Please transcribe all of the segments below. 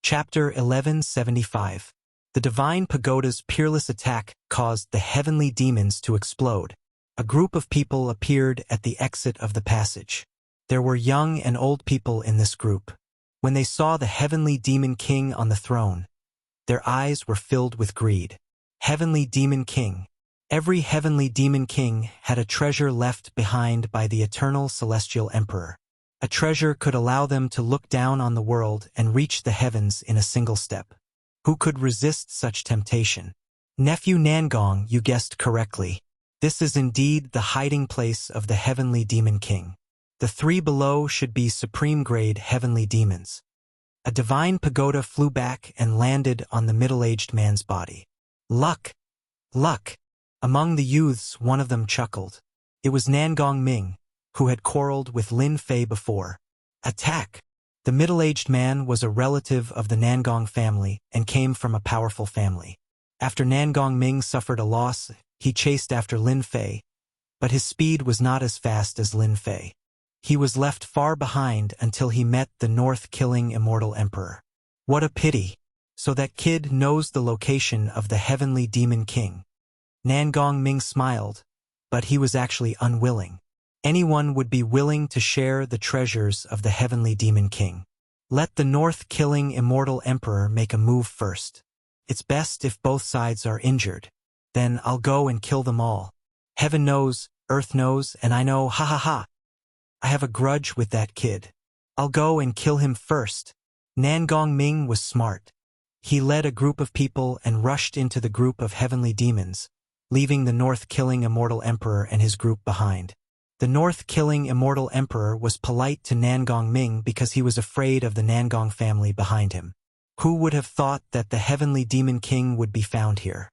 Chapter 1175. The Divine Pagoda's peerless attack caused the heavenly demons to explode. A group of people appeared at the exit of the passage. There were young and old people in this group. When they saw the heavenly demon king on the throne, their eyes were filled with greed. Heavenly Demon King. Every heavenly demon king had a treasure left behind by the eternal celestial emperor. A treasure could allow them to look down on the world and reach the heavens in a single step. Who could resist such temptation? Nephew Nangong, you guessed correctly. This is indeed the hiding place of the heavenly demon king. The three below should be supreme-grade heavenly demons. A divine pagoda flew back and landed on the middle-aged man's body. Luck! Luck! Among the youths, one of them chuckled. It was Nangong Ming, who had quarreled with Lin Fei before. Attack! The middle-aged man was a relative of the Nangong family and came from a powerful family. After Nangong Ming suffered a loss, he chased after Lin Fei, but his speed was not as fast as Lin Fei. He was left far behind until he met the North-killing immortal emperor. What a pity! So that kid knows the location of the heavenly demon king. Nangong Ming smiled, but he was actually unwilling. Anyone would be willing to share the treasures of the heavenly demon king. Let the North-killing immortal emperor make a move first. It's best if both sides are injured. Then I'll go and kill them all. Heaven knows, earth knows, and I know, ha ha ha. I have a grudge with that kid. I'll go and kill him first. Nangong Ming was smart. He led a group of people and rushed into the group of heavenly demons, leaving the North-killing immortal emperor and his group behind. The North-killing immortal emperor was polite to Nangong Ming because he was afraid of the Nangong family behind him. Who would have thought that the heavenly demon king would be found here?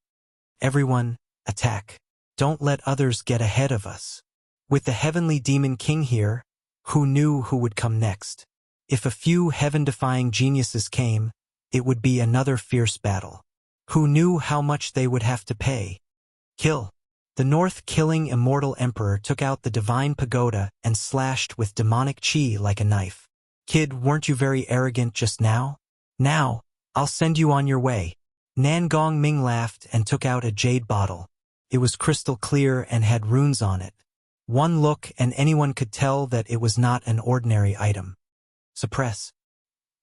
Everyone, attack. Don't let others get ahead of us. With the heavenly demon king here, who knew who would come next? If a few heaven-defying geniuses came, it would be another fierce battle. Who knew how much they would have to pay? Kill. The North-killing immortal emperor took out the divine pagoda and slashed with demonic chi like a knife. Kid, weren't you very arrogant just now? Now, I'll send you on your way. Nangong Ming laughed and took out a jade bottle. It was crystal clear and had runes on it. One look and anyone could tell that it was not an ordinary item. Suppress.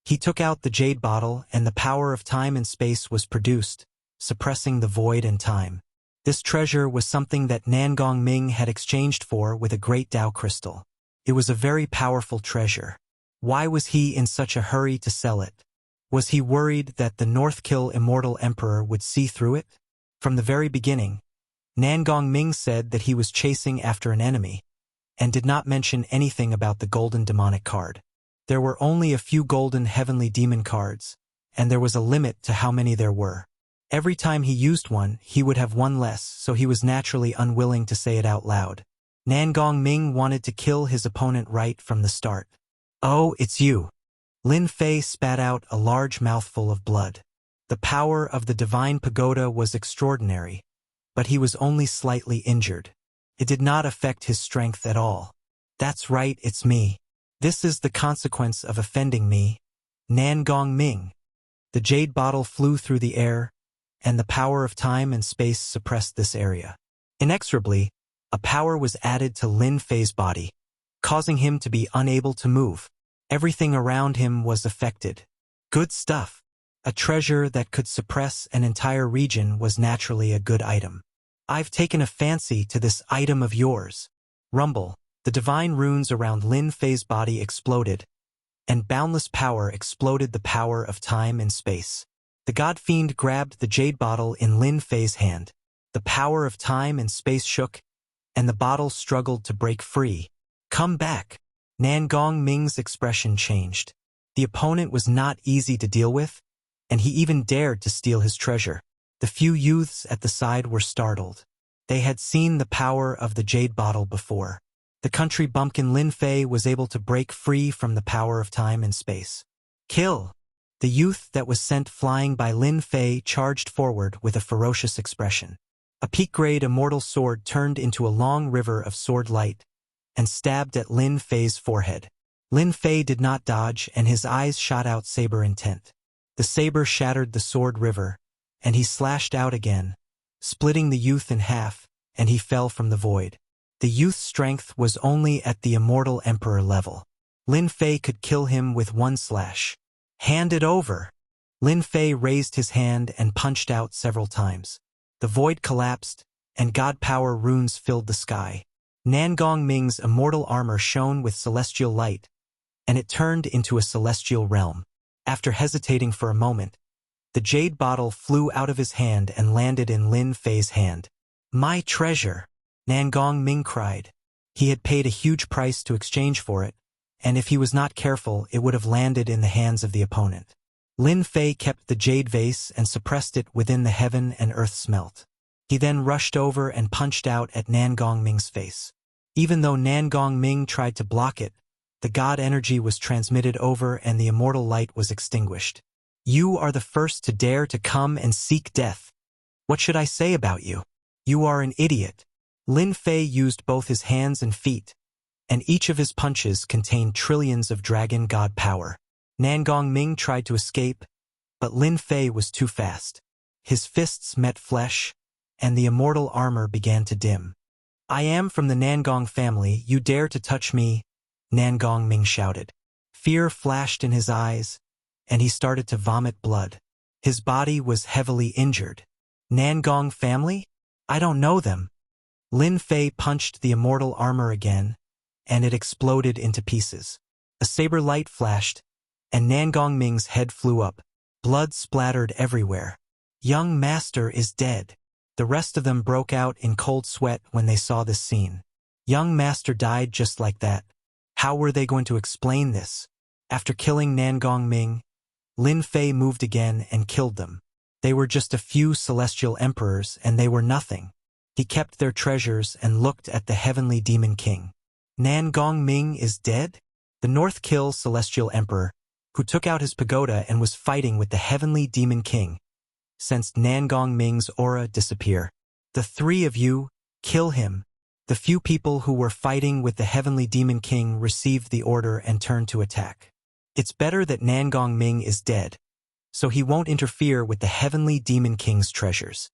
He took out the jade bottle and the power of time and space was produced, suppressing the void and time. This treasure was something that Nangong Ming had exchanged for with a great Tao crystal. It was a very powerful treasure. Why was he in such a hurry to sell it? Was he worried that the North-kill immortal emperor would see through it? From the very beginning, Nangong Ming said that he was chasing after an enemy, and did not mention anything about the golden demonic card. There were only a few golden heavenly demon cards, and there was a limit to how many there were. Every time he used one, he would have one less, so he was naturally unwilling to say it out loud. Nangong Ming wanted to kill his opponent right from the start. Oh, it's you. Lin Fei spat out a large mouthful of blood. The power of the divine pagoda was extraordinary, but he was only slightly injured. It did not affect his strength at all. That's right, it's me. This is the consequence of offending me, Nangong Ming. The jade bottle flew through the air, and the power of time and space suppressed this area. Inexorably, a power was added to Lin Fei's body, causing him to be unable to move. Everything around him was affected. Good stuff. A treasure that could suppress an entire region was naturally a good item. I've taken a fancy to this item of yours. Rumble. The divine runes around Lin Fei's body exploded, and boundless power exploded the power of time and space. The god-fiend grabbed the jade bottle in Lin Fei's hand. The power of time and space shook, and the bottle struggled to break free. Come back. Nangong Ming's expression changed. The opponent was not easy to deal with, and he even dared to steal his treasure. The few youths at the side were startled. They had seen the power of the jade bottle before. The country bumpkin Lin Fei was able to break free from the power of time and space. Kill! The youth that was sent flying by Lin Fei charged forward with a ferocious expression. A peak-grade immortal sword turned into a long river of sword light and stabbed at Lin Fei's forehead. Lin Fei did not dodge and his eyes shot out saber intent. The saber shattered the sword river, and he slashed out again, splitting the youth in half, and he fell from the void. The youth's strength was only at the immortal emperor level. Lin Fei could kill him with one slash. Hand it over! Lin Fei raised his hand and punched out several times. The void collapsed, and god power runes filled the sky. Nangong Ming's immortal armor shone with celestial light, and it turned into a celestial realm. After hesitating for a moment, the jade bottle flew out of his hand and landed in Lin Fei's hand. My treasure! Nangong Ming cried. He had paid a huge price to exchange for it, and if he was not careful, it would have landed in the hands of the opponent. Lin Fei kept the jade vase and suppressed it within the heaven and earth smelt. He then rushed over and punched out at Nangong Ming's face. Even though Nangong Ming tried to block it, the god energy was transmitted over and the immortal light was extinguished. You are the first to dare to come and seek death. What should I say about you? You are an idiot. Lin Fei used both his hands and feet, and each of his punches contained trillions of dragon god power. Nangong Ming tried to escape, but Lin Fei was too fast. His fists met flesh, and the immortal armor began to dim. I am from the Nangong family, you dare to touch me, Nangong Ming shouted. Fear flashed in his eyes, and he started to vomit blood. His body was heavily injured. Nangong family? I don't know them. Lin Fei punched the immortal armor again, and it exploded into pieces. A saber light flashed, and Nangong Ming's head flew up. Blood splattered everywhere. Young master is dead. The rest of them broke out in cold sweat when they saw this scene. Young master died just like that. How were they going to explain this? After killing Nangong Ming, Lin Fei moved again and killed them. They were just a few celestial emperors, and they were nothing. He kept their treasures and looked at the heavenly demon king. Nangong Ming is dead? The North Kill celestial emperor, who took out his pagoda and was fighting with the heavenly demon king, sensed Nangong Ming's aura disappear. The three of you, kill him. The few people who were fighting with the heavenly demon king received the order and turned to attack. It's better that Nangong Ming is dead, so he won't interfere with the heavenly demon king's treasures.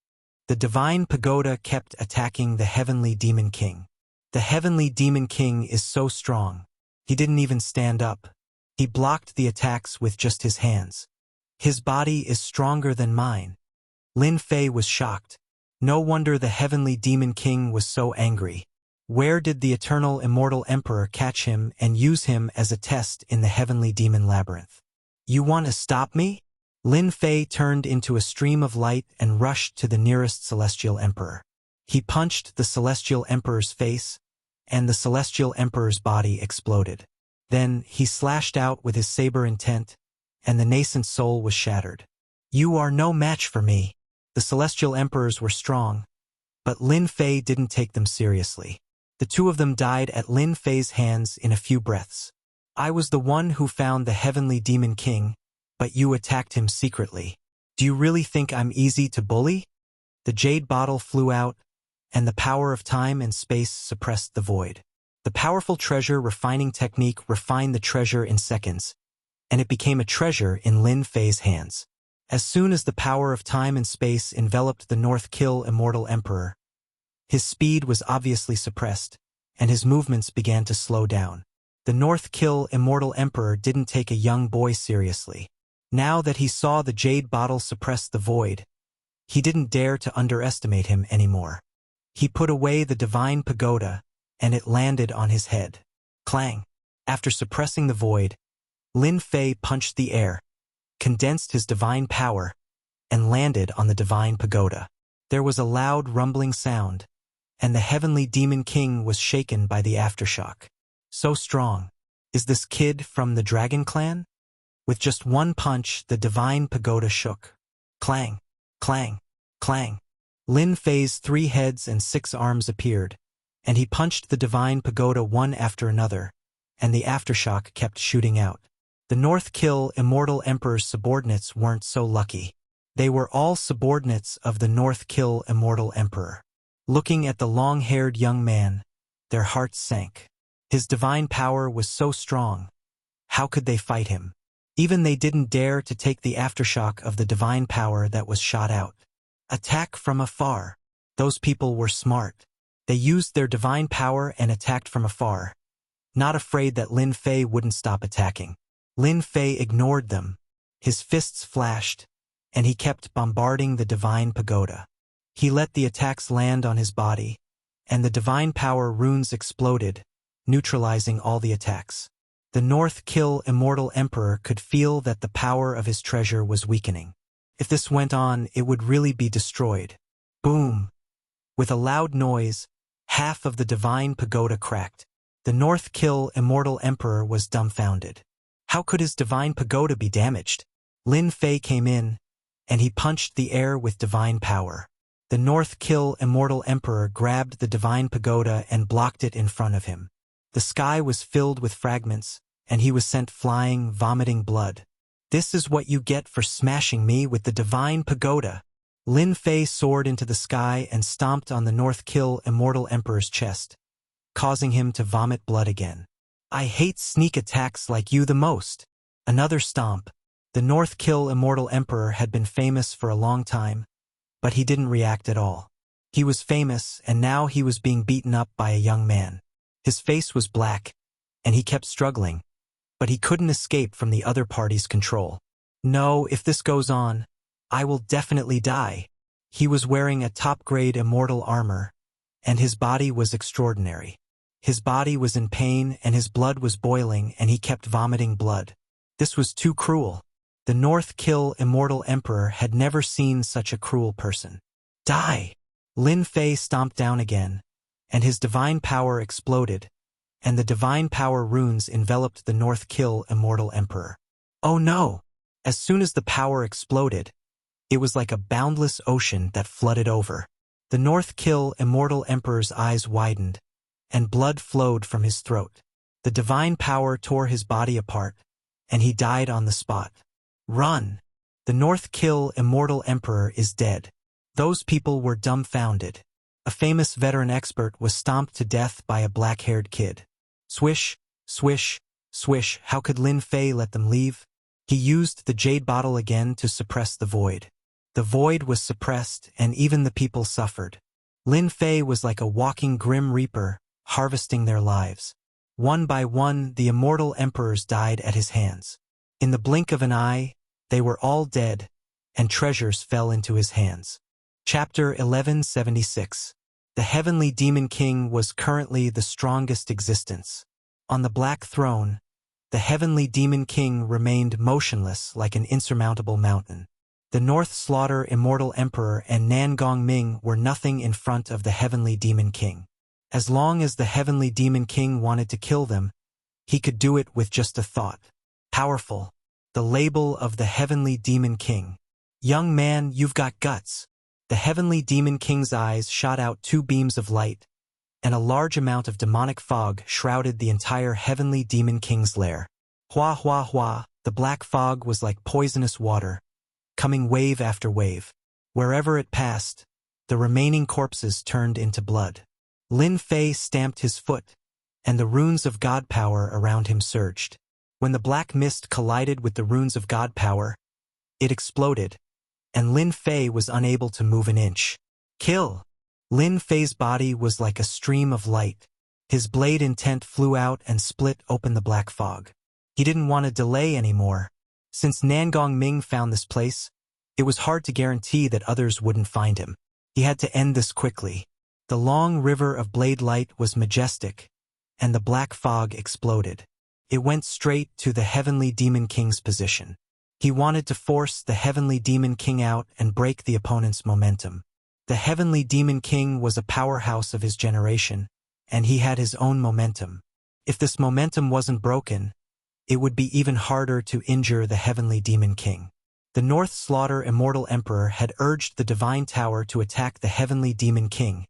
The divine pagoda kept attacking the heavenly demon king. The heavenly demon king is so strong. He didn't even stand up. He blocked the attacks with just his hands. His body is stronger than mine. Lin Fei was shocked. No wonder the heavenly demon king was so angry. Where did the eternal immortal emperor catch him and use him as a test in the heavenly demon labyrinth? You want to stop me? Lin Fei turned into a stream of light and rushed to the nearest celestial emperor. He punched the celestial emperor's face, and the celestial emperor's body exploded. Then he slashed out with his saber intent, and the nascent soul was shattered. You are no match for me. The celestial emperors were strong, but Lin Fei didn't take them seriously. The two of them died at Lin Fei's hands in a few breaths. I was the one who found the heavenly demon king, but you attacked him secretly. Do you really think I'm easy to bully? The jade bottle flew out, and the power of time and space suppressed the void. The powerful treasure refining technique refined the treasure in seconds, and it became a treasure in Lin Fei's hands. As soon as the power of time and space enveloped the North Kill immortal emperor, his speed was obviously suppressed, and his movements began to slow down. The North Kill immortal emperor didn't take a young boy seriously. Now that he saw the jade bottle suppress the void, he didn't dare to underestimate him anymore. He put away the divine pagoda, and it landed on his head. Clang! After suppressing the void, Lin Fei punched the air, condensed his divine power, and landed on the divine pagoda. There was a loud rumbling sound, and the heavenly demon king was shaken by the aftershock. So strong. Is this kid from the dragon clan? With just one punch, the divine pagoda shook. Clang! Clang! Clang! Lin Fei's 3 heads and 6 arms appeared, and he punched the divine pagoda one after another, and the aftershock kept shooting out. The North Kill immortal emperor's subordinates weren't so lucky. They were all subordinates of the North Kill immortal emperor. Looking at the long-haired young man, their hearts sank. His divine power was so strong. How could they fight him? Even they didn't dare to take the aftershock of the divine power that was shot out. Attack from afar. Those people were smart. They used their divine power and attacked from afar, not afraid that Lin Fei wouldn't stop attacking. Lin Fei ignored them. His fists flashed, and he kept bombarding the divine pagoda. He let the attacks land on his body, and the divine power runes exploded, neutralizing all the attacks. The North Kill Immortal Emperor could feel that the power of his treasure was weakening. If this went on, it would really be destroyed. Boom! With a loud noise, half of the divine pagoda cracked. The North Kill Immortal Emperor was dumbfounded. How could his divine pagoda be damaged? Lin Fei came in, and he punched the air with divine power. The North Kill Immortal Emperor grabbed the divine pagoda and blocked it in front of him. The sky was filled with fragments, and he was sent flying, vomiting blood. This is what you get for smashing me with the divine pagoda. Lin Fei soared into the sky and stomped on the North Kill Immortal Emperor's chest, causing him to vomit blood again. I hate sneak attacks like you the most. Another stomp. The North Kill Immortal Emperor had been famous for a long time, but he didn't react at all. He was famous, and now he was being beaten up by a young man. His face was black, and he kept struggling, but he couldn't escape from the other party's control. No, if this goes on, I will definitely die. He was wearing a top-grade immortal armor, and his body was extraordinary. His body was in pain, and his blood was boiling, and he kept vomiting blood. This was too cruel. The North Kill Immortal Emperor had never seen such a cruel person. Die! Lin Fei stomped down again, and his divine power exploded, and the divine power runes enveloped the North Kill Immortal Emperor. Oh no! As soon as the power exploded, it was like a boundless ocean that flooded over. The North Kill Immortal Emperor's eyes widened, and blood flowed from his throat. The divine power tore his body apart, and he died on the spot. Run! The North Kill Immortal Emperor is dead. Those people were dumbfounded. A famous veteran expert was stomped to death by a black-haired kid. Swish, swish, swish. How could Lin Fei let them leave? He used the jade bottle again to suppress the void. The void was suppressed, and even the people suffered. Lin Fei was like a walking grim reaper, harvesting their lives. One by one, the immortal emperors died at his hands. In the blink of an eye, they were all dead, and treasures fell into his hands. Chapter 1176. The Heavenly Demon King was currently the strongest existence. On the Black Throne, the Heavenly Demon King remained motionless like an insurmountable mountain. The North Slaughter Immortal Emperor and Nangong Ming were nothing in front of the Heavenly Demon King. As long as the Heavenly Demon King wanted to kill them, he could do it with just a thought. Powerful. The label of the Heavenly Demon King. Young man, you've got guts. The Heavenly Demon King's eyes shot out two beams of light, and a large amount of demonic fog shrouded the entire Heavenly Demon King's lair. Hua hua hua, the black fog was like poisonous water, coming wave after wave. Wherever it passed, the remaining corpses turned into blood. Lin Fei stamped his foot, and the runes of God power around him surged. When the black mist collided with the runes of God power, it exploded, and Lin Fei was unable to move an inch. Kill! Lin Fei's body was like a stream of light. His blade intent flew out and split open the black fog. He didn't want to delay anymore. Since Nangong Ming found this place, it was hard to guarantee that others wouldn't find him. He had to end this quickly. The long river of blade light was majestic, and the black fog exploded. It went straight to the Heavenly Demon King's position. He wanted to force the Heavenly Demon King out and break the opponent's momentum. The Heavenly Demon King was a powerhouse of his generation, and he had his own momentum. If this momentum wasn't broken, it would be even harder to injure the Heavenly Demon King. The North Slaughter Immortal Emperor had urged the Divine Tower to attack the Heavenly Demon King,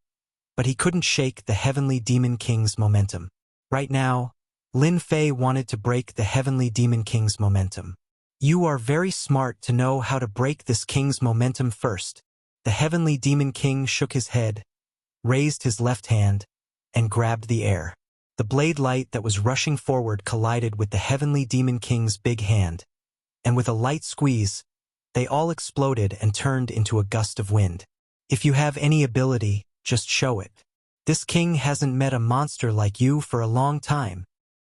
but he couldn't shake the Heavenly Demon King's momentum. Right now, Lin Fei wanted to break the Heavenly Demon King's momentum. You are very smart to know how to break this king's momentum first. The Heavenly Demon King shook his head, raised his left hand, and grabbed the air. The blade light that was rushing forward collided with the Heavenly Demon King's big hand, and with a light squeeze, they all exploded and turned into a gust of wind. If you have any ability, just show it. This king hasn't met a monster like you for a long time.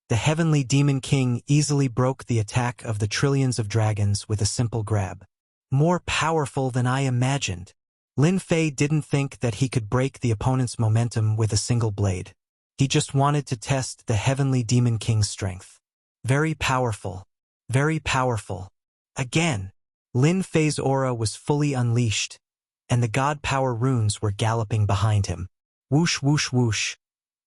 The heavenly demon king easily broke the attack of the trillions of dragons with a simple grab. More powerful than I imagined. Lin Fei didn't think that he could break the opponent's momentum with a single blade. He just wanted to test the heavenly demon king's strength. Very powerful. Very powerful. Again. Lin Fei's aura was fully unleashed, and the god power runes were galloping behind him. Whoosh whoosh whoosh.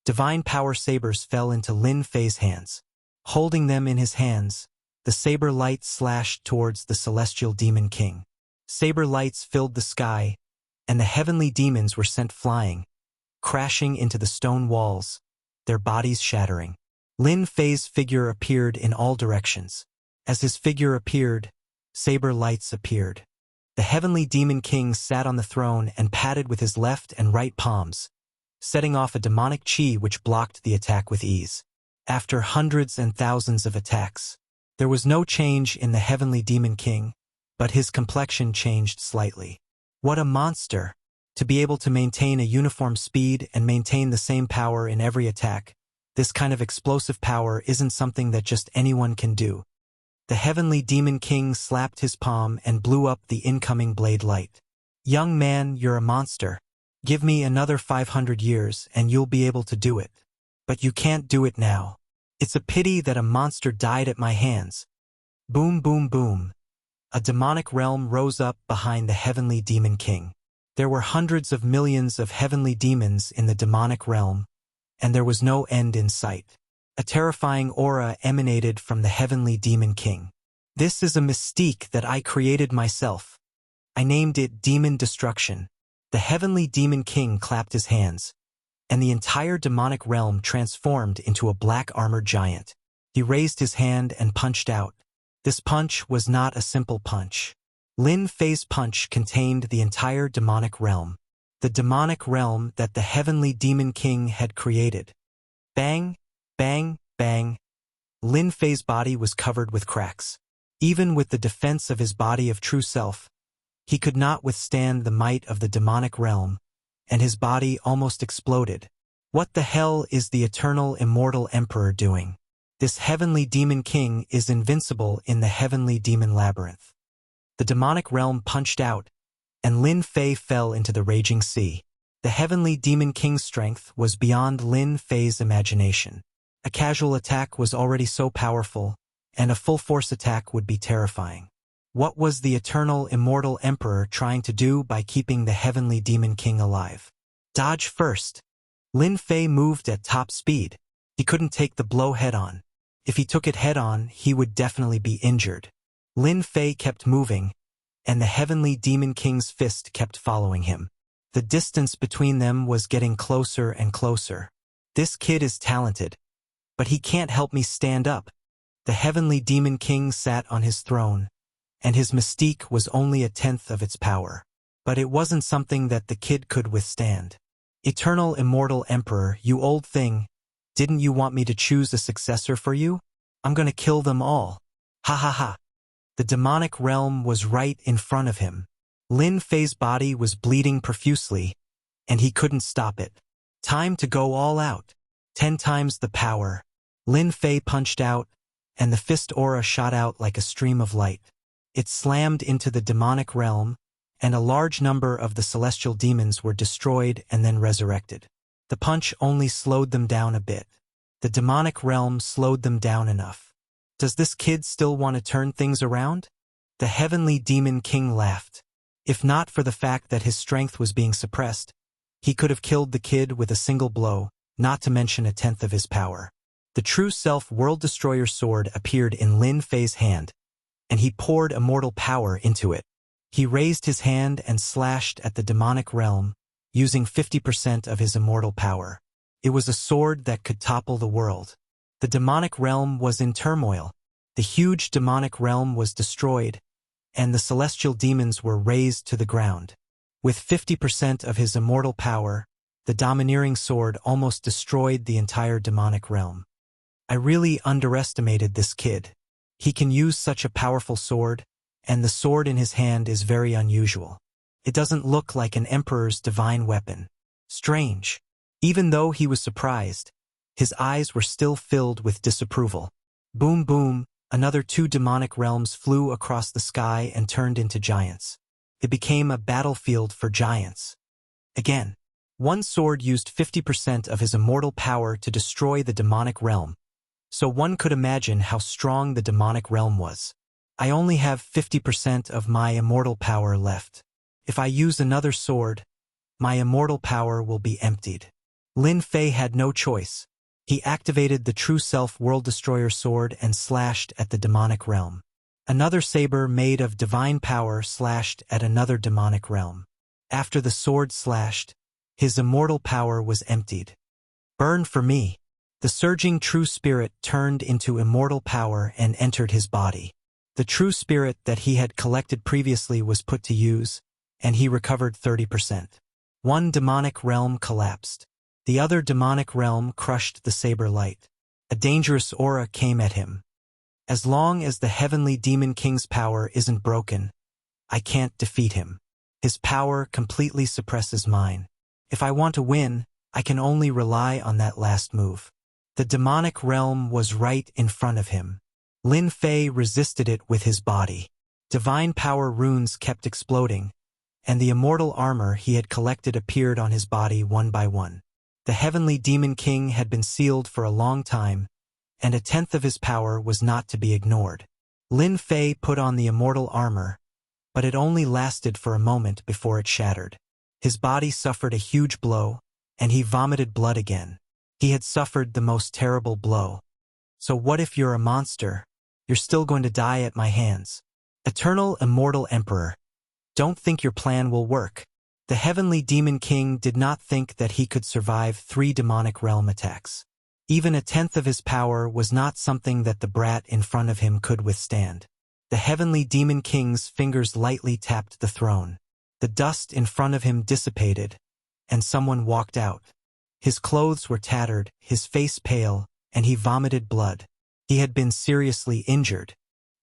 Divine power sabers fell into Lin Fei's hands. Holding them in his hands, the saber light slashed towards the celestial demon king. Saber lights filled the sky, and the heavenly demons were sent flying, crashing into the stone walls, their bodies shattering. Lin Fei's figure appeared in all directions. As his figure appeared, saber lights appeared. The heavenly demon king sat on the throne and patted with his left and right palms, setting off a demonic chi which blocked the attack with ease. After hundreds and thousands of attacks, there was no change in the heavenly demon king, but his complexion changed slightly. What a monster! To be able to maintain a uniform speed and maintain the same power in every attack, this kind of explosive power isn't something that just anyone can do. The heavenly demon king slapped his palm and blew up the incoming blade light. Young man, you're a monster. Give me another 500 years and you'll be able to do it. But you can't do it now. It's a pity that a monster died at my hands. Boom boom boom. A demonic realm rose up behind the heavenly demon king. There were hundreds of millions of heavenly demons in the demonic realm, and there was no end in sight. A terrifying aura emanated from the heavenly demon king. This is a mystique that I created myself. I named it Demon Destruction. The heavenly demon king clapped his hands, and the entire demonic realm transformed into a black armored giant. He raised his hand and punched out. This punch was not a simple punch. Lin Fei's punch contained the entire demonic realm. The demonic realm that the heavenly demon king had created. Bang! Bang, bang. Lin Fei's body was covered with cracks. Even with the defense of his body of true self, he could not withstand the might of the demonic realm, and his body almost exploded. What the hell is the eternal immortal emperor doing? This heavenly demon king is invincible in the heavenly demon labyrinth. The demonic realm punched out, and Lin Fei fell into the raging sea. The heavenly demon king's strength was beyond Lin Fei's imagination. A casual attack was already so powerful, and a full-force attack would be terrifying. What was the eternal immortal emperor trying to do by keeping the heavenly demon king alive? Dodge first. Lin Fei moved at top speed. He couldn't take the blow head-on. If he took it head-on, he would definitely be injured. Lin Fei kept moving, and the heavenly demon king's fist kept following him. The distance between them was getting closer and closer. This kid is talented. But he can't help me stand up. The heavenly demon king sat on his throne, and his mystique was only 1/10 of its power. But it wasn't something that the kid could withstand. Eternal immortal emperor, you old thing, didn't you want me to choose a successor for you? I'm gonna kill them all. Ha ha ha. The demonic realm was right in front of him. Lin Fei's body was bleeding profusely, and he couldn't stop it. Time to go all out. 10 times the power. Lin Fei punched out, and the fist aura shot out like a stream of light. It slammed into the demonic realm, and a large number of the celestial demons were destroyed and then resurrected. The punch only slowed them down a bit. The demonic realm slowed them down enough. Does this kid still want to turn things around? The heavenly demon king laughed. If not for the fact that his strength was being suppressed, he could have killed the kid with a single blow, not to mention 1/10 of his power. The true self World Destroyer sword appeared in Lin Fei's hand, and he poured immortal power into it. He raised his hand and slashed at the demonic realm, using 50% of his immortal power. It was a sword that could topple the world. The demonic realm was in turmoil. The huge demonic realm was destroyed, and the celestial demons were razed to the ground. With 50% of his immortal power, the domineering sword almost destroyed the entire demonic realm. I really underestimated this kid. He can use such a powerful sword, and the sword in his hand is very unusual. It doesn't look like an emperor's divine weapon. Strange. Even though he was surprised, his eyes were still filled with disapproval. Boom boom, another 2 demonic realms flew across the sky and turned into giants. It became a battlefield for giants. Again, one sword used 50% of his immortal power to destroy the demonic realm, so one could imagine how strong the demonic realm was. I only have 50% of my immortal power left. If I use another sword, my immortal power will be emptied. Lin Fei had no choice. He activated the True Self World Destroyer sword and slashed at the demonic realm. Another saber made of divine power slashed at another demonic realm. After the sword slashed, his immortal power was emptied. Burn for me. The surging true spirit turned into immortal power and entered his body. The true spirit that he had collected previously was put to use, and he recovered 30%. One demonic realm collapsed. The other demonic realm crushed the saber light. A dangerous aura came at him. As long as the heavenly demon king's power isn't broken, I can't defeat him. His power completely suppresses mine. If I want to win, I can only rely on that last move. The demonic realm was right in front of him. Lin Fei resisted it with his body. Divine power runes kept exploding, and the immortal armor he had collected appeared on his body one by one. The heavenly demon king had been sealed for a long time, and 1/10 of his power was not to be ignored. Lin Fei put on the immortal armor, but it only lasted for a moment before it shattered. His body suffered a huge blow, and he vomited blood again. He had suffered the most terrible blow. So what if you're a monster? You're still going to die at my hands. Eternal immortal emperor. Don't think your plan will work. The heavenly demon king did not think that he could survive 3 demonic realm attacks. Even 1/10 of his power was not something that the brat in front of him could withstand. The heavenly demon king's fingers lightly tapped the throne. The dust in front of him dissipated, and someone walked out. His clothes were tattered, his face pale, and he vomited blood. He had been seriously injured.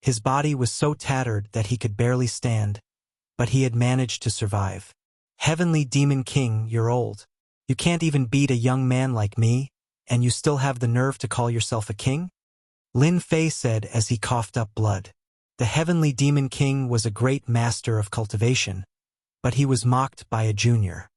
His body was so tattered that he could barely stand, but he had managed to survive. Heavenly Demon King, you're old. You can't even beat a young man like me, and you still have the nerve to call yourself a king? Lin Fei said as he coughed up blood. The Heavenly Demon King was a great master of cultivation, but he was mocked by a junior.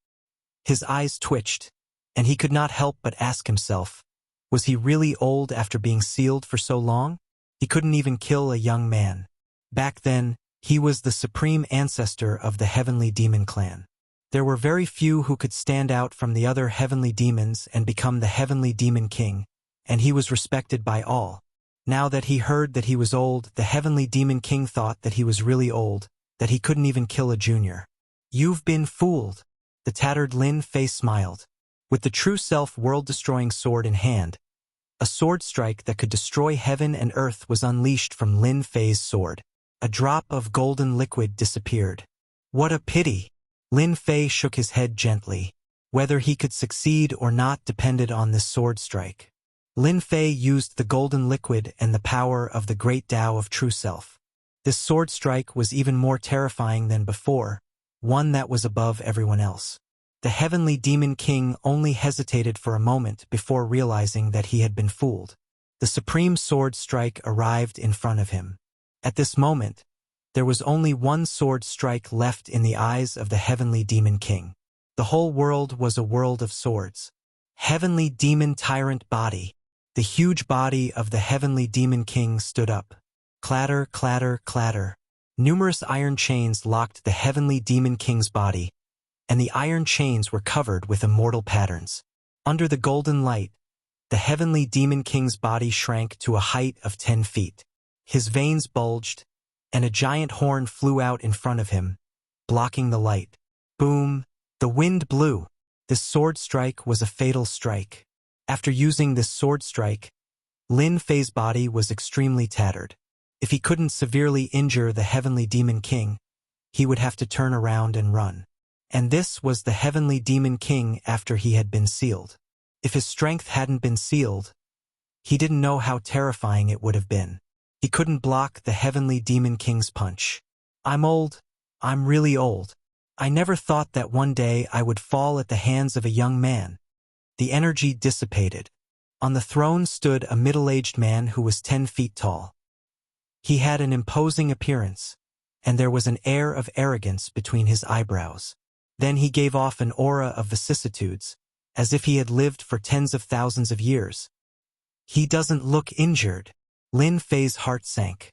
His eyes twitched, and he could not help but ask himself, was he really old after being sealed for so long? He couldn't even kill a young man. Back then, he was the supreme ancestor of the Heavenly Demon clan. There were very few who could stand out from the other heavenly demons and become the Heavenly Demon King, and he was respected by all. Now that he heard that he was old, the Heavenly Demon King thought that he was really old, that he couldn't even kill a junior. You've been fooled. The tattered Lin Fei smiled. With the true self world-destroying sword in hand, a sword strike that could destroy heaven and earth was unleashed from Lin Fei's sword. A drop of golden liquid disappeared. What a pity! Lin Fei shook his head gently. Whether he could succeed or not depended on this sword strike. Lin Fei used the golden liquid and the power of the great Tao of True Self. This sword strike was even more terrifying than before, one that was above everyone else. The Heavenly Demon King only hesitated for a moment before realizing that he had been fooled. The supreme sword strike arrived in front of him. At this moment, there was only one sword strike left in the eyes of the Heavenly Demon King. The whole world was a world of swords. Heavenly Demon Tyrant Body. The huge body of the Heavenly Demon King stood up. Clatter, clatter, clatter. Numerous iron chains locked the Heavenly Demon King's body, and the iron chains were covered with immortal patterns. Under the golden light, the Heavenly Demon King's body shrank to a height of 10 feet. His veins bulged, and a giant horn flew out in front of him, blocking the light. Boom! The wind blew. This sword strike was a fatal strike. After using this sword strike, Lin Fei's body was extremely tattered. If he couldn't severely injure the Heavenly Demon King, he would have to turn around and run. And this was the Heavenly Demon King after he had been sealed. If his strength hadn't been sealed, he didn't know how terrifying it would have been. He couldn't block the heavenly demon king's punch. I'm old. I'm really old. I never thought that one day I would fall at the hands of a young man. The energy dissipated. On the throne stood a middle-aged man who was 10 feet tall. He had an imposing appearance, and there was an air of arrogance between his eyebrows. Then he gave off an aura of vicissitudes, as if he had lived for tens of thousands of years. He doesn't look injured. Lin Fei's heart sank.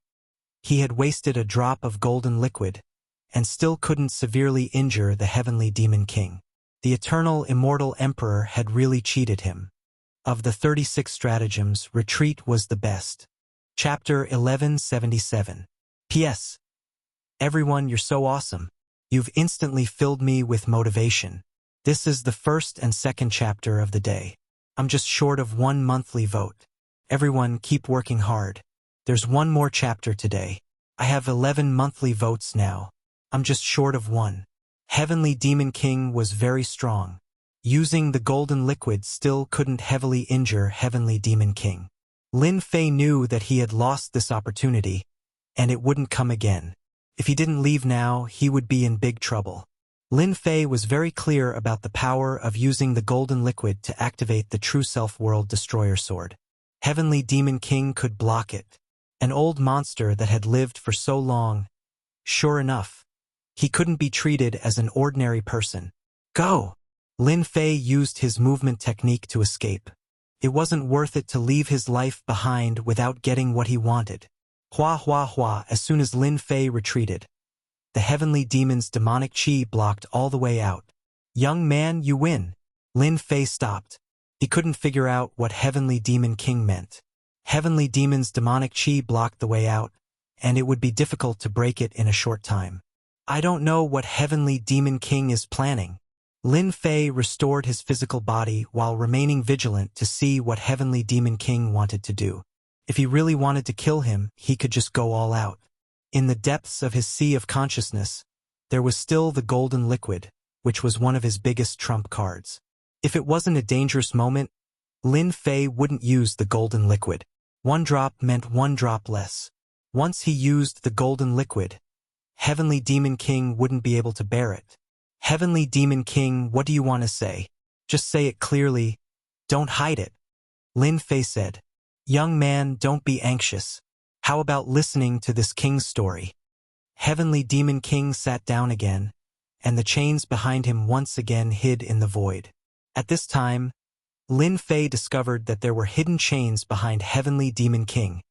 He had wasted a drop of golden liquid, and still couldn't severely injure the heavenly demon king. The eternal immortal emperor had really cheated him. Of the 36 stratagems, retreat was the best. Chapter 1177. P.S. Everyone, you're so awesome. You've instantly filled me with motivation. This is the first and second chapter of the day. I'm just short of 1 monthly vote. Everyone, keep working hard. There's 1 more chapter today. I have 11 monthly votes now. I'm just short of 1. Heavenly Demon King was very strong. Using the golden liquid still couldn't heavily injure Heavenly Demon King. Lin Fei knew that he had lost this opportunity, and it wouldn't come again. If he didn't leave now, he would be in big trouble. Lin Fei was very clear about the power of using the golden liquid to activate the True Self World Destroyer Sword. Heavenly Demon King could block it. An old monster that had lived for so long. Sure enough, he couldn't be treated as an ordinary person. Go! Lin Fei used his movement technique to escape. It wasn't worth it to leave his life behind without getting what he wanted. Hua hua hua. As soon as Lin Fei retreated, the heavenly demon's demonic chi blocked all the way out. Young man, you win. Lin Fei stopped. He couldn't figure out what Heavenly Demon King meant. Heavenly Demon's demonic chi blocked the way out, and it would be difficult to break it in a short time. I don't know what Heavenly Demon King is planning. Lin Fei restored his physical body while remaining vigilant to see what Heavenly Demon King wanted to do. If he really wanted to kill him, he could just go all out. In the depths of his sea of consciousness, there was still the golden liquid, which was one of his biggest trump cards. If it wasn't a dangerous moment, Lin Fei wouldn't use the golden liquid. 1 drop meant 1 drop less. Once he used the golden liquid, Heavenly Demon King wouldn't be able to bear it. Heavenly Demon King, what do you want to say? Just say it clearly. Don't hide it. Lin Fei said. Young man, don't be anxious. How about listening to this king's story? Heavenly Demon King sat down again, and the chains behind him once again hid in the void. At this time, Lin Fei discovered that there were hidden chains behind Heavenly Demon King,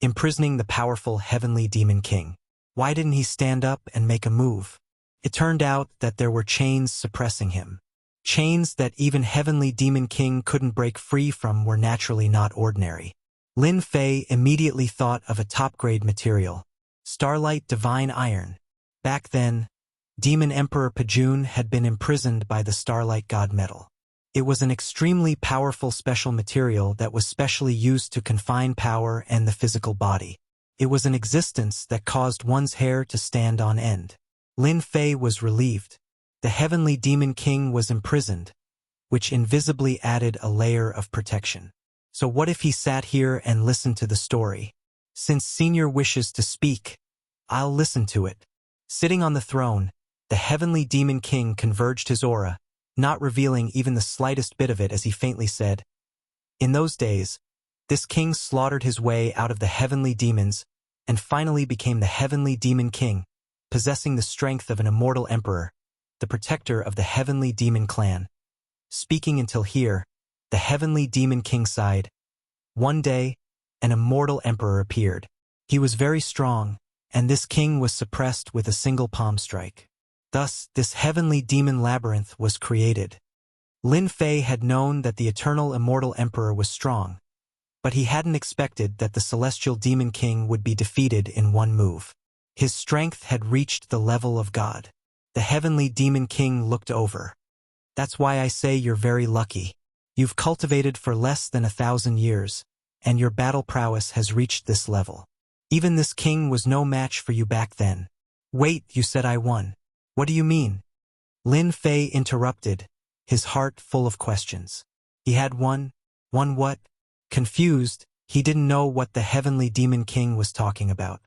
imprisoning the powerful Heavenly Demon King. Why didn't he stand up and make a move? It turned out that there were chains suppressing him. Chains that even Heavenly Demon King couldn't break free from were naturally not ordinary. Lin Fei immediately thought of a top-grade material, Starlight Divine Iron. Back then, Demon Emperor Pajun had been imprisoned by the Starlight God Metal. It was an extremely powerful special material that was specially used to confine power and the physical body. It was an existence that caused one's hair to stand on end. Lin Fei was relieved. The Heavenly Demon King was imprisoned, which invisibly added a layer of protection. So what if he sat here and listened to the story? Since Senior wishes to speak, I'll listen to it. Sitting on the throne, the Heavenly Demon King converged his aura, not revealing even the slightest bit of it, as he faintly said, in those days, this king slaughtered his way out of the heavenly demons and finally became the Heavenly Demon King, possessing the strength of an immortal emperor, the protector of the Heavenly Demon clan. Speaking until here, the Heavenly Demon King sighed. One day, an immortal emperor appeared. He was very strong, and this king was suppressed with a single palm strike. Thus, this heavenly demon labyrinth was created. Lin Fei had known that the eternal immortal emperor was strong, but he hadn't expected that the celestial demon king would be defeated in one move. His strength had reached the level of God. The heavenly demon king looked over. That's why I say you're very lucky. You've cultivated for less than 1,000 years, and your battle prowess has reached this level. Even this king was no match for you back then. Wait, you said I won. What do you mean? Lin Fei interrupted, his heart full of questions. He had won? Won what? Confused, He didn't know what the heavenly demon king was talking about.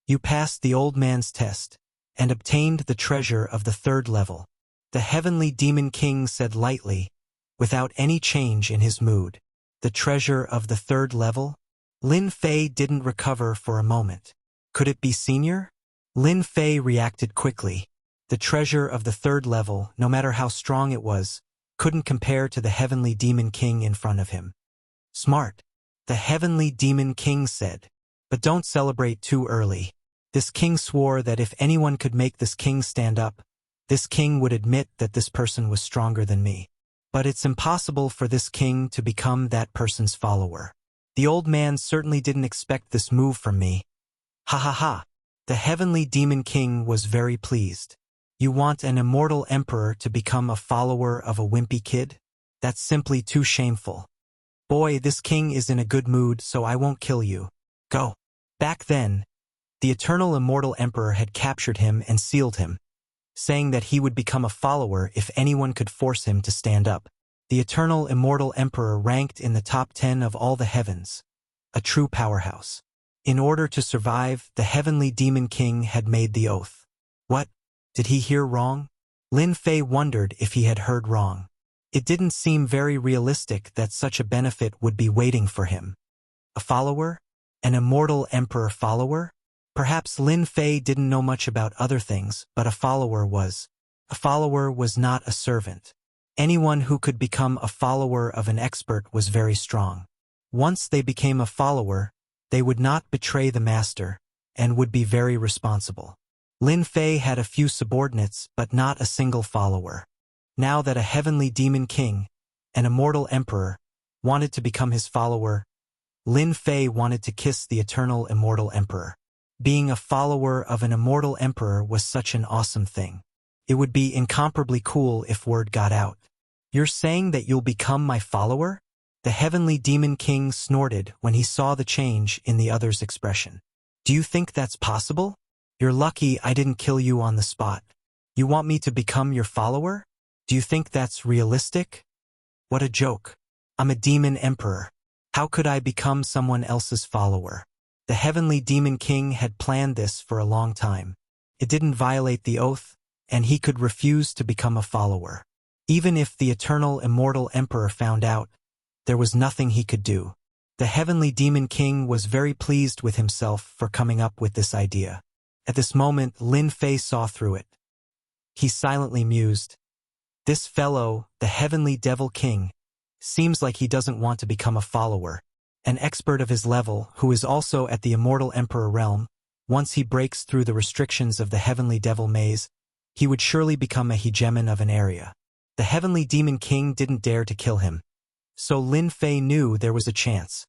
You passed the old man's test and obtained the treasure of the 3rd level. The heavenly demon king said lightly, without any change in his mood. The treasure of the 3rd level? Lin Fei didn't recover for a moment. Could it be senior? Lin Fei reacted quickly. The treasure of the 3rd level, no matter how strong it was, couldn't compare to the heavenly demon king in front of him. Smart, the heavenly demon king said. But don't celebrate too early. This king swore that if anyone could make this king stand up, this king would admit that this person was stronger than me. But it's impossible for this king to become that person's follower. The old man certainly didn't expect this move from me. Ha ha ha. The heavenly demon king was very pleased. You want an immortal emperor to become a follower of a wimpy kid? That's simply too shameful. Boy, this king is in a good mood, so I won't kill you. Go. Back then, the eternal immortal emperor had captured him and sealed him, saying that he would become a follower if anyone could force him to stand up. The eternal immortal emperor ranked in the top 10 of all the heavens, a true powerhouse. In order to survive, the heavenly demon king had made the oath. What? Did he hear wrong? Lin Fei wondered if he had heard wrong. It didn't seem very realistic that such a benefit would be waiting for him. A follower? An immortal emperor follower? Perhaps Lin Fei didn't know much about other things, but a follower was. A follower was not a servant. Anyone who could become a follower of an expert was very strong. Once they became a follower, they would not betray the master, and would be very responsible. Lin Fei had a few subordinates, but not a single follower. Now that a heavenly demon king, an immortal emperor, wanted to become his follower, Lin Fei wanted to kiss the eternal immortal emperor. Being a follower of an immortal emperor was such an awesome thing. It would be incomparably cool if word got out. You're saying that you'll become my follower? The heavenly demon king snorted when he saw the change in the other's expression. Do you think that's possible? You're lucky I didn't kill you on the spot. You want me to become your follower? Do you think that's realistic? What a joke. I'm a demon emperor. How could I become someone else's follower? The heavenly demon king had planned this for a long time. It didn't violate the oath, and he could refuse to become a follower. Even if the eternal immortal emperor found out, there was nothing he could do. The heavenly demon king was very pleased with himself for coming up with this idea. At this moment, Lin Fei saw through it. He silently mused. This fellow, the heavenly devil king, seems like he doesn't want to become a follower. An expert of his level, who is also at the immortal emperor realm, once he breaks through the restrictions of the heavenly devil maze, he would surely become a hegemon of an area. The heavenly demon king didn't dare to kill him. So Lin Fei knew there was a chance.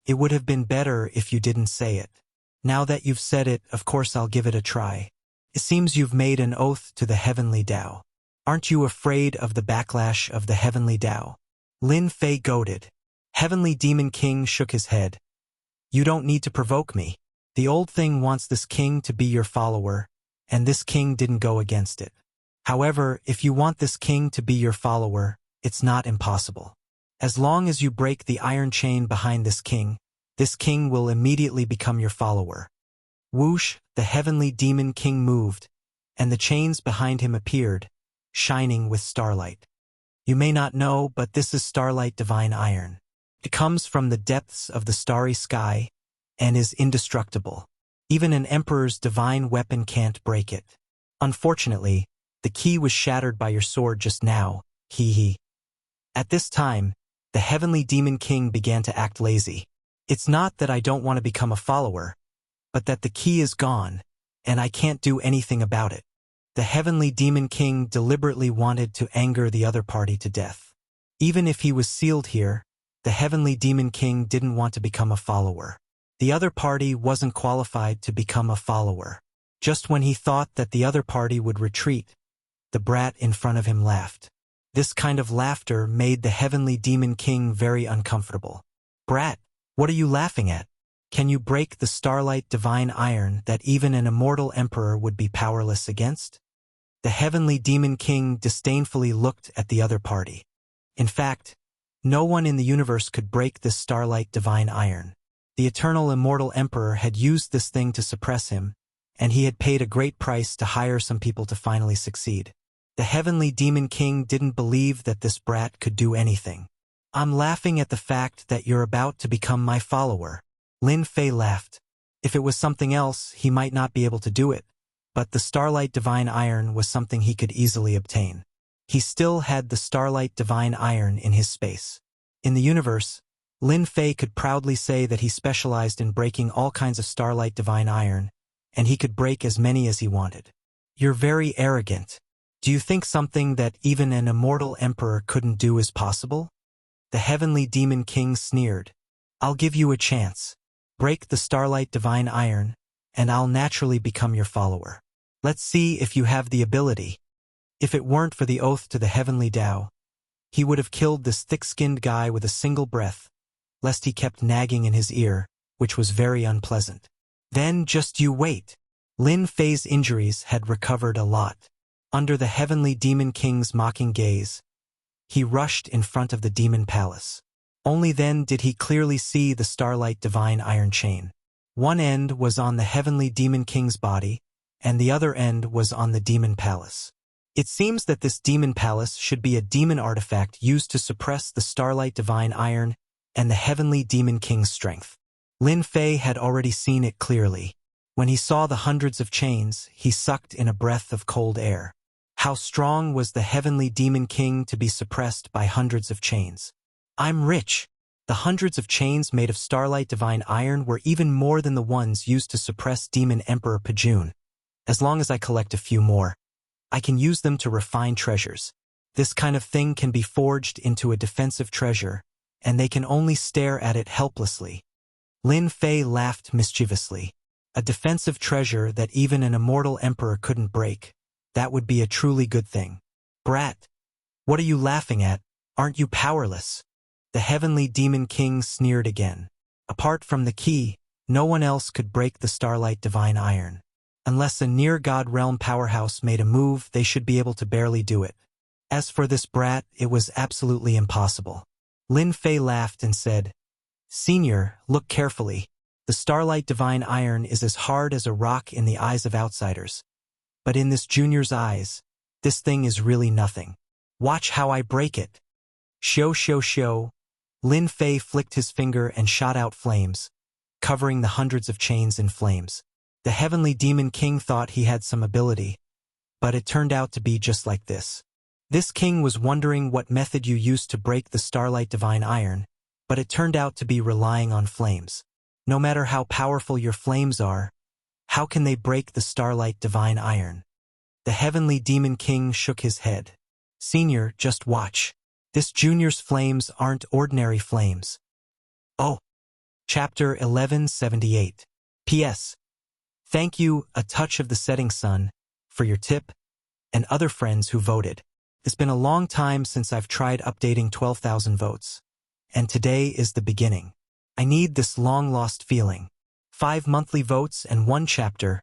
It would have been better if you didn't say it. Now that you've said it, of course I'll give it a try. It seems you've made an oath to the heavenly Tao. Aren't you afraid of the backlash of the heavenly Tao? Lin Fei goaded. Heavenly demon king shook his head. You don't need to provoke me. The old thing wants this king to be your follower, and this king didn't go against it. However, if you want this king to be your follower, it's not impossible. As long as you break the iron chain behind this king will immediately become your follower. Whoosh, the heavenly demon king moved, and the chains behind him appeared, shining with starlight. You may not know, but this is starlight divine iron. It comes from the depths of the starry sky and is indestructible. Even an emperor's divine weapon can't break it. Unfortunately, the key was shattered by your sword just now, hee. At this time, the heavenly demon king began to act lazy. It's not that I don't want to become a follower, but that the key is gone, and I can't do anything about it. The heavenly demon king deliberately wanted to anger the other party to death. Even if he was sealed here, the heavenly demon king didn't want to become a follower. The other party wasn't qualified to become a follower. Just when he thought that the other party would retreat, the brat in front of him laughed. This kind of laughter made the heavenly demon king very uncomfortable. Brat, what are you laughing at? Can you break the starlight divine iron that even an immortal emperor would be powerless against? The heavenly demon king disdainfully looked at the other party. In fact, No one in the universe could break this starlight divine iron. The eternal immortal emperor had used this thing to suppress him, and he had paid a great price to hire some people to finally succeed. The heavenly demon king didn't believe that this brat could do anything. I'm laughing at the fact that you're about to become my follower. Lin Fei laughed. If it was something else, he might not be able to do it, but the starlight divine iron was something he could easily obtain. He still had the starlight divine iron in his space. In the universe, Lin Fei could proudly say that he specialized in breaking all kinds of starlight divine iron, and he could break as many as he wanted. You're very arrogant. Do you think something that even an immortal emperor couldn't do is possible? The heavenly demon king sneered. I'll give you a chance. Break the starlight divine iron, and I'll naturally become your follower. Let's see if you have the ability. If it weren't for the oath to the heavenly Tao, he would have killed this thick-skinned guy with a single breath, lest he kept nagging in his ear, which was very unpleasant. Then just you wait. Lin Fei's injuries had recovered a lot. Under the heavenly demon king's mocking gaze, he rushed in front of the demon palace. Only then did he clearly see the starlight divine iron chain. One end was on the heavenly demon king's body, and the other end was on the demon palace. It seems that this demon palace should be a demon artifact used to suppress the starlight divine iron and the heavenly demon king's strength. Lin Fei had already seen it clearly. When he saw the hundreds of chains, he sucked in a breath of cold air. How strong was the heavenly demon king to be suppressed by hundreds of chains? I'm rich. The hundreds of chains made of starlight divine iron were even more than the ones used to suppress demon emperor Pajun. As long as I collect a few more, I can use them to refine treasures. This kind of thing can be forged into a defensive treasure, and they can only stare at it helplessly. Lin Fei laughed mischievously. A defensive treasure that even an immortal emperor couldn't break. That would be a truly good thing. Brat, what are you laughing at? Aren't you powerless? The heavenly demon king sneered again. Apart from the key, no one else could break the starlight divine iron. Unless a near-god realm powerhouse made a move, they should be able to barely do it. As for this brat, it was absolutely impossible. Lin Fei laughed and said, Senior, look carefully. The starlight divine iron is as hard as a rock in the eyes of outsiders. But in this junior's eyes, this thing is really nothing. Watch how I break it. Show. Lin Fei flicked his finger and shot out flames, covering the hundreds of chains in flames. The heavenly demon king thought he had some ability, but it turned out to be just like this. This king was wondering what method you used to break the starlight divine iron, but it turned out to be relying on flames. No matter how powerful your flames are, how can they break the starlight divine iron? The heavenly demon king shook his head. Senior, just watch. This junior's flames aren't ordinary flames. Oh. Chapter 1178. P.S. Thank you, A Touch of the Setting Sun, for your tip, and other friends who voted. It's been a long time since I've tried updating 12,000 votes, and today is the beginning. I need this long-lost feeling. 5 monthly votes and 1 chapter.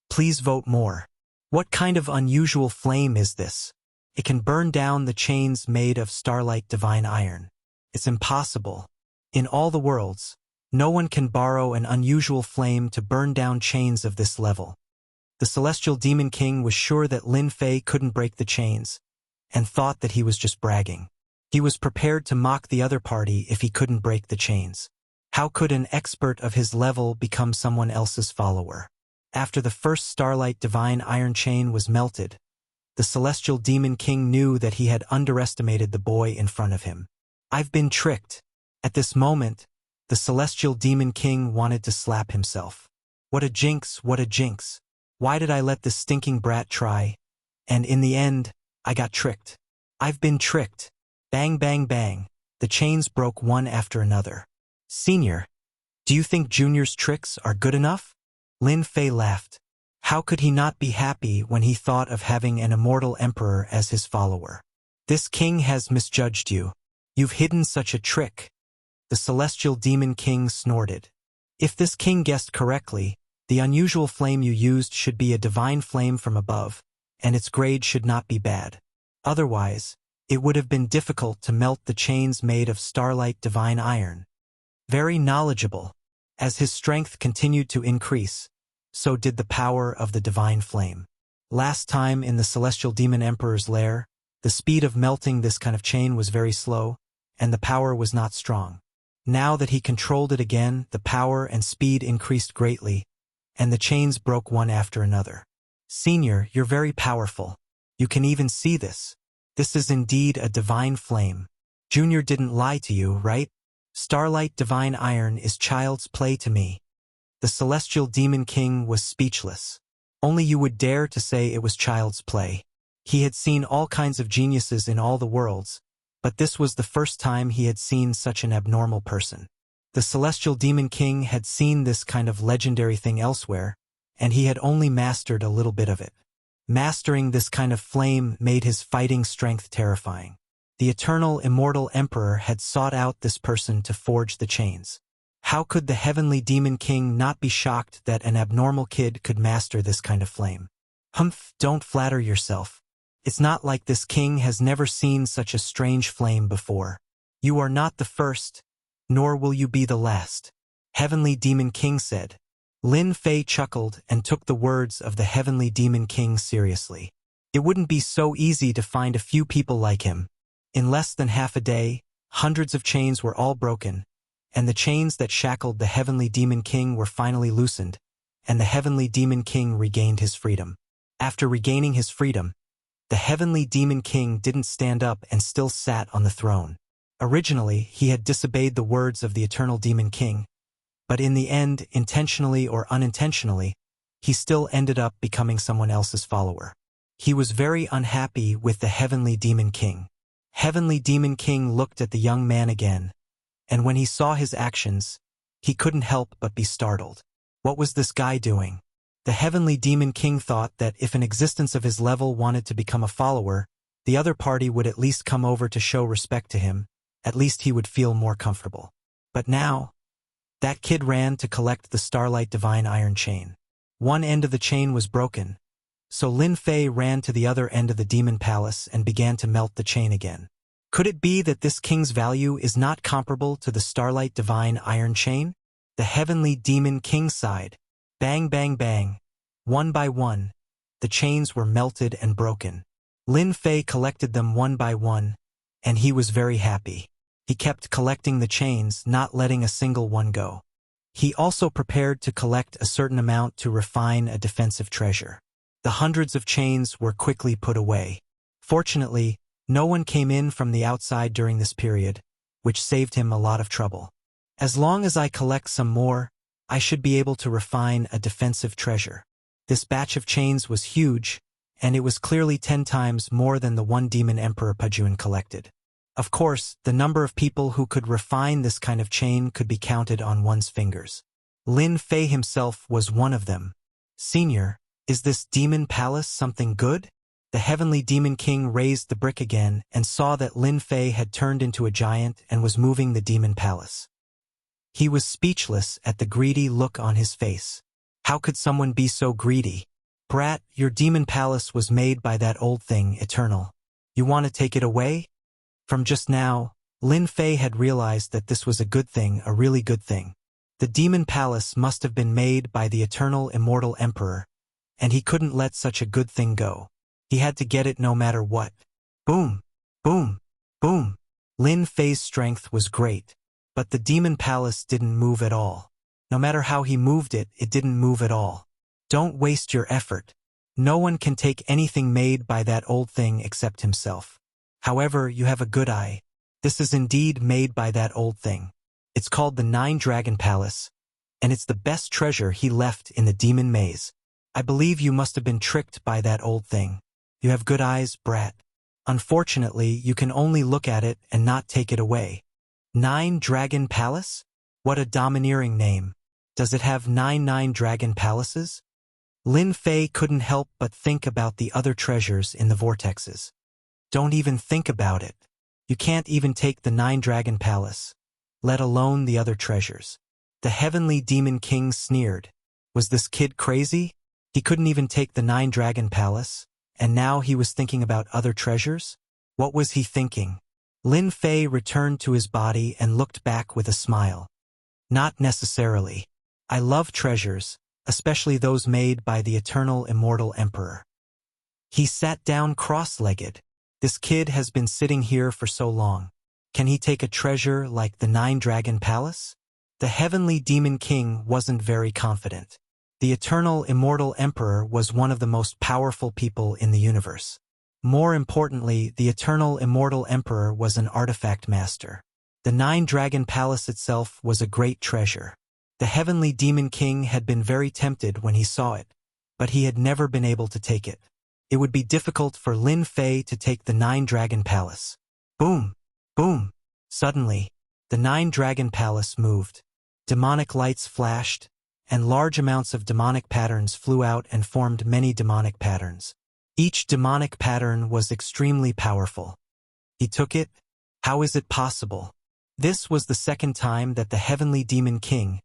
Please vote more. What kind of unusual flame is this? It can burn down the chains made of starlight divine iron. It's impossible. In all the worlds, no one can borrow an unusual flame to burn down chains of this level. The celestial demon king was sure that Lin Fei couldn't break the chains, and thought that he was just bragging. He was prepared to mock the other party if he couldn't break the chains. How could an expert of his level become someone else's follower? After the first starlight divine iron chain was melted, the celestial demon king knew that he had underestimated the boy in front of him. I've been tricked. At this moment, the celestial demon king wanted to slap himself. What a jinx, what a jinx. Why did I let this stinking brat try? And in the end, I got tricked. I've been tricked. Bang, bang, bang. The chains broke one after another. Senior, do you think Junior's tricks are good enough? Lin Fei laughed. How could he not be happy when he thought of having an immortal emperor as his follower? This king has misjudged you. You've hidden such a trick. The celestial demon king snorted. If this king guessed correctly, the unusual flame you used should be a divine flame from above, and its grade should not be bad. Otherwise, It would have been difficult to melt the chains made of starlight divine iron. Very knowledgeable. As his strength continued to increase, so did the power of the divine flame. Last time in the Celestial Demon Emperor's lair, the speed of melting this kind of chain was very slow, and the power was not strong. Now that he controlled it again, the power and speed increased greatly, and the chains broke one after another. Senior, you're very powerful. You can even see this. This is indeed a divine flame. Junior didn't lie to you, right? Starlight divine iron is child's play to me. The Celestial Demon King was speechless. Only you would dare to say it was child's play. He had seen all kinds of geniuses in all the worlds, but this was the first time he had seen such an abnormal person. The Celestial Demon King had seen this kind of legendary thing elsewhere, and he had only mastered a little bit of it. Mastering this kind of flame made his fighting strength terrifying. The eternal, immortal Emperor had sought out this person to forge the chains. How could the Heavenly Demon King not be shocked that an abnormal kid could master this kind of flame? Humph, don't flatter yourself. It's not like this king has never seen such a strange flame before. You are not the first, nor will you be the last, Heavenly Demon King said. Lin Fei chuckled and took the words of the Heavenly Demon King seriously. It wouldn't be so easy to find a few people like him. In less than half a day, hundreds of chains were all broken, and the chains that shackled the Heavenly Demon King were finally loosened, and the Heavenly Demon King regained his freedom. After regaining his freedom, the Heavenly Demon King didn't stand up and still sat on the throne. Originally, he had disobeyed the words of the Eternal Demon King, but in the end, intentionally or unintentionally, he still ended up becoming someone else's follower. He was very unhappy with the Heavenly Demon King. Heavenly Demon King looked at the young man again, and when he saw his actions, he couldn't help but be startled. What was this guy doing? The Heavenly Demon King thought that if an existence of his level wanted to become a follower, the other party would at least come over to show respect to him, at least he would feel more comfortable. But now, that kid ran to collect the Starlight Divine Iron Chain. One end of the chain was broken, so Lin Fei ran to the other end of the Demon Palace and began to melt the chain again. Could it be that this king's value is not comparable to the Starlight Divine Iron Chain? The Heavenly Demon King sighed. Bang, bang, bang. One by one, the chains were melted and broken. Lin Fei collected them one by one, and he was very happy. He kept collecting the chains, not letting a single one go. He also prepared to collect a certain amount to refine a defensive treasure. The hundreds of chains were quickly put away. Fortunately, no one came in from the outside during this period, which saved him a lot of trouble. As long as I collect some more, I should be able to refine a defensive treasure. This batch of chains was huge, and it was clearly 10 times more than the one Demon Emperor Pajuan collected. Of course, the number of people who could refine this kind of chain could be counted on one's fingers. Lin Fei himself was one of them. Senior, is this Demon Palace something good? The Heavenly Demon King raised the brick again and saw that Lin Fei had turned into a giant and was moving the Demon Palace. He was speechless at the greedy look on his face. How could someone be so greedy? Brat, your Demon Palace was made by that old thing, Eternal. You want to take it away? From just now, Lin Fei had realized that this was a good thing, a really good thing. The Demon Palace must have been made by the Eternal Immortal Emperor, and he couldn't let such a good thing go. He had to get it no matter what. Boom! Boom! Boom! Lin Fei's strength was great, but the Demon Palace didn't move at all. No matter how he moved it, it didn't move at all. Don't waste your effort. No one can take anything made by that old thing except himself. However, you have a good eye. This is indeed made by that old thing. It's called the Nine Dragon Palace, and it's the best treasure he left in the Demon Maze. I believe you must have been tricked by that old thing. You have good eyes, brat. Unfortunately, you can only look at it and not take it away. Nine Dragon Palace? What a domineering name. Does it have 9 dragon palaces? Lin Fei couldn't help but think about the other treasures in the vortexes. Don't even think about it. You can't even take the 9 Dragon Palace, let alone the other treasures. The Heavenly Demon King sneered. Was this kid crazy? He couldn't even take the 9 Dragon Palace, and now he was thinking about other treasures? What was he thinking? Lin Fei returned to his body and looked back with a smile. Not necessarily. I love treasures, especially those made by the eternal immortal emperor. He sat down cross-legged. This kid has been sitting here for so long. Can he take a treasure like the Nine-Dragon Palace? The heavenly demon king wasn't very confident. The eternal immortal emperor was one of the most powerful people in the universe. More importantly, the eternal immortal emperor was an artifact master. The Nine-Dragon Palace itself was a great treasure. The heavenly demon king had been very tempted when he saw it, but he had never been able to take it. It would be difficult for Lin Fei to take the Nine-Dragon Palace. Boom! Boom! Suddenly, the Nine-Dragon Palace moved. Demonic lights flashed, and large amounts of demonic patterns flew out and formed many demonic patterns. Each demonic pattern was extremely powerful. He took it? How is it possible? This was the second time that the heavenly demon king,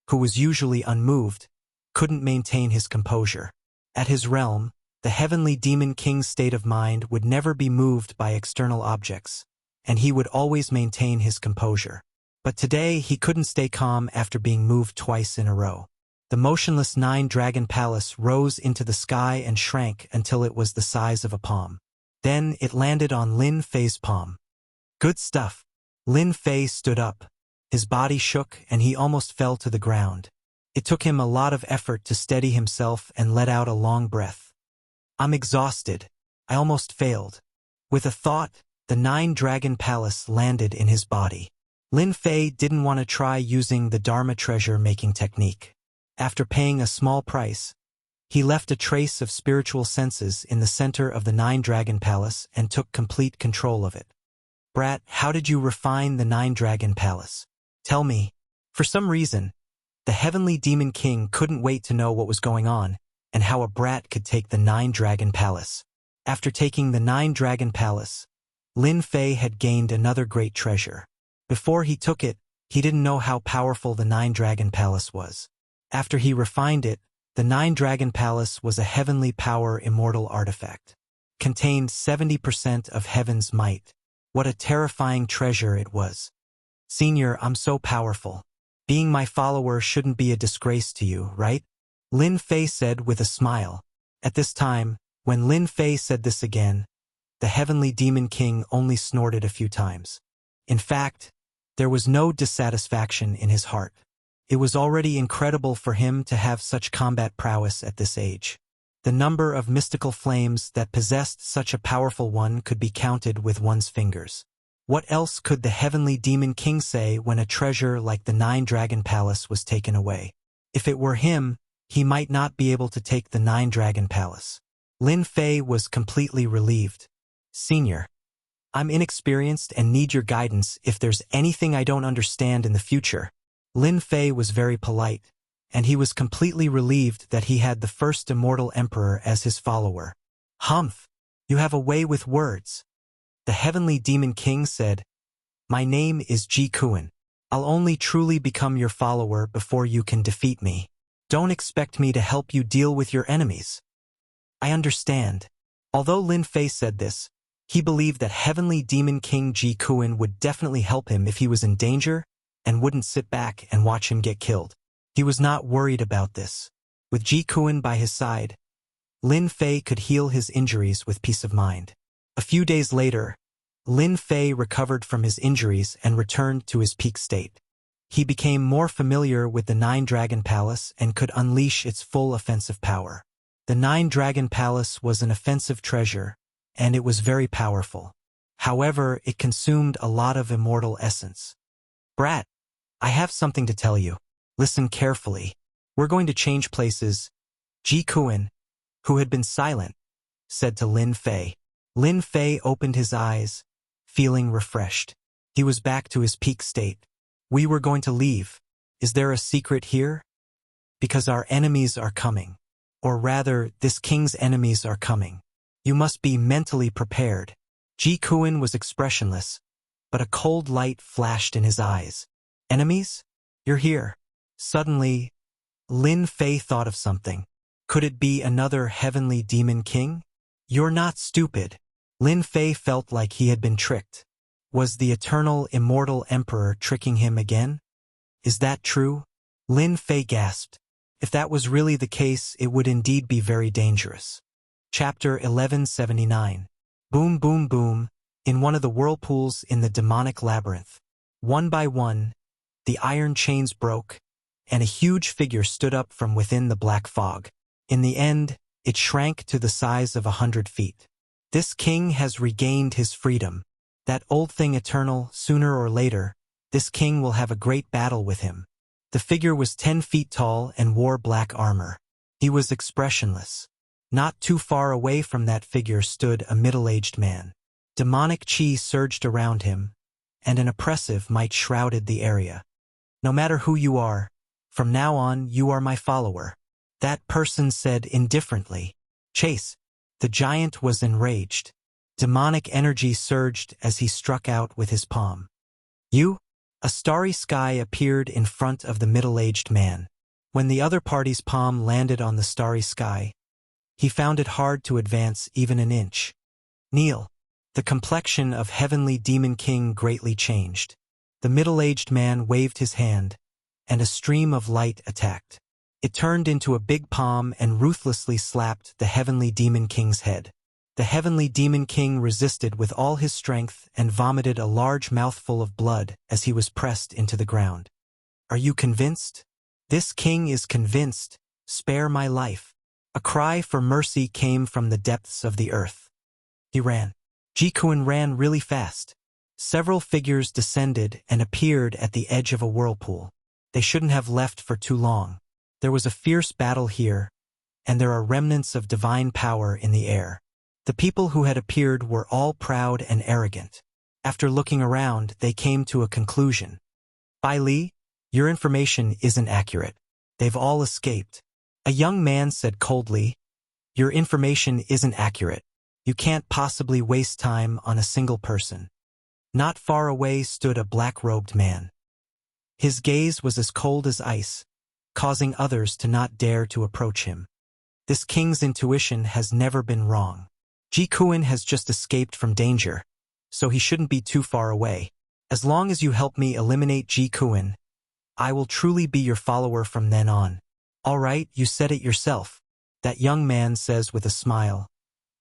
who was usually unmoved, couldn't maintain his composure. At his realm, the heavenly demon king's state of mind would never be moved by external objects, and he would always maintain his composure. But today he couldn't stay calm after being moved twice in a row. The motionless Nine-Dragon Palace rose into the sky and shrank until it was the size of a palm. Then it landed on Lin Fei's palm. Good stuff. Lin Fei stood up. His body shook and he almost fell to the ground. It took him a lot of effort to steady himself and let out a long breath. I'm exhausted. I almost failed. With a thought, the Nine-Dragon Palace landed in his body. Lin Fei didn't want to try using the Dharma treasure-making technique. After paying a small price, he left a trace of spiritual senses in the center of the Nine-Dragon Palace and took complete control of it. Brat, how did you refine the Nine-Dragon Palace? Tell me. For some reason, the heavenly demon king couldn't wait to know what was going on and how a brat could take the Nine-Dragon Palace. After taking the Nine-Dragon Palace, Lin Fei had gained another great treasure. Before he took it, he didn't know how powerful the Nine-Dragon Palace was. After he refined it, the Nine-Dragon Palace was a heavenly power immortal artifact. Contained 70% of heaven's might. What a terrifying treasure it was. Senior, I'm so powerful. Being my follower shouldn't be a disgrace to you, right? Lin Fei said with a smile. At this time, when Lin Fei said this again, the heavenly demon king only snorted a few times. In fact, there was no dissatisfaction in his heart. It was already incredible for him to have such combat prowess at this age. The number of mystical flames that possessed such a powerful one could be counted with one's fingers. What else could the heavenly demon king say when a treasure like the Nine-Dragon Palace was taken away? If it were him, he might not be able to take the Nine-Dragon Palace. Lin Fei was completely relieved. Senior, I'm inexperienced and need your guidance if there's anything I don't understand in the future. Lin Fei was very polite, and he was completely relieved that he had the first immortal emperor as his follower. Humph, you have a way with words. The heavenly demon king said, My name is Ji Kuan. I'll only truly become your follower before you can defeat me. Don't expect me to help you deal with your enemies. I understand. Although Lin Fei said this, he believed that heavenly demon king Ji Kuan would definitely help him if he was in danger and wouldn't sit back and watch him get killed. He was not worried about this. With Ji Kuan by his side, Lin Fei could heal his injuries with peace of mind. A few days later, Lin Fei recovered from his injuries and returned to his peak state. He became more familiar with the Nine-Dragon Palace and could unleash its full offensive power. The Nine-Dragon Palace was an offensive treasure, and it was very powerful. However, it consumed a lot of immortal essence. Brat, I have something to tell you. Listen carefully. We're going to change places. Ji Kuan, who had been silent, said to Lin Fei. Lin Fei opened his eyes, feeling refreshed. He was back to his peak state. We were going to leave. Is there a secret here? Because our enemies are coming. Or rather, this king's enemies are coming. You must be mentally prepared. Ji Kuan was expressionless, but a cold light flashed in his eyes. Enemies? You're here. Suddenly, Lin Fei thought of something. Could it be another heavenly demon king? You're not stupid. Lin Fei felt like he had been tricked. Was the eternal, immortal emperor tricking him again? Is that true? Lin Fei gasped. If that was really the case, it would indeed be very dangerous. Chapter 1179. Boom boom boom, in one of the whirlpools in the demonic labyrinth. One by one, the iron chains broke, and a huge figure stood up from within the black fog. In the end, it shrank to the size of 100 feet. This king has regained his freedom. That old thing eternal, sooner or later, this king will have a great battle with him. The figure was 10 feet tall and wore black armor. He was expressionless. Not too far away from that figure stood a middle-aged man. Demonic chi surged around him, and an oppressive might shrouded the area. No matter who you are, from now on you are my follower. That person said indifferently. Chase. The giant was enraged. Demonic energy surged as he struck out with his palm. You? A starry sky appeared in front of the middle-aged man. When the other party's palm landed on the starry sky, he found it hard to advance even an inch. Kneel. The complexion of Heavenly Demon King greatly changed. The middle-aged man waved his hand, and a stream of light attacked. It turned into a big palm and ruthlessly slapped the Heavenly Demon King's head. The Heavenly Demon King resisted with all his strength and vomited a large mouthful of blood as he was pressed into the ground. Are you convinced? This king is convinced. Spare my life. A cry for mercy came from the depths of the earth. He ran. Jikuin ran really fast. Several figures descended and appeared at the edge of a whirlpool. They shouldn't have left for too long. There was a fierce battle here, and there are remnants of divine power in the air. The people who had appeared were all proud and arrogant. After looking around, they came to a conclusion. Bai Li, your information isn't accurate. They've all escaped. A young man said coldly, your information isn't accurate. You can't possibly waste time on a single person. Not far away stood a black-robed man. His gaze was as cold as ice, causing others to not dare to approach him. This king's intuition has never been wrong. Jikuin has just escaped from danger, so he shouldn't be too far away. As long as you help me eliminate Jikuin, I will truly be your follower from then on. All right, you said it yourself, that young man says with a smile.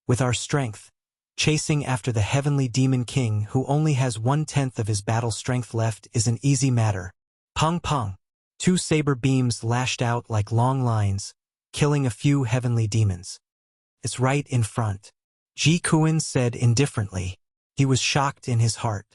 With our strength, chasing after the Heavenly Demon King who only has 1/10 of his battle strength left is an easy matter. Pung pung. 2 saber beams lashed out like long lines, killing a few heavenly demons. It's right in front. Jikuin said indifferently. He was shocked in his heart.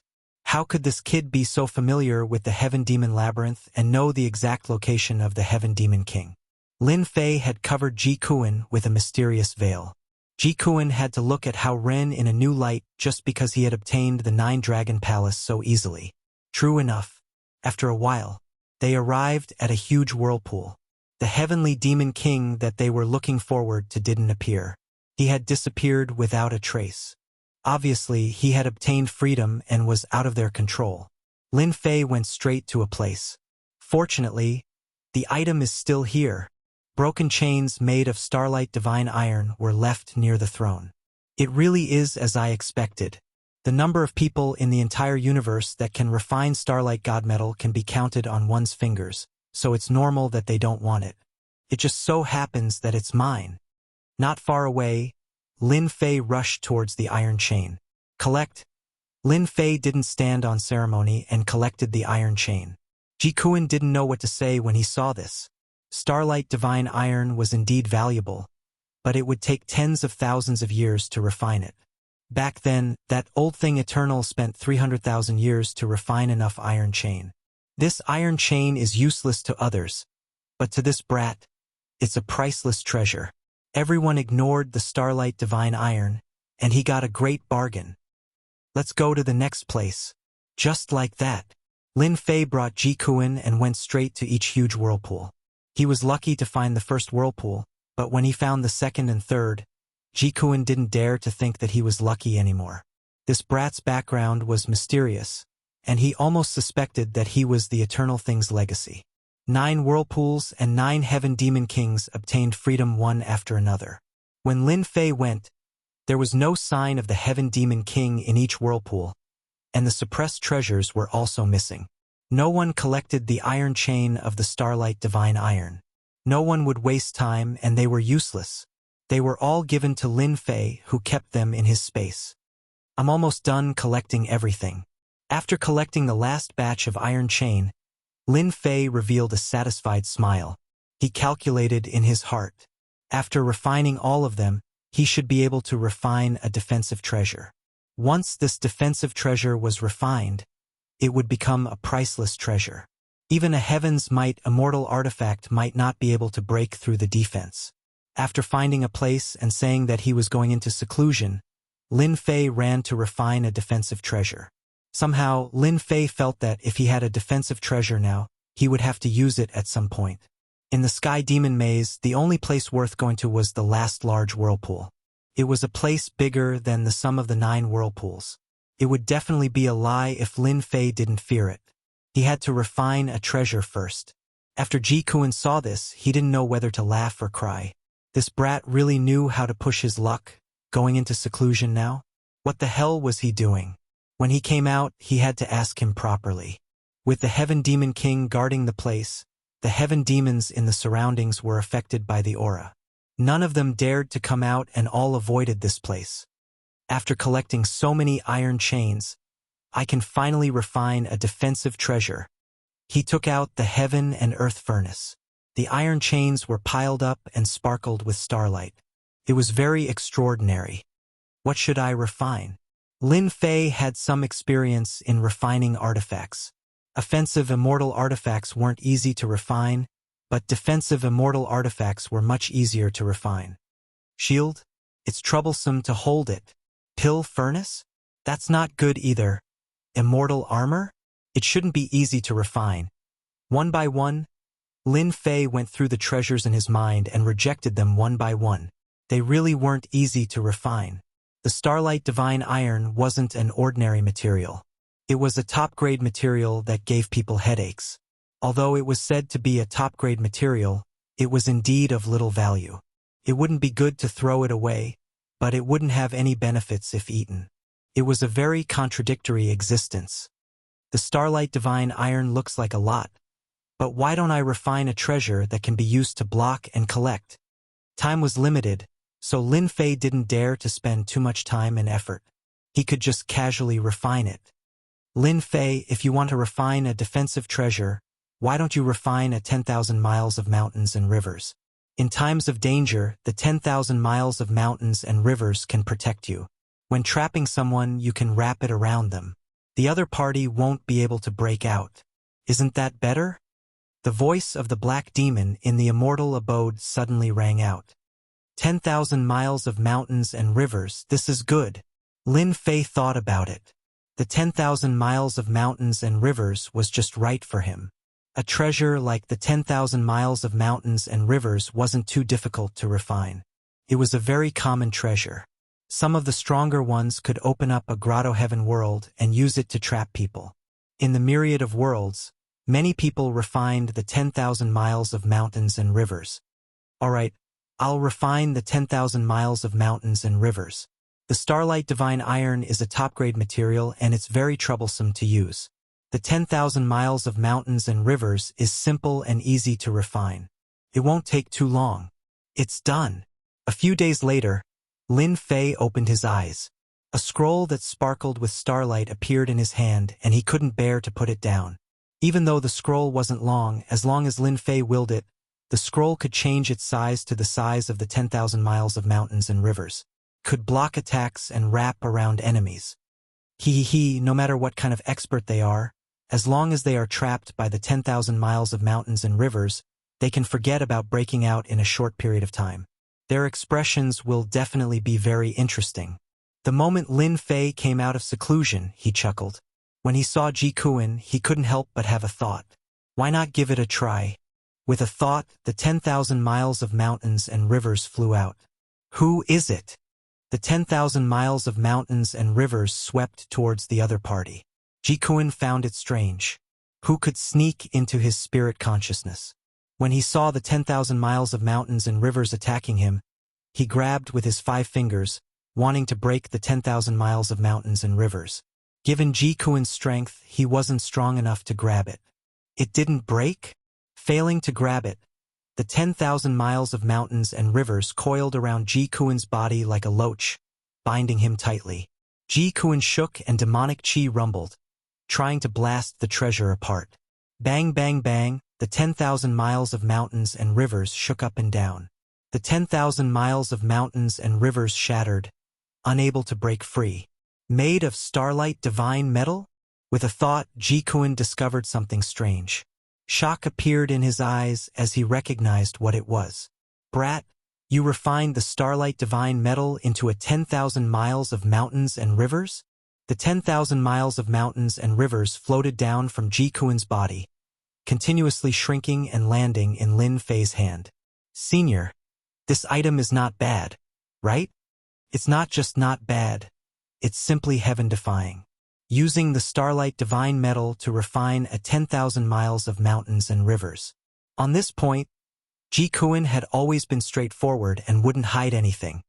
How could this kid be so familiar with the Heaven Demon Labyrinth and know the exact location of the Heaven Demon King? Lin Fei had covered Jikuin with a mysterious veil. Jikuin had to look at Hao Ren in a new light just because he had obtained the 9-Dragon Palace so easily. True enough, after a while, they arrived at a huge whirlpool. The Heavenly Demon King that they were looking forward to didn't appear. He had disappeared without a trace. Obviously, he had obtained freedom and was out of their control. Lin Fei went straight to a place. Fortunately, the item is still here. Broken chains made of starlight divine iron were left near the throne. It really is as I expected. The number of people in the entire universe that can refine starlight god metal can be counted on one's fingers, so it's normal that they don't want it. It just so happens that it's mine. Not far away, Lin Fei rushed towards the iron chain. Collect. Lin Fei didn't stand on ceremony and collected the iron chain. Jikuin didn't know what to say when he saw this. Starlight divine iron was indeed valuable, but it would take tens of thousands of years to refine it. Back then, that old thing Eternal spent 300,000 years to refine enough iron chain. This iron chain is useless to others, but to this brat, it's a priceless treasure. Everyone ignored the Starlight Divine Iron, and he got a great bargain. Let's go to the next place. Just like that, Lin Fei brought Jikuin and went straight to each huge whirlpool. He was lucky to find the first whirlpool, but when he found the second and third, Jikuin didn't dare to think that he was lucky anymore. This brat's background was mysterious, and he almost suspected that he was the Eternal Thing's legacy. 9 whirlpools and 9 Heaven Demon Kings obtained freedom one after another. When Lin Fei went, There was no sign of the Heaven Demon King in each whirlpool, and the suppressed treasures were also missing. No one collected the iron chain of the Starlight Divine Iron. No one would waste time, and they were useless. They were all given to Lin Fei, who kept them in his space. I'm almost done collecting everything. After collecting the last batch of iron chain, Lin Fei revealed a satisfied smile. He calculated in his heart. After refining all of them, he should be able to refine a defensive treasure. Once this defensive treasure was refined, it would become a priceless treasure. Even a Heaven's Might immortal artifact might not be able to break through the defense. After finding a place and saying that he was going into seclusion, Lin Fei ran to refine a defensive treasure. Somehow, Lin Fei felt that if he had a defensive treasure now, he would have to use it at some point. In the Sky Demon Maze, the only place worth going to was the last large whirlpool. It was a place bigger than the sum of the 9 whirlpools. It would definitely be a lie if Lin Fei didn't fear it. He had to refine a treasure first. After Ji Kuan saw this, he didn't know whether to laugh or cry. This brat really knew how to push his luck, going into seclusion now? What the hell was he doing? When he came out, he had to ask him properly. With the Heaven Demon King guarding the place, the heaven demons in the surroundings were affected by the aura. None of them dared to come out, and all avoided this place. After collecting so many iron chains, I can finally refine a defensive treasure. He took out the heaven and earth furnace. The iron chains were piled up and sparkled with starlight. It was very extraordinary. What should I refine? Lin Fei had some experience in refining artifacts. Offensive immortal artifacts weren't easy to refine, but defensive immortal artifacts were much easier to refine. Shield? It's troublesome to hold it. Pill furnace? That's not good either. Immortal armor? It shouldn't be easy to refine. One by one, Lin Fei went through the treasures in his mind and rejected them one by one. They really weren't easy to refine. The Starlight Divine Iron wasn't an ordinary material. It was a top-grade material that gave people headaches. Although it was said to be a top-grade material, it was indeed of little value. It wouldn't be good to throw it away, but it wouldn't have any benefits if eaten. It was a very contradictory existence. The Starlight Divine Iron looks like a lot, but why don't I refine a treasure that can be used to block and collect? Time was limited, so Lin Fei didn't dare to spend too much time and effort. He could just casually refine it. Lin Fei, if you want to refine a defensive treasure, why don't you refine a 10,000 miles of mountains and rivers? In times of danger, the 10,000 miles of mountains and rivers can protect you. When trapping someone, you can wrap it around them. The other party won't be able to break out. Isn't that better? The voice of the black demon in the immortal abode suddenly rang out. 10,000 miles of mountains and rivers, this is good. Lin Fei thought about it. The 10,000 miles of mountains and rivers was just right for him. A treasure like the 10,000 miles of mountains and rivers wasn't too difficult to refine. It was a very common treasure. Some of the stronger ones could open up a grotto heaven world and use it to trap people. In the myriad of worlds, many people refined the 10,000 miles of mountains and rivers. Alright, I'll refine the 10,000 miles of mountains and rivers. The Starlight Divine Iron is a top-grade material and it's very troublesome to use. The 10,000 miles of mountains and rivers is simple and easy to refine. It won't take too long. It's done. A few days later, Lin Fei opened his eyes. A scroll that sparkled with starlight appeared in his hand and he couldn't bear to put it down. Even though the scroll wasn't long as Lin Fei willed it, the scroll could change its size to the size of the 10,000 miles of mountains and rivers. Could block attacks and wrap around enemies. No matter what kind of expert they are, as long as they are trapped by the 10,000 miles of mountains and rivers, they can forget about breaking out in a short period of time. Their expressions will definitely be very interesting. The moment Lin Fei came out of seclusion, he chuckled. When he saw Ji Kuan, he couldn't help but have a thought. Why not give it a try? With a thought, the 10,000 miles of mountains and rivers flew out. Who is it? The 10,000 miles of mountains and rivers swept towards the other party. Ji Kuan found it strange. Who could sneak into his spirit consciousness? When he saw the 10,000 miles of mountains and rivers attacking him, he grabbed with his 5 fingers, wanting to break the 10,000 miles of mountains and rivers. Given Ji Kuan's strength, he wasn't strong enough to grab it. It didn't break? Failing to grab it, the 10,000 miles of mountains and rivers coiled around Ji Kuan's body like a loach, binding him tightly. Ji Kuan shook and demonic chi rumbled, trying to blast the treasure apart. Bang, bang, bang, the 10,000 miles of mountains and rivers shook up and down. The 10,000 miles of mountains and rivers shattered, unable to break free. Made of starlight divine metal? With a thought, Ji Kuan discovered something strange. Shock appeared in his eyes as he recognized what it was. Brat, you refined the starlight divine metal into a 10,000 miles of mountains and rivers? The 10,000 miles of mountains and rivers floated down from Ji Kuan's body, continuously shrinking and landing in Lin Fei's hand. Senior, this item is not bad, right? It's not just not bad, it's simply heaven-defying. Using the starlight divine metal to refine a 10,000 miles of mountains and rivers. On this point, Ji Kuan had always been straightforward and wouldn't hide anything.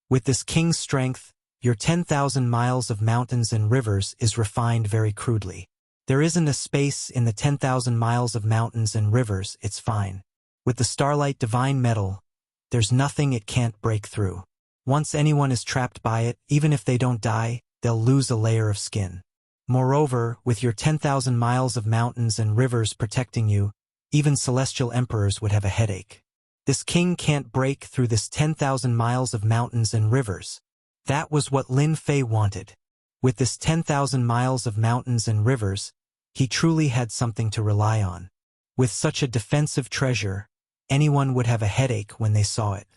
With this king's strength, your 10,000 miles of mountains and rivers is refined very crudely. There isn't a space in the 10,000 miles of mountains and rivers, it's fine. With the starlight divine metal, there's nothing it can't break through. Once anyone is trapped by it, even if they don't die, they'll lose a layer of skin. Moreover, with your 10,000 miles of mountains and rivers protecting you, even celestial emperors would have a headache. This king can't break through this 10,000 miles of mountains and rivers. That was what Lin Fei wanted. With this 10,000 miles of mountains and rivers, he truly had something to rely on. With such a defensive treasure, anyone would have a headache when they saw it.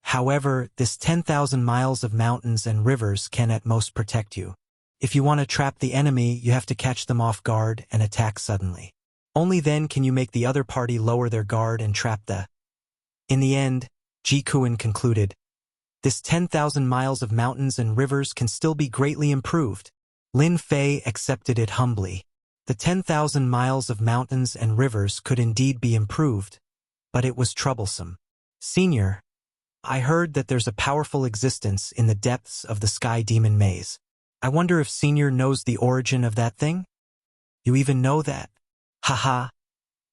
However, this 10,000 miles of mountains and rivers can at most protect you. If you want to trap the enemy, you have to catch them off guard and attack suddenly. Only then can you make the other party lower their guard and trap the... In the end, Ji Kuan concluded, this 10,000 miles of mountains and rivers can still be greatly improved. Lin Fei accepted it humbly. The 10,000 miles of mountains and rivers could indeed be improved, but it was troublesome. Senior, I heard that there's a powerful existence in the depths of the Sky Demon Maze. I wonder if Senior knows the origin of that thing? You even know that? Haha.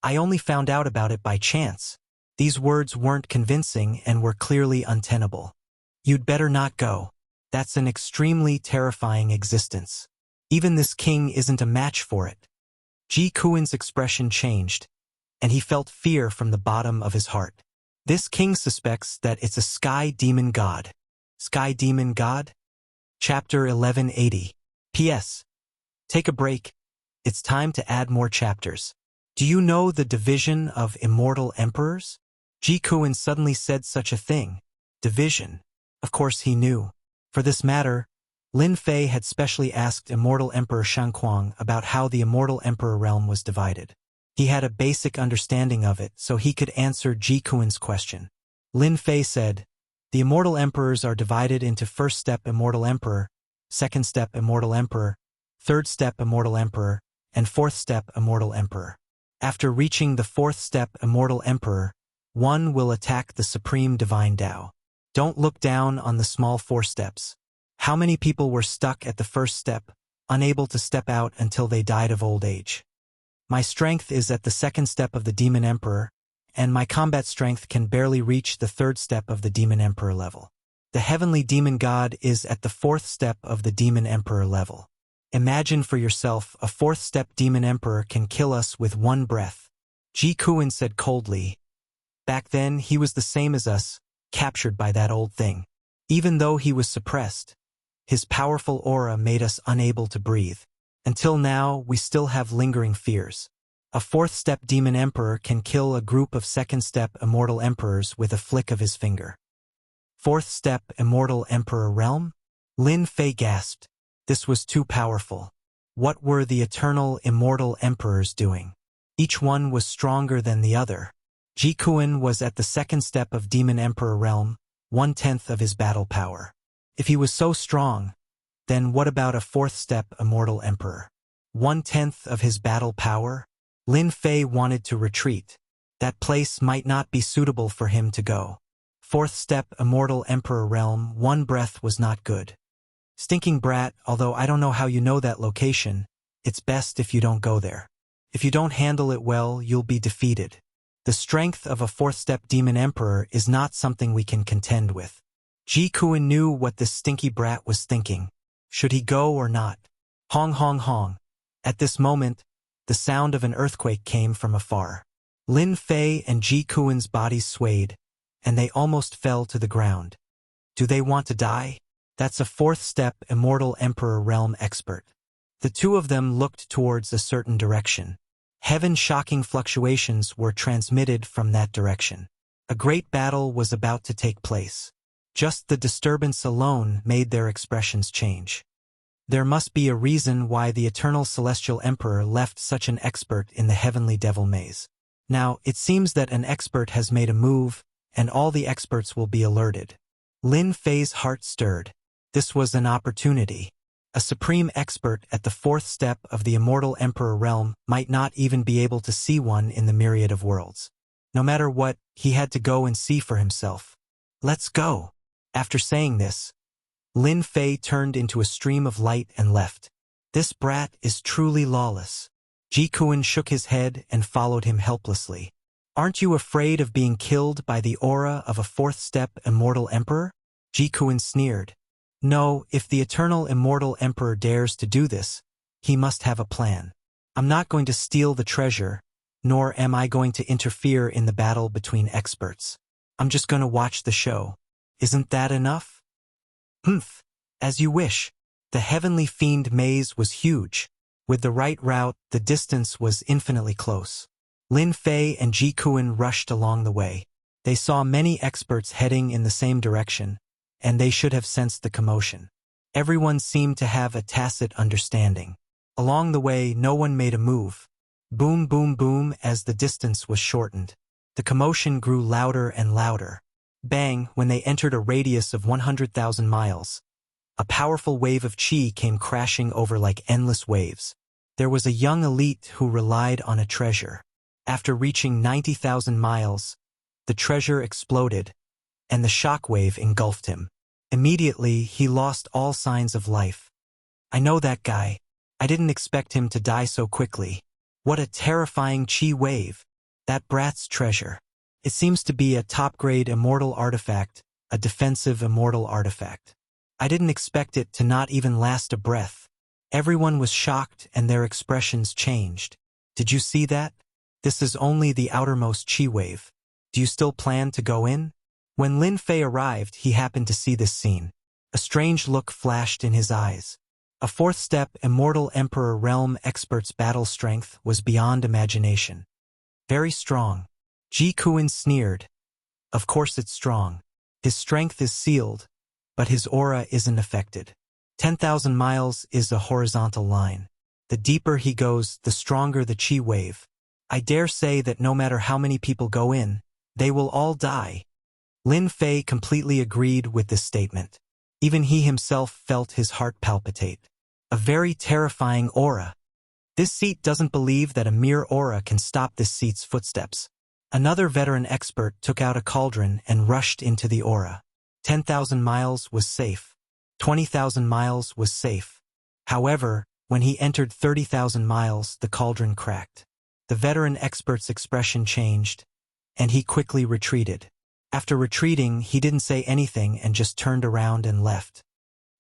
I only found out about it by chance. These words weren't convincing and were clearly untenable. You'd better not go. That's an extremely terrifying existence. Even this king isn't a match for it. Ji Kuan's expression changed, and he felt fear from the bottom of his heart. This king suspects that it's a sky demon god. Sky demon god? Chapter 1180. P.S. Take a break. It's time to add more chapters. Do you know the division of immortal emperors? Ji Kuan suddenly said such a thing. Division. Of course he knew. For this matter, Lin Fei had specially asked Immortal Emperor Shangquang about how the Immortal Emperor realm was divided. He had a basic understanding of it, so he could answer Ji Kuan's question. Lin Fei said, the Immortal Emperors are divided into first step Immortal Emperor, second step Immortal Emperor, third step Immortal Emperor, and fourth step Immortal Emperor. After reaching the fourth step Immortal Emperor, one will attack the Supreme Divine Tao. Don't look down on the small 4 steps. How many people were stuck at the first step, unable to step out until they died of old age? My strength is at the second step of the Demon Emperor, and my combat strength can barely reach the third step of the Demon Emperor level. The Heavenly Demon God is at the fourth step of the Demon Emperor level. Imagine for yourself a fourth step Demon Emperor can kill us with one breath. Ji Kuan said coldly. Back then he was the same as us, captured by that old thing. Even though he was suppressed, his powerful aura made us unable to breathe. Until now, we still have lingering fears. A fourth step Demon Emperor can kill a group of second step Immortal Emperors with a flick of his finger. Fourth step Immortal Emperor realm? Lin Fei gasped. This was too powerful. What were the eternal Immortal Emperors doing? Each one was stronger than the other. Ji Kuan was at the second step of Demon Emperor realm, 1/10 of his battle power. If he was so strong, then what about a fourth step Immortal Emperor? 1/10 of his battle power? Lin Fei wanted to retreat. That place might not be suitable for him to go. Fourth step, Immortal Emperor Realm. One breath was not good. Stinking brat, although I don't know how you know that location, it's best if you don't go there. If you don't handle it well, you'll be defeated. The strength of a fourth-step demon emperor is not something we can contend with. Ji Kuan knew what this stinky brat was thinking. Should he go or not? Hong hong hong. At this moment, the sound of an earthquake came from afar. Lin Fei and Ji Kuan's bodies swayed, and they almost fell to the ground. Do they want to die? That's a fourth-step Immortal Emperor Realm expert. The two of them looked towards a certain direction. Heaven-shocking fluctuations were transmitted from that direction. A great battle was about to take place. Just the disturbance alone made their expressions change. There must be a reason why the Eternal Celestial Emperor left such an expert in the Heavenly Devil Maze. Now, it seems that an expert has made a move, and all the experts will be alerted. Lin Fei's heart stirred. This was an opportunity. A supreme expert at the fourth step of the Immortal Emperor Realm might not even be able to see one in the myriad of worlds. No matter what, he had to go and see for himself. Let's go. After saying this, Lin Fei turned into a stream of light and left. This brat is truly lawless. Ji Kuan shook his head and followed him helplessly. Aren't you afraid of being killed by the aura of a fourth-step Immortal Emperor? Ji Kuan sneered. No, if the Eternal Immortal Emperor dares to do this, he must have a plan. I'm not going to steal the treasure, nor am I going to interfere in the battle between experts. I'm just going to watch the show. Isn't that enough? Humph. As you wish. The Heavenly Fiend maze was huge. With the right route, the distance was infinitely close. Lin Fei and Ji Kuan rushed along the way. They saw many experts heading in the same direction, and they should have sensed the commotion. Everyone seemed to have a tacit understanding. Along the way, no one made a move. Boom, boom, boom, as the distance was shortened. The commotion grew louder and louder. Bang, when they entered a radius of 100,000 miles. A powerful wave of chi came crashing over like endless waves. There was a young elite who relied on a treasure. After reaching 90,000 miles, the treasure exploded, and the shockwave engulfed him. Immediately, he lost all signs of life. I know that guy. I didn't expect him to die so quickly. What a terrifying chi wave. That brat's treasure. It seems to be a top-grade immortal artifact, a defensive immortal artifact. I didn't expect it to not even last a breath. Everyone was shocked and their expressions changed. Did you see that? This is only the outermost chi wave. Do you still plan to go in? When Lin Fei arrived, he happened to see this scene. A strange look flashed in his eyes. A fourth-step Immortal Emperor Realm expert's battle strength was beyond imagination. Very strong. Ji Kuan sneered. Of course it's strong. His strength is sealed, but his aura isn't affected. 10,000 miles is a horizontal line. The deeper he goes, the stronger the chi wave. I dare say that no matter how many people go in, they will all die. Lin Fei completely agreed with this statement. Even he himself felt his heart palpitate. A very terrifying aura. This seat doesn't believe that a mere aura can stop this seat's footsteps. Another veteran expert took out a cauldron and rushed into the aura. 10,000 miles was safe. 20,000 miles was safe. However, when he entered 30,000 miles, the cauldron cracked. The veteran expert's expression changed, and he quickly retreated. After retreating, he didn't say anything and just turned around and left.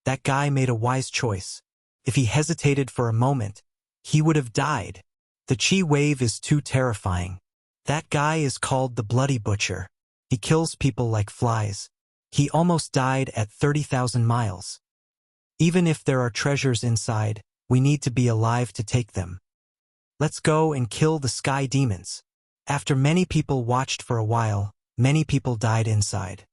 That guy made a wise choice. If he hesitated for a moment, he would have died. The chi wave is too terrifying. That guy is called the Bloody Butcher. He kills people like flies. He almost died at 30,000 miles. Even if there are treasures inside, we need to be alive to take them. Let's go and kill the sky demons. After many people watched for a while, many people died inside.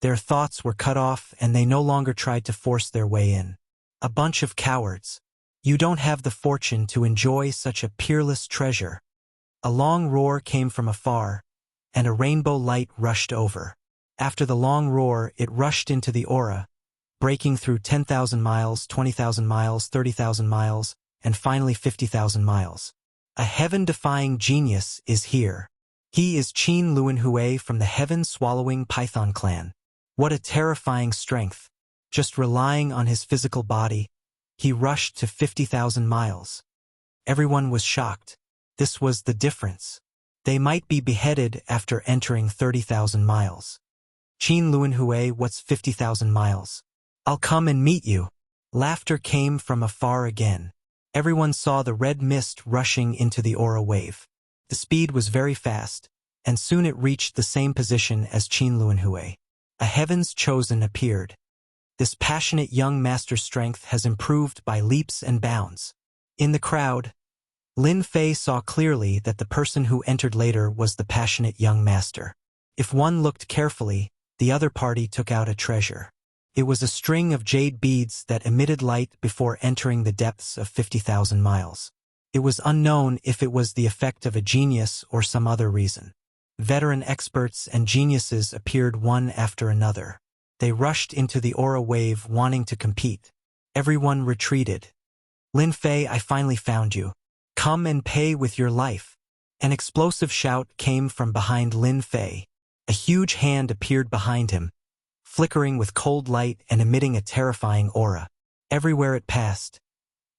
Their thoughts were cut off and they no longer tried to force their way in. A bunch of cowards. You don't have the fortune to enjoy such a peerless treasure. A long roar came from afar, and a rainbow light rushed over. After the long roar, it rushed into the aura, breaking through 10,000 miles, 20,000 miles, 30,000 miles, and finally 50,000 miles. A heaven-defying genius is here. He is Qin Luanhui from the heaven-swallowing Python clan. What a terrifying strength. Just relying on his physical body, he rushed to 50,000 miles. Everyone was shocked. This was the difference. They might be beheaded after entering 30,000 miles. Qin Luanhui, what's 50,000 miles? I'll come and meet you. Laughter came from afar again. Everyone saw the red mist rushing into the aura wave. The speed was very fast, and soon it reached the same position as Qin Luanhui. A heaven's chosen appeared. This passionate young master's strength has improved by leaps and bounds. In the crowd, Lin Fei saw clearly that the person who entered later was the passionate young master. If one looked carefully, the other party took out a treasure. It was a string of jade beads that emitted light before entering the depths of 50,000 miles. It was unknown if it was the effect of a genius or some other reason. Veteran experts and geniuses appeared one after another. They rushed into the aura wave wanting to compete. Everyone retreated. Lin Fei, I finally found you. Come and pay with your life. An explosive shout came from behind Lin Fei. A huge hand appeared behind him, flickering with cold light and emitting a terrifying aura. Everywhere it passed,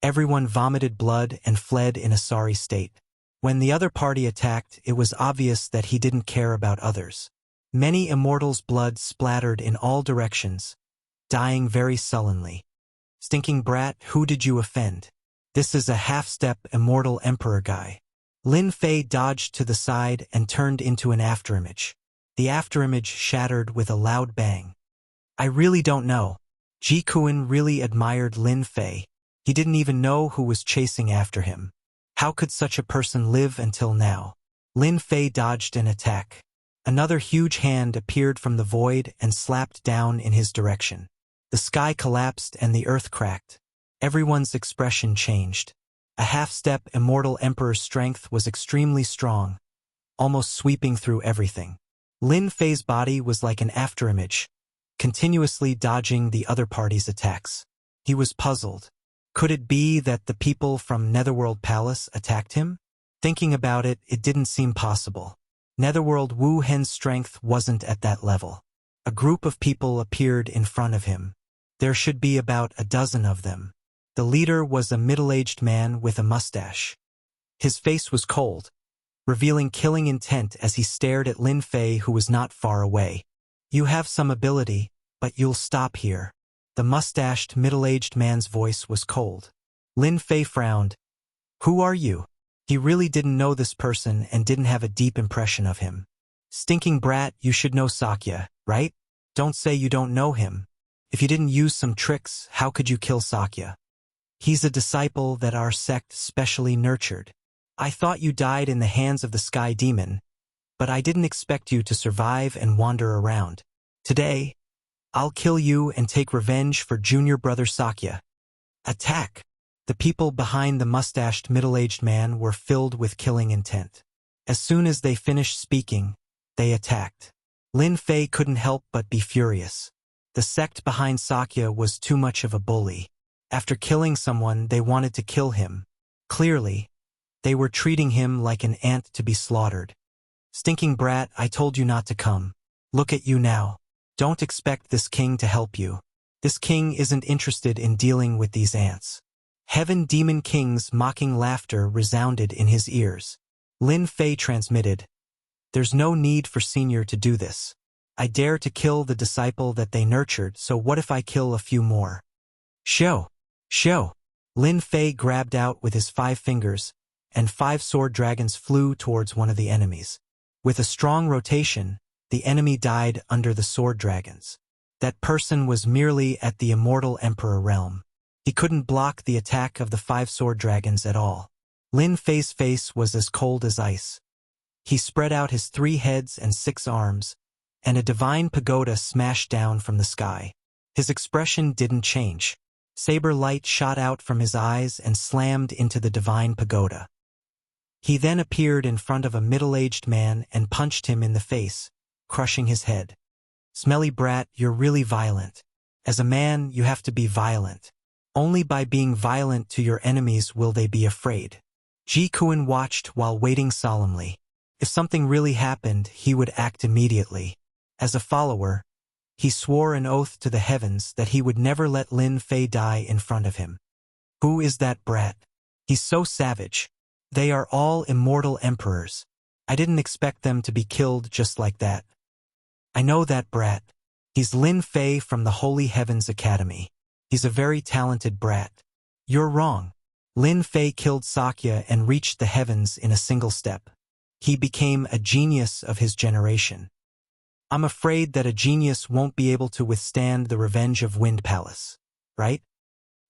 everyone vomited blood and fled in a sorry state. When the other party attacked, it was obvious that he didn't care about others. Many immortals' blood splattered in all directions, dying very sullenly. Stinking brat, who did you offend? This is a half-step immortal emperor guy. Lin Fei dodged to the side and turned into an afterimage. The afterimage shattered with a loud bang. I really don't know. Ji Kuan really admired Lin Fei. He didn't even know who was chasing after him. How could such a person live until now? Lin Fei dodged an attack. Another huge hand appeared from the void and slapped down in his direction. The sky collapsed and the earth cracked. Everyone's expression changed. A half-step immortal emperor's strength was extremely strong, almost sweeping through everything. Lin Fei's body was like an afterimage, continuously dodging the other party's attacks. He was puzzled. Could it be that the people from Netherworld Palace attacked him? Thinking about it, it didn't seem possible. Netherworld Wu Hen's strength wasn't at that level. A group of people appeared in front of him. There should be about a dozen of them. The leader was a middle-aged man with a mustache. His face was cold, revealing killing intent as he stared at Lin Fei, who was not far away. You have some ability, but you'll stop here. The mustached middle-aged man's voice was cold. Lin Fei frowned. Who are you? He really didn't know this person and didn't have a deep impression of him. Stinking brat, you should know Sakya, right? Don't say you don't know him. If you didn't use some tricks, how could you kill Sakya? He's a disciple that our sect specially nurtured. I thought you died in the hands of the Sky Demon, but I didn't expect you to survive and wander around. Today, I'll kill you and take revenge for junior brother Sakya. Attack! The people behind the mustached middle-aged man were filled with killing intent. As soon as they finished speaking, they attacked. Lin Fei couldn't help but be furious. The sect behind Sakya was too much of a bully. After killing someone, they wanted to kill him. Clearly, they were treating him like an ant to be slaughtered. Stinking brat, I told you not to come. Look at you now. Don't expect this king to help you. This king isn't interested in dealing with these ants. Heaven Demon King's mocking laughter resounded in his ears. Lin Fei transmitted, There's no need for Senior to do this. I dare to kill the disciple that they nurtured, so what if I kill a few more? Show! Show! Lin Fei grabbed out with his 5 fingers, and 5 sword dragons flew towards one of the enemies. With a strong rotation, the enemy died under the sword dragons. That person was merely at the immortal emperor realm. He couldn't block the attack of the 5 sword dragons at all. Lin Fei's face was as cold as ice. He spread out his 3 heads and 6 arms, and a divine pagoda smashed down from the sky. His expression didn't change. Saber light shot out from his eyes and slammed into the divine pagoda. He then appeared in front of a middle-aged man and punched him in the face, crushing his head. Smelly brat, you're really violent. As a man, you have to be violent. Only by being violent to your enemies will they be afraid. Ji Kuan watched while waiting solemnly. If something really happened, he would act immediately. As a follower, he swore an oath to the heavens that he would never let Lin Fei die in front of him. Who is that brat? He's so savage. They are all immortal emperors. I didn't expect them to be killed just like that. I know that brat. He's Lin Fei from the Holy Heavens Academy. He's a very talented brat. You're wrong. Lin Fei killed Sakya and reached the heavens in a single step. He became a genius of his generation. I'm afraid that a genius won't be able to withstand the revenge of Wind Palace. Right?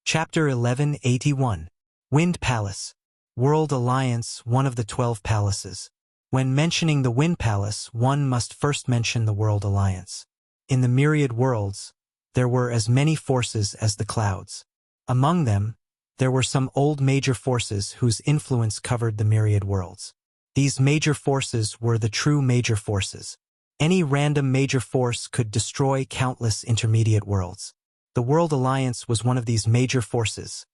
Chapter 1181. Wind Palace. World Alliance, one of the 12 palaces. When mentioning the Wind Palace, one must first mention the World Alliance. In the myriad worlds, there were as many forces as the clouds. Among them, there were some old major forces whose influence covered the myriad worlds. These major forces were the true major forces. Any random major force could destroy countless intermediate worlds. The World Alliance was one of these major forces,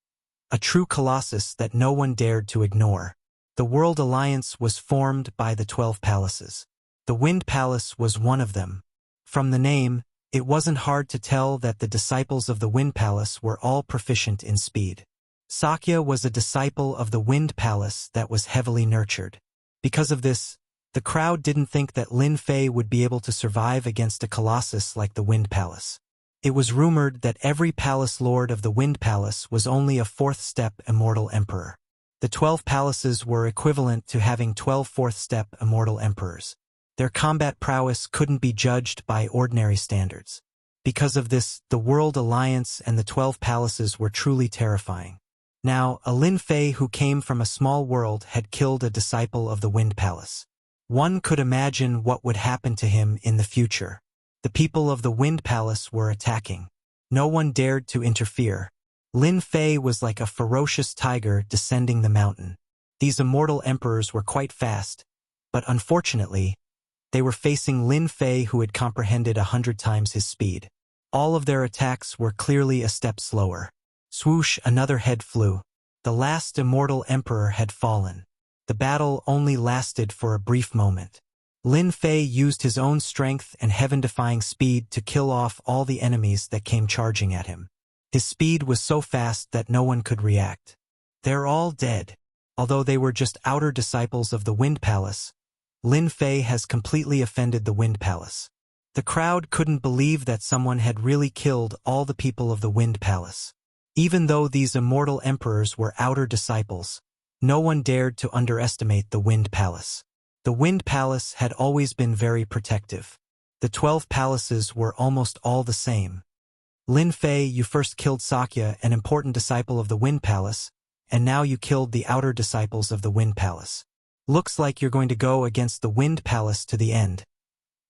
a true colossus that no one dared to ignore. The World Alliance was formed by the 12 palaces. The Wind Palace was one of them. From the name, it wasn't hard to tell that the disciples of the Wind Palace were all proficient in speed. Sakya was a disciple of the Wind Palace that was heavily nurtured. Because of this, the crowd didn't think that Lin Fei would be able to survive against a colossus like the Wind Palace. It was rumored that every palace lord of the Wind Palace was only a fourth-step immortal emperor. The 12 palaces were equivalent to having 12 fourth-step immortal emperors. Their combat prowess couldn't be judged by ordinary standards. Because of this, the World Alliance and the 12 palaces were truly terrifying. Now, a Lin Fei who came from a small world had killed a disciple of the Wind Palace. One could imagine what would happen to him in the future. The people of the Wind Palace were attacking. No one dared to interfere. Lin Fei was like a ferocious tiger descending the mountain. These immortal emperors were quite fast, but unfortunately, they were facing Lin Fei who had comprehended 100 times his speed. All of their attacks were clearly a step slower. Swoosh, another head flew. The last immortal emperor had fallen. The battle only lasted for a brief moment. Lin Fei used his own strength and heaven-defying speed to kill off all the enemies that came charging at him. His speed was so fast that no one could react. They're all dead. Although they were just outer disciples of the Wind Palace, Lin Fei has completely offended the Wind Palace. The crowd couldn't believe that someone had really killed all the people of the Wind Palace. Even though these immortal emperors were outer disciples, no one dared to underestimate the Wind Palace. The Wind Palace had always been very protective. The 12 palaces were almost all the same. Lin Fei, you first killed Sakya, an important disciple of the Wind Palace, and now you killed the outer disciples of the Wind Palace. Looks like you're going to go against the Wind Palace to the end.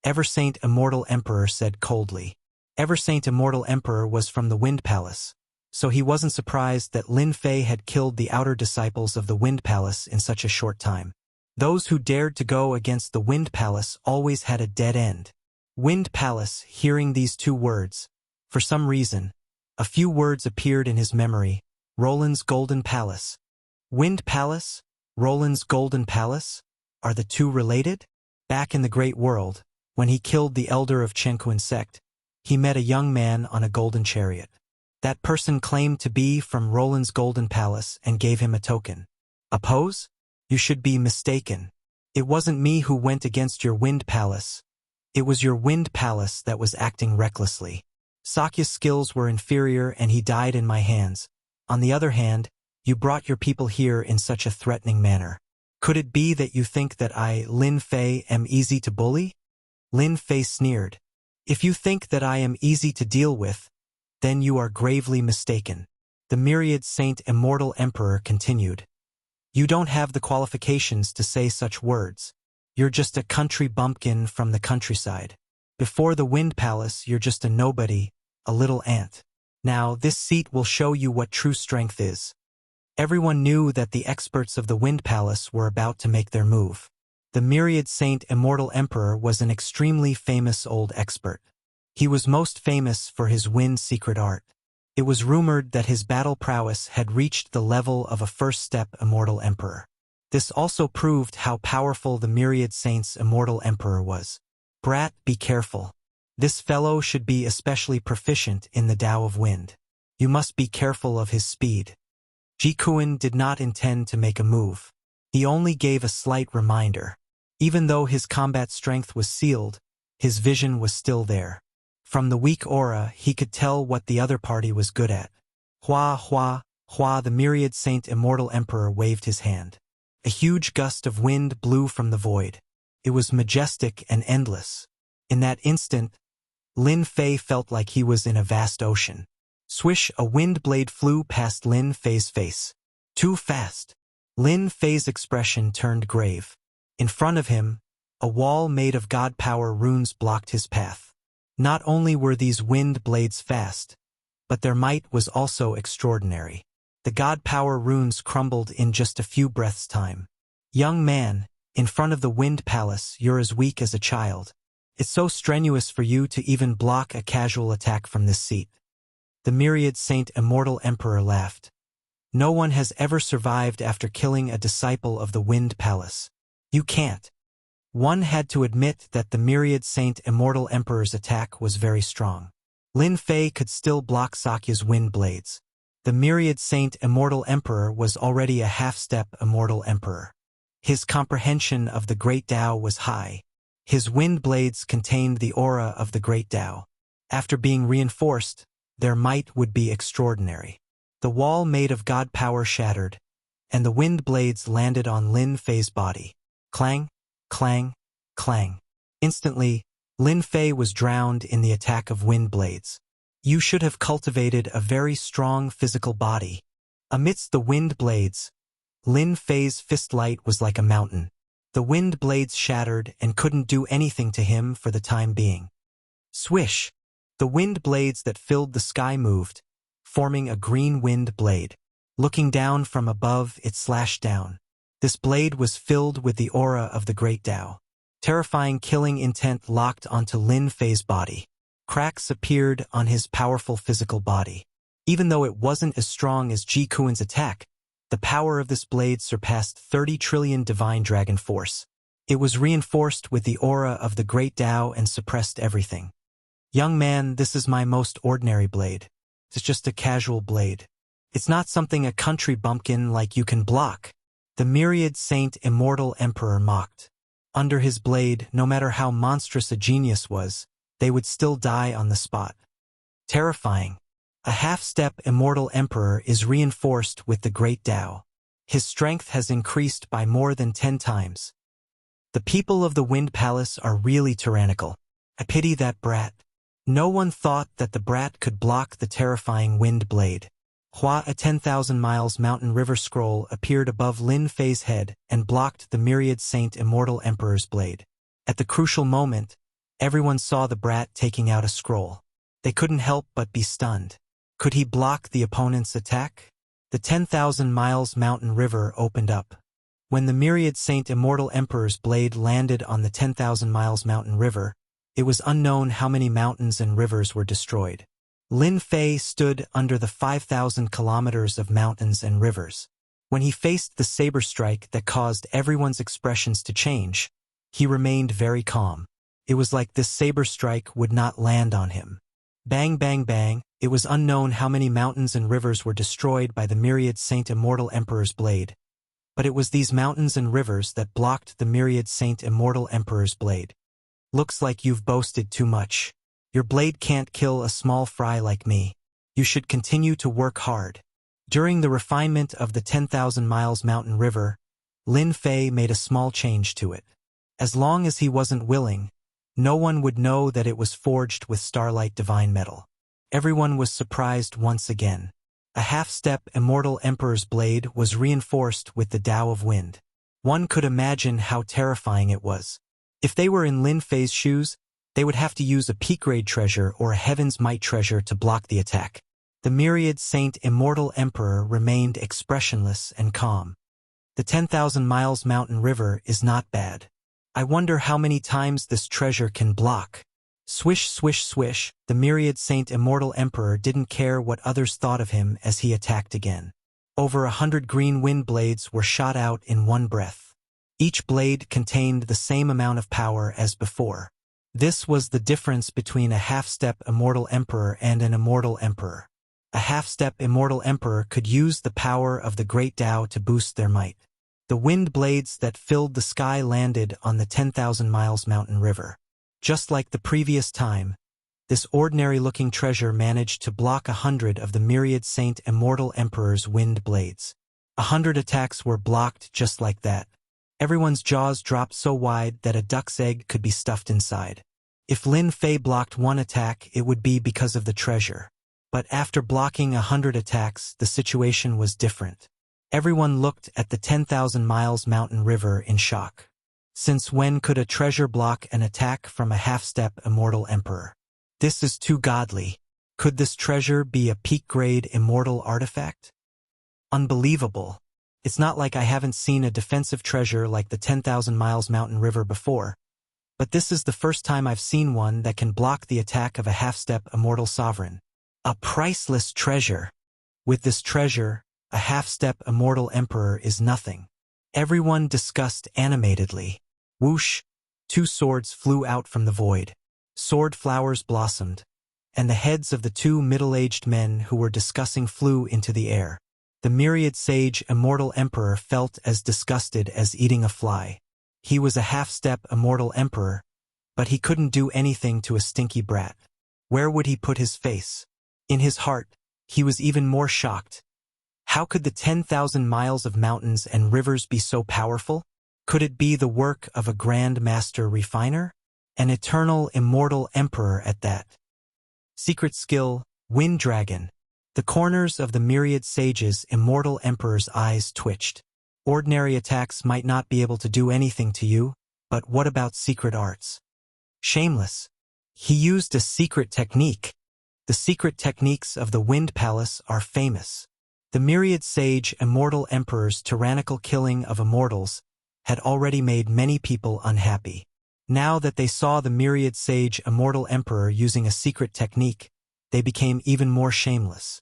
Ever-Saint Immortal Emperor said coldly. Ever-Saint Immortal Emperor was from the Wind Palace, so he wasn't surprised that Lin Fei had killed the outer disciples of the Wind Palace in such a short time. Those who dared to go against the Wind Palace always had a dead end. Wind Palace, hearing these two words, for some reason, a few words appeared in his memory. Roland's Golden Palace. Wind Palace? Roland's Golden Palace? Are the two related? Back in the Great World, when he killed the elder of Chenkuan sect, he met a young man on a golden chariot. That person claimed to be from Roland's Golden Palace and gave him a token. A pose? You should be mistaken. It wasn't me who went against your Wind Palace. It was your Wind Palace that was acting recklessly. Sakya's skills were inferior and he died in my hands. On the other hand, you brought your people here in such a threatening manner. Could it be that you think that I, Lin Fei, am easy to bully? Lin Fei sneered. If you think that I am easy to deal with, then you are gravely mistaken. The myriad Saint Immortal Emperor continued. You don't have the qualifications to say such words. You're just a country bumpkin from the countryside. Before the Wind Palace, you're just a nobody, a little ant. Now, this seat will show you what true strength is. Everyone knew that the experts of the Wind Palace were about to make their move. The myriad Saint Immortal Emperor was an extremely famous old expert. He was most famous for his wind secret art. It was rumored that his battle prowess had reached the level of a first-step immortal emperor. This also proved how powerful the Myriad Saint's immortal emperor was. Brat, be careful. This fellow should be especially proficient in the Tao of Wind. You must be careful of his speed. Ji Kuan did not intend to make a move. He only gave a slight reminder. Even though his combat strength was sealed, his vision was still there. From the weak aura, he could tell what the other party was good at. Hua, hua, hua, the Myriad Saint Immortal Emperor waved his hand. A huge gust of wind blew from the void. It was majestic and endless. In that instant, Lin Fei felt like he was in a vast ocean. Swish, a wind blade flew past Lin Fei's face. Too fast. Lin Fei's expression turned grave. In front of him, a wall made of god power runes blocked his path. Not only were these wind blades fast, but their might was also extraordinary. The god power runes crumbled in just a few breaths' time. Young man, in front of the wind palace, you're as weak as a child. It's so strenuous for you to even block a casual attack from this seat. The Myriad Saint Immortal Emperor laughed. No one has ever survived after killing a disciple of the Wind Palace. You can't. One had to admit that the Myriad Saint Immortal Emperor's attack was very strong. Lin Fei could still block Sakya's wind blades. The Myriad Saint Immortal Emperor was already a half-step Immortal Emperor. His comprehension of the Great Tao was high. His wind blades contained the aura of the Great Tao. After being reinforced, their might would be extraordinary. The wall made of god power shattered, and the wind blades landed on Lin Fei's body. Clang, clang, clang. Instantly, Lin Fei was drowned in the attack of wind blades. You should have cultivated a very strong physical body. Amidst the wind blades, Lin Fei's fist light was like a mountain. The wind blades shattered and couldn't do anything to him for the time being. Swish! The wind blades that filled the sky moved, forming a green wind blade. Looking down from above, it slashed down. This blade was filled with the aura of the Great Tao. Terrifying killing intent locked onto Lin Fei's body. Cracks appeared on his powerful physical body. Even though it wasn't as strong as Ji Kuan's attack, the power of this blade surpassed 30 trillion divine dragon force. It was reinforced with the aura of the Great Tao and suppressed everything. Young man, this is my most ordinary blade. It's just a casual blade. It's not something a country bumpkin like you can block. The Myriad Saint Immortal Emperor mocked. Under his blade, no matter how monstrous a genius was, they would still die on the spot. Terrifying. A half-step Immortal Emperor is reinforced with the Great Tao. His strength has increased by more than 10 times. The people of the Wind Palace are really tyrannical. I pity that brat. No one thought that the brat could block the terrifying wind blade. Hua, a 10,000 miles mountain river scroll appeared above Lin Fei's head and blocked the Myriad Saint Immortal Emperor's blade. At the crucial moment, everyone saw the brat taking out a scroll. They couldn't help but be stunned. Could he block the opponent's attack? The 10,000 miles mountain river opened up. When the Myriad Saint Immortal Emperor's blade landed on the 10,000 miles mountain river, it was unknown how many mountains and rivers were destroyed. Lin Fei stood under the 5,000 kilometers of mountains and rivers. When he faced the saber strike that caused everyone's expressions to change, he remained very calm. It was like this saber strike would not land on him. Bang, bang, bang. It was unknown how many mountains and rivers were destroyed by the Myriad Saint Immortal Emperor's blade. But it was these mountains and rivers that blocked the Myriad Saint Immortal Emperor's blade. Looks like you've boasted too much. Your blade can't kill a small fry like me. You should continue to work hard. During the refinement of the 10,000 miles mountain river, Lin Fei made a small change to it. As long as he wasn't willing, no one would know that it was forged with starlight divine metal. Everyone was surprised once again. A half-step Immortal Emperor's blade was reinforced with the Tao of Wind. One could imagine how terrifying it was. If they were in Lin Fei's shoes, they would have to use a peak-grade treasure or a Heaven's Might treasure to block the attack. The Myriad Saint Immortal Emperor remained expressionless and calm. The 10,000 miles mountain river is not bad. I wonder how many times this treasure can block. Swish, swish, swish, the Myriad Saint Immortal Emperor didn't care what others thought of him as he attacked again. Over 100 green wind blades were shot out in one breath. Each blade contained the same amount of power as before. This was the difference between a half-step immortal emperor and an immortal emperor. A half-step immortal emperor could use the power of the great Tao to boost their might. The wind blades that filled the sky landed on the 10,000 miles mountain river. Just like the previous time, this ordinary-looking treasure managed to block 100 of the myriad Saint Immortal Emperor's wind blades. 100 attacks were blocked just like that. Everyone's jaws dropped so wide that a duck's egg could be stuffed inside. If Lin Fei blocked one attack, it would be because of the treasure. But after blocking 100 attacks, the situation was different. Everyone looked at the 10,000 miles mountain river in shock. Since when could a treasure block an attack from a half-step immortal emperor? This is too godly. Could this treasure be a peak-grade immortal artifact? Unbelievable. It's not like I haven't seen a defensive treasure like the 10,000 miles mountain river before, but this is the first time I've seen one that can block the attack of a half-step immortal sovereign. A priceless treasure. With this treasure, a half-step immortal emperor is nothing. Everyone discussed animatedly. Whoosh! 2 swords flew out from the void. Sword flowers blossomed, and the heads of the 2 middle-aged men who were discussing flew into the air. The myriad sage immortal emperor felt as disgusted as eating a fly. He was a half-step immortal emperor, but he couldn't do anything to a stinky brat. Where would he put his face? In his heart, he was even more shocked. How could the 10,000 miles of mountains and rivers be so powerful? Could it be the work of a grand master refiner? An eternal immortal emperor at that. Secret skill, Wind Dragon. The corners of the myriad sage's immortal emperor's eyes twitched. Ordinary attacks might not be able to do anything to you, but what about secret arts? Shameless. He used a secret technique. The secret techniques of the Wind Palace are famous. The myriad sage immortal emperor's tyrannical killing of immortals had already made many people unhappy. Now that they saw the myriad sage immortal emperor using a secret technique, they became even more shameless.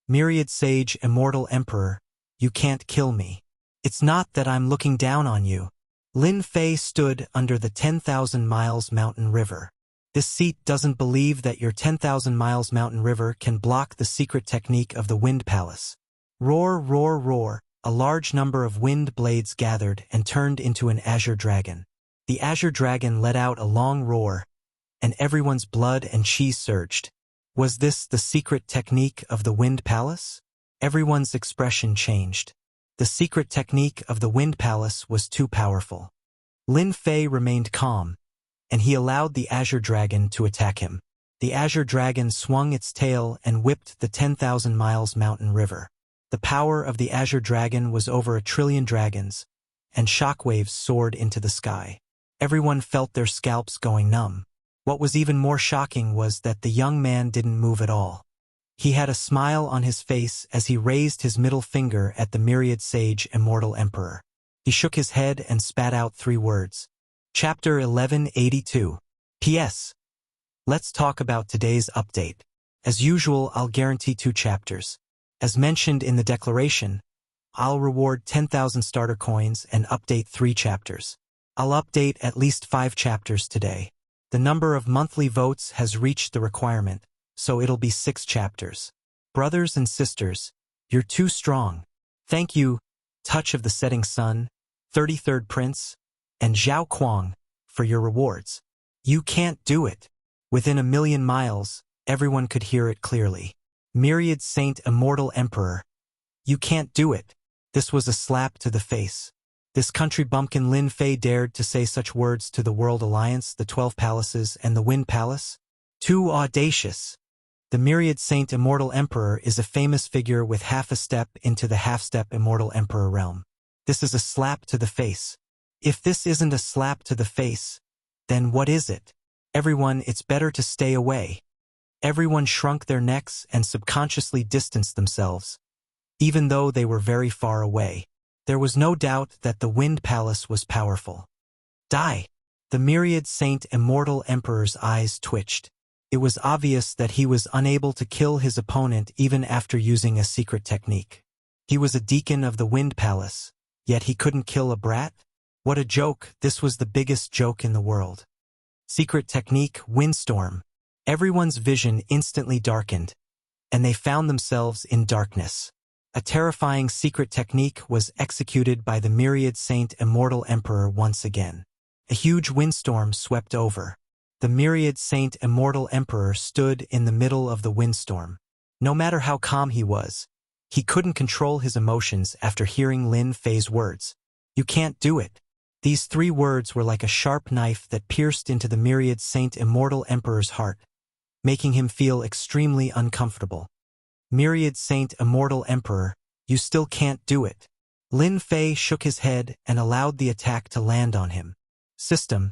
Myriad sage immortal emperor, you can't kill me. It's not that I'm looking down on you. Lin Fei stood under the 10,000 miles mountain river. This seat doesn't believe that your 10,000 miles mountain river can block the secret technique of the Wind Palace. Roar, roar, roar. A large number of wind blades gathered and turned into an azure dragon. The azure dragon let out a long roar, and everyone's blood and chi surged. Was this the secret technique of the Wind Palace? Everyone's expression changed. The secret technique of the Wind Palace was too powerful. Lin Fei remained calm, and he allowed the azure dragon to attack him. The azure dragon swung its tail and whipped the 10,000 miles mountain river. The power of the azure dragon was over 1 trillion dragons, and shockwaves soared into the sky. Everyone felt their scalps going numb. What was even more shocking was that the young man didn't move at all. He had a smile on his face as he raised his middle finger at the myriad sage immortal emperor. He shook his head and spat out 3 words. Chapter 1182. P.S. Let's talk about today's update. As usual, I'll guarantee 2 chapters. As mentioned in the declaration, I'll reward 10,000 starter coins and update 3 chapters. I'll update at least 5 chapters today. The number of monthly votes has reached the requirement, so it'll be 6 chapters. Brothers and sisters, you're too strong. Thank you, Touch of the Setting Sun, 33rd Prince, and Zhao Kuang, for your rewards. You can't do it. Within 1,000,000 miles, everyone could hear it clearly. Myriad Saint Immortal Emperor. You can't do it. This was a slap to the face. This country bumpkin Lin Fei dared to say such words to the World Alliance, the 12 Palaces, and the Wind Palace? Too audacious. The Myriad Saint Immortal Emperor is a famous figure with half a step into the half-step Immortal Emperor realm. This is a slap to the face. If this isn't a slap to the face, then what is it? Everyone, it's better to stay away. Everyone shrunk their necks and subconsciously distanced themselves. Even though they were very far away, there was no doubt that the Wind Palace was powerful. Die! The Myriad Saint Immortal Emperor's eyes twitched. It was obvious that he was unable to kill his opponent even after using a secret technique. He was a deacon of the Wind Palace, yet he couldn't kill a brat? What a joke, this was the biggest joke in the world. Secret technique, windstorm. Everyone's vision instantly darkened, and they found themselves in darkness. A terrifying secret technique was executed by the myriad Saint Immortal Emperor once again. A huge windstorm swept over. The myriad Saint Immortal Emperor stood in the middle of the windstorm. No matter how calm he was, he couldn't control his emotions after hearing Lin Fei's words. You can't do it. These 3 words were like a sharp knife that pierced into the myriad Saint Immortal Emperor's heart, making him feel extremely uncomfortable. Myriad Saint Immortal Emperor, you still can't do it. Lin Fei shook his head and allowed the attack to land on him. System,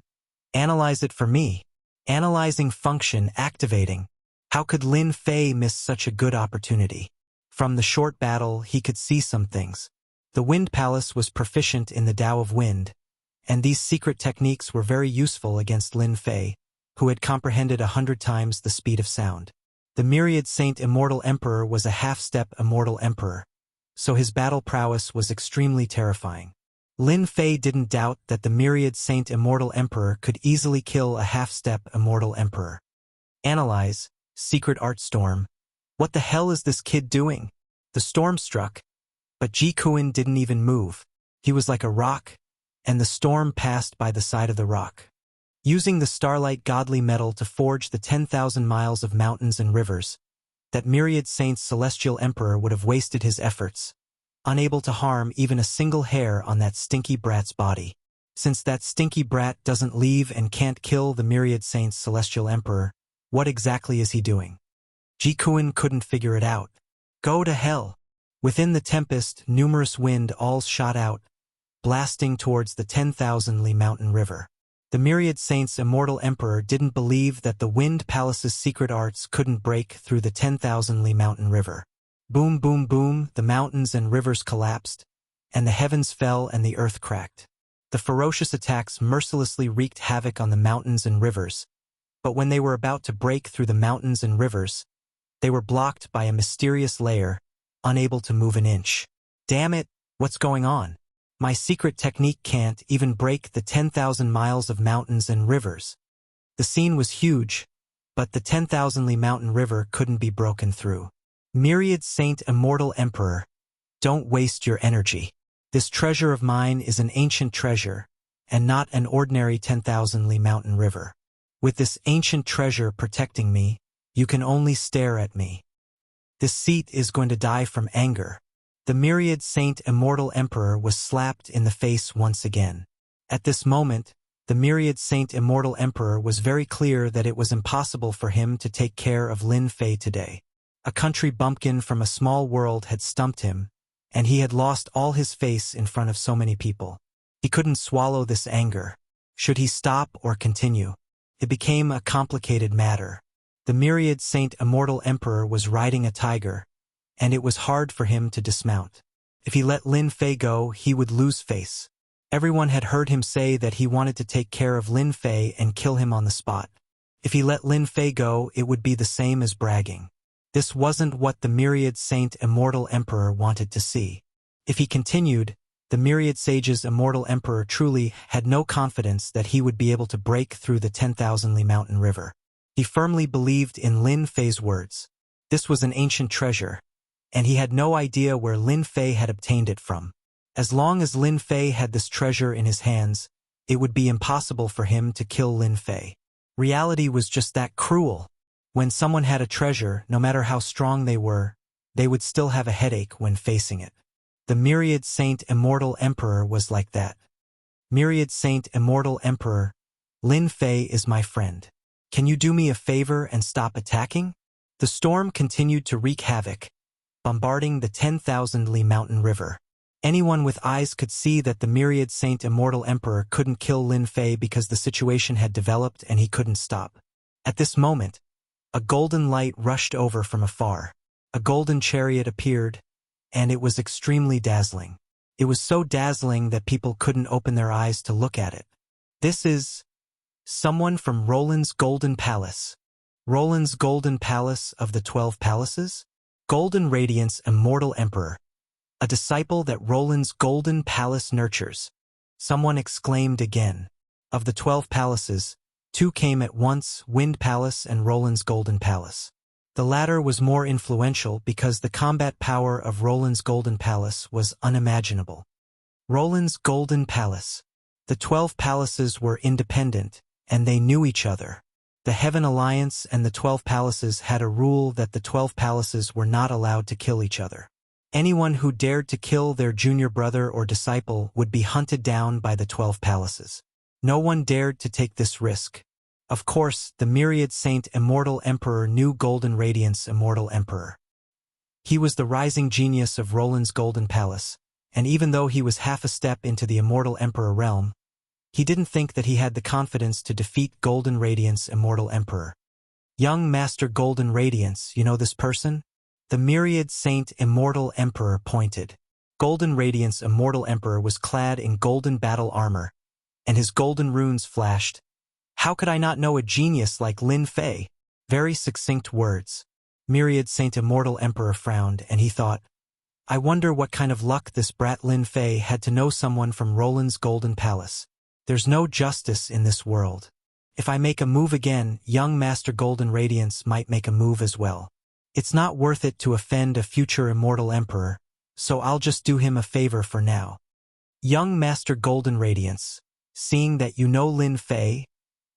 analyze it for me. Analyzing function activating. How could Lin Fei miss such a good opportunity? From the short battle, he could see some things. The Wind Palace was proficient in the Tao of Wind, and these secret techniques were very useful against Lin Fei, who had comprehended 100 times the speed of sound. The myriad Saint Immortal Emperor was a half-step Immortal Emperor, so his battle prowess was extremely terrifying. Lin Fei didn't doubt that the myriad Saint Immortal Emperor could easily kill a half-step Immortal Emperor. Analyze, secret art storm. What the hell is this kid doing? The storm struck, but Ji Kuan didn't even move. He was like a rock, and the storm passed by the side of the rock. Using the starlight godly metal to forge the 10,000 miles of mountains and rivers, that myriad Saint's celestial emperor would have wasted his efforts, unable to harm even a single hair on that stinky brat's body. Since that stinky brat doesn't leave and can't kill the myriad Saint's celestial emperor, what exactly is he doing? Ji Kuan couldn't figure it out. Go to hell. Within the tempest, numerous wind alls shot out, blasting towards the 10,000 li mountain river. The myriad Saint's Immortal Emperor didn't believe that the Wind Palace's secret arts couldn't break through the 10,000 li mountain river. Boom, boom, boom, the mountains and rivers collapsed, and the heavens fell and the earth cracked. The ferocious attacks mercilessly wreaked havoc on the mountains and rivers, but when they were about to break through the mountains and rivers, they were blocked by a mysterious layer, unable to move an inch. Damn it, what's going on? My secret technique can't even break the 10,000 miles of mountains and rivers. The scene was huge, but the 10,000 li mountain river couldn't be broken through. Myriad Saint Immortal Emperor, don't waste your energy. This treasure of mine is an ancient treasure, and not an ordinary 10,000 li mountain river. With this ancient treasure protecting me, you can only stare at me. This seat is going to die from anger. The myriad Saint Immortal Emperor was slapped in the face once again. At this moment, the myriad Saint Immortal Emperor was very clear that it was impossible for him to take care of Lin Fei today. A country bumpkin from a small world had stumped him, and he had lost all his face in front of so many people. He couldn't swallow this anger. Should he stop or continue? It became a complicated matter. The myriad Saint Immortal Emperor was riding a tiger, and it was hard for him to dismount. If he let Lin Fei go, he would lose face. Everyone had heard him say that he wanted to take care of Lin Fei and kill him on the spot. If he let Lin Fei go, it would be the same as bragging. This wasn't what the myriad Saint Immortal Emperor wanted to see. If he continued, the myriad sage's Immortal Emperor truly had no confidence that he would be able to break through the 10,000 li mountain river. He firmly believed in Lin Fei's words. This was an ancient treasure, and he had no idea where Lin Fei had obtained it from. As long as Lin Fei had this treasure in his hands, it would be impossible for him to kill Lin Fei. Reality was just that cruel. When someone had a treasure, no matter how strong they would still have a headache when facing it. The myriad Saint Immortal Emperor was like that. Myriad Saint Immortal Emperor, Lin Fei is my friend. Can you do me a favor and stop attacking? The storm continued to wreak havoc, bombarding the 10,000 li mountain river. Anyone with eyes could see that the myriad Saint Immortal Emperor couldn't kill Lin Fei because the situation had developed and he couldn't stop. At this moment, a golden light rushed over from afar. A golden chariot appeared, and it was extremely dazzling. It was so dazzling that people couldn't open their eyes to look at it. This is someone from Roland's Golden Palace. Roland's Golden Palace of the 12 Palaces? Golden Radiance Immortal Emperor. A disciple that Roland's golden palace nurtures. Someone exclaimed again. Of the 12 palaces, 2 came at once, Wind Palace and Roland's Golden Palace. The latter was more influential because the combat power of Roland's Golden Palace was unimaginable. Roland's Golden Palace. The 12 palaces were independent, and they knew each other. The Heaven Alliance and the 12 palaces had a rule that the 12 palaces were not allowed to kill each other. Anyone who dared to kill their junior brother or disciple would be hunted down by the 12 palaces. No one dared to take this risk. Of course, the myriad Saint Immortal Emperor knew Golden Radiance Immortal Emperor. He was the rising genius of Roland's Golden Palace, and even though he was half a step into the Immortal Emperor realm, he didn't think that he had the confidence to defeat Golden Radiance Immortal Emperor. Young Master Golden Radiance, you know this person? The myriad Saint Immortal Emperor pointed. Golden Radiance Immortal Emperor was clad in golden battle armor, and his golden runes flashed. How could I not know a genius like Lin Fei? Very succinct words. Myriad Saint Immortal Emperor frowned, and he thought, I wonder what kind of luck this brat Lin Fei had to know someone from Roland's Golden Palace. There's no justice in this world. If I make a move again, young Master Golden Radiance might make a move as well. It's not worth it to offend a future Immortal Emperor, so I'll just do him a favor for now. Young Master Golden Radiance, seeing that you know Lin Fei,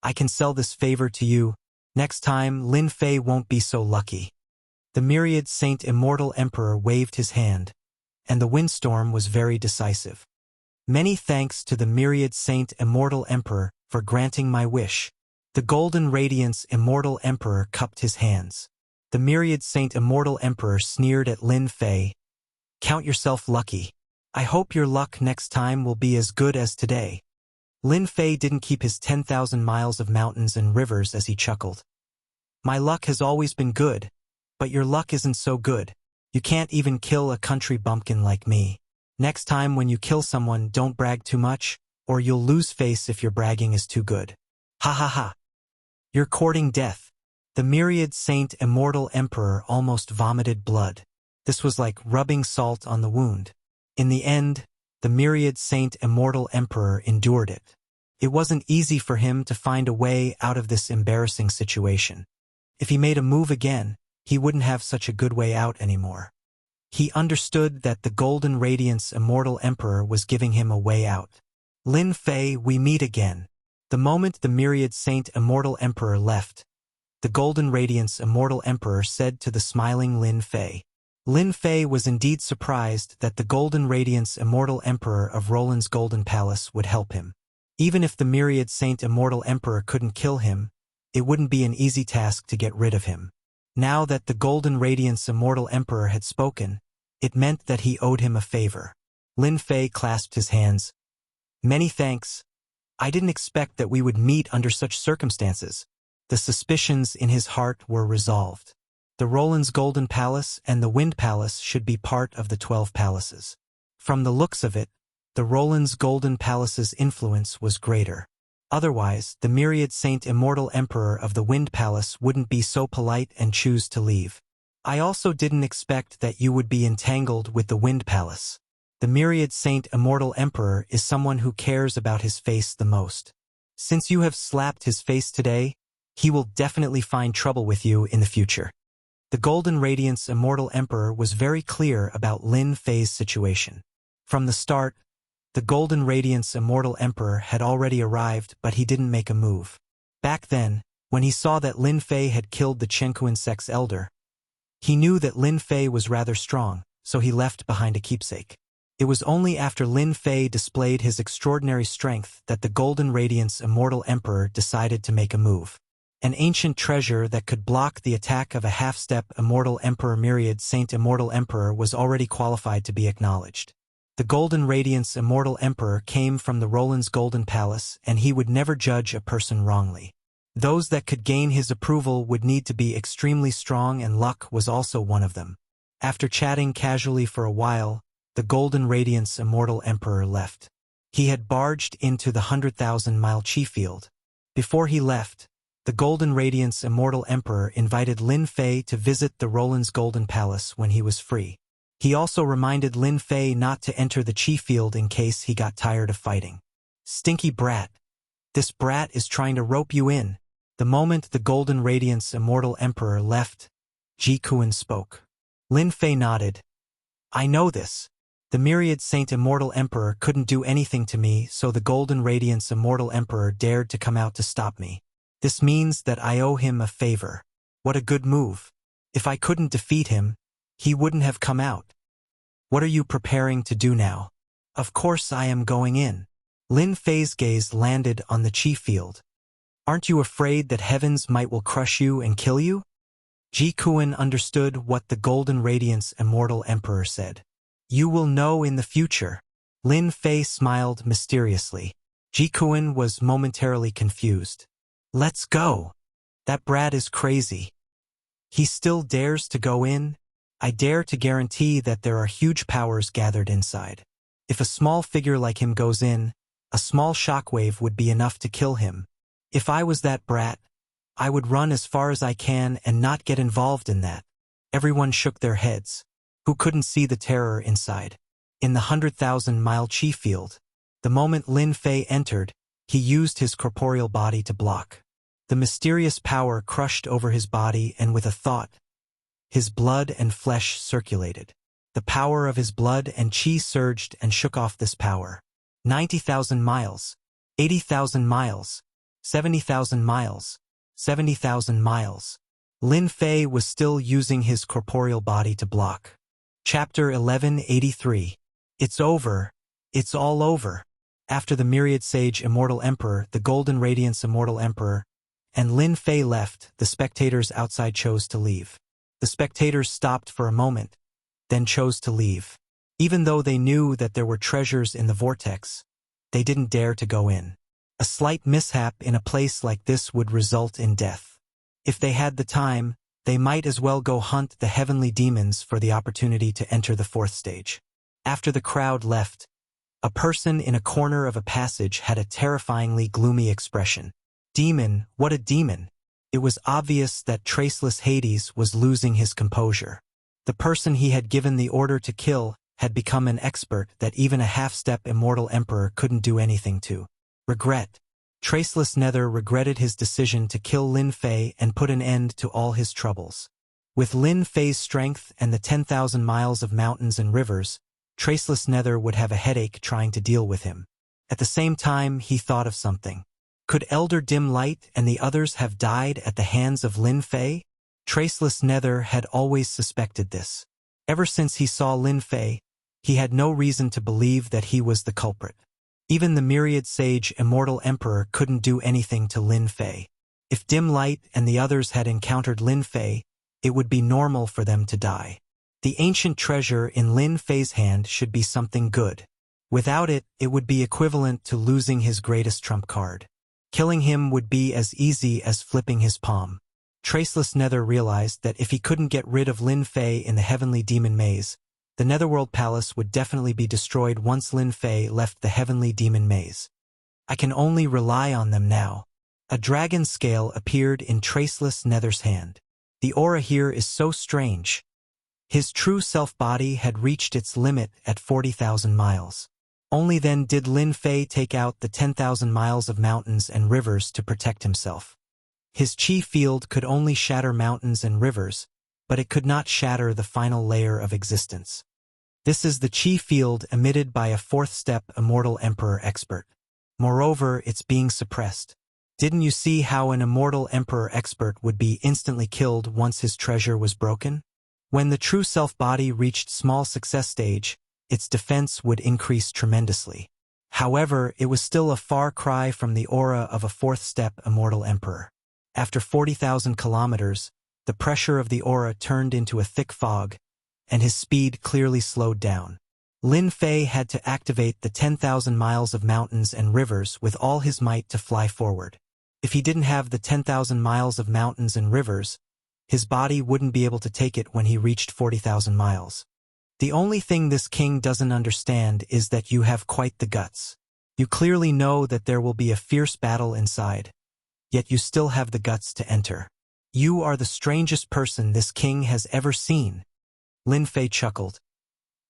I can sell this favor to you. Next time, Lin Fei won't be so lucky. The myriad Saint Immortal Emperor waved his hand, and the windstorm was very decisive. Many thanks to the myriad Saint Immortal Emperor for granting my wish. The Golden Radiance Immortal Emperor cupped his hands. The myriad Saint Immortal Emperor sneered at Lin Fei. Count yourself lucky. I hope your luck next time will be as good as today. Lin Fei didn't keep his 10,000 miles of mountains and rivers as he chuckled. My luck has always been good, but your luck isn't so good. You can't even kill a country bumpkin like me. Next time when you kill someone, don't brag too much, or you'll lose face if your bragging is too good. Ha ha ha. You're courting death. The myriad Saint Immortal Emperor almost vomited blood. This was like rubbing salt on the wound. In the end, the myriad Saint Immortal Emperor endured it. It wasn't easy for him to find a way out of this embarrassing situation. If he made a move again, he wouldn't have such a good way out anymore. He understood that the Golden Radiance Immortal Emperor was giving him a way out. Lin Fei, we meet again. The moment the myriad Saint Immortal Emperor left, the Golden Radiance Immortal Emperor said to the smiling Lin Fei. Lin Fei was indeed surprised that the Golden Radiance Immortal Emperor of Roland's Golden Palace would help him. Even if the myriad Saint Immortal Emperor couldn't kill him, it wouldn't be an easy task to get rid of him. Now that the Golden Radiance Immortal Emperor had spoken, it meant that he owed him a favor. Lin Fei clasped his hands. Many thanks. I didn't expect that we would meet under such circumstances. The suspicions in his heart were resolved. The Roland's Golden Palace and the Wind Palace should be part of the 12 palaces. From the looks of it, the Roland's Golden Palace's influence was greater. Otherwise, the myriad Saint Immortal Emperor of the Wind Palace wouldn't be so polite and choose to leave. I also didn't expect that you would be entangled with the Wind Palace. The myriad Saint Immortal Emperor is someone who cares about his face the most. Since you have slapped his face today, he will definitely find trouble with you in the future. The Golden Radiance Immortal Emperor was very clear about Lin Fei's situation. From the start, the Golden Radiance Immortal Emperor had already arrived, but he didn't make a move. Back then, when he saw that Lin Fei had killed the Chenkuan Sect's elder, he knew that Lin Fei was rather strong, so he left behind a keepsake. It was only after Lin Fei displayed his extraordinary strength that the Golden Radiance Immortal Emperor decided to make a move. An ancient treasure that could block the attack of a half-step Immortal Emperor myriad Saint Immortal Emperor was already qualified to be acknowledged. The Golden Radiance Immortal Emperor came from the Roland's Golden Palace, and he would never judge a person wrongly. Those that could gain his approval would need to be extremely strong, and luck was also one of them. After chatting casually for a while, the Golden Radiance Immortal Emperor left. He had barged into the 100,000-mile chi field. Before he left, the Golden Radiance Immortal Emperor invited Lin Fei to visit the Roland's Golden Palace when he was free. He also reminded Lin Fei not to enter the chi field in case he got tired of fighting. Stinky brat. This brat is trying to rope you in. The moment the Golden Radiance Immortal Emperor left, Ji Kuan spoke. Lin Fei nodded. I know this. The Myriad Saint Immortal Emperor couldn't do anything to me, so the Golden Radiance Immortal Emperor dared to come out to stop me. This means that I owe him a favor. What a good move. If I couldn't defeat him, he wouldn't have come out. What are you preparing to do now? Of course I am going in. Lin Fei's gaze landed on the chi field. Aren't you afraid that heaven's might will crush you and kill you? Ji Kuan understood what the Golden Radiance Immortal Emperor said. You will know in the future. Lin Fei smiled mysteriously. Ji Kuan was momentarily confused. Let's go. That brat is crazy. He still dares to go in? I dare to guarantee that there are huge powers gathered inside. If a small figure like him goes in, a small shockwave would be enough to kill him. If I was that brat, I would run as far as I can and not get involved in that. Everyone shook their heads. Who couldn't see the terror inside? In the 100,000-mile chi field, the moment Lin Fei entered, he used his corporeal body to block. The mysterious power crushed over his body, and with a thought, his blood and flesh circulated. The power of his blood and chi surged and shook off this power. 90,000 miles, 80,000 miles, 70,000 miles, 70,000 miles. Lin Fei was still using his corporeal body to block. Chapter 1183. It's over. It's all over. After the Myriad Sage Immortal Emperor, the Golden Radiance Immortal Emperor, and Lin Fei left, the spectators outside chose to leave. The spectators stopped for a moment, then chose to leave. Even though they knew that there were treasures in the vortex, they didn't dare to go in. A slight mishap in a place like this would result in death. If they had the time, they might as well go hunt the heavenly demons for the opportunity to enter the fourth stage. After the crowd left, a person in a corner of a passage had a terrifyingly gloomy expression. Demon, what a demon! It was obvious that Traceless Hades was losing his composure. The person he had given the order to kill had become an expert that even a half-step immortal emperor couldn't do anything to. Regret. Traceless Nether regretted his decision to kill Lin Fei and put an end to all his troubles. With Lin Fei's strength and the 10,000 miles of mountains and rivers, Traceless Nether would have a headache trying to deal with him. At the same time, he thought of something. Could Elder Dim Light and the others have died at the hands of Lin Fei? Traceless Nether had always suspected this. Ever since he saw Lin Fei, he had no reason to believe that he was the culprit. Even the Myriad Sage Immortal Emperor couldn't do anything to Lin Fei. If Dim Light and the others had encountered Lin Fei, it would be normal for them to die. The ancient treasure in Lin Fei's hand should be something good. Without it, it would be equivalent to losing his greatest trump card. Killing him would be as easy as flipping his palm. Traceless Nether realized that if he couldn't get rid of Lin Fei in the Heavenly Demon Maze, the Netherworld Palace would definitely be destroyed once Lin Fei left the Heavenly Demon Maze. I can only rely on them now. A dragon scale appeared in Traceless Nether's hand. The aura here is so strange. His true self-body had reached its limit at 40,000 miles. Only then did Lin Fei take out the 10,000 miles of mountains and rivers to protect himself. His chi field could only shatter mountains and rivers, but it could not shatter the final layer of existence. This is the chi field emitted by a fourth-step Immortal Emperor expert. Moreover, it's being suppressed. Didn't you see how an Immortal Emperor expert would be instantly killed once his treasure was broken? When the true self-body reached small success stage, its defense would increase tremendously. However, it was still a far cry from the aura of a fourth-step Immortal Emperor. After 40,000 kilometers, the pressure of the aura turned into a thick fog, and his speed clearly slowed down. Lin Fei had to activate the 10,000 miles of mountains and rivers with all his might to fly forward. If he didn't have the 10,000 miles of mountains and rivers, his body wouldn't be able to take it when he reached 40,000 miles. The only thing this king doesn't understand is that you have quite the guts. You clearly know that there will be a fierce battle inside, yet you still have the guts to enter. You are the strangest person this king has ever seen. Lin Fei chuckled.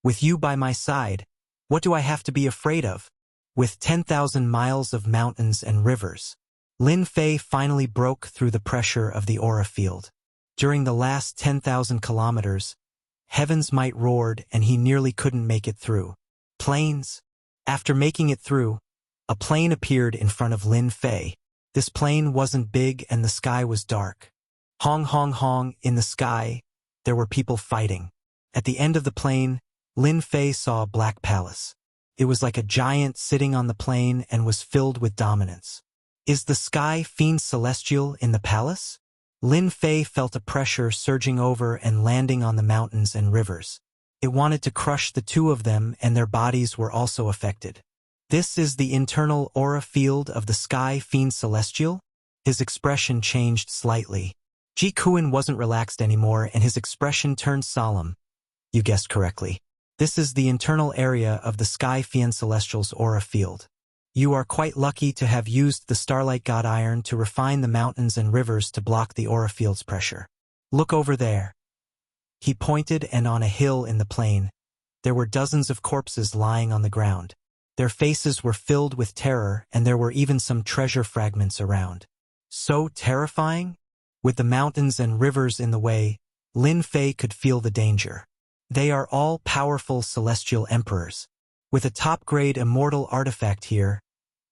With you by my side, what do I have to be afraid of? With 10,000 miles of mountains and rivers, Lin Fei finally broke through the pressure of the aura field. During the last 10,000 kilometers, heavens might roared and he nearly couldn't make it through. Planes? After making it through, a plane appeared in front of Lin Fei. This plane wasn't big and the sky was dark. Hong hong hong, in the sky, there were people fighting. At the end of the plane, Lin Fei saw a black palace. It was like a giant sitting on the plane and was filled with dominance. Is the sky fiend celestial in the palace? Lin Fei felt a pressure surging over and landing on the mountains and rivers. It wanted to crush the two of them and their bodies were also affected. This is the internal aura field of the sky fiend celestial? His expression changed slightly. Ji Kuan wasn't relaxed anymore and his expression turned solemn. You guessed correctly. This is the internal area of the sky fiend celestial's aura field. You are quite lucky to have used the Starlight God Iron to refine the mountains and rivers to block the aura field's pressure. Look over there. He pointed, and on a hill in the plain, there were dozens of corpses lying on the ground. Their faces were filled with terror and there were even some treasure fragments around. So terrifying? With the mountains and rivers in the way, Lin Fei could feel the danger. They are all powerful celestial emperors. With a top-grade immortal artifact here,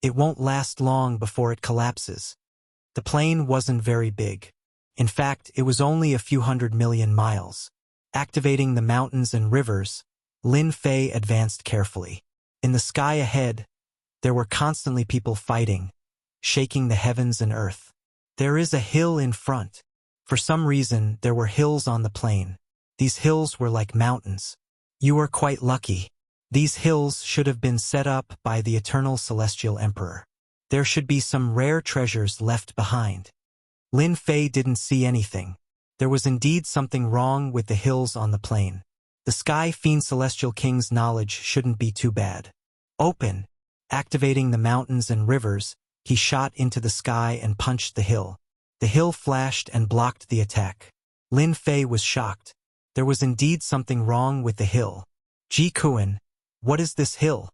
it won't last long before it collapses. The plane wasn't very big. In fact, it was only a few 100 million miles. Activating the mountains and rivers, Lin Fei advanced carefully. In the sky ahead, there were constantly people fighting, shaking the heavens and earth. There is a hill in front. For some reason, there were hills on the plane. These hills were like mountains. You are quite lucky. These hills should have been set up by the eternal celestial emperor. There should be some rare treasures left behind. Lin Fei didn't see anything. There was indeed something wrong with the hills on the plane. The sky fiend celestial king's knowledge shouldn't be too bad. Open. Activating the mountains and rivers, he shot into the sky and punched the hill. The hill flashed and blocked the attack. Lin Fei was shocked. There was indeed something wrong with the hill. Ji Kuan, what is this hill?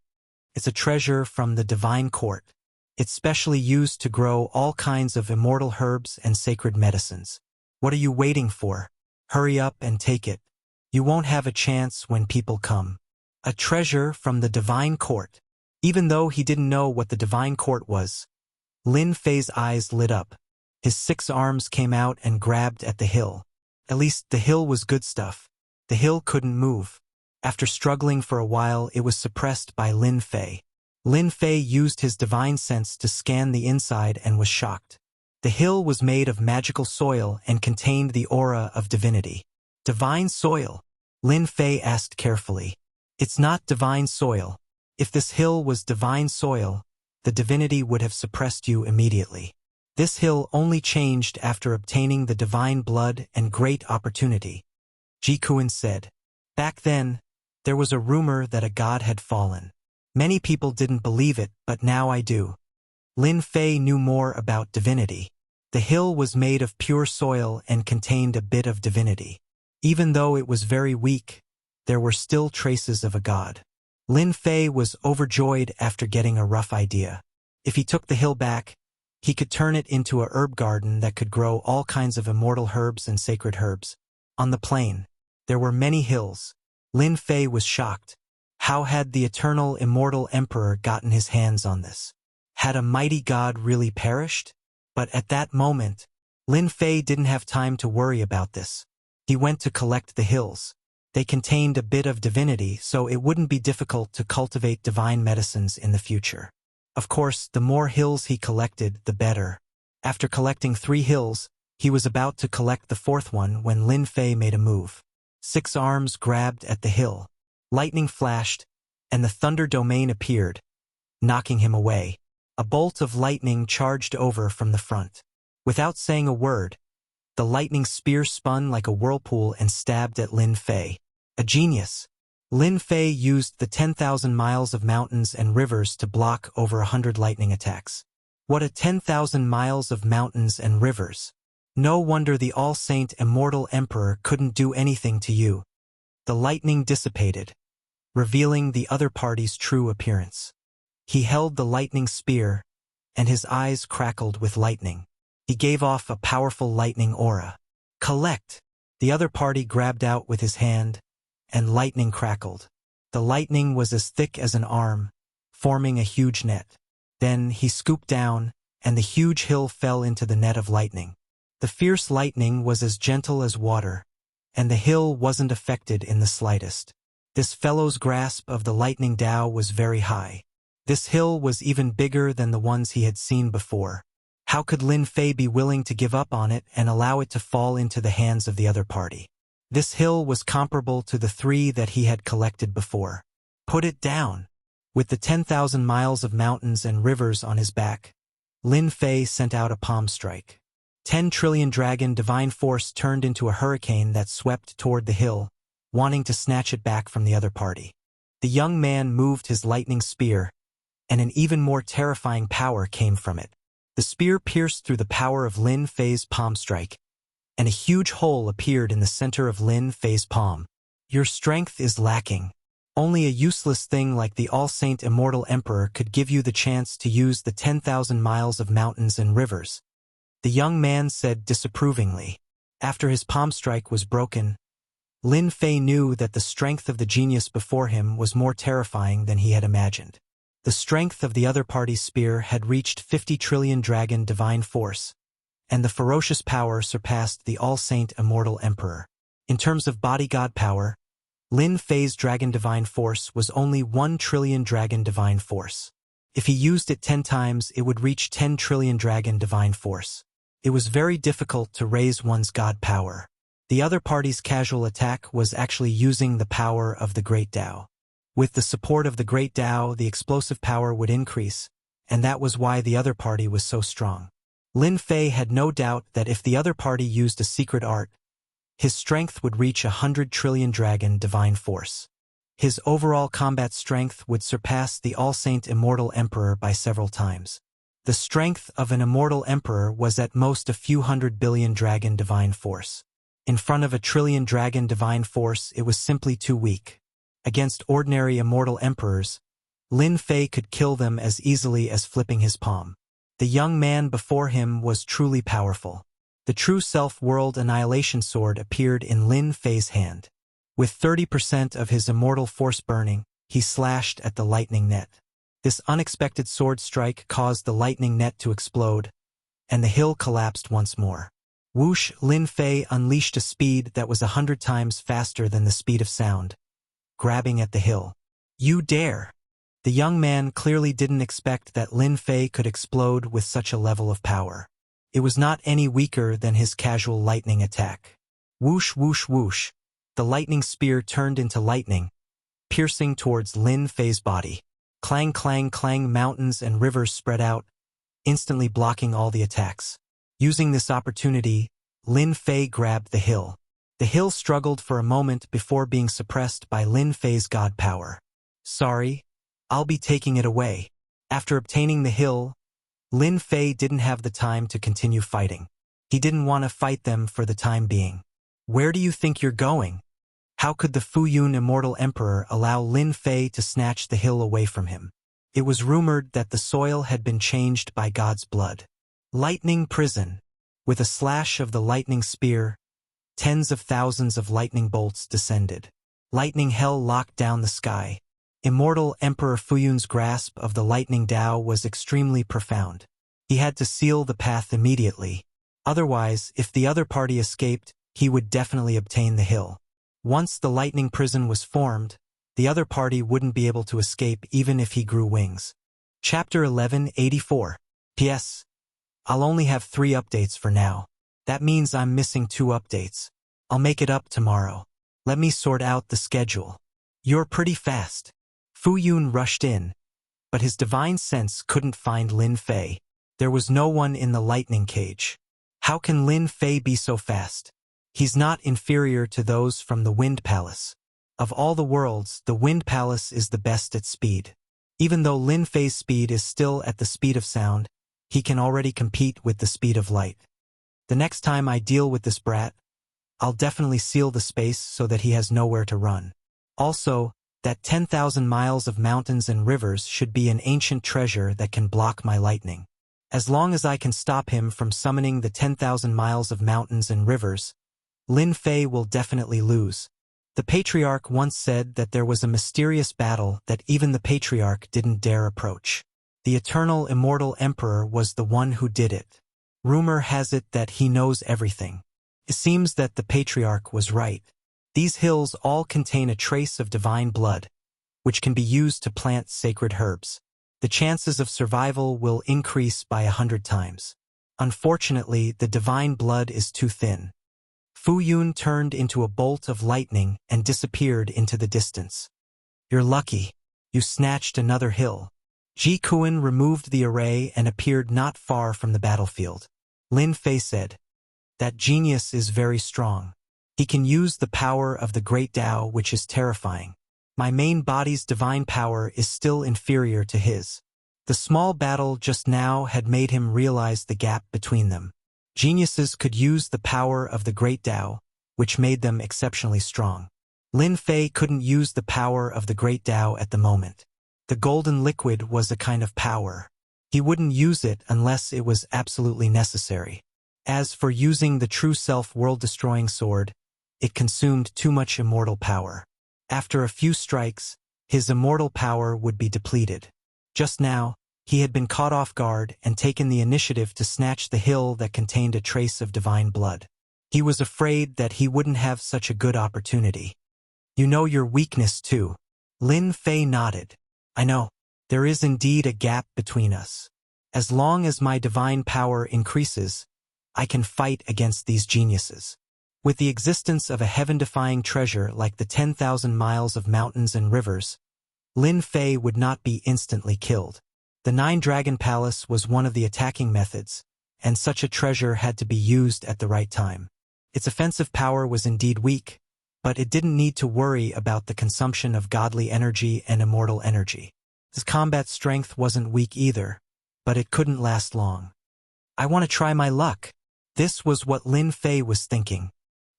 It's a treasure from the divine court. It's specially used to grow all kinds of immortal herbs and sacred medicines. What are you waiting for? Hurry up and take it. You won't have a chance when people come. A treasure from the divine court. Even though he didn't know what the divine court was, Lin Fei's eyes lit up. His 6 arms came out and grabbed at the hill. At least the hill was good stuff. The hill couldn't move. After struggling for a while, it was suppressed by Lin Fei. Lin Fei used his divine sense to scan the inside and was shocked. The hill was made of magical soil and contained the aura of divinity. Divine soil? Lin Fei asked carefully. It's not divine soil. If this hill was divine soil, the divinity would have suppressed you immediately. This hill only changed after obtaining the divine blood and great opportunity. Ji Kuan said. Back then, there was a rumor that a god had fallen. Many people didn't believe it, but now I do. Lin Fei knew more about divinity. The hill was made of pure soil and contained a bit of divinity. Even though it was very weak, there were still traces of a god. Lin Fei was overjoyed after getting a rough idea. If he took the hill back, he could turn it into a herb garden that could grow all kinds of immortal herbs and sacred herbs. On the plain, there were many hills. Lin Fei was shocked. How had the eternal immortal emperor gotten his hands on this? Had a mighty god really perished? But at that moment, Lin Fei didn't have time to worry about this. He went to collect the hills. They contained a bit of divinity, so it wouldn't be difficult to cultivate divine medicines in the future. Of course, the more hills he collected, the better. After collecting 3 hills, he was about to collect the 4th one when Lin Fei made a move. 6 arms grabbed at the hill. Lightning flashed, and the thunder domain appeared, knocking him away. A bolt of lightning charged over from the front. Without saying a word, the lightning spear spun like a whirlpool and stabbed at Lin Fei. A genius. Lin Fei used the 10,000 miles of mountains and rivers to block over 100 lightning attacks. What a 10,000 miles of mountains and rivers. No wonder the all-saint immortal emperor couldn't do anything to you. The lightning dissipated. revealing the other party's true appearance. He held the lightning spear, and his eyes crackled with lightning. He gave off a powerful lightning aura. Collect! The other party grabbed out with his hand, and lightning crackled. The lightning was as thick as an arm, forming a huge net. Then he scooped down, and the huge hill fell into the net of lightning. The fierce lightning was as gentle as water, and the hill wasn't affected in the slightest. This fellow's grasp of the lightning Tao was very high. This hill was even bigger than the ones he had seen before. How could Lin Fei be willing to give up on it and allow it to fall into the hands of the other party? This hill was comparable to the 3 that he had collected before. Put it down! With the 10,000 miles of mountains and rivers on his back, Lin Fei sent out a palm strike. 10 trillion dragon divine force turned into a hurricane that swept toward the hill, wanting to snatch it back from the other party. The young man moved his lightning spear, and an even more terrifying power came from it. The spear pierced through the power of Lin Fei's palm strike, and a huge hole appeared in the center of Lin Fei's palm. Your strength is lacking. Only a useless thing like the all-saint immortal emperor could give you the chance to use the 10,000 miles of mountains and rivers, the young man said disapprovingly. After his palm strike was broken, Lin Fei knew that the strength of the genius before him was more terrifying than he had imagined. The strength of the other party's spear had reached 50 trillion dragon divine force, and the ferocious power surpassed the all-saint immortal emperor. In terms of body god power, Lin Fei's dragon divine force was only 1 trillion dragon divine force. If he used it 10 times, it would reach 10 trillion dragon divine force. It was very difficult to raise one's god power. The other party's casual attack was actually using the power of the Great Tao. With the support of the Great Tao, the explosive power would increase, and that was why the other party was so strong. Lin Fei had no doubt that if the other party used a secret art, his strength would reach 100 trillion dragon divine force. His overall combat strength would surpass the all-saint immortal emperor by several times. The strength of an immortal emperor was at most a few 100 billion dragon divine force. In front of a trillion dragon divine force, it was simply too weak. Against ordinary immortal emperors, Lin Fei could kill them as easily as flipping his palm. The young man before him was truly powerful. The true self-world annihilation sword appeared in Lin Fei's hand. With 30% of his immortal force burning, he slashed at the lightning net. This unexpected sword strike caused the lightning net to explode, and the hill collapsed once more. Whoosh! Lin Fei unleashed a speed that was 100 times faster than the speed of sound, grabbing at the hill. You dare! The young man clearly didn't expect that Lin Fei could explode with such a level of power. It was not any weaker than his casual lightning attack. Whoosh, whoosh, whoosh. The lightning spear turned into lightning, piercing towards Lin Fei's body. Clang, clang, clang. Mountains and rivers spread out, instantly blocking all the attacks. Using this opportunity, Lin Fei grabbed the hill. The hill struggled for a moment before being suppressed by Lin Fei's god power. Sorry, I'll be taking it away. After obtaining the hill, Lin Fei didn't have the time to continue fighting. He didn't want to fight them for the time being. Where do you think you're going? How could the Fuyun Immortal Emperor allow Lin Fei to snatch the hill away from him? It was rumored that the soil had been changed by God's blood. Lightning prison. With a slash of the lightning spear, tens of thousands of lightning bolts descended. Lightning hell locked down the sky. Immortal Emperor Fuyun's grasp of the lightning Tao was extremely profound. He had to seal the path immediately. Otherwise, if the other party escaped, he would definitely obtain the hill. Once the lightning prison was formed, the other party wouldn't be able to escape even if he grew wings. Chapter 1184. P.S. I'll only have 3 updates for now. That means I'm missing 2 updates. I'll make it up tomorrow. Let me sort out the schedule. You're pretty fast. Fuyun rushed in, but his divine sense couldn't find Lin Fei. There was no one in the lightning cage. How can Lin Fei be so fast? He's not inferior to those from the Wind Palace. Of all the worlds, the Wind Palace is the best at speed. Even though Lin Fei's speed is still at the speed of sound, he can already compete with the speed of light. The next time I deal with this brat, I'll definitely seal the space so that he has nowhere to run. Also, That 10,000 miles of mountains and rivers should be an ancient treasure that can block my lightning. As long as I can stop him from summoning the 10,000 miles of mountains and rivers, Lin Fei will definitely lose. The patriarch once said that there was a mysterious battle that even the patriarch didn't dare approach. The eternal immortal emperor was the one who did it. Rumor has it that he knows everything. It seems that the patriarch was right. These hills all contain a trace of divine blood, which can be used to plant sacred herbs. The chances of survival will increase by 100 times. Unfortunately, the divine blood is too thin. Fu Yun turned into a bolt of lightning and disappeared into the distance. You're lucky. You snatched another hill. Ji Kuan removed the array and appeared not far from the battlefield. Lin Fei said, "That genius is very strong. He can use the power of the great Tao, which is terrifying. My main body's divine power is still inferior to his." The small battle just now had made him realize the gap between them. Geniuses could use the power of the great Tao, which made them exceptionally strong. Lin Fei couldn't use the power of the great Tao at the moment. The golden liquid was a kind of power. He wouldn't use it unless it was absolutely necessary. As for using the true self world-destroying sword, it consumed too much immortal power. After a few strikes, his immortal power would be depleted. Just now, he had been caught off guard and taken the initiative to snatch the hill that contained a trace of divine blood. He was afraid that he wouldn't have such a good opportunity. "You know your weakness too." Lin Fei nodded. "I know. There is indeed a gap between us. As long as my divine power increases, I can fight against these geniuses." With the existence of a heaven-defying treasure like the 10,000 miles of mountains and rivers, Lin Fei would not be instantly killed. The Nine-Dragon Palace was one of the attacking methods, and such a treasure had to be used at the right time. Its offensive power was indeed weak, but it didn't need to worry about the consumption of godly energy and immortal energy. His combat strength wasn't weak either, but it couldn't last long. "I want to try my luck." This was what Lin Fei was thinking.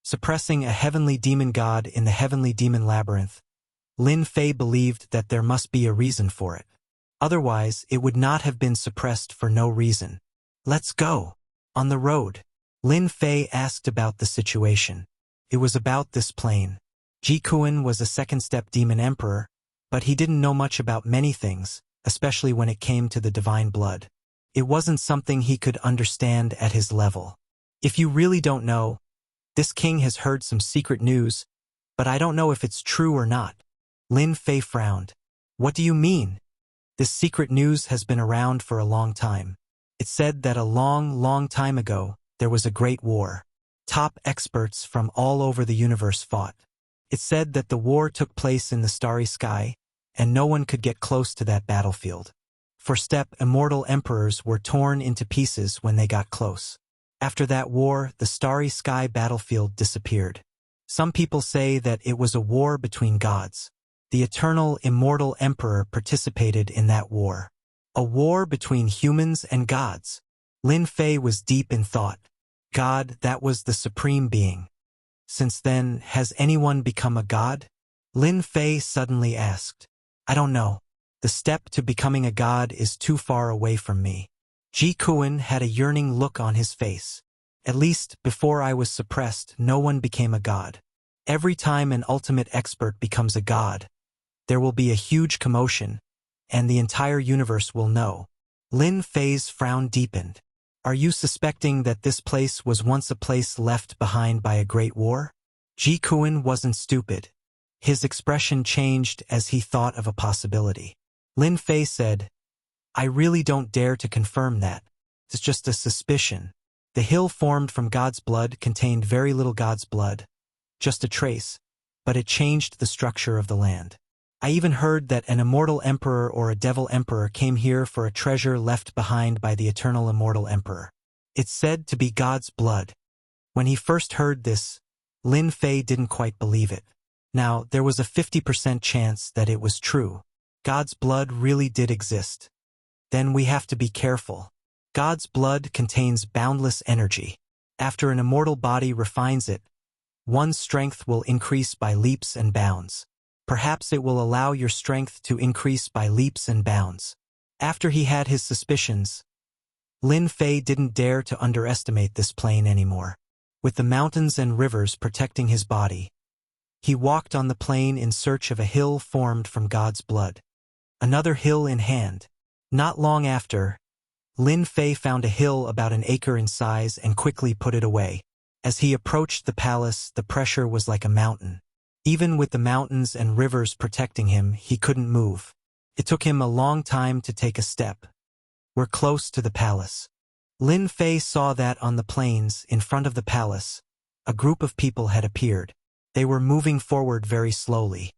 Suppressing a heavenly demon god in the heavenly demon labyrinth, Lin Fei believed that there must be a reason for it. Otherwise, it would not have been suppressed for no reason. "Let's go." On the road, Lin Fei asked about the situation. It was about this plane. Ji Kuan was a second-step demon emperor, but he didn't know much about many things, especially when it came to the divine blood. It wasn't something he could understand at his level. "If you really don't know, this king has heard some secret news, but I don't know if it's true or not." Lin Fei frowned. "What do you mean?" "This secret news has been around for a long time. It said that a long, long time ago, there was a great war. Top experts from all over the universe fought. It said that the war took place in the starry sky, and no one could get close to that battlefield. For step, immortal emperors were torn into pieces when they got close. After that war, the starry sky battlefield disappeared. Some people say that it was a war between gods. The eternal, immortal emperor participated in that war. A war between humans and gods." Lin Fei was deep in thought. God, that was the supreme being. Since then, has anyone become a god? Lin Fei suddenly asked. "I don't know. The step to becoming a god is too far away from me." Ji Kuan had a yearning look on his face. "At least, before I was suppressed, no one became a god. Every time an ultimate expert becomes a god, there will be a huge commotion, and the entire universe will know." Lin Fei's frown deepened. "Are you suspecting that this place was once a place left behind by a great war?" Ji Kuan wasn't stupid. His expression changed as he thought of a possibility. Lin Fei said, "I really don't dare to confirm that. It's just a suspicion. The hill formed from God's blood contained very little God's blood, just a trace, but it changed the structure of the land. I even heard that an immortal emperor or a devil emperor came here for a treasure left behind by the eternal immortal emperor. It's said to be God's blood." When he first heard this, Lin Fei didn't quite believe it. Now, there was a 50% chance that it was true. God's blood really did exist. Then we have to be careful. God's blood contains boundless energy. After an immortal body refines it, one's strength will increase by leaps and bounds. Perhaps it will allow your strength to increase by leaps and bounds. After he had his suspicions, Lin Fei didn't dare to underestimate this plain anymore. With the mountains and rivers protecting his body, he walked on the plain in search of a hill formed from God's blood. Another hill in hand. Not long after, Lin Fei found a hill about an acre in size and quickly put it away. As he approached the palace, the pressure was like a mountain. Even with the mountains and rivers protecting him, he couldn't move. It took him a long time to take a step. We're close to the palace. Lin Fei saw that on the plains, in front of the palace, a group of people had appeared. They were moving forward very slowly.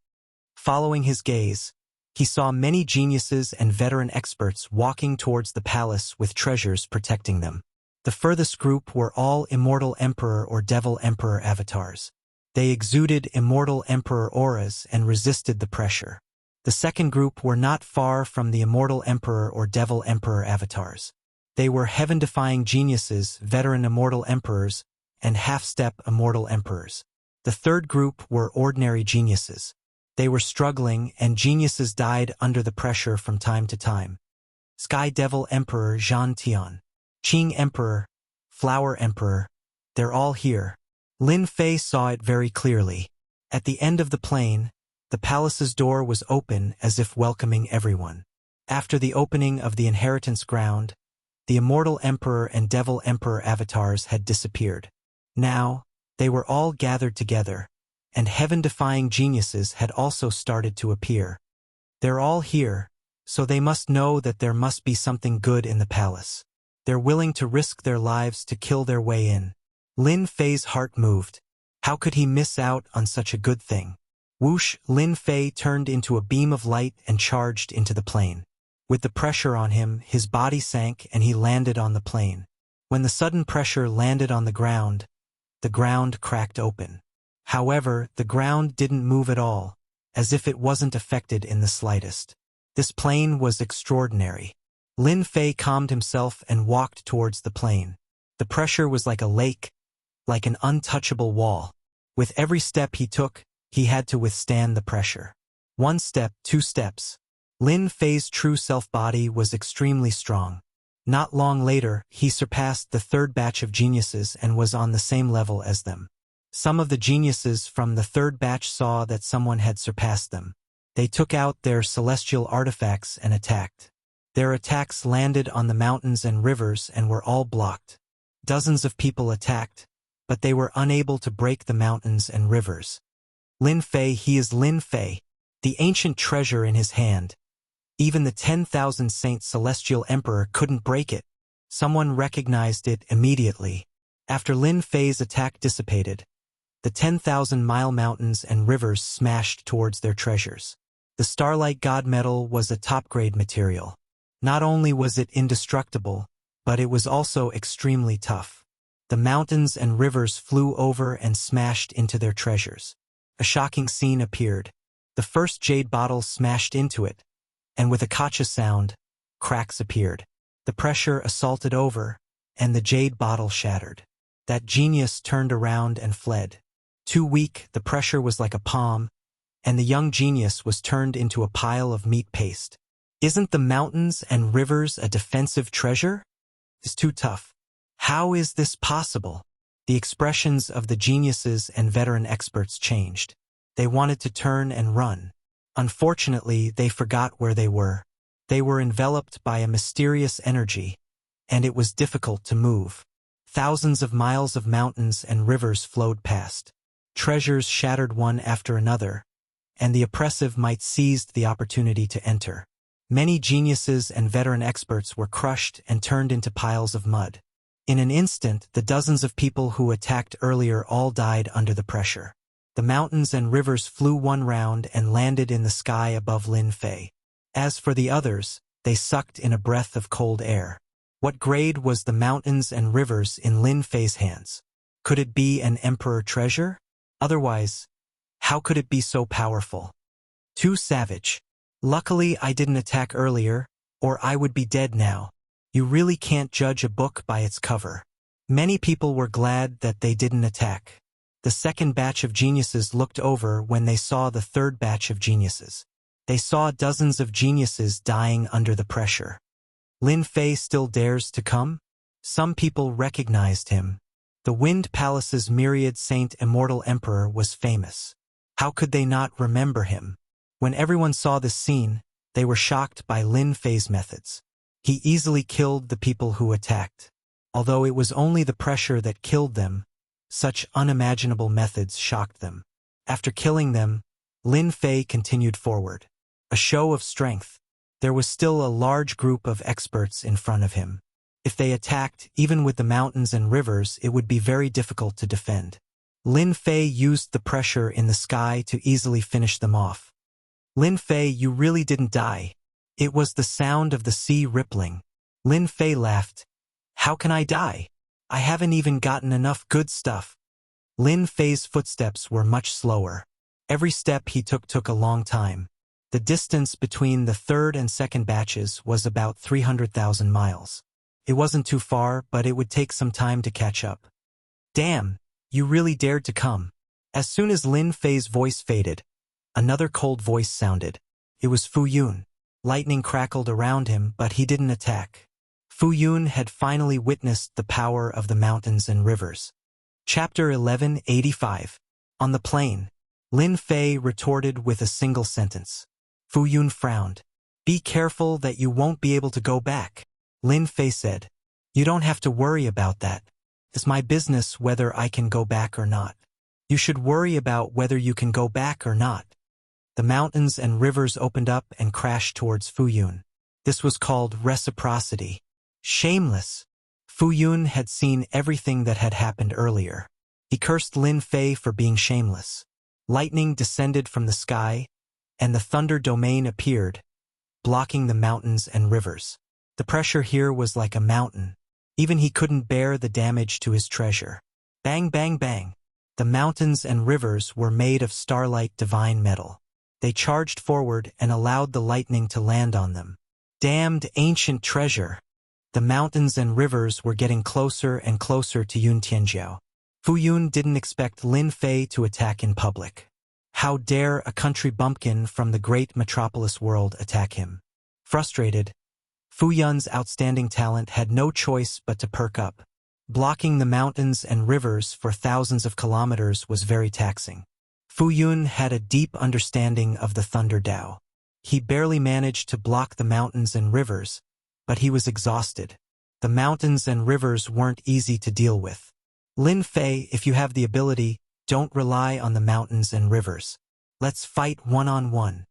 Following his gaze, he saw many geniuses and veteran experts walking towards the palace with treasures protecting them. The furthest group were all immortal emperor or devil emperor avatars. They exuded immortal emperor auras and resisted the pressure. The second group were not far from the immortal emperor or devil emperor avatars. They were heaven-defying geniuses, veteran immortal emperors, and half-step immortal emperors. The third group were ordinary geniuses. They were struggling, and geniuses died under the pressure from time to time. Sky Devil Emperor Zhan Tian, Qing Emperor, Flower Emperor, they're all here. Lin Fei saw it very clearly. At the end of the plain, the palace's door was open as if welcoming everyone. After the opening of the inheritance ground, the immortal emperor and devil emperor avatars had disappeared. Now, they were all gathered together, and heaven-defying geniuses had also started to appear. They're all here, so they must know that there must be something good in the palace. They're willing to risk their lives to kill their way in. Lin Fei's heart moved. How could he miss out on such a good thing? Whoosh! Lin Fei turned into a beam of light and charged into the plain. With the pressure on him, his body sank and he landed on the plain. When the sudden pressure landed on the ground cracked open. However, the ground didn't move at all, as if it wasn't affected in the slightest. This plain was extraordinary. Lin Fei calmed himself and walked towards the plain. The pressure was like a lake, like an untouchable wall. With every step he took, he had to withstand the pressure. 1 step, 2 steps. Lin Fei's true self-body was extremely strong. Not long later, he surpassed the third batch of geniuses and was on the same level as them. Some of the geniuses from the third batch saw that someone had surpassed them. They took out their celestial artifacts and attacked. Their attacks landed on the mountains and rivers and were all blocked. Dozens of people attacked, but they were unable to break the mountains and rivers. Lin Fei, he is Lin Fei, the ancient treasure in his hand. Even the 10,000 Saint Celestial Emperor couldn't break it. Someone recognized it immediately. After Lin Fei's attack dissipated, the 10,000-mile mountains and rivers smashed towards their treasures. The Starlight God Metal was a top-grade material. Not only was it indestructible, but it was also extremely tough. The mountains and rivers flew over and smashed into their treasures. A shocking scene appeared. The first jade bottle smashed into it, and with a kacha sound, cracks appeared. The pressure assaulted over, and the jade bottle shattered. That genius turned around and fled. Too weak, the pressure was like a palm, and the young genius was turned into a pile of meat paste. Isn't the mountains and rivers a defensive treasure? It's too tough. How is this possible? The expressions of the geniuses and veteran experts changed. They wanted to turn and run. Unfortunately, they forgot where they were. They were enveloped by a mysterious energy, and it was difficult to move. Thousands of miles of mountains and rivers flowed past. Treasures shattered one after another, and the oppressive might seized the opportunity to enter. Many geniuses and veteran experts were crushed and turned into piles of mud. In an instant, the dozens of people who attacked earlier all died under the pressure. The mountains and rivers flew one round and landed in the sky above Lin Fei. As for the others, they sucked in a breath of cold air. What grade was the mountains and rivers in Lin Fei's hands? Could it be an emperor treasure? Otherwise, how could it be so powerful? Too savage. Luckily, I didn't attack earlier, or I would be dead now. You really can't judge a book by its cover. Many people were glad that they didn't attack. The second batch of geniuses looked over when they saw the third batch of geniuses. They saw dozens of geniuses dying under the pressure. Lin Fei still dares to come? Some people recognized him. The Wind Palace's myriad saint immortal emperor was famous. How could they not remember him? When everyone saw this scene, they were shocked by Lin Fei's methods. He easily killed the people who attacked. Although it was only the pressure that killed them, such unimaginable methods shocked them. After killing them, Lin Fei continued forward. A show of strength. There was still a large group of experts in front of him. If they attacked, even with the mountains and rivers, it would be very difficult to defend. Lin Fei used the pressure in the sky to easily finish them off. Lin Fei, you really didn't die. It was the sound of the sea rippling. Lin Fei laughed. How can I die? I haven't even gotten enough good stuff. Lin Fei's footsteps were much slower. Every step he took a long time. The distance between the third and second batches was about 300,000 miles. It wasn't too far, but it would take some time to catch up. Damn, you really dared to come. As soon as Lin Fei's voice faded, another cold voice sounded. It was Fu Yun. Lightning crackled around him, but he didn't attack. Fu Yun had finally witnessed the power of the mountains and rivers. Chapter 1185. On the plain, Lin Fei retorted with a single sentence. Fu Yun frowned. Be careful that you won't be able to go back. Lin Fei said. You don't have to worry about that. It's my business whether I can go back or not. You should worry about whether you can go back or not. The mountains and rivers opened up and crashed towards Fu Yun. This was called reciprocity. Shameless. Fu Yun had seen everything that had happened earlier. He cursed Lin Fei for being shameless. Lightning descended from the sky, and the thunder domain appeared, blocking the mountains and rivers. The pressure here was like a mountain. Even he couldn't bear the damage to his treasure. Bang, bang, bang. The mountains and rivers were made of starlight divine metal. They charged forward and allowed the lightning to land on them. Damned ancient treasure. The mountains and rivers were getting closer and closer to Yun Tianjiao. Fu Yun didn't expect Lin Fei to attack in public. How dare a country bumpkin from the great metropolis world attack him? Frustrated, Fu Yun's outstanding talent had no choice but to perk up. Blocking the mountains and rivers for thousands of kilometers was very taxing. Fu Yun had a deep understanding of the Thunder Dao. He barely managed to block the mountains and rivers, but he was exhausted. The mountains and rivers weren't easy to deal with. Lin Fei, if you have the ability, don't rely on the mountains and rivers. Let's fight one-on-one.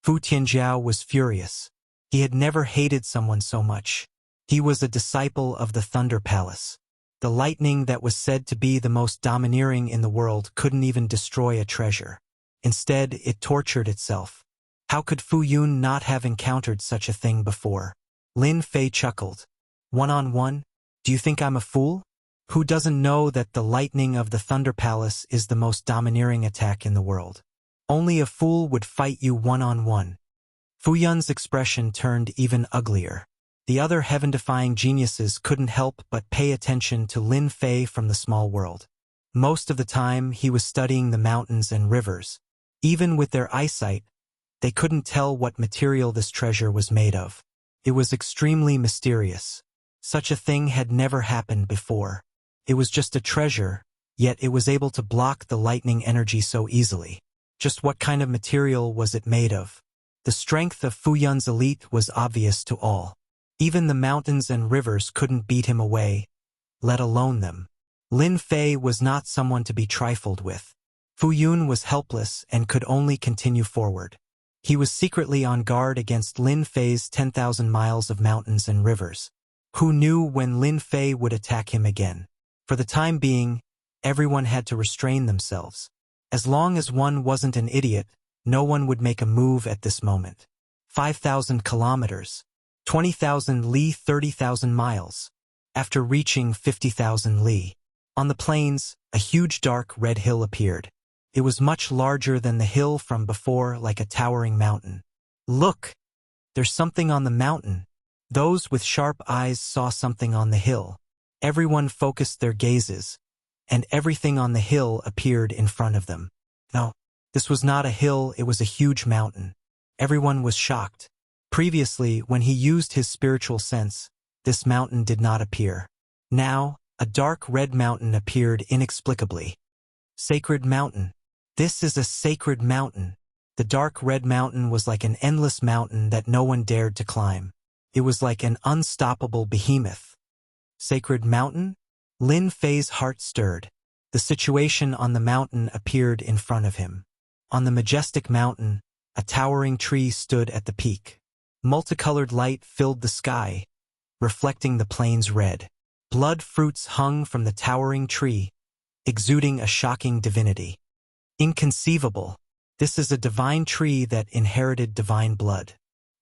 Fu Tianjiao was furious. He had never hated someone so much. He was a disciple of the Thunder Palace. The lightning that was said to be the most domineering in the world couldn't even destroy a treasure. Instead, it tortured itself. How could Fu Yun not have encountered such a thing before? Lin Fei chuckled. One-on-one? Do you think I'm a fool? Who doesn't know that the lightning of the Thunder Palace is the most domineering attack in the world? Only a fool would fight you one-on-one. Fu Yun's expression turned even uglier. The other heaven-defying geniuses couldn't help but pay attention to Lin Fei from the small world. Most of the time, he was studying the mountains and rivers. Even with their eyesight, they couldn't tell what material this treasure was made of. It was extremely mysterious. Such a thing had never happened before. It was just a treasure, yet it was able to block the lightning energy so easily. Just what kind of material was it made of? The strength of Fu Yun's elite was obvious to all. Even the mountains and rivers couldn't beat him away, let alone them. Lin Fei was not someone to be trifled with. Fu Yun was helpless and could only continue forward. He was secretly on guard against Lin Fei's 10,000 miles of mountains and rivers. Who knew when Lin Fei would attack him again? For the time being, everyone had to restrain themselves. As long as one wasn't an idiot, no one would make a move at this moment. 5,000 kilometers. 20,000 li, 30,000 miles. After reaching 50,000 li. On the plains, a huge dark red hill appeared. It was much larger than the hill from before, like a towering mountain. Look! There's something on the mountain. Those with sharp eyes saw something on the hill. Everyone focused their gazes, and everything on the hill appeared in front of them. No, this was not a hill, it was a huge mountain. Everyone was shocked. Previously, when he used his spiritual sense, this mountain did not appear. Now, a dark red mountain appeared inexplicably. Sacred mountain. This is a sacred mountain. The dark red mountain was like an endless mountain that no one dared to climb. It was like an unstoppable behemoth. Sacred mountain? Lin Fei's heart stirred. The situation on the mountain appeared in front of him. On the majestic mountain, a towering tree stood at the peak. Multicolored light filled the sky, reflecting the plains red. Blood fruits hung from the towering tree, exuding a shocking divinity. Inconceivable. This is a divine tree that inherited divine blood.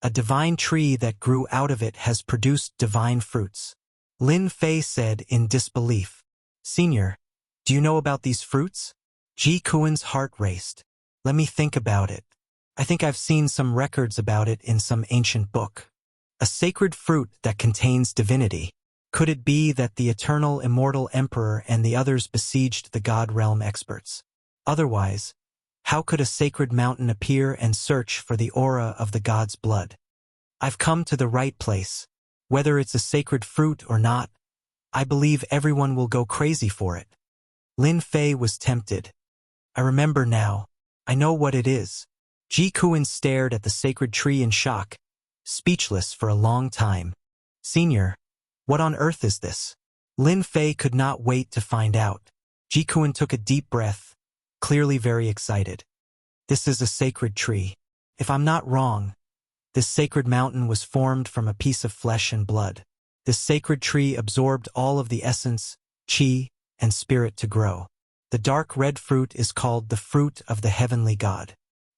A divine tree that grew out of it has produced divine fruits. Lin Fei said in disbelief. Senior, do you know about these fruits? Ji Kuan's heart raced. Let me think about it. I think I've seen some records about it in some ancient book. A sacred fruit that contains divinity. Could it be that the eternal immortal emperor and the others besieged the god realm experts? Otherwise, how could a sacred mountain appear and search for the aura of the god's blood? I've come to the right place. Whether it's a sacred fruit or not, I believe everyone will go crazy for it. Lin Fei was tempted. I remember now. I know what it is. Ji Kuan stared at the sacred tree in shock, speechless for a long time. Senior, what on earth is this? Lin Fei could not wait to find out. Ji Kuan took a deep breath, clearly very excited. This is a sacred tree. If I'm not wrong, this sacred mountain was formed from a piece of flesh and blood. This sacred tree absorbed all of the essence, qi, and spirit to grow. The dark red fruit is called the fruit of the heavenly god.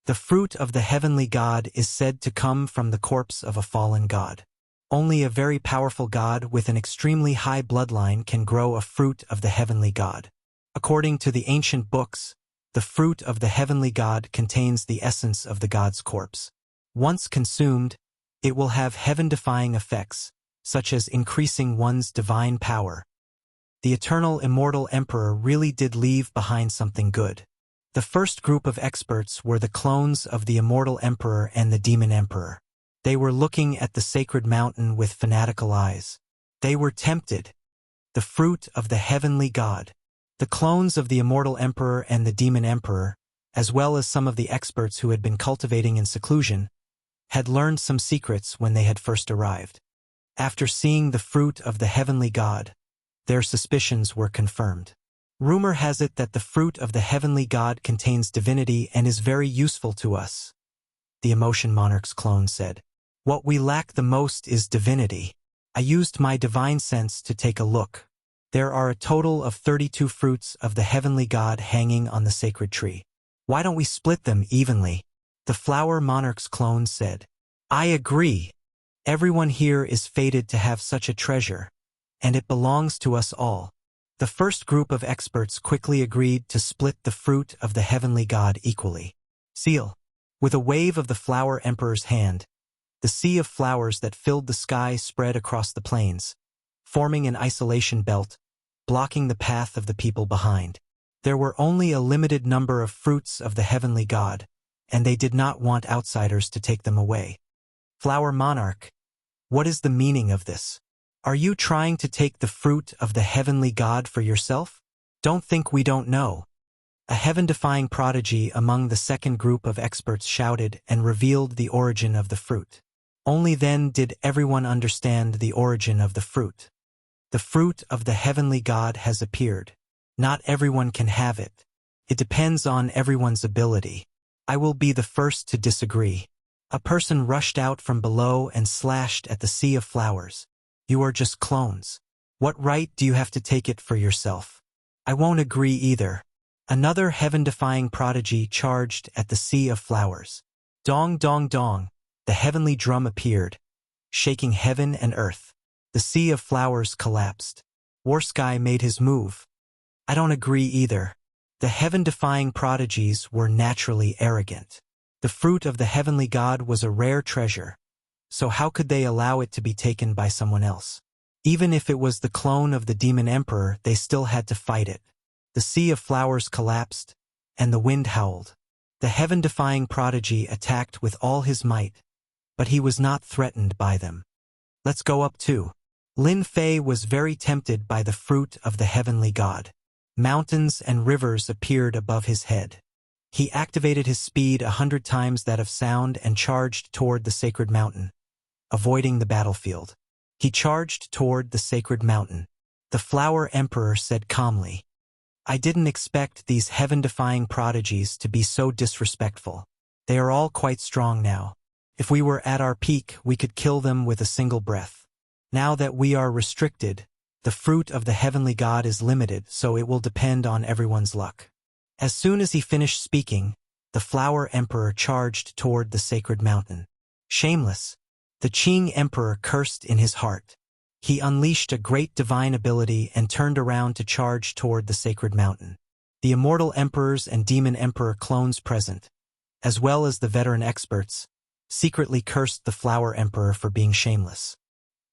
The fruit of the heavenly god is said to come from the corpse of a fallen god. Only a very powerful god with an extremely high bloodline can grow a fruit of the heavenly god. According to the ancient books, the fruit of the heavenly god contains the essence of the god's corpse. Once consumed, it will have heaven-defying effects, such as increasing one's divine power. The eternal immortal emperor really did leave behind something good. The first group of experts were the clones of the immortal emperor and the demon emperor. They were looking at the sacred mountain with fanatical eyes. They were tempted. The fruit of the heavenly god. The clones of the immortal emperor and the demon emperor, as well as some of the experts who had been cultivating in seclusion, had learned some secrets when they had first arrived. After seeing the fruit of the heavenly god, their suspicions were confirmed. Rumor has it that the fruit of the heavenly god contains divinity and is very useful to us. The Emotion Monarch's clone said. What we lack the most is divinity. I used my divine sense to take a look. There are a total of 32 fruits of the heavenly god hanging on the sacred tree. Why don't we split them evenly? The Flower Monarch's clone said. I agree. Everyone here is fated to have such a treasure, and it belongs to us all. The first group of experts quickly agreed to split the fruit of the heavenly god equally. Seal. With a wave of the Flower Emperor's hand, the sea of flowers that filled the sky spread across the plains, forming an isolation belt, blocking the path of the people behind. There were only a limited number of fruits of the heavenly god, and they did not want outsiders to take them away. Flower Monarch, what is the meaning of this? Are you trying to take the fruit of the heavenly god for yourself? Don't think we don't know. A heaven-defying prodigy among the second group of experts shouted and revealed the origin of the fruit. Only then did everyone understand the origin of the fruit. The fruit of the heavenly god has appeared. Not everyone can have it. It depends on everyone's ability. I will be the first to disagree. A person rushed out from below and slashed at the sea of flowers. You are just clones. What right do you have to take it for yourself? I won't agree either. Another heaven-defying prodigy charged at the sea of flowers. Dong dong dong, the heavenly drum appeared, shaking heaven and earth. The sea of flowers collapsed. Warsky made his move. I don't agree either. The heaven-defying prodigies were naturally arrogant. The fruit of the heavenly god was a rare treasure, so how could they allow it to be taken by someone else? Even if it was the clone of the demon emperor, they still had to fight it. The sea of flowers collapsed, and the wind howled. The heaven-defying prodigy attacked with all his might, but he was not threatened by them. Let's go up too. Lin Fei was very tempted by the fruit of the heavenly god. Mountains and rivers appeared above his head. He activated his speed 100 times that of sound and charged toward the sacred mountain, avoiding the battlefield. He charged toward the sacred mountain. The Flower Emperor said calmly, "I didn't expect these heaven-defying prodigies to be so disrespectful. They are all quite strong now. If we were at our peak, we could kill them with a single breath. Now that we are restricted, the fruit of the heavenly god is limited, so it will depend on everyone's luck." As soon as he finished speaking, the Flower Emperor charged toward the sacred mountain. Shameless, the Qing Emperor cursed in his heart. He unleashed a great divine ability and turned around to charge toward the sacred mountain. The immortal emperors and demon emperor clones present, as well as the veteran experts, secretly cursed the Flower Emperor for being shameless.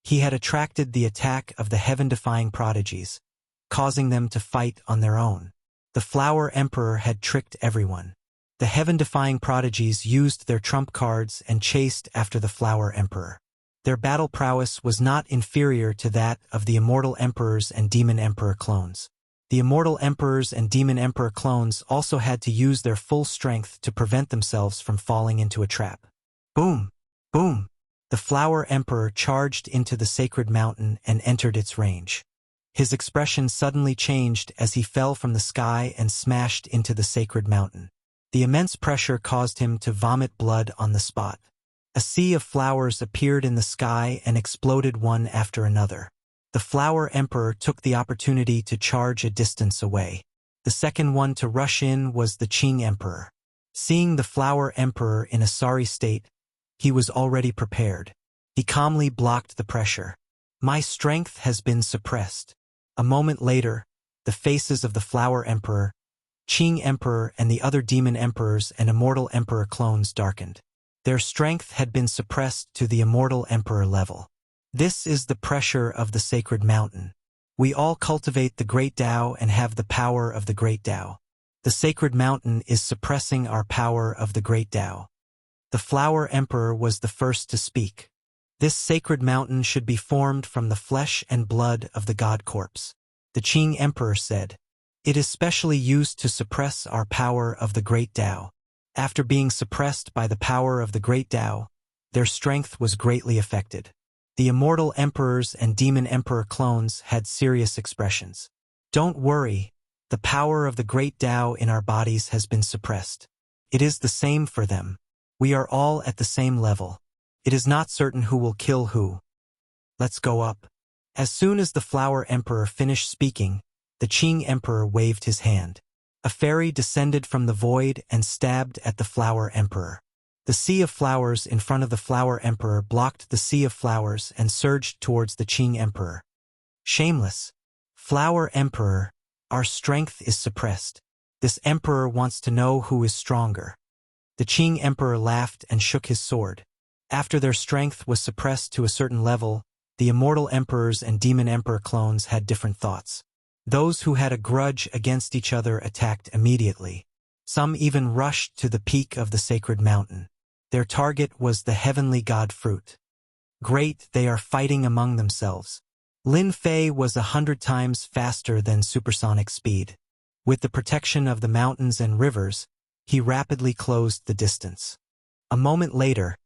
He had attracted the attack of the heaven-defying prodigies, causing them to fight on their own. The Flower Emperor had tricked everyone. The heaven-defying prodigies used their trump cards and chased after the Flower Emperor. Their battle prowess was not inferior to that of the immortal emperors and demon emperor clones. The immortal emperors and demon emperor clones also had to use their full strength to prevent themselves from falling into a trap. Boom! Boom! The Flower Emperor charged into the sacred mountain and entered its range. His expression suddenly changed as he fell from the sky and smashed into the sacred mountain. The immense pressure caused him to vomit blood on the spot. A sea of flowers appeared in the sky and exploded one after another. The Flower Emperor took the opportunity to charge a distance away. The second one to rush in was the Qing Emperor. Seeing the Flower Emperor in a sorry state, he was already prepared. He calmly blocked the pressure. "My strength has been suppressed." A moment later, the faces of the Flower Emperor, Qing Emperor, and the other demon emperors and immortal emperor clones darkened. Their strength had been suppressed to the immortal emperor level. This is the pressure of the sacred mountain. We all cultivate the great Tao and have the power of the great Tao. The sacred mountain is suppressing our power of the great Tao. The Flower Emperor was the first to speak. This sacred mountain should be formed from the flesh and blood of the god corpse. The Qing Emperor said, "It is specially used to suppress our power of the great Tao." After being suppressed by the power of the great Tao, their strength was greatly affected. The immortal emperors and demon emperor clones had serious expressions. "Don't worry, the power of the great Tao in our bodies has been suppressed. It is the same for them. We are all at the same level. It is not certain who will kill who. Let's go up." As soon as the Flower Emperor finished speaking, the Qing Emperor waved his hand. A fairy descended from the void and stabbed at the Flower Emperor. The sea of flowers in front of the Flower Emperor blocked the sea of flowers and surged towards the Qing Emperor. "Shameless! Flower Emperor, our strength is suppressed. This emperor wants to know who is stronger." The Qing Emperor laughed and shook his sword. After their strength was suppressed to a certain level, the immortal emperors and demon emperor clones had different thoughts. Those who had a grudge against each other attacked immediately. Some even rushed to the peak of the sacred mountain. Their target was the heavenly god fruit. Great, they are fighting among themselves. Lin Fei was 100 times faster than supersonic speed. With the protection of the mountains and rivers, he rapidly closed the distance. A moment later,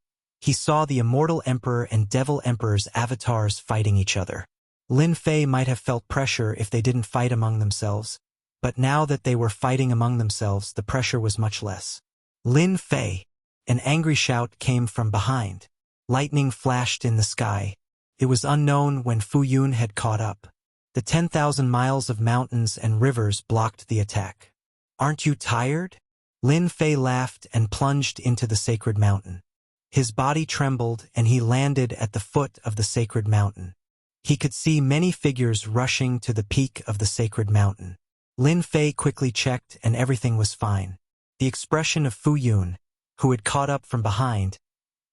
he saw the immortal emperor and devil emperor's avatars fighting each other. Lin Fei might have felt pressure if they didn't fight among themselves, but now that they were fighting among themselves, the pressure was much less. "Lin Fei!" An angry shout came from behind. Lightning flashed in the sky. It was unknown when Fu Yun had caught up. The 10,000 miles of mountains and rivers blocked the attack. "Aren't you tired?" Lin Fei laughed and plunged into the sacred mountain. His body trembled and he landed at the foot of the sacred mountain. He could see many figures rushing to the peak of the sacred mountain. Lin Fei quickly checked and everything was fine. The expression of Fu Yun, who had caught up from behind,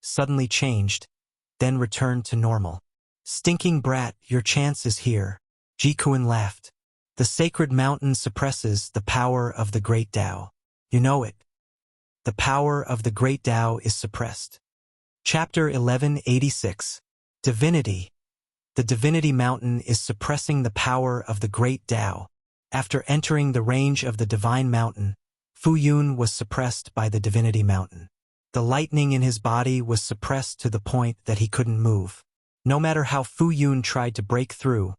suddenly changed, then returned to normal. "Stinking brat, your chance is here." Ji Kuan laughed. The sacred mountain suppresses the power of the great Tao. You know it. The power of the great Tao is suppressed. Chapter 1186. Divinity. The divinity mountain is suppressing the power of the great Tao. After entering the range of the divine mountain, Fu Yun was suppressed by the divinity mountain. The lightning in his body was suppressed to the point that he couldn't move. No matter how Fu Yun tried to break through,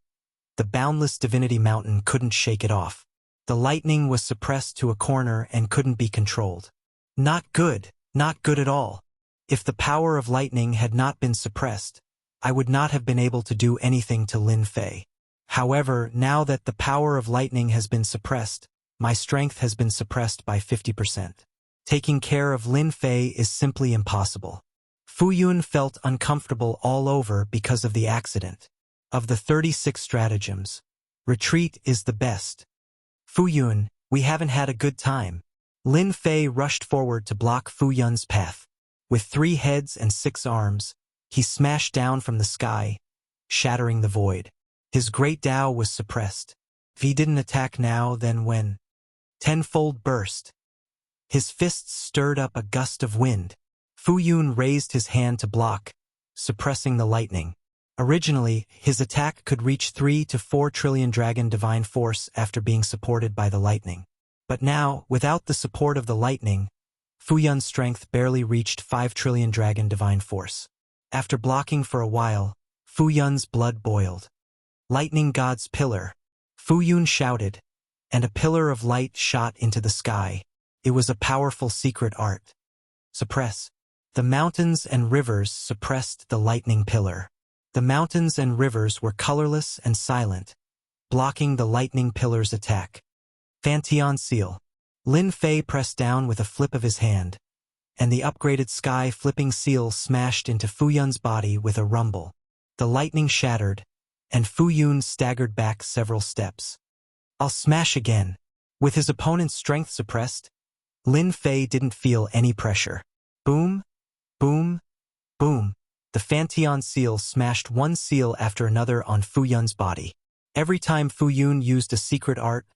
the boundless divinity mountain couldn't shake it off. The lightning was suppressed to a corner and couldn't be controlled. Not good at all. If the power of lightning had not been suppressed, I would not have been able to do anything to Lin Fei. However, now that the power of lightning has been suppressed, my strength has been suppressed by 50%. Taking care of Lin Fei is simply impossible. Fu Yun felt uncomfortable all over because of the accident. Of the 36 stratagems, retreat is the best. Fu Yun, we haven't had a good time. Lin Fei rushed forward to block Fu Yun's path. With 3 heads and 6 arms, he smashed down from the sky, shattering the void. His great Tao was suppressed. If he didn't attack now, then when? Tenfold burst. His fists stirred up a gust of wind. Fu Yun raised his hand to block, suppressing the lightning. Originally, his attack could reach 3 to 4 trillion dragon divine force after being supported by the lightning. But now, without the support of the lightning, Fu Yun's strength barely reached 5 trillion dragon divine force. After blocking for a while, Fu Yun's blood boiled. Lightning God's pillar. Fu Yun shouted, and a pillar of light shot into the sky. It was a powerful secret art. Suppress. The mountains and rivers suppressed the lightning pillar. The mountains and rivers were colorless and silent, blocking the lightning pillar's attack. Fantion seal. Lin Fei pressed down with a flip of his hand, and the upgraded sky flipping seal smashed into Fu Yun's body with a rumble. The lightning shattered, and Fu Yun staggered back several steps. I'll smash again. With his opponent's strength suppressed, Lin Fei didn't feel any pressure. Boom, boom, boom. The Fantion seal smashed one seal after another on Fu Yun's body. Every time Fu Yun used a secret art,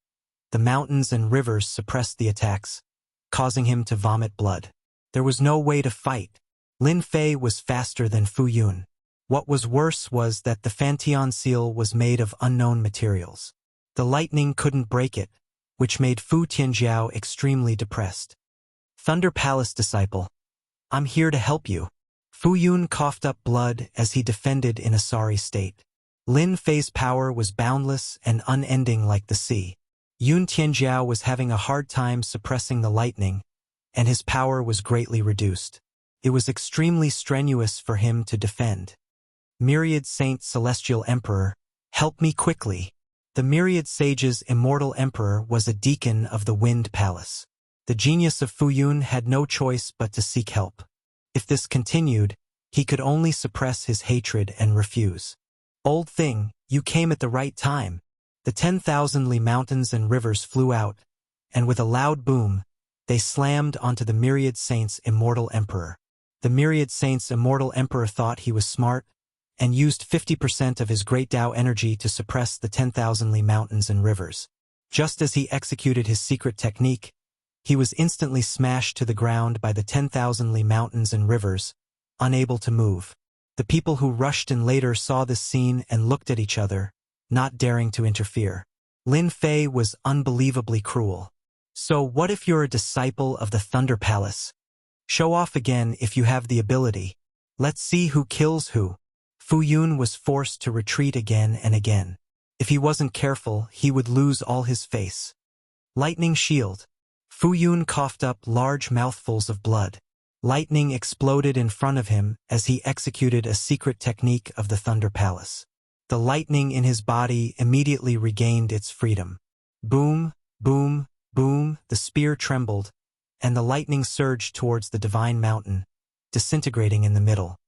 the mountains and rivers suppressed the attacks, causing him to vomit blood. There was no way to fight. Lin Fei was faster than Fu Yun. What was worse was that the Fantion seal was made of unknown materials. The lightning couldn't break it, which made Fu Tianjiao extremely depressed. Thunder Palace disciple. I'm here to help you. Fu Yun coughed up blood as he defended in a sorry state. Lin Fei's power was boundless and unending like the sea. Yun Tianjiao was having a hard time suppressing the lightning, and his power was greatly reduced. It was extremely strenuous for him to defend. Myriad Saint Celestial Emperor, help me quickly. The Myriad Sage's immortal emperor was a deacon of the Wind Palace. The genius of Fu Yun had no choice but to seek help. If this continued, he could only suppress his hatred and refuse. Old thing, you came at the right time. The 10,000 li mountains and rivers flew out, and with a loud boom, they slammed onto the Myriad Saint's immortal emperor. The Myriad Saint's immortal emperor thought he was smart, and used 50% of his great Tao energy to suppress the 10,000 li mountains and rivers. Just as he executed his secret technique, he was instantly smashed to the ground by the 10,000 li mountains and rivers, unable to move. The people who rushed in later saw this scene and looked at each other, not daring to interfere. Lin Fei was unbelievably cruel. So what if you're a disciple of the Thunder Palace? Show off again if you have the ability. Let's see who kills who. Fu Yun was forced to retreat again and again. If he wasn't careful, he would lose all his face. Lightning shield. Fu Yun coughed up large mouthfuls of blood. Lightning exploded in front of him as he executed a secret technique of the Thunder Palace. The lightning in his body immediately regained its freedom. Boom, boom, boom, the spear trembled, and the lightning surged towards the divine mountain, disintegrating in the middle.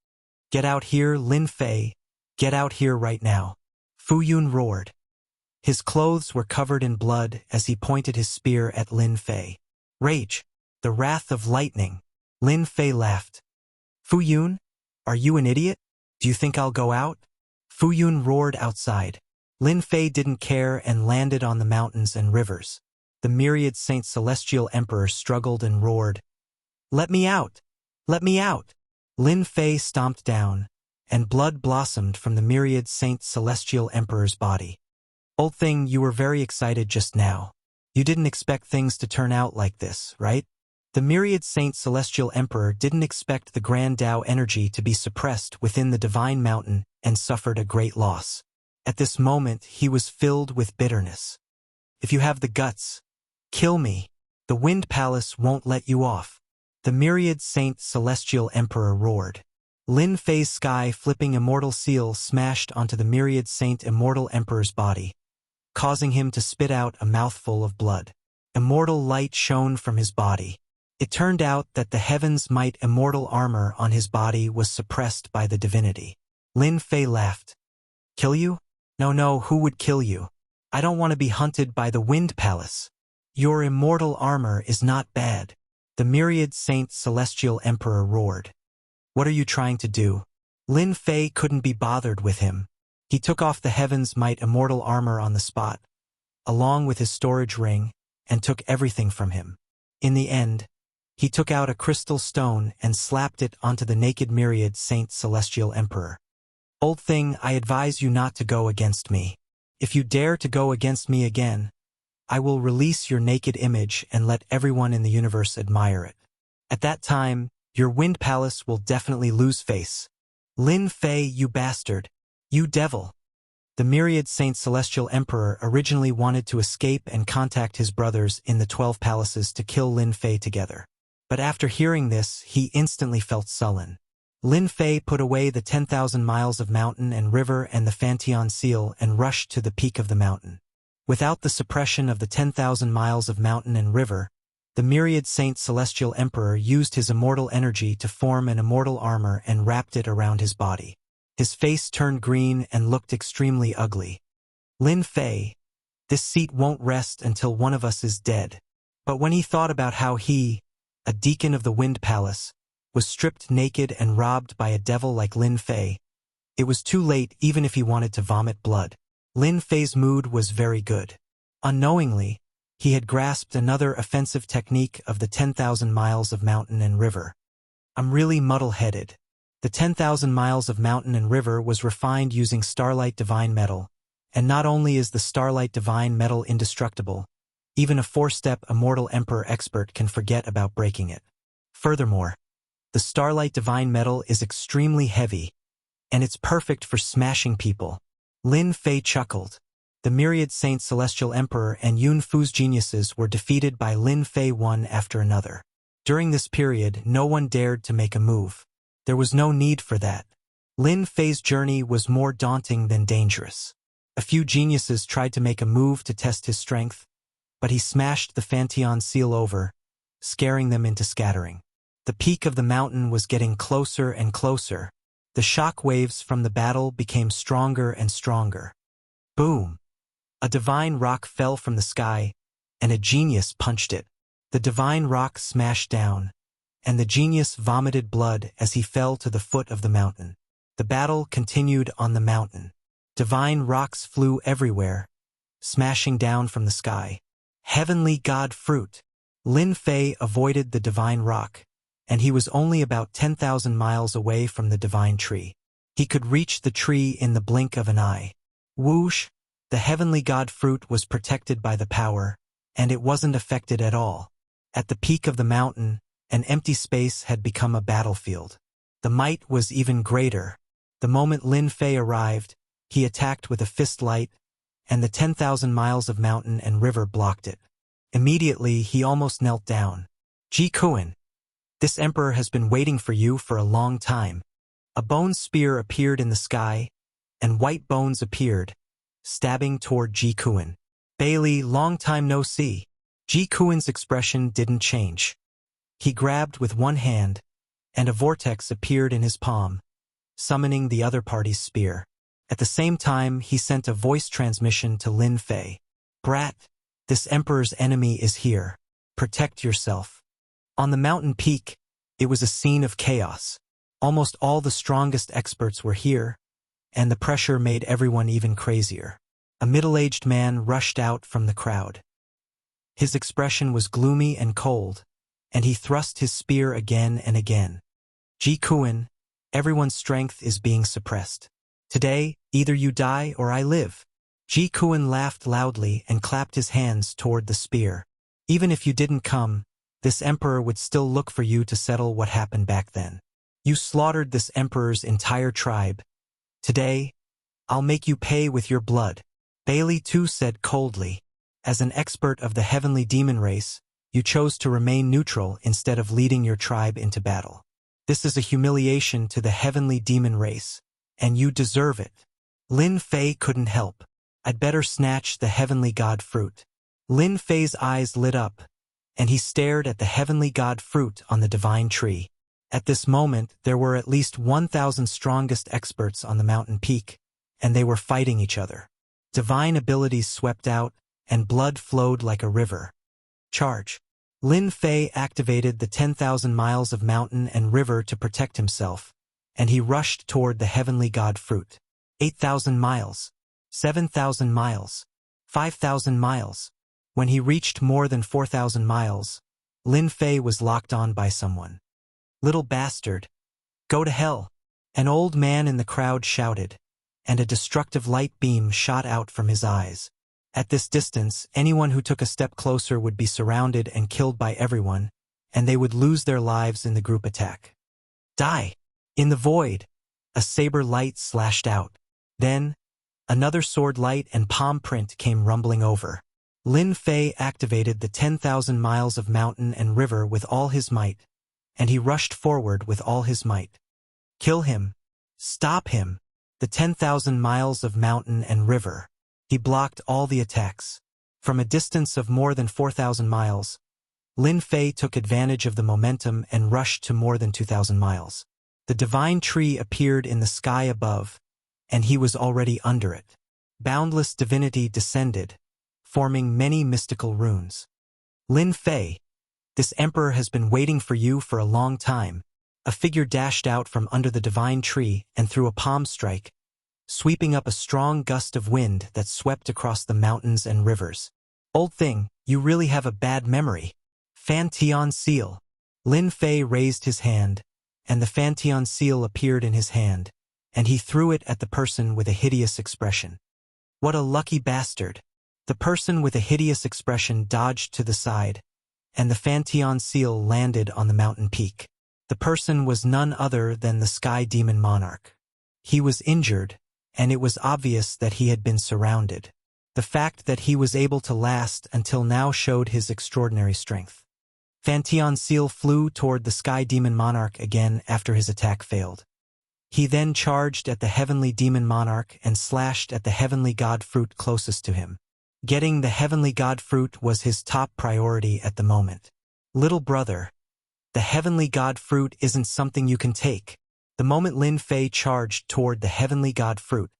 Get out here, Lin Fei. Get out here right now. Fu Yun roared. His clothes were covered in blood as he pointed his spear at Lin Fei. Rage. The wrath of lightning. Lin Fei laughed. Fu Yun? Are you an idiot? Do you think I'll go out? Fu Yun roared outside. Lin Fei didn't care and landed on the mountains and rivers. The myriad Saint Celestial Emperor struggled and roared, "Let me out! Let me out!" Lin Fei stomped down, and blood blossomed from the myriad Saint Celestial Emperor's body. "Old thing, you were very excited just now. You didn't expect things to turn out like this, right?" The myriad Saint Celestial Emperor didn't expect the Grand Tao energy to be suppressed within the Divine Mountain and suffered a great loss. At this moment, he was filled with bitterness. "If you have the guts, kill me. The Wind Palace won't let you off." The myriad Saint Celestial Emperor roared. Lin Fei's sky-flipping immortal seal smashed onto the myriad Saint Immortal Emperor's body, causing him to spit out a mouthful of blood. Immortal light shone from his body. It turned out that the Heaven's Might immortal armor on his body was suppressed by the divinity. Lin Fei laughed. "Kill you? No, who would kill you? I don't want to be hunted by the Wind Palace. Your immortal armor is not bad." The myriad Saint Celestial Emperor roared. "What are you trying to do?" Lin Fei couldn't be bothered with him. He took off the Heaven's Might immortal armor on the spot, along with his storage ring, and took everything from him. In the end, he took out a crystal stone and slapped it onto the naked myriad Saint Celestial Emperor. "Old thing, I advise you not to go against me. If you dare to go against me again, I will release your naked image and let everyone in the universe admire it. At that time, your Wind Palace will definitely lose face." "Lin Fei, you bastard! You devil!" The myriad Saint Celestial Emperor originally wanted to escape and contact his brothers in the 12 palaces to kill Lin Fei together. But after hearing this, he instantly felt sullen. Lin Fei put away the 10,000 miles of mountain and river and the Fantian seal and rushed to the peak of the mountain. Without the suppression of the 10,000 miles of mountain and river, the myriad Saint Celestial Emperor used his immortal energy to form an immortal armor and wrapped it around his body. His face turned green and looked extremely ugly. "Lin Fei, this seat won't rest until one of us is dead." But when he thought about how he, a deacon of the Wind Palace, was stripped naked and robbed by a devil like Lin Fei, it was too late even if he wanted to vomit blood. Lin Fei's mood was very good. Unknowingly, he had grasped another offensive technique of the 10,000 miles of mountain and river. "I'm really muddle-headed." The 10,000 miles of mountain and river was refined using Starlight Divine Metal, and not only is the Starlight Divine Metal indestructible, even a 4-step Immortal Emperor expert can forget about breaking it. Furthermore, the Starlight Divine Metal is extremely heavy, and it's perfect for smashing people. Lin Fei chuckled. The myriad Saint Celestial Emperor and Yun Fu's geniuses were defeated by Lin Fei one after another. During this period, no one dared to make a move. There was no need for that. Lin Fei's journey was more daunting than dangerous. A few geniuses tried to make a move to test his strength, but he smashed the Fantian seal over, scaring them into scattering. The peak of the mountain was getting closer and closer. The shock waves from the battle became stronger and stronger. Boom! A divine rock fell from the sky, and a genius punched it. The divine rock smashed down, and the genius vomited blood as he fell to the foot of the mountain. The battle continued on the mountain. Divine rocks flew everywhere, smashing down from the sky. Heavenly God fruit! Lin Fei avoided the divine rock, and he was only about 10,000 miles away from the divine tree. He could reach the tree in the blink of an eye. Whoosh! The heavenly God fruit was protected by the power, and it wasn't affected at all. At the peak of the mountain, an empty space had become a battlefield. The might was even greater. The moment Lin Fei arrived, he attacked with a fist light, and the 10,000 miles of mountain and river blocked it. Immediately, he almost knelt down. "Ji Kuan, this emperor has been waiting for you for a long time." A bone spear appeared in the sky, and white bones appeared, stabbing toward Ji Kuan. "Bailey, long time no see." Ji Kuan's expression didn't change. He grabbed with one hand, and a vortex appeared in his palm, summoning the other party's spear. At the same time, he sent a voice transmission to Lin Fei. "Brat, this emperor's enemy is here. Protect yourself." On the mountain peak, it was a scene of chaos. Almost all the strongest experts were here, and the pressure made everyone even crazier. A middle-aged man rushed out from the crowd. His expression was gloomy and cold, and he thrust his spear again and again. Ji Kuan, everyone's strength is being suppressed. Today, either you die or I live. Ji Kuan laughed loudly and clapped his hands toward the spear. Even if you didn't come, this emperor would still look for you to settle what happened back then. You slaughtered this emperor's entire tribe. Today, I'll make you pay with your blood. Bailey too said coldly. As an expert of the heavenly demon race, you chose to remain neutral instead of leading your tribe into battle. This is a humiliation to the heavenly demon race, and you deserve it. Lin Fei couldn't help. I'd better snatch the heavenly god fruit. Lin Fei's eyes lit up, and he stared at the heavenly god fruit on the divine tree. At this moment, there were at least 1,000 strongest experts on the mountain peak, and they were fighting each other. Divine abilities swept out, and blood flowed like a river. Charge. Lin Fei activated the 10,000 miles of mountain and river to protect himself, and he rushed toward the heavenly god fruit. 8,000 miles. 7,000 miles. 5,000 miles. When he reached more than 4,000 miles, Lin Fei was locked on by someone. Little bastard. Go to hell. An old man in the crowd shouted, and a destructive light beam shot out from his eyes. At this distance, anyone who took a step closer would be surrounded and killed by everyone, and they would lose their lives in the group attack. Die! In the void, a saber light slashed out. Then, another sword light and palm print came rumbling over. Lin Fei activated the 10,000 miles of mountain and river with all his might, and he rushed forward with all his might. Kill him! Stop him! The 10,000 miles of mountain and river. He blocked all the attacks. From a distance of more than 4,000 miles, Lin Fei took advantage of the momentum and rushed to more than 2,000 miles. The divine tree appeared in the sky above, and he was already under it. Boundless divinity descended, forming many mystical runes. Lin Fei, this emperor has been waiting for you for a long time. A figure dashed out from under the divine tree and threw a palm strike, sweeping up a strong gust of wind that swept across the mountains and rivers. Old thing, you really have a bad memory. Fantian seal. Lin Fei raised his hand, and the Fantian seal appeared in his hand, and he threw it at the person with a hideous expression. What a lucky bastard. The person with a hideous expression dodged to the side, and the Fantian seal landed on the mountain peak. The person was none other than the Sky Demon Monarch. He was injured, and it was obvious that he had been surrounded. The fact that he was able to last until now showed his extraordinary strength. Fantian seal flew toward the Sky Demon Monarch again after his attack failed. He then charged at the Heavenly Demon Monarch and slashed at the Heavenly God Fruit closest to him. Getting the Heavenly God Fruit was his top priority at the moment. Little brother, the Heavenly God Fruit isn't something you can take. The moment Lin Fei charged toward the Heavenly God Fruit,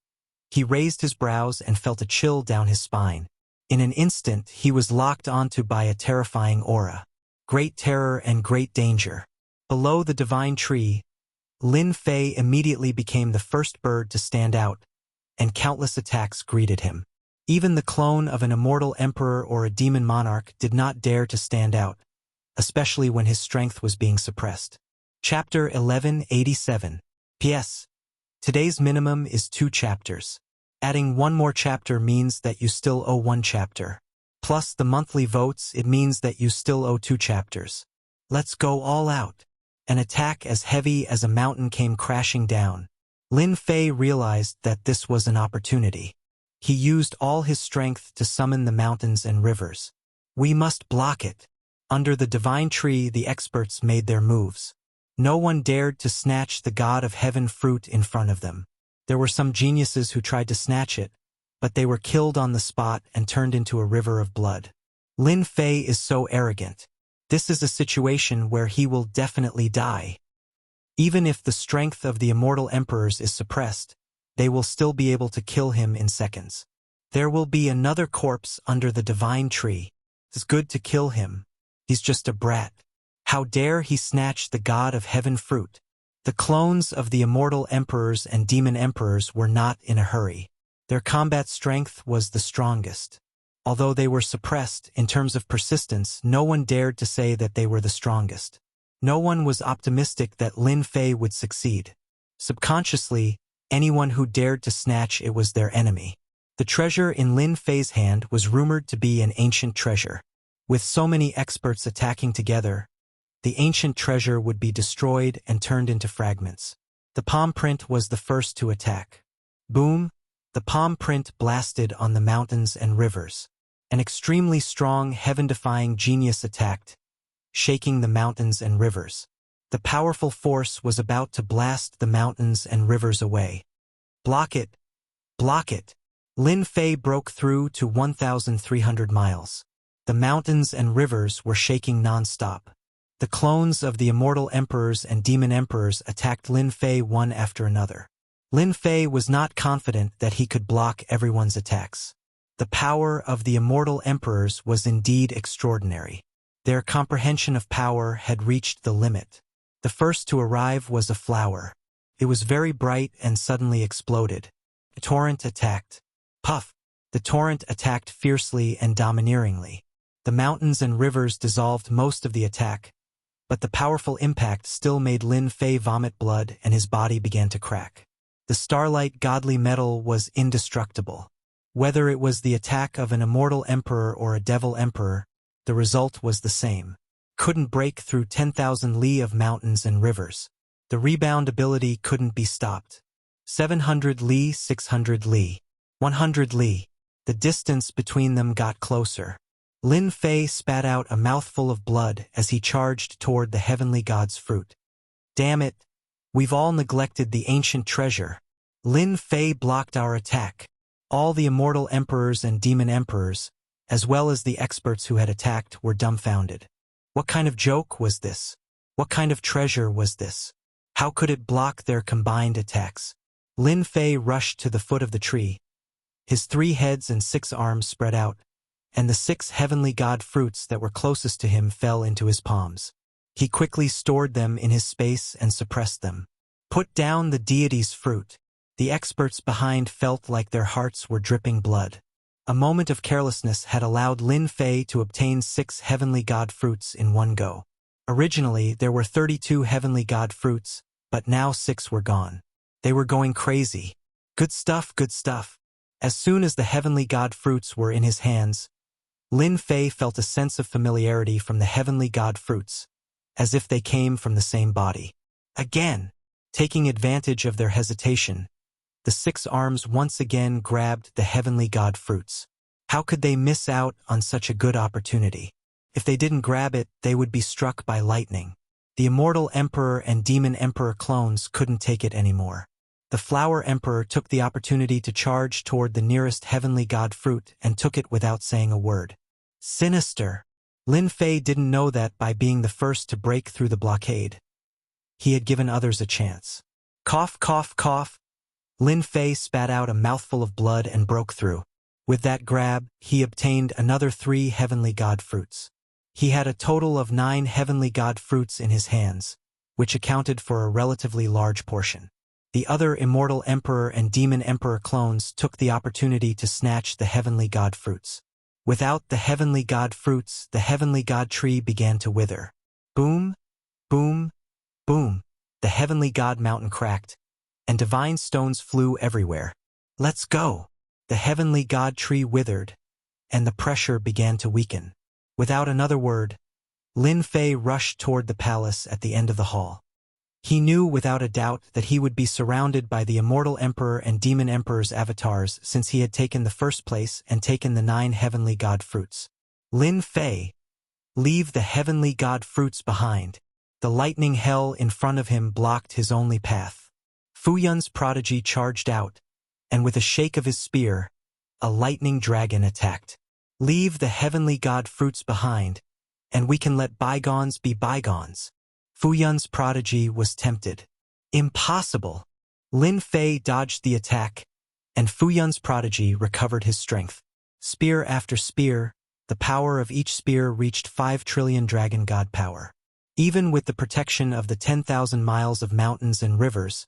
he raised his brows and felt a chill down his spine. In an instant, he was locked onto by a terrifying aura. Great terror and great danger. Below the divine tree, Lin Fei immediately became the first bird to stand out, and countless attacks greeted him. Even the clone of an immortal emperor or a demon monarch did not dare to stand out, especially when his strength was being suppressed. Chapter 1187. P.S. Today's minimum is 2 chapters. Adding one more chapter means that you still owe 1 chapter. Plus the monthly votes, it means that you still owe 2 chapters. Let's go all out. An attack as heavy as a mountain came crashing down. Lin Fei realized that this was an opportunity. He used all his strength to summon the mountains and rivers. We must block it. Under the divine tree, the experts made their moves. No one dared to snatch the God of Heaven fruit in front of them. There were some geniuses who tried to snatch it, but they were killed on the spot and turned into a river of blood. Lin Fei is so arrogant. This is a situation where he will definitely die. Even if the strength of the immortal emperors is suppressed, they will still be able to kill him in seconds. There will be another corpse under the divine tree. It's good to kill him. He's just a brat. How dare he snatch the God of Heaven fruit? The clones of the immortal emperors and demon emperors were not in a hurry. Their combat strength was the strongest. Although they were suppressed in terms of persistence, no one dared to say that they were the strongest. No one was optimistic that Lin Fei would succeed. Subconsciously, anyone who dared to snatch it was their enemy. The treasure in Lin Fei's hand was rumored to be an ancient treasure. With so many experts attacking together, the ancient treasure would be destroyed and turned into fragments. The palm print was the first to attack. Boom! The palm print blasted on the mountains and rivers. An extremely strong, heaven-defying genius attacked, shaking the mountains and rivers. The powerful force was about to blast the mountains and rivers away. Block it! Block it! Lin Fei broke through to 1,300 miles. The mountains and rivers were shaking non-stop. The clones of the immortal emperors and demon emperors attacked Lin Fei one after another. Lin Fei was not confident that he could block everyone's attacks. The power of the immortal emperors was indeed extraordinary. Their comprehension of power had reached the limit. The first to arrive was a flower. It was very bright and suddenly exploded. The torrent attacked. Puff! The torrent attacked fiercely and domineeringly. The mountains and rivers dissolved most of the attack, but the powerful impact still made Lin Fei vomit blood and his body began to crack. The starlight godly metal was indestructible. Whether it was the attack of an immortal emperor or a devil emperor, the result was the same. Couldn't break through 10,000 li of mountains and rivers. The rebound ability couldn't be stopped. 700 li, 600 li, 100 li. The distance between them got closer. Lin Fei spat out a mouthful of blood as he charged toward the heavenly god's fruit. Damn it! We've all neglected the ancient treasure. Lin Fei blocked our attack. All the immortal emperors and demon emperors, as well as the experts who had attacked, were dumbfounded. What kind of joke was this? What kind of treasure was this? How could it block their combined attacks? Lin Fei rushed to the foot of the tree. His 3 heads and 6 arms spread out, and the 6 heavenly god fruits that were closest to him fell into his palms. He quickly stored them in his space and suppressed them. Put down the deity's fruit. The experts behind felt like their hearts were dripping blood. A moment of carelessness had allowed Lin Fei to obtain 6 heavenly god fruits in one go. Originally, there were 32 heavenly god fruits, but now 6 were gone. They were going crazy. Good stuff, good stuff. As soon as the heavenly god fruits were in his hands, Lin Fei felt a sense of familiarity from the heavenly god fruits, as if they came from the same body. Again, taking advantage of their hesitation, the 6 arms once again grabbed the heavenly god fruits. How could they miss out on such a good opportunity? If they didn't grab it, they would be struck by lightning. The immortal emperor and demon emperor clones couldn't take it anymore. The flower emperor took the opportunity to charge toward the nearest heavenly god fruit and took it without saying a word. Sinister! Lin Fei didn't know that by being the first to break through the blockade, he had given others a chance. Cough, cough, cough. Lin Fei spat out a mouthful of blood and broke through. With that grab, he obtained another 3 heavenly god fruits. He had a total of 9 heavenly god fruits in his hands, which accounted for a relatively large portion. The other immortal emperor and demon emperor clones took the opportunity to snatch the heavenly god fruits. Without the heavenly god fruits, the heavenly god tree began to wither. Boom, boom, boom. The heavenly god mountain cracked, and divine stones flew everywhere. Let's go! The heavenly god tree withered, and the pressure began to weaken. Without another word, Lin Fei rushed toward the palace at the end of the hall. He knew without a doubt that he would be surrounded by the immortal emperor and demon emperor's avatars since he had taken the first place and taken the 9 heavenly god fruits. Lin Fei, leave the heavenly god fruits behind. The lightning hell in front of him blocked his only path. Fu Yun's prodigy charged out, and with a shake of his spear, a lightning dragon attacked. Leave the heavenly god fruits behind, and we can let bygones be bygones. Fu Yun's prodigy was tempted. Impossible! Lin Fei dodged the attack, and Fu Yun's prodigy recovered his strength. Spear after spear, the power of each spear reached 5 trillion dragon god power. Even with the protection of the 10,000 miles of mountains and rivers,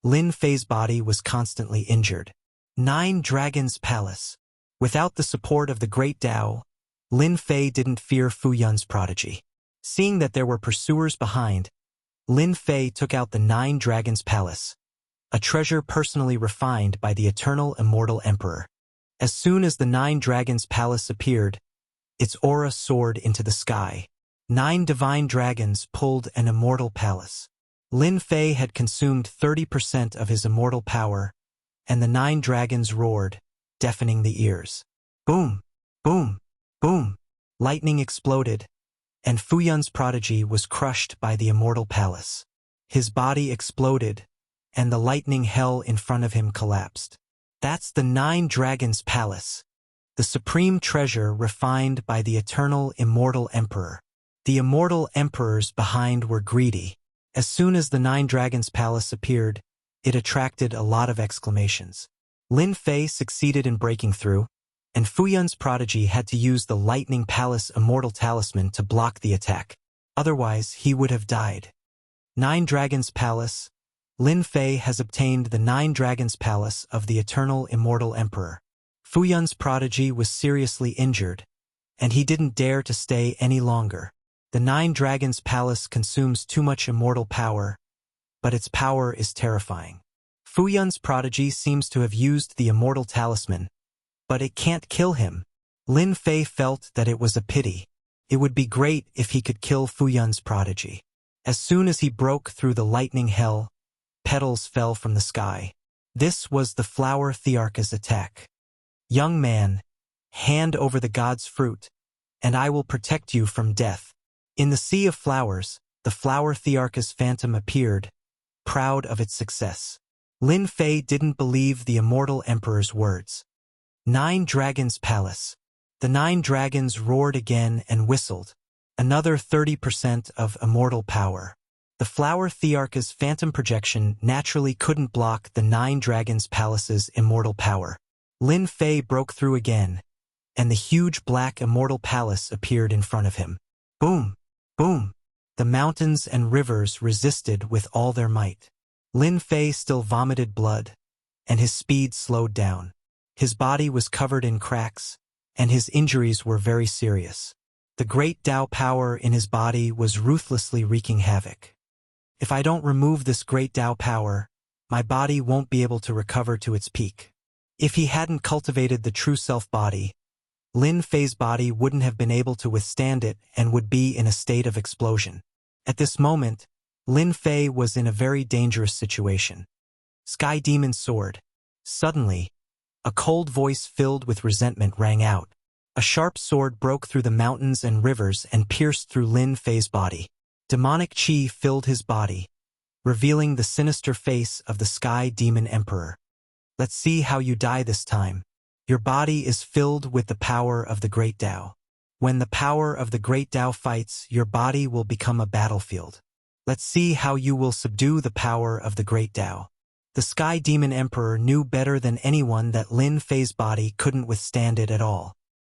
Lin Fei's body was constantly injured. 9 Dragons Palace. Without the support of the Great Tao, Lin Fei didn't fear Fu Yun's prodigy. Seeing that there were pursuers behind, Lin Fei took out the 9 Dragons Palace, a treasure personally refined by the eternal immortal emperor. As soon as the 9 Dragons Palace appeared, its aura soared into the sky. 9 divine dragons pulled an immortal palace. Lin Fei had consumed 30% of his immortal power, and the 9 dragons roared, deafening the ears. Boom! Boom! Boom! Lightning exploded, and Fu Yun's prodigy was crushed by the immortal palace. His body exploded, and the lightning hell in front of him collapsed. That's the 9 Dragons Palace, the supreme treasure refined by the eternal immortal emperor. The immortal emperors behind were greedy. As soon as the 9 Dragons Palace appeared, it attracted a lot of exclamations. Lin Fei succeeded in breaking through, and Fu Yun's prodigy had to use the Lightning Palace Immortal Talisman to block the attack. Otherwise, he would have died. 9 Dragons Palace. Lin Fei has obtained the 9 Dragons Palace of the Eternal Immortal Emperor. Fu Yun's prodigy was seriously injured, and he didn't dare to stay any longer. The 9 Dragons Palace consumes too much immortal power, but its power is terrifying. Fu Yun's prodigy seems to have used the Immortal Talisman, but it can't kill him. Lin Fei felt that it was a pity. It would be great if he could kill Fu Yun's prodigy. As soon as he broke through the lightning hell, petals fell from the sky. This was the flower Thearka's attack. Young man, hand over the god's fruit, and I will protect you from death. In the sea of flowers, the flower Thearka's phantom appeared, proud of its success. Lin Fei didn't believe the immortal emperor's words. 9 Dragons Palace. The 9 dragons roared again and whistled. Another 30% of immortal power. The flower Thearka's phantom projection naturally couldn't block the 9 Dragons Palace's immortal power. Lin Fei broke through again, and the huge black immortal palace appeared in front of him. Boom! Boom! The mountains and rivers resisted with all their might. Lin Fei still vomited blood, and his speed slowed down. His body was covered in cracks, and his injuries were very serious. The great Tao power in his body was ruthlessly wreaking havoc. If I don't remove this great Tao power, my body won't be able to recover to its peak. If he hadn't cultivated the true self body, Lin Fei's body wouldn't have been able to withstand it and would be in a state of explosion. At this moment, Lin Fei was in a very dangerous situation. Sky Demon Sword. Suddenly, a cold voice filled with resentment rang out. A sharp sword broke through the mountains and rivers and pierced through Lin Fei's body. Demonic chi filled his body, revealing the sinister face of the Sky Demon Emperor. Let's see how you die this time. Your body is filled with the power of the Great Tao. When the power of the Great Tao fights, your body will become a battlefield. Let's see how you will subdue the power of the Great Tao. The Sky Demon Emperor knew better than anyone that Lin Fei's body couldn't withstand it at all.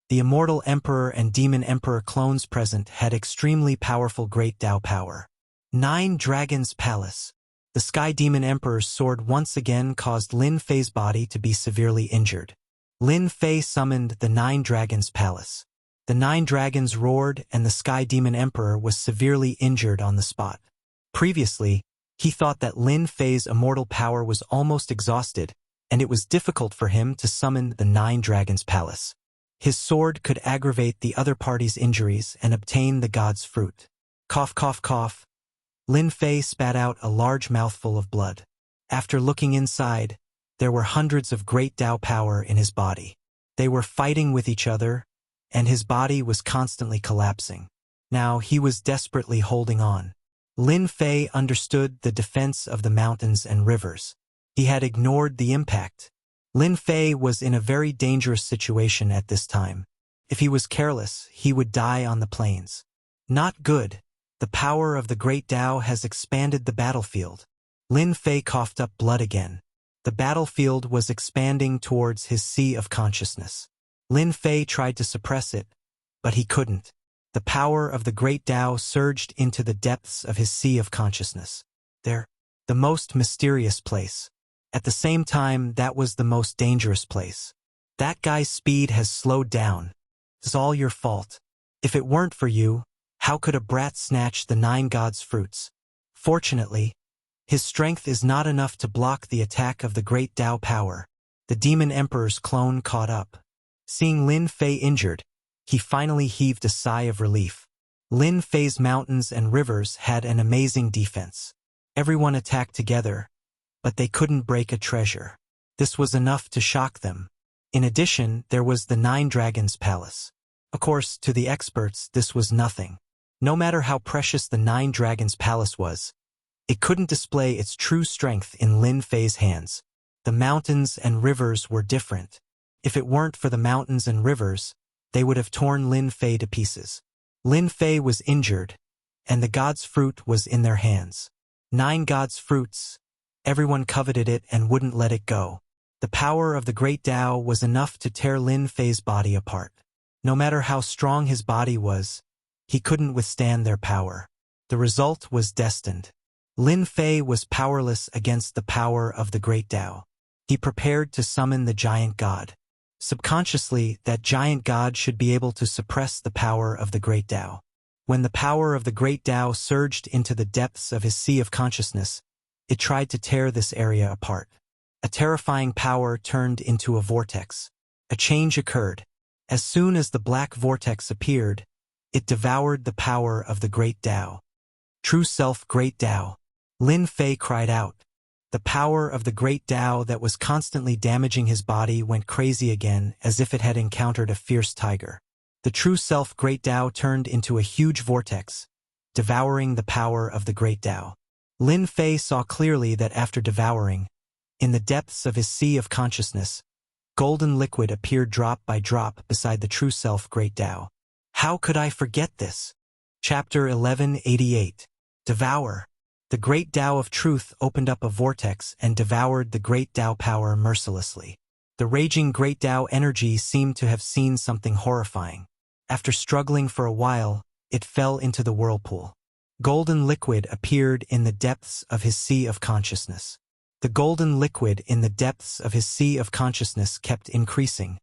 The Immortal Emperor and Demon Emperor clones present had extremely powerful Great Tao power. 9 Dragons Palace. The Sky Demon Emperor's sword once again caused Lin Fei's body to be severely injured. Lin Fei summoned the 9 Dragons Palace. The 9 dragons roared and the Sky Demon Emperor was severely injured on the spot. Previously, he thought that Lin Fei's immortal power was almost exhausted, and it was difficult for him to summon the 9 Dragons Palace. His sword could aggravate the other party's injuries and obtain the god's fruit. Cough, cough, cough. Lin Fei spat out a large mouthful of blood. After looking inside, there were hundreds of great Tao power in his body. They were fighting with each other, and his body was constantly collapsing. Now he was desperately holding on. Lin Fei understood the defense of the mountains and rivers. He had ignored the impact. Lin Fei was in a very dangerous situation at this time. If he was careless, he would die on the plains. Not good. The power of the Great Tao has expanded the battlefield. Lin Fei coughed up blood again. The battlefield was expanding towards his sea of consciousness. Lin Fei tried to suppress it, but he couldn't. The power of the Great Tao surged into the depths of his sea of consciousness. There, the most mysterious place. At the same time, that was the most dangerous place. That guy's speed has slowed down. It's all your fault. If it weren't for you, how could a brat snatch the 9 gods' fruits? Fortunately, his strength is not enough to block the attack of the great Tao power. The demon emperor's clone caught up. Seeing Lin Fei injured, he finally heaved a sigh of relief. Lin Fei's mountains and rivers had an amazing defense. Everyone attacked together, but they couldn't break a treasure. This was enough to shock them. In addition, there was the 9 Dragons Palace. Of course, to the experts, this was nothing. No matter how precious the 9 Dragons Palace was, it couldn't display its true strength in Lin Fei's hands. The mountains and rivers were different. If it weren't for the mountains and rivers, they would have torn Lin Fei to pieces. Lin Fei was injured, and the god's fruit was in their hands. 9 gods' fruits. Everyone coveted it and wouldn't let it go. The power of the great Tao was enough to tear Lin Fei's body apart. No matter how strong his body was, he couldn't withstand their power. The result was destined. Lin Fei was powerless against the power of the great Tao. He prepared to summon the giant god. Subconsciously, that giant god should be able to suppress the power of the great Tao. When the power of the great Tao surged into the depths of his sea of consciousness, it tried to tear this area apart. A terrifying power turned into a vortex. A change occurred. As soon as the black vortex appeared, it devoured the power of the great Tao. True self, great Tao. Lin Fei cried out. The power of the great Tao that was constantly damaging his body went crazy again, as if it had encountered a fierce tiger. The true self, great Tao, turned into a huge vortex, devouring the power of the great Tao. Lin Fei saw clearly that after devouring, in the depths of his sea of consciousness, golden liquid appeared drop by drop beside the true self, great Tao. How could I forget this? Chapter 1188. Devour. The great Tao of truth opened up a vortex and devoured the great Tao power mercilessly. The raging great Tao energy seemed to have seen something horrifying. After struggling for a while, it fell into the whirlpool. Golden liquid appeared in the depths of his sea of consciousness. The golden liquid in the depths of his sea of consciousness kept increasing,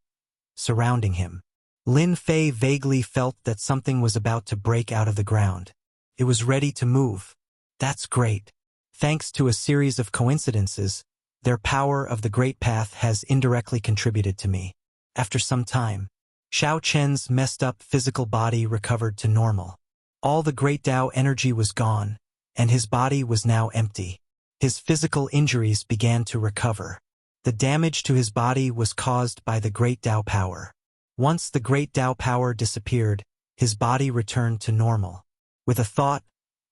surrounding him. Lin Fei vaguely felt that something was about to break out of the ground. It was ready to move. That's great. Thanks to a series of coincidences, their power of the great path has indirectly contributed to me. After some time, Xiao Chen's messed up physical body recovered to normal. All the great Tao energy was gone, and his body was now empty. His physical injuries began to recover. The damage to his body was caused by the great Tao power. Once the great Tao power disappeared, his body returned to normal. With a thought,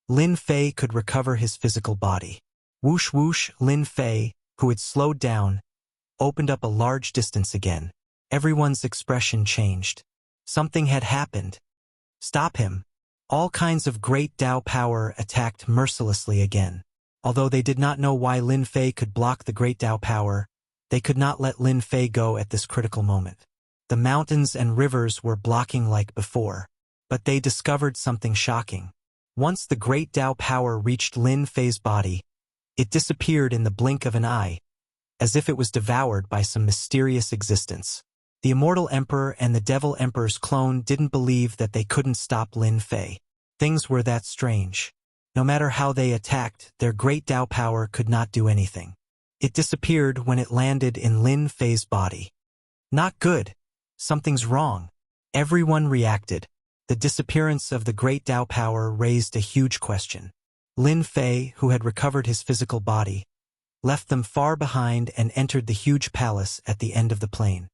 Lin Fei could recover his physical body. Whoosh whoosh, Lin Fei, who had slowed down, opened up a large distance again. Everyone's expression changed. Something had happened. Stop him. All kinds of great Tao power attacked mercilessly again. Although they did not know why Lin Fei could block the great Tao power, they could not let Lin Fei go at this critical moment. The mountains and rivers were blocking like before, but they discovered something shocking. Once the great Tao power reached Lin Fei's body, it disappeared in the blink of an eye, as if it was devoured by some mysterious existence. The Immortal Emperor and the Devil Emperor's clone didn't believe that they couldn't stop Lin Fei. Things were that strange. No matter how they attacked, their great Tao power could not do anything. It disappeared when it landed in Lin Fei's body. Not good. Something's wrong. Everyone reacted. The disappearance of the great Tao power raised a huge question. Lin Fei, who had recovered his physical body, left them far behind and entered the huge palace at the end of the plain.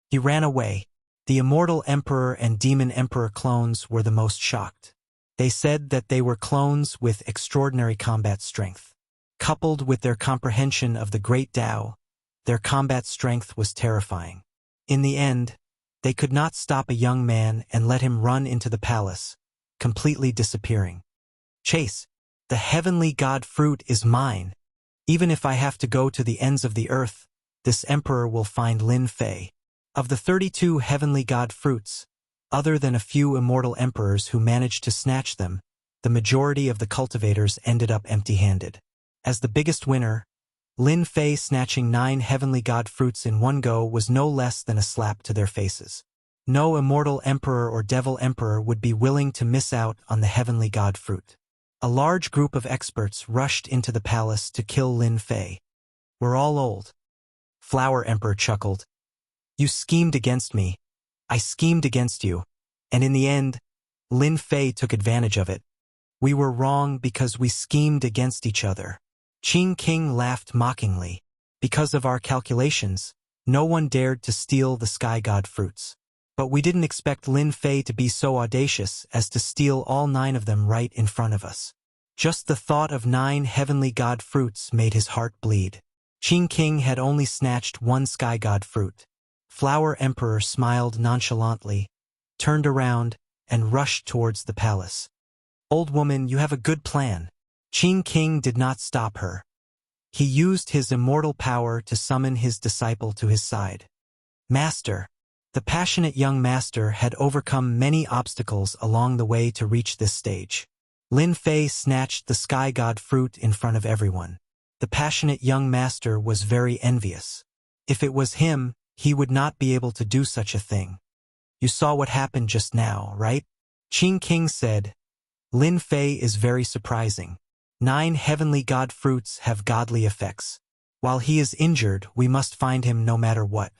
He ran away. The Immortal Emperor and Demon Emperor clones were the most shocked. They said that they were clones with extraordinary combat strength. Coupled with their comprehension of the great Tao, their combat strength was terrifying. In the end, they could not stop a young man and let him run into the palace, completely disappearing. Chase, the heavenly god fruit is mine. Even if I have to go to the ends of the earth, this emperor will find Lin Fei. Of the 32 heavenly god fruits, other than a few immortal emperors who managed to snatch them, the majority of the cultivators ended up empty-handed. As the biggest winner, Lin Fei snatching 9 heavenly god fruits in one go was no less than a slap to their faces. No immortal emperor or devil emperor would be willing to miss out on the heavenly god fruit. A large group of experts rushed into the palace to kill Lin Fei. "We're all old." Flower Emperor chuckled. "You schemed against me. I schemed against you. And in the end, Lin Fei took advantage of it. We were wrong because we schemed against each other." Qing King laughed mockingly. "Because of our calculations, no one dared to steal the sky god fruits. But we didn't expect Lin Fei to be so audacious as to steal all 9 of them right in front of us." Just the thought of 9 heavenly god fruits made his heart bleed. Qing King had only snatched 1 sky god fruit. Flower Emperor smiled nonchalantly, turned around, and rushed towards the palace. "Old woman, you have a good plan." Qing King did not stop her. He used his immortal power to summon his disciple to his side. "Master." The passionate young master had overcome many obstacles along the way to reach this stage. Lin Fei snatched the sky god fruit in front of everyone. The passionate young master was very envious. If it was him, he would not be able to do such a thing. "You saw what happened just now, right?" Qing King said. "Lin Fei is very surprising. 9 heavenly god fruits have godly effects. While he is injured, we must find him no matter what.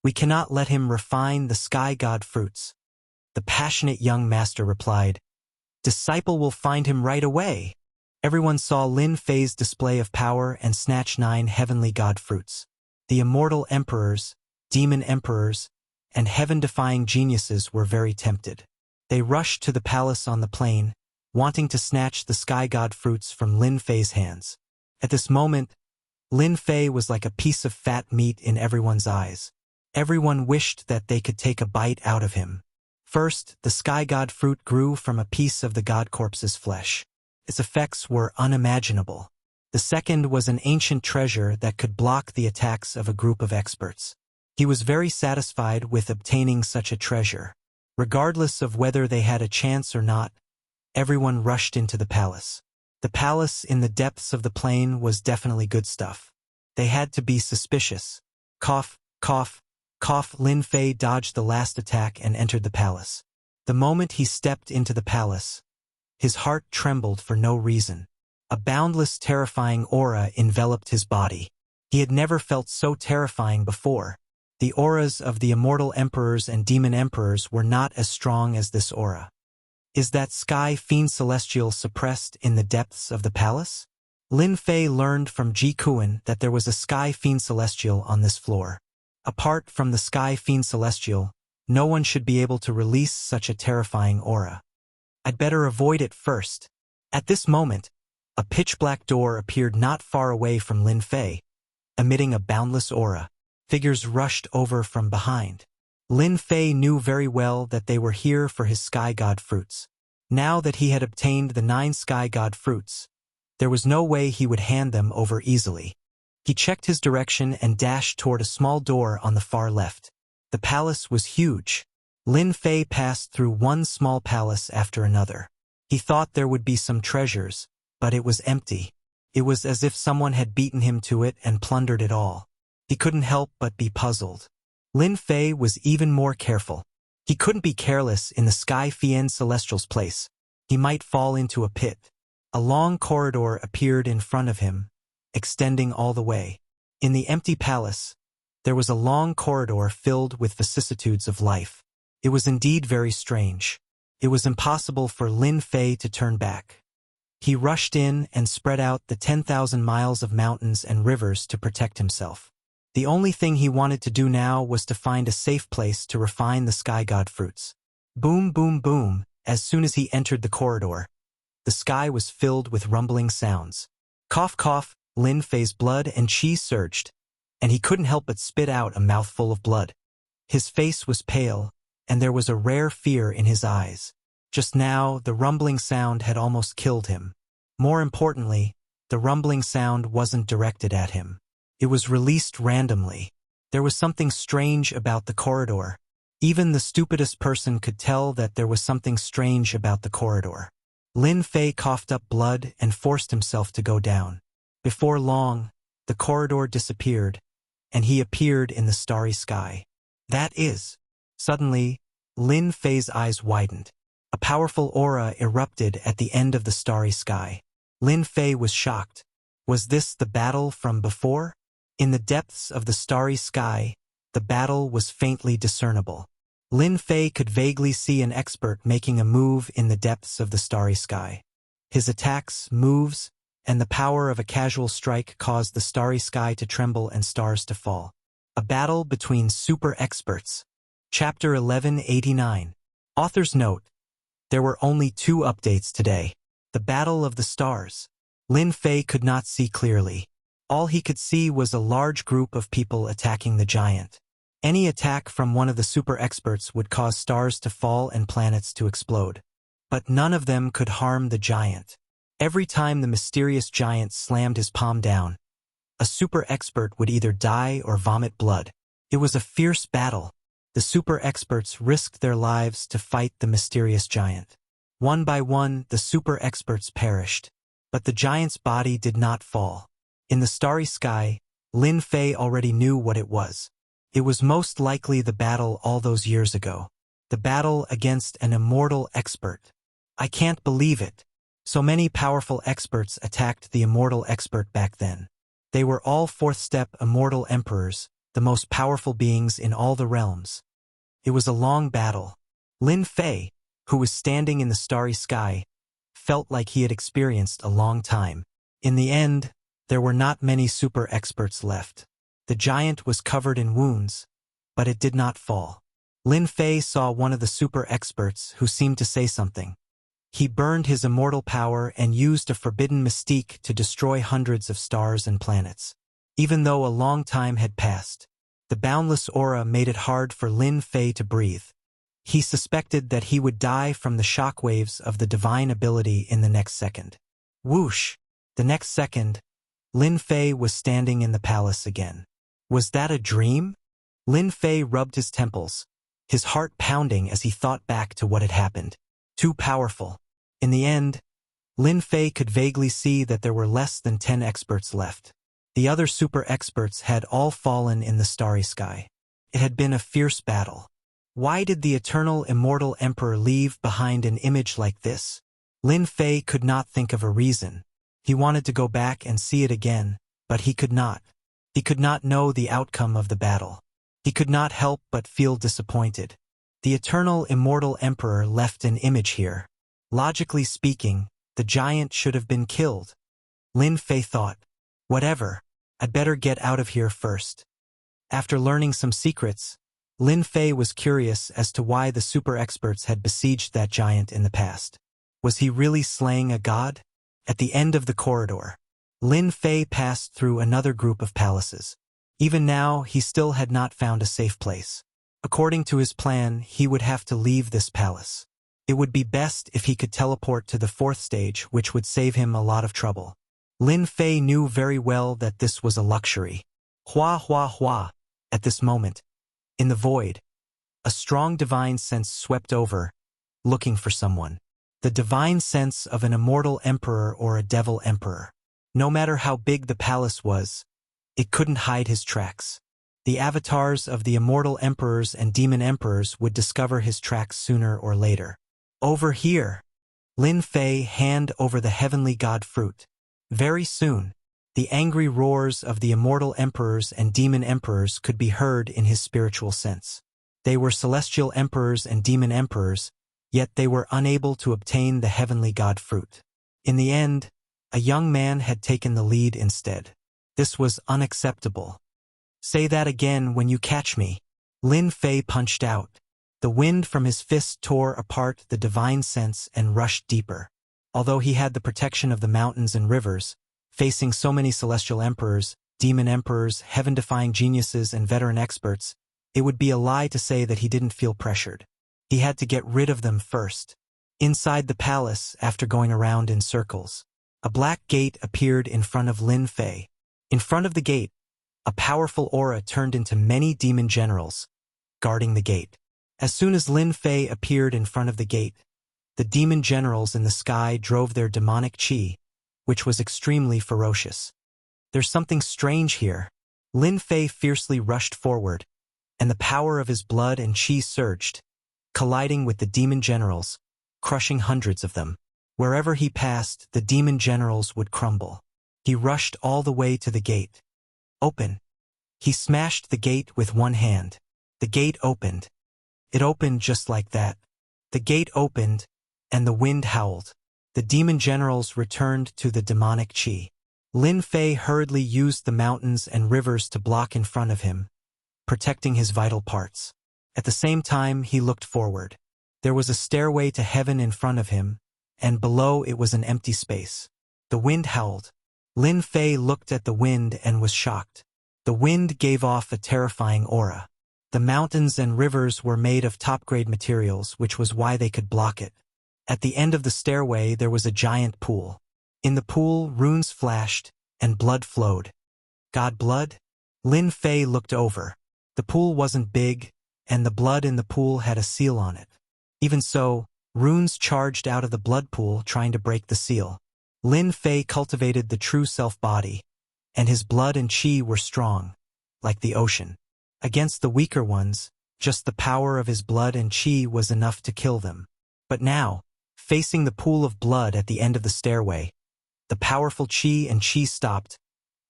We cannot let him refine the sky god fruits." The passionate young master replied, "Disciple will find him right away." Everyone saw Lin Fei's display of power and snatch 9 heavenly god fruits. The immortal emperors, demon emperors, and heaven-defying geniuses were very tempted. They rushed to the palace on the plain, wanting to snatch the sky god fruits from Lin Fei's hands. At this moment, Lin Fei was like a piece of fat meat in everyone's eyes. Everyone wished that they could take a bite out of him. First, the sky god fruit grew from a piece of the god corpse's flesh. Its effects were unimaginable. The second was an ancient treasure that could block the attacks of a group of experts. He was very satisfied with obtaining such a treasure. Regardless of whether they had a chance or not, everyone rushed into the palace. The palace in the depths of the plain was definitely good stuff. They had to be suspicious. Cough, cough, cough. Lin Fei dodged the last attack and entered the palace. The moment he stepped into the palace, his heart trembled for no reason. A boundless, terrifying aura enveloped his body. He had never felt so terrifying before. The auras of the immortal emperors and demon emperors were not as strong as this aura. Is that sky fiend celestial suppressed in the depths of the palace? Lin Fei learned from Ji Kuan that there was a sky fiend celestial on this floor. Apart from the sky fiend celestial, no one should be able to release such a terrifying aura. I'd better avoid it first. At this moment, a pitch-black door appeared not far away from Lin Fei, emitting a boundless aura. Figures rushed over from behind. Lin Fei knew very well that they were here for his sky god fruits. Now that he had obtained the 9 sky god fruits, there was no way he would hand them over easily. He checked his direction and dashed toward a small door on the far left. The palace was huge. Lin Fei passed through one small palace after another. He thought there would be some treasures, but it was empty. It was as if someone had beaten him to it and plundered it all. He couldn't help but be puzzled. Lin Fei was even more careful. He couldn't be careless in the Sky Fiend Celestial's place. He might fall into a pit. A long corridor appeared in front of him, extending all the way. In the empty palace, there was a long corridor filled with vicissitudes of life. It was indeed very strange. It was impossible for Lin Fei to turn back. He rushed in and spread out the 10,000 miles of mountains and rivers to protect himself. The only thing he wanted to do now was to find a safe place to refine the sky god fruits. Boom, boom, boom. As soon as he entered the corridor, the sky was filled with rumbling sounds. Cough, cough. Lin Fei's blood and chi surged, and he couldn't help but spit out a mouthful of blood. His face was pale, and there was a rare fear in his eyes. Just now, the rumbling sound had almost killed him. More importantly, the rumbling sound wasn't directed at him. It was released randomly. There was something strange about the corridor. Even the stupidest person could tell that there was something strange about the corridor. Lin Fei coughed up blood and forced himself to go down. Before long, the corridor disappeared, and he appeared in the starry sky. That is. Suddenly, Lin Fei's eyes widened. A powerful aura erupted at the end of the starry sky. Lin Fei was shocked. Was this the battle from before? In the depths of the starry sky, the battle was faintly discernible. Lin Fei could vaguely see an expert making a move in the depths of the starry sky. His attacks, moves, and the power of a casual strike caused the starry sky to tremble and stars to fall. A battle between super experts. Chapter 1189. Author's note: there were only 2 updates today. The Battle of the Stars. Lin Fei could not see clearly. All he could see was a large group of people attacking the giant. Any attack from one of the super experts would cause stars to fall and planets to explode. But none of them could harm the giant. Every time the mysterious giant slammed his palm down, a super expert would either die or vomit blood. It was a fierce battle. The super experts risked their lives to fight the mysterious giant. One by one, the super experts perished. But the giant's body did not fall. In the starry sky, Lin Fei already knew what it was. It was most likely the battle all those years ago. The battle against an immortal expert. I can't believe it. So many powerful experts attacked the immortal expert back then. They were all 4th-step immortal emperors, the most powerful beings in all the realms. It was a long battle. Lin Fei, who was standing in the starry sky, felt like he had experienced a long time. In the end, there were not many super experts left. The giant was covered in wounds, but it did not fall. Lin Fei saw one of the super experts who seemed to say something. He burned his immortal power and used a forbidden mystique to destroy hundreds of stars and planets. Even though a long time had passed, the boundless aura made it hard for Lin Fei to breathe. He suspected that he would die from the shockwaves of the divine ability in the next second. Whoosh! The next second, Lin Fei was standing in the palace again. Was that a dream? Lin Fei rubbed his temples, his heart pounding as he thought back to what had happened. Too powerful. In the end, Lin Fei could vaguely see that there were less than 10 experts left. The other super experts had all fallen in the starry sky. It had been a fierce battle. Why did the eternal immortal emperor leave behind an image like this? Lin Fei could not think of a reason. He wanted to go back and see it again, but he could not. He could not know the outcome of the battle. He could not help but feel disappointed. The eternal immortal emperor left an image here. Logically speaking, the giant should have been killed. Lin Fei thought, whatever, I'd better get out of here first. After learning some secrets, Lin Fei was curious as to why the super experts had besieged that giant in the past. Was he really slaying a god? At the end of the corridor, Lin Fei passed through another group of palaces. Even now, he still had not found a safe place. According to his plan, he would have to leave this palace. It would be best if he could teleport to the 4th stage, which would save him a lot of trouble. Lin Fei knew very well that this was a luxury. Hua hua hua. At this moment, in the void, a strong divine sense swept over, looking for someone. The divine sense of an immortal emperor or a devil emperor. No matter how big the palace was, it couldn't hide his tracks. The avatars of the immortal emperors and demon emperors would discover his tracks sooner or later. Over here, Lin Fei hand over the heavenly god fruit. Very soon, the angry roars of the immortal emperors and demon emperors could be heard in his spiritual sense. They were celestial emperors and demon emperors, yet they were unable to obtain the heavenly god fruit. In the end, a young man had taken the lead instead. This was unacceptable. Say that again when you catch me. Lin Fei punched out. The wind from his fist tore apart the divine sense and rushed deeper. Although he had the protection of the mountains and rivers, facing so many celestial emperors, demon emperors, heaven-defying geniuses, and veteran experts, it would be a lie to say that he didn't feel pressured. He had to get rid of them first. Inside the palace, after going around in circles, a black gate appeared in front of Lin Fei. In front of the gate, a powerful aura turned into many demon generals, guarding the gate. As soon as Lin Fei appeared in front of the gate, the demon generals in the sky drove their demonic chi, which was extremely ferocious. There's something strange here. Lin Fei fiercely rushed forward, and the power of his blood and chi surged, colliding with the demon generals, crushing hundreds of them. Wherever he passed, the demon generals would crumble. He rushed all the way to the gate. Open. He smashed the gate with one hand. The gate opened. It opened just like that. The gate opened, and the wind howled. The demon generals returned to the demonic chi. Lin Fei hurriedly used the mountains and rivers to block in front of him, protecting his vital parts. At the same time, he looked forward. There was a stairway to heaven in front of him, and below it was an empty space. The wind howled. Lin Fei looked at the wind and was shocked. The wind gave off a terrifying aura. The mountains and rivers were made of top-grade materials, which was why they could block it. At the end of the stairway there was a giant pool. In the pool, runes flashed, and blood flowed. God blood? Lin Fei looked over. The pool wasn't big, and the blood in the pool had a seal on it. Even so, runes charged out of the blood pool trying to break the seal. Lin Fei cultivated the true self-body, and his blood and chi were strong, like the ocean. Against the weaker ones, just the power of his blood and chi was enough to kill them. But now, facing the pool of blood at the end of the stairway, the powerful chi and chi stopped,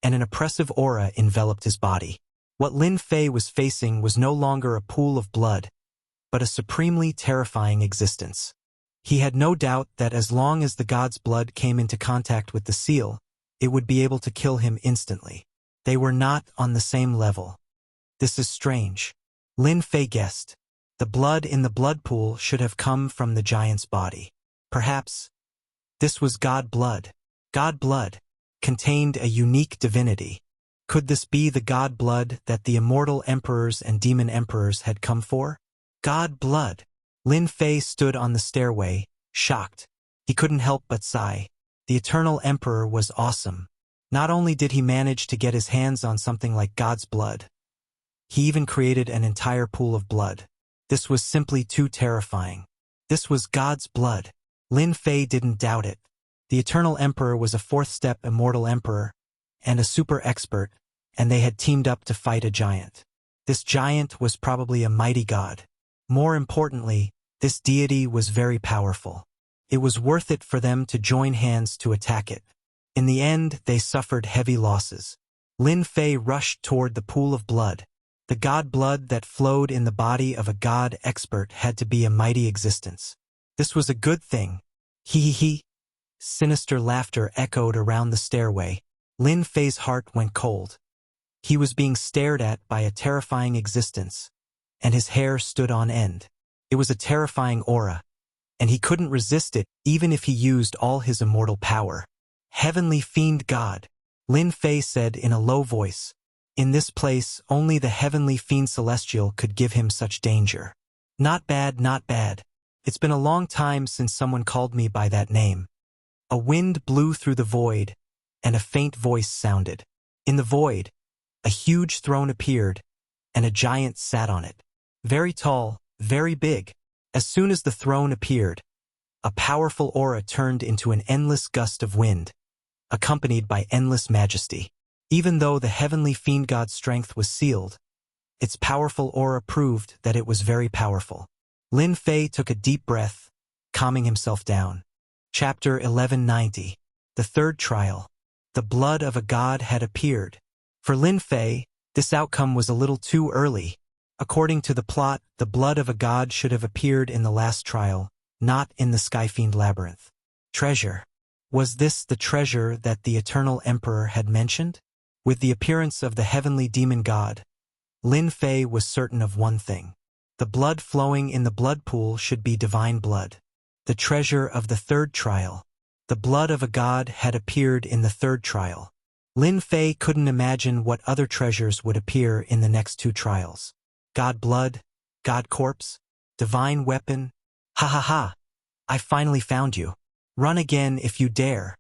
and an oppressive aura enveloped his body. What Lin Fei was facing was no longer a pool of blood, but a supremely terrifying existence. He had no doubt that as long as the god's blood came into contact with the seal, it would be able to kill him instantly. They were not on the same level. This is strange. Lin Fei guessed. The blood in the blood pool should have come from the giant's body. Perhaps this was god blood. God blood contained a unique divinity. Could this be the god blood that the immortal emperors and demon emperors had come for? God blood. Lin Fei stood on the stairway, shocked. He couldn't help but sigh. The eternal emperor was awesome. Not only did he manage to get his hands on something like God's blood, he even created an entire pool of blood. This was simply too terrifying. This was God's blood. Lin Fei didn't doubt it. The eternal emperor was a fourth-step immortal emperor and a super expert, and they had teamed up to fight a giant. This giant was probably a mighty god. More importantly, this deity was very powerful. It was worth it for them to join hands to attack it. In the end, they suffered heavy losses. Lin Fei rushed toward the pool of blood. The god blood that flowed in the body of a god expert had to be a mighty existence. This was a good thing. Hee. Sinister laughter echoed around the stairway. Lin Fei's heart went cold. He was being stared at by a terrifying existence, and his hair stood on end. It was a terrifying aura, and he couldn't resist it even if he used all his immortal power. Heavenly fiend god, Lin Fei said in a low voice. In this place, only the heavenly fiend celestial could give him such danger. Not bad, not bad. It's been a long time since someone called me by that name. A wind blew through the void, and a faint voice sounded. In the void, a huge throne appeared, and a giant sat on it. Very tall, very big. As soon as the throne appeared, a powerful aura turned into an endless gust of wind, accompanied by endless majesty. Even though the heavenly fiend god's strength was sealed, its powerful aura proved that it was very powerful. Lin Fei took a deep breath, calming himself down. Chapter 1190. The Third Trial. The blood of a god had appeared. For Lin Fei, this outcome was a little too early. According to the plot, the blood of a god should have appeared in the last trial, not in the Skyfiend Labyrinth. Treasure. Was this the treasure that the Eternal Emperor had mentioned? With the appearance of the heavenly demon god, Lin Fei was certain of one thing. The blood flowing in the blood pool should be divine blood. The treasure of the third trial. The blood of a god had appeared in the third trial. Lin Fei couldn't imagine what other treasures would appear in the next two trials. God blood, god corpse, divine weapon. Ha. I finally found you. Run again if you dare.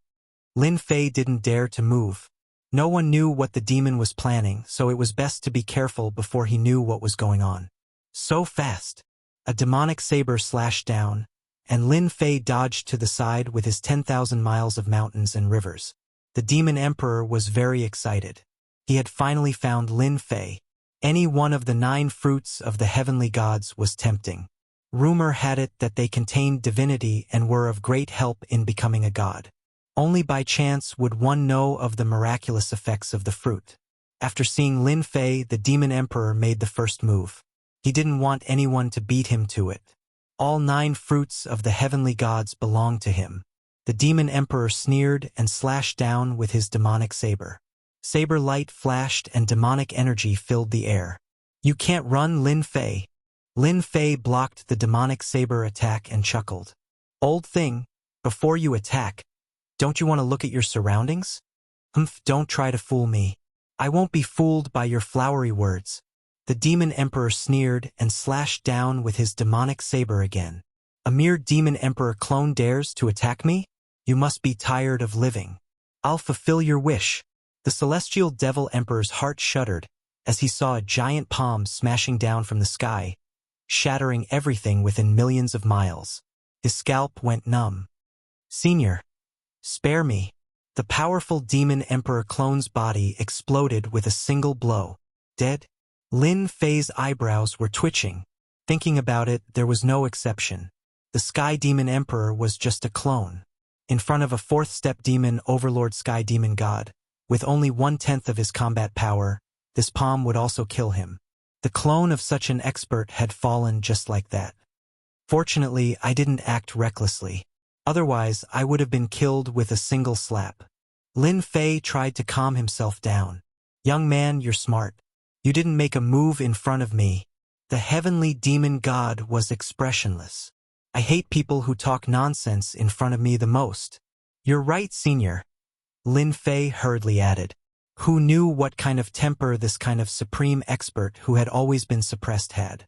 Lin Fei didn't dare to move. No one knew what the demon was planning, so it was best to be careful before he knew what was going on. So fast. A demonic saber slashed down, and Lin Fei dodged to the side with his 10,000 miles of mountains and rivers. The demon emperor was very excited. He had finally found Lin Fei. Any one of the 9 fruits of the heavenly gods was tempting. Rumor had it that they contained divinity and were of great help in becoming a god. Only by chance would one know of the miraculous effects of the fruit. After seeing Lin Fei, the demon emperor made the first move. He didn't want anyone to beat him to it. All 9 fruits of the heavenly gods belonged to him. The demon emperor sneered and slashed down with his demonic saber. Saber light flashed and demonic energy filled the air. "You can't run, Lin Fei." Lin Fei blocked the demonic saber attack and chuckled. "Old thing, before you attack, don't you want to look at your surroundings? Don't try to fool me. I won't be fooled by your flowery words." The demon emperor sneered and slashed down with his demonic saber again. "A mere demon emperor clone dares to attack me? You must be tired of living. I'll fulfill your wish." The celestial devil emperor's heart shuddered as he saw a giant palm smashing down from the sky, shattering everything within millions of miles. His scalp went numb. "Senior, spare me." The powerful demon emperor clone's body exploded with a single blow. Dead? Lin Fei's eyebrows were twitching. Thinking about it, there was no exception. The Sky Demon Emperor was just a clone. In front of a 4th-step demon overlord Sky Demon God, with only 1/10 of his combat power, this palm would also kill him. The clone of such an expert had fallen just like that. Fortunately, I didn't act recklessly. Otherwise, I would have been killed with a single slap. Lin Fei tried to calm himself down. "Young man, you're smart. You didn't make a move in front of me." The heavenly demon god was expressionless. "I hate people who talk nonsense in front of me the most." "You're right, senior," Lin Fei hurriedly added. Who knew what kind of temper this kind of supreme expert who had always been suppressed had?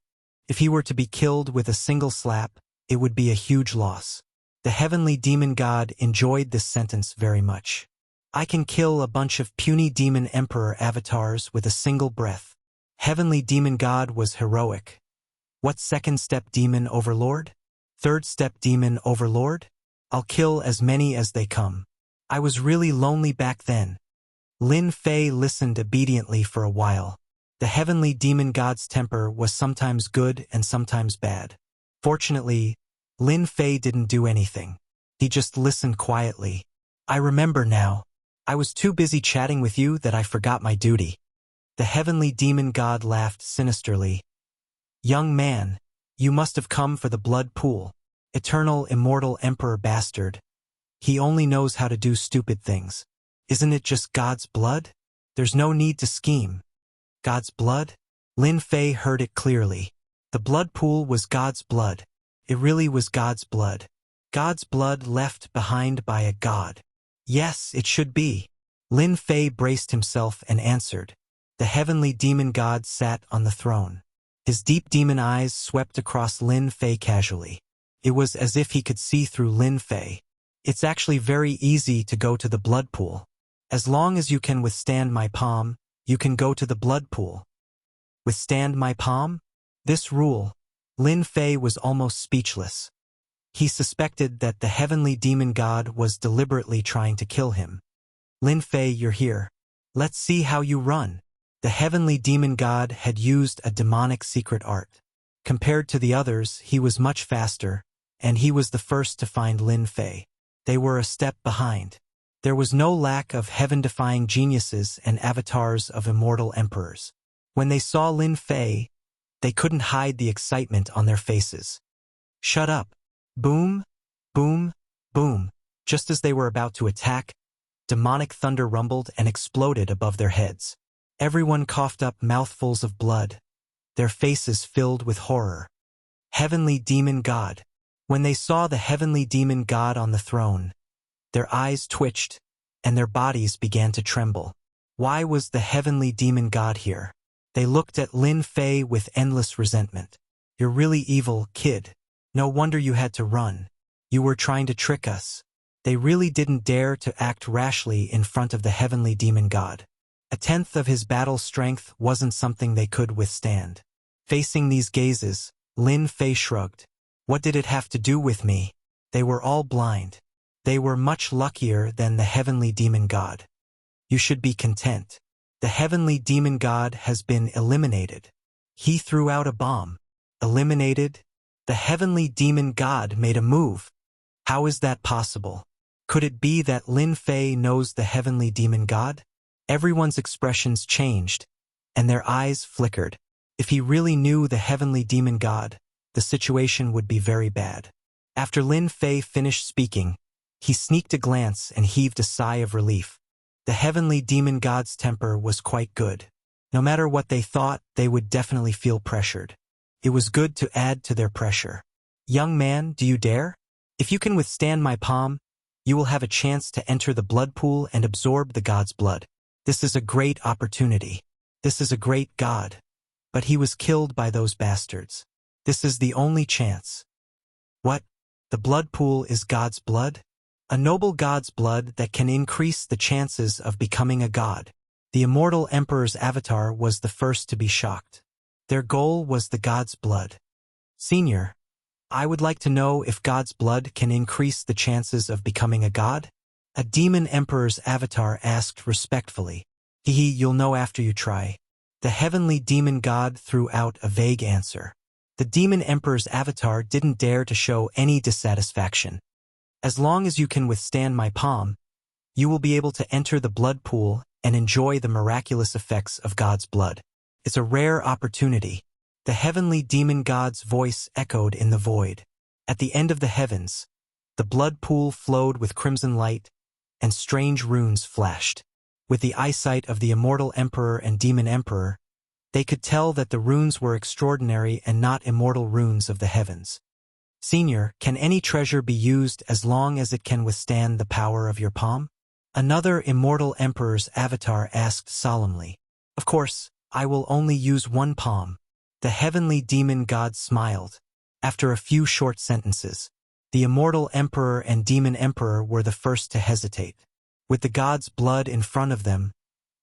If he were to be killed with a single slap, it would be a huge loss. The heavenly demon god enjoyed this sentence very much. "I can kill a bunch of puny demon emperor avatars with a single breath." Heavenly demon god was heroic. What 2nd-step demon overlord? 3rd-step demon overlord? I'll kill as many as they come. I was really lonely back then. Lin Fei listened obediently for a while. The heavenly demon god's temper was sometimes good and sometimes bad. Fortunately, Lin Fei didn't do anything. He just listened quietly. "I remember now. I was too busy chatting with you that I forgot my duty." The heavenly demon god laughed sinisterly. "Young man, you must have come for the blood pool. Eternal immortal emperor bastard. He only knows how to do stupid things. Isn't it just God's blood? There's no need to scheme." God's blood? Lin Fei heard it clearly. The blood pool was God's blood. It really was God's blood. God's blood left behind by a god. Yes, it should be. Lin Fei braced himself and answered. The heavenly demon god sat on the throne. His deep demon eyes swept across Lin Fei casually. It was as if he could see through Lin Fei. "It's actually very easy to go to the blood pool. As long as you can withstand my palm, you can go to the blood pool." Withstand my palm? This rule. Lin Fei was almost speechless. He suspected that the heavenly demon god was deliberately trying to kill him. "Lin Fei, you're here. Let's see how you run." The heavenly demon god had used a demonic secret art. Compared to the others, he was much faster, and he was the first to find Lin Fei. They were a step behind. There was no lack of heaven-defying geniuses and avatars of immortal emperors. When they saw Lin Fei, they couldn't hide the excitement on their faces. "Shut up." Boom, boom, boom. Just as they were about to attack, demonic thunder rumbled and exploded above their heads. Everyone coughed up mouthfuls of blood, their faces filled with horror. Heavenly demon god. When they saw the heavenly demon god on the throne, their eyes twitched, and their bodies began to tremble. Why was the heavenly demon god here? They looked at Lin Fei with endless resentment. "You're really evil, kid. No wonder you had to run. You were trying to trick us." They really didn't dare to act rashly in front of the heavenly demon god. 1/10 of his battle strength wasn't something they could withstand. Facing these gazes, Lin Fei shrugged. What did it have to do with me? They were all blind. They were much luckier than the heavenly demon god. You should be content. The heavenly demon god has been eliminated. He threw out a bomb. Eliminated? The heavenly demon god made a move. How is that possible? Could it be that Lin Fei knows the heavenly demon god? Everyone's expressions changed, and their eyes flickered. If he really knew the heavenly demon god, the situation would be very bad. After Lin Fei finished speaking, he sneaked a glance and heaved a sigh of relief. The heavenly demon god's temper was quite good. No matter what they thought, they would definitely feel pressured. It was good to add to their pressure. Young man, do you dare? If you can withstand my palm, you will have a chance to enter the blood pool and absorb the god's blood. This is a great opportunity. This is a great god. But he was killed by those bastards. This is the only chance. What? The blood pool is God's blood? A noble God's blood that can increase the chances of becoming a god. The immortal emperor's avatar was the first to be shocked. Their goal was the god's blood. Senior, I would like to know if God's blood can increase the chances of becoming a god? A demon emperor's avatar asked respectfully. You'll know after you try. The heavenly demon god threw out a vague answer. The demon emperor's avatar didn't dare to show any dissatisfaction. As long as you can withstand my palm, you will be able to enter the blood pool and enjoy the miraculous effects of God's blood. It's a rare opportunity. The heavenly demon god's voice echoed in the void. At the end of the heavens, the blood pool flowed with crimson light, and strange runes flashed. With the eyesight of the immortal emperor and demon emperor, they could tell that the runes were extraordinary and not immortal runes of the heavens. Senior, can any treasure be used as long as it can withstand the power of your palm? Another immortal emperor's avatar asked solemnly. Of course, I will only use one palm. The heavenly demon god smiled. After a few short sentences, the immortal emperor and demon emperor were the first to hesitate. With the god's blood in front of them,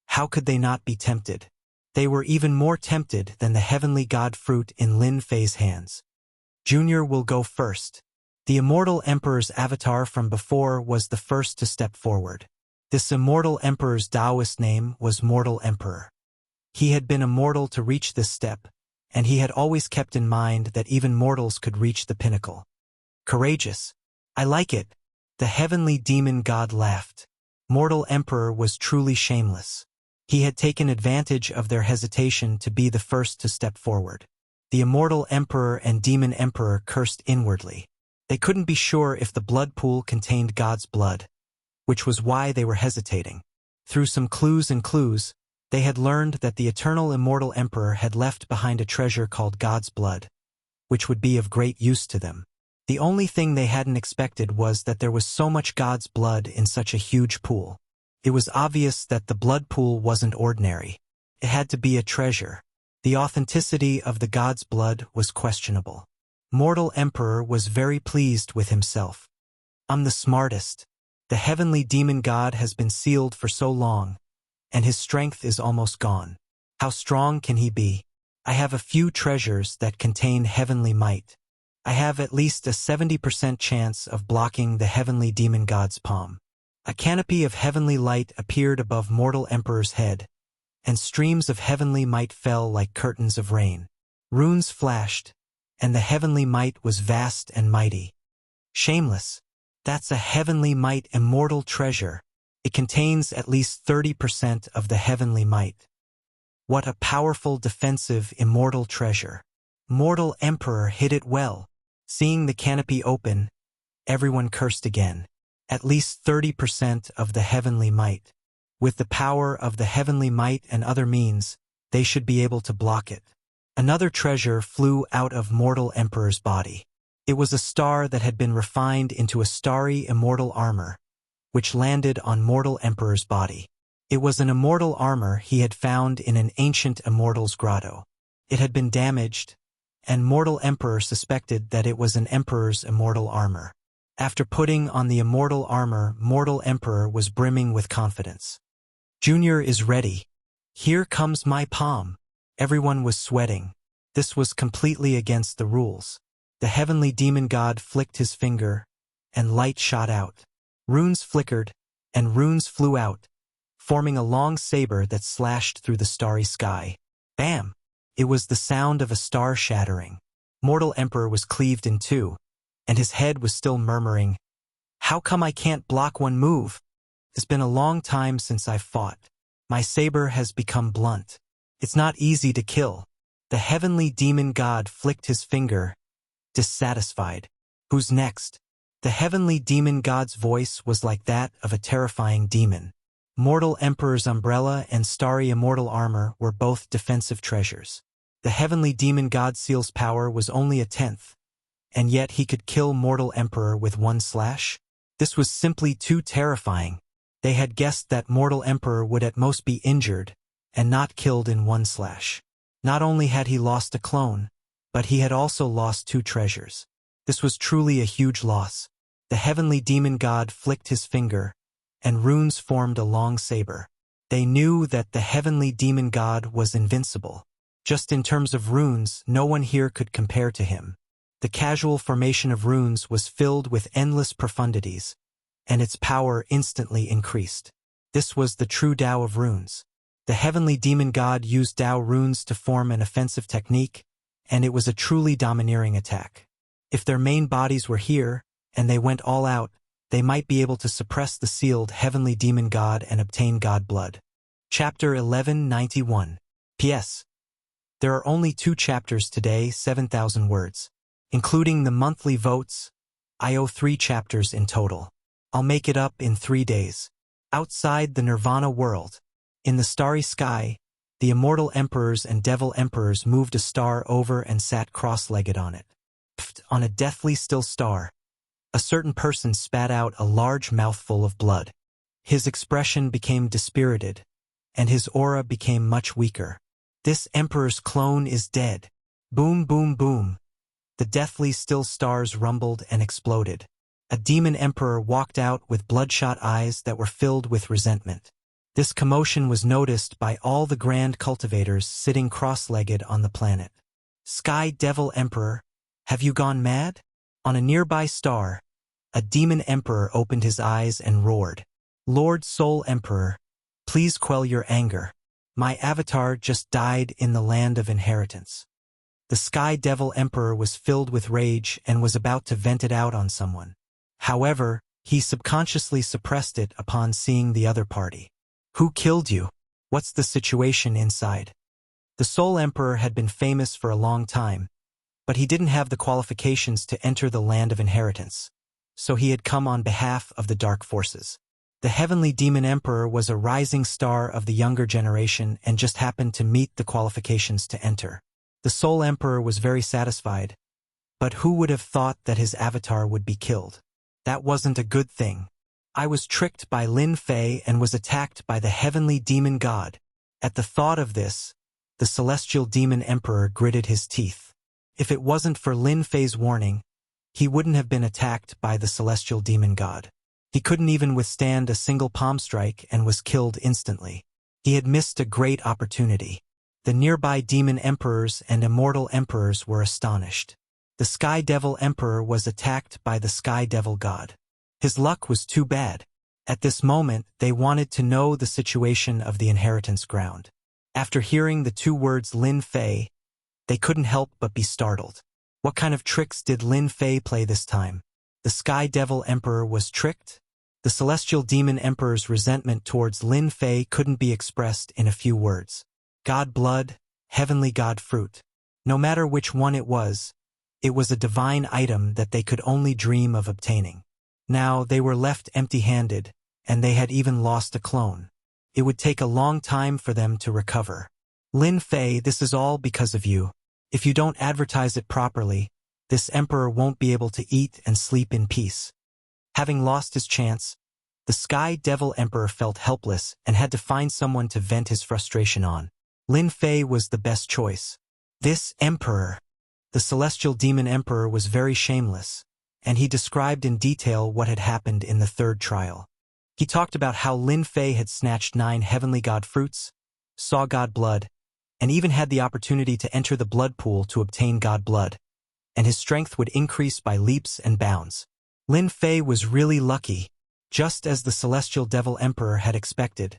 how could they not be tempted? They were even more tempted than the heavenly god fruit in Lin Fei's hands. Junior will go first. The immortal emperor's avatar from before was the first to step forward. This immortal emperor's Taoist name was Mortal Emperor. He had been immortal to reach this step, and he had always kept in mind that even mortals could reach the pinnacle. Courageous. I like it. The heavenly demon god laughed. Mortal Emperor was truly shameless. He had taken advantage of their hesitation to be the first to step forward. The immortal emperor and demon emperor cursed inwardly. They couldn't be sure if the blood pool contained God's blood, which was why they were hesitating. Through some clues, they had learned that the eternal immortal emperor had left behind a treasure called God's blood, which would be of great use to them. The only thing they hadn't expected was that there was so much God's blood in such a huge pool. It was obvious that the blood pool wasn't ordinary. It had to be a treasure. The authenticity of the God's blood was questionable. Mortal Emperor was very pleased with himself. I'm the smartest. The heavenly demon god has been sealed for so long, and his strength is almost gone. How strong can he be? I have a few treasures that contain heavenly might. I have at least a 70% chance of blocking the heavenly demon god's palm. A canopy of heavenly light appeared above Mortal Emperor's head, and streams of heavenly might fell like curtains of rain. Runes flashed, and the heavenly might was vast and mighty. Shameless. That's a heavenly might immortal treasure. It contains at least 30% of the heavenly might. What a powerful defensive immortal treasure. Mortal Emperor hid it well. Seeing the canopy open, everyone cursed again. At least 30% of the heavenly might. With the power of the heavenly might and other means, they should be able to block it. Another treasure flew out of Mortal Emperor's body. It was a star that had been refined into a starry immortal armor, which landed on Mortal Emperor's body. It was an immortal armor he had found in an ancient immortal's grotto. It had been damaged, and Mortal Emperor suspected that it was an emperor's immortal armor. After putting on the immortal armor, Mortal Emperor was brimming with confidence. Junior is ready. Here comes my palm. Everyone was sweating. This was completely against the rules. The heavenly demon god flicked his finger, and light shot out. Runes flickered, and runes flew out, forming a long saber that slashed through the starry sky. Bam! It was the sound of a star shattering. Mortal Emperor was cleaved in two, and his head was still murmuring, "How come I can't block one move? It's been a long time since I've fought. My saber has become blunt. It's not easy to kill." The heavenly demon god flicked his finger, dissatisfied. "Who's next?" The heavenly demon god's voice was like that of a terrifying demon. Mortal Emperor's umbrella and starry immortal armor were both defensive treasures. The heavenly demon god seal's power was only a tenth, and yet he could kill Mortal Emperor with one slash? This was simply too terrifying. They had guessed that Mortal Emperor would at most be injured, and not killed in one slash. Not only had he lost a clone, but he had also lost two treasures. This was truly a huge loss. The heavenly demon god flicked his finger, and runes formed a long saber. They knew that the heavenly demon god was invincible. Just in terms of runes, no one here could compare to him. The casual formation of runes was filled with endless profundities, and its power instantly increased. This was the true Tao of runes. The heavenly demon god used Tao runes to form an offensive technique, and it was a truly domineering attack. If their main bodies were here, and they went all out, they might be able to suppress the sealed heavenly demon god and obtain god blood. Chapter 1191. P.S. There are only 2 chapters today, 7,000 words. Including the monthly votes, I owe 3 chapters in total. I'll make it up in 3 days. Outside the Nirvana world, in the starry sky, the immortal emperors and devil emperors moved a star over and sat cross-legged on it. Pfft, on a deathly still star, a certain person spat out a large mouthful of blood. His expression became dispirited, and his aura became much weaker. "This emperor's clone is dead." Boom, boom, boom. The deathly still stars rumbled and exploded. A demon emperor walked out with bloodshot eyes that were filled with resentment. This commotion was noticed by all the grand cultivators sitting cross-legged on the planet. "Sky Devil Emperor, have you gone mad?" On a nearby star, a demon emperor opened his eyes and roared, "Lord Soul Emperor, please quell your anger. My avatar just died in the land of inheritance." The Sky Devil Emperor was filled with rage and was about to vent it out on someone. However, he subconsciously suppressed it upon seeing the other party. "Who killed you? What's the situation inside?" The Soul Emperor had been famous for a long time, but he didn't have the qualifications to enter the land of inheritance, so he had come on behalf of the dark forces. The heavenly demon emperor was a rising star of the younger generation and just happened to meet the qualifications to enter. The Soul Emperor was very satisfied, but who would have thought that his avatar would be killed? That wasn't a good thing. "I was tricked by Lin Fei and was attacked by the heavenly demon god." At the thought of this, the celestial demon emperor gritted his teeth. If it wasn't for Lin Fei's warning, he wouldn't have been attacked by the celestial demon god. He couldn't even withstand a single palm strike and was killed instantly. He had missed a great opportunity. The nearby demon emperors and immortal emperors were astonished. The Sky Devil Emperor was attacked by the Sky Devil god. His luck was too bad. At this moment, they wanted to know the situation of the inheritance ground. After hearing the 2 words Lin Fei, they couldn't help but be startled. What kind of tricks did Lin Fei play this time? The Sky Devil Emperor was tricked? The Celestial Demon Emperor's resentment towards Lin Fei couldn't be expressed in a few words. God blood, heavenly god fruit. No matter which one it was a divine item that they could only dream of obtaining. Now they were left empty-handed, and they had even lost a clone. It would take a long time for them to recover. "Lin Fei, this is all because of you. If you don't advertise it properly, this emperor won't be able to eat and sleep in peace." Having lost his chance, the Sky Devil Emperor felt helpless and had to find someone to vent his frustration on. Lin Fei was the best choice. This emperor, the Celestial Demon Emperor, was very shameless, and he described in detail what had happened in the 3rd trial. He talked about how Lin Fei had snatched 9 heavenly god fruits, saw god blood, and even had the opportunity to enter the blood pool to obtain god blood, and his strength would increase by leaps and bounds. Lin Fei was really lucky. Just as the celestial devil emperor had expected,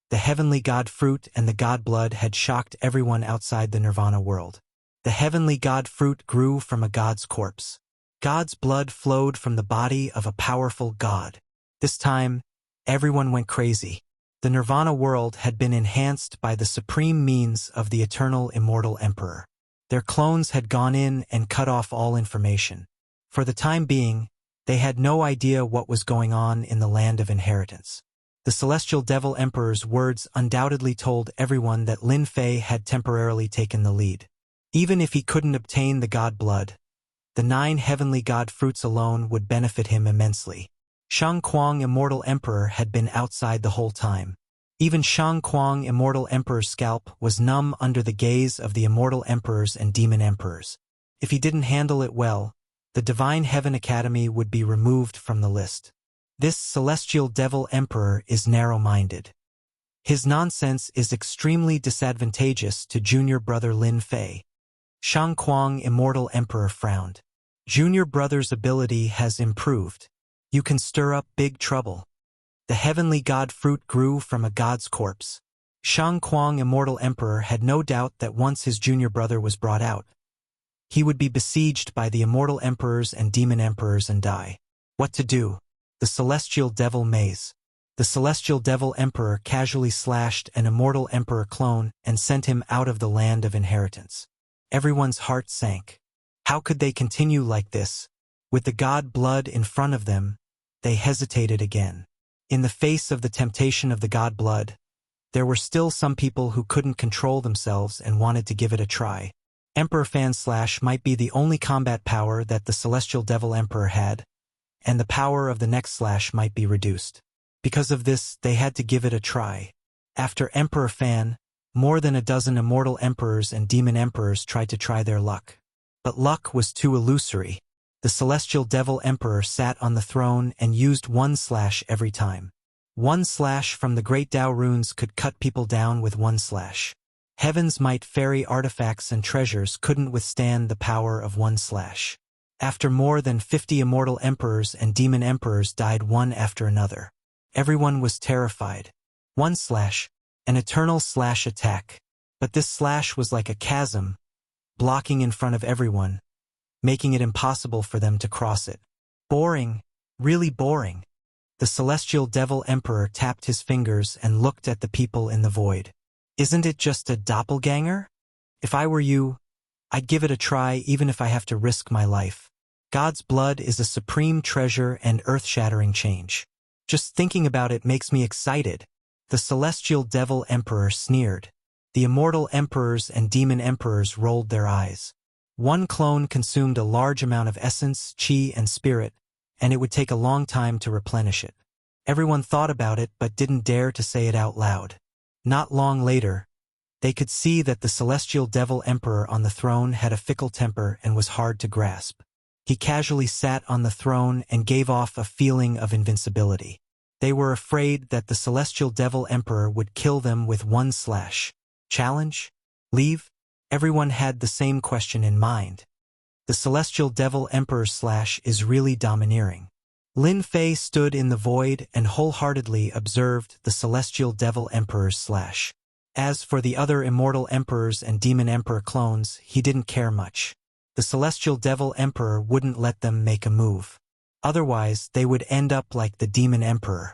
the heavenly god fruit and the god blood had shocked everyone outside the nirvana world. The heavenly god fruit grew from a god's corpse. God's blood flowed from the body of a powerful god. This time, everyone went crazy. The nirvana world had been enhanced by the supreme means of the eternal immortal emperor. Their clones had gone in and cut off all information. For the time being, they had no idea what was going on in the land of inheritance. The celestial devil emperor's words undoubtedly told everyone that Lin Fei had temporarily taken the lead. Even if he couldn't obtain the god blood, the 9 heavenly god fruits alone would benefit him immensely. Shang Kuang Immortal Emperor had been outside the whole time. Even Shang Kuang Immortal Emperor's scalp was numb under the gaze of the immortal emperors and demon emperors. If he didn't handle it well, the Divine Heaven Academy would be removed from the list. This celestial devil emperor is narrow-minded. His nonsense is extremely disadvantageous to junior brother Lin Fei. Shang Kuang Immortal Emperor frowned. Junior brother's ability has improved. You can stir up big trouble. The heavenly god fruit grew from a god's corpse. Shang Kuang Immortal Emperor had no doubt that once his junior brother was brought out, he would be besieged by the immortal emperors and demon emperors and die. What to do? The celestial devil maze. The celestial devil emperor casually slashed an immortal emperor clone and sent him out of the land of inheritance. Everyone's heart sank. How could they continue like this? With the god blood in front of them, they hesitated again. In the face of the temptation of the god blood, there were still some people who couldn't control themselves and wanted to give it a try. Emperor Fan Slash might be the only combat power that the celestial devil emperor had, and the power of the next slash might be reduced. Because of this, they had to give it a try. After Emperor Fan, more than a dozen immortal emperors and demon emperors tried to try their luck. But luck was too illusory. The celestial devil emperor sat on the throne and used 1 slash every time. 1 slash from the great Tao runes could cut people down with 1 slash. Heaven's might fairy artifacts and treasures couldn't withstand the power of 1 slash. After more than 50 immortal emperors and demon emperors died one after another, everyone was terrified. 1 slash, an eternal slash attack. But this slash was like a chasm, blocking in front of everyone, making it impossible for them to cross it. Boring, really boring. The celestial devil emperor tapped his fingers and looked at the people in the void. Isn't it just a doppelganger? If I were you, I'd give it a try even if I have to risk my life. God's blood is a supreme treasure and earth-shattering change. Just thinking about it makes me excited. The celestial devil emperor sneered. The immortal emperors and demon emperors rolled their eyes. 1 clone consumed a large amount of essence, chi, and spirit, and it would take a long time to replenish it. Everyone thought about it but didn't dare to say it out loud. Not long later, they could see that the celestial devil emperor on the throne had a fickle temper and was hard to grasp. He casually sat on the throne and gave off a feeling of invincibility. They were afraid that the celestial devil emperor would kill them with 1 slash. Challenge? Leave? Everyone had the same question in mind. The celestial devil emperor's slash is really domineering. Lin Fei stood in the void and wholeheartedly observed the celestial devil emperor's slash. As for the other immortal emperors and demon emperor clones, he didn't care much. The celestial devil emperor wouldn't let them make a move. Otherwise, they would end up like the demon emperor.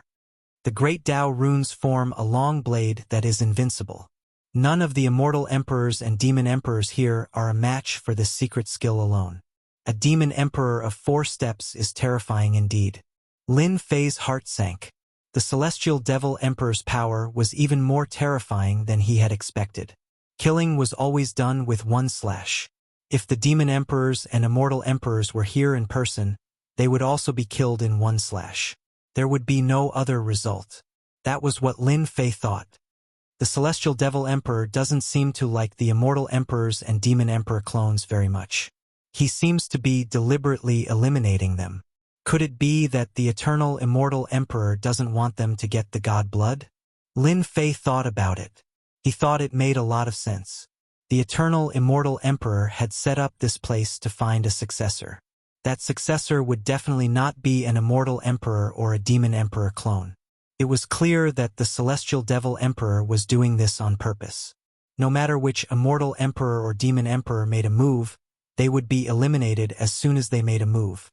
The great Tao runes form a long blade that is invincible. None of the immortal emperors and demon emperors here are a match for this secret skill alone. A demon emperor of 4 steps is terrifying indeed. Lin Fei's heart sank. The celestial devil emperor's power was even more terrifying than he had expected. Killing was always done with 1 slash. If the demon emperors and immortal emperors were here in person, they would also be killed in 1 slash. There would be no other result. That was what Lin Fei thought. The celestial devil emperor doesn't seem to like the immortal emperors and demon emperor clones very much. He seems to be deliberately eliminating them. Could it be that the eternal immortal emperor doesn't want them to get the god blood? Lin Fei thought about it. He thought it made a lot of sense. The eternal immortal emperor had set up this place to find a successor. That successor would definitely not be an immortal emperor or a demon emperor clone. It was clear that the celestial devil emperor was doing this on purpose. No matter which immortal emperor or demon emperor made a move, they would be eliminated as soon as they made a move.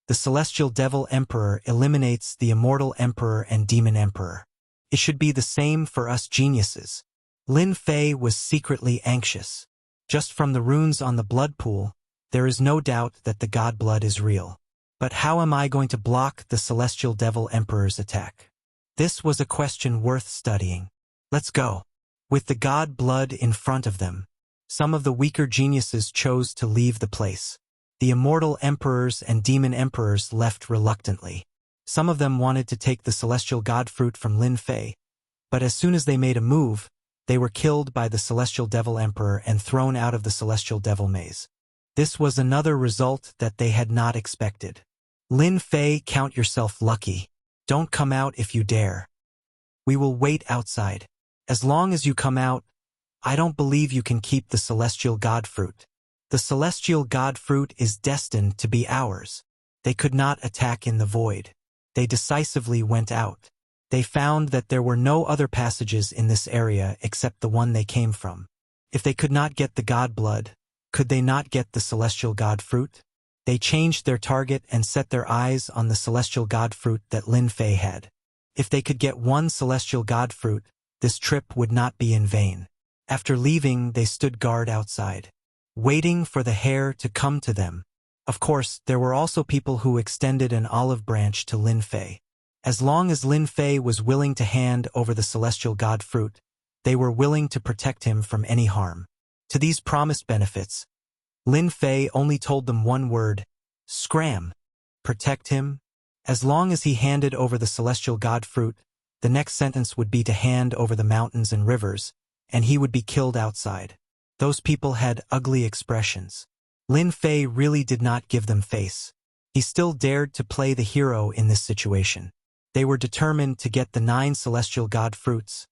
The celestial devil emperor eliminates the immortal emperor and demon emperor. It should be the same for us geniuses. Lin Fei was secretly anxious. Just from the runes on the blood pool, there is no doubt that the god blood is real. But how am I going to block the celestial devil emperor's attack? This was a question worth studying. Let's go. With the god blood in front of them, some of the weaker geniuses chose to leave the place. The immortal emperors and demon emperors left reluctantly. Some of them wanted to take the celestial god fruit from Lin Fei, but as soon as they made a move, they were killed by the celestial devil emperor and thrown out of the celestial devil maze. This was another result that they had not expected. Lin Fei, count yourself lucky. Don't come out if you dare. We will wait outside. As long as you come out, I don't believe you can keep the celestial god fruit. The celestial god fruit is destined to be ours. They could not attack in the void. They decisively went out. They found that there were no other passages in this area except the one they came from. If they could not get the god blood, could they not get the celestial god fruit? They changed their target and set their eyes on the celestial god fruit that Lin Fei had. If they could get one celestial god fruit, this trip would not be in vain. After leaving, they stood guard outside, waiting for the hare to come to them. Of course, there were also people who extended an olive branch to Lin Fei. As long as Lin Fei was willing to hand over the celestial god fruit, they were willing to protect him from any harm. To these promised benefits, Lin Fei only told them one word: scram. Protect him? As long as he handed over the celestial god fruit, the next sentence would be to hand over the mountains and rivers, and he would be killed outside. Those people had ugly expressions. Lin Fei really did not give them face. He still dared to play the hero in this situation. They were determined to get the 9 celestial god fruits,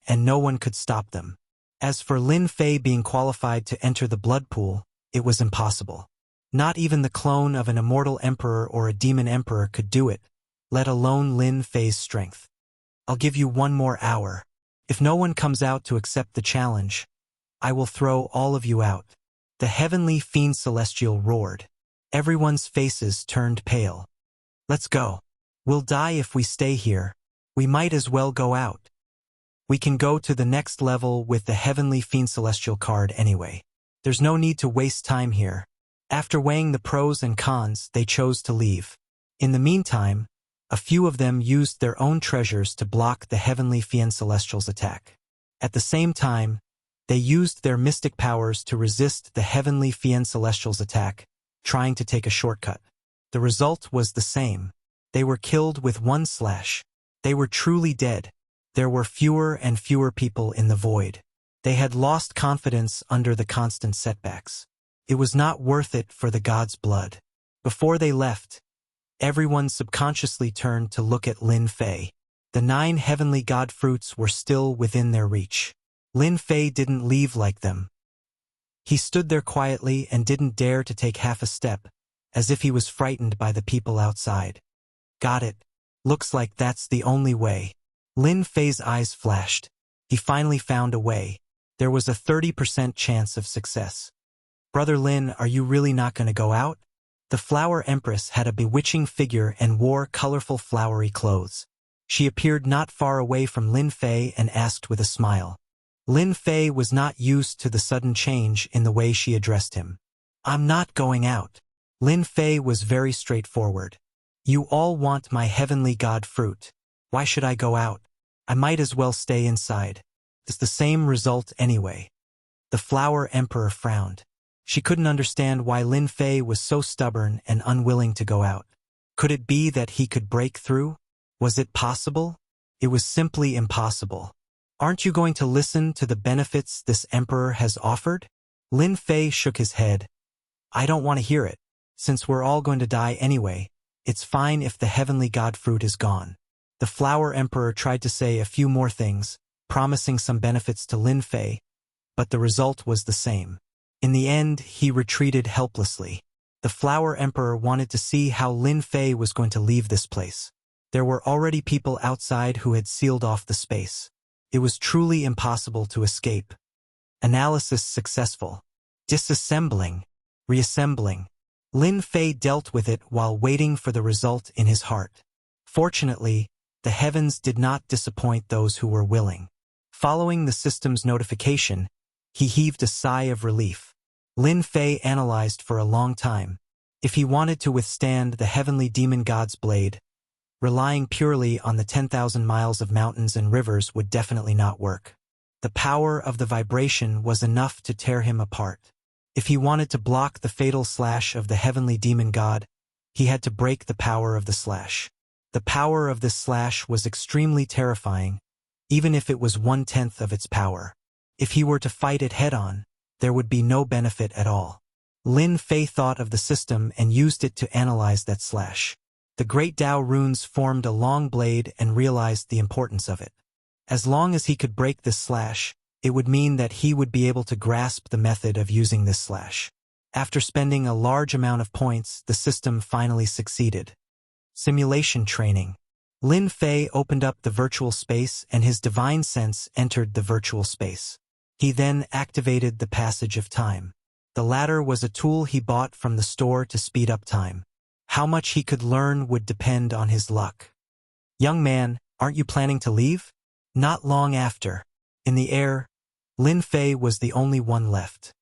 and no one could stop them. As for Lin Fei being qualified to enter the blood pool, it was impossible. Not even the clone of an immortal emperor or a demon emperor could do it, let alone Lin Fei's strength. I'll give you 1 more hour. If no one comes out to accept the challenge, I will throw all of you out. The heavenly fiend celestial roared. Everyone's faces turned pale. Let's go. We'll die if we stay here. We might as well go out. We can go to the next level with the heavenly fiend celestial card anyway. There's no need to waste time here. After weighing the pros and cons, they chose to leave. In the meantime, a few of them used their own treasures to block the heavenly fiend celestial's attack. At the same time, they used their mystic powers to resist the heavenly fiend celestial's attack, trying to take a shortcut. The result was the same. They were killed with 1 slash. They were truly dead. There were fewer and fewer people in the void. They had lost confidence under the constant setbacks. It was not worth it for the god's blood. Before they left, everyone subconsciously turned to look at Lin Fei. The 9 heavenly god fruits were still within their reach. Lin Fei didn't leave like them. He stood there quietly and didn't dare to take half a step, as if he was frightened by the people outside. Got it. Looks like that's the only way. Lin Fei's eyes flashed. He finally found a way. There was a 30% chance of success. Brother Lin, are you really not going to go out? The Flower Empress had a bewitching figure and wore colorful flowery clothes. She appeared not far away from Lin Fei and asked with a smile. Lin Fei was not used to the sudden change in the way she addressed him. I'm not going out. Lin Fei was very straightforward. You all want my heavenly god fruit. Why should I go out? I might as well stay inside. It's the same result anyway. The Flower Emperor frowned. She couldn't understand why Lin Fei was so stubborn and unwilling to go out. Could it be that he could break through? Was it possible? It was simply impossible. Aren't you going to listen to the benefits this emperor has offered? Lin Fei shook his head. I don't want to hear it. Since we're all going to die anyway, it's fine if the heavenly god fruit is gone. The Flower Emperor tried to say a few more things, promising some benefits to Lin Fei, but the result was the same. In the end, he retreated helplessly. The Flower Emperor wanted to see how Lin Fei was going to leave this place. There were already people outside who had sealed off the space. It was truly impossible to escape. Analysis successful. Disassembling. Reassembling. Lin Fei dealt with it while waiting for the result in his heart. Fortunately, the heavens did not disappoint those who were willing. Following the system's notification, he heaved a sigh of relief. Lin Fei analyzed for a long time. If he wanted to withstand the heavenly demon god's blade, relying purely on the 10,000 miles of mountains and rivers would definitely not work. The power of the vibration was enough to tear him apart. If he wanted to block the fatal slash of the heavenly demon god, he had to break the power of the slash. The power of this slash was extremely terrifying, even if it was 1/10 of its power. If he were to fight it head-on, there would be no benefit at all. Lin Fei thought of the system and used it to analyze that slash. The Great Tao runes formed a long blade and realized the importance of it. As long as he could break this slash, it would mean that he would be able to grasp the method of using this slash. After spending a large amount of points, the system finally succeeded. Simulation training. Lin Fei opened up the virtual space and his divine sense entered the virtual space. He then activated the passage of time. The latter was a tool he bought from the store to speed up time. How much he could learn would depend on his luck. Young man, aren't you planning to leave? Not long after. In the air, Lin Fei was the only one left.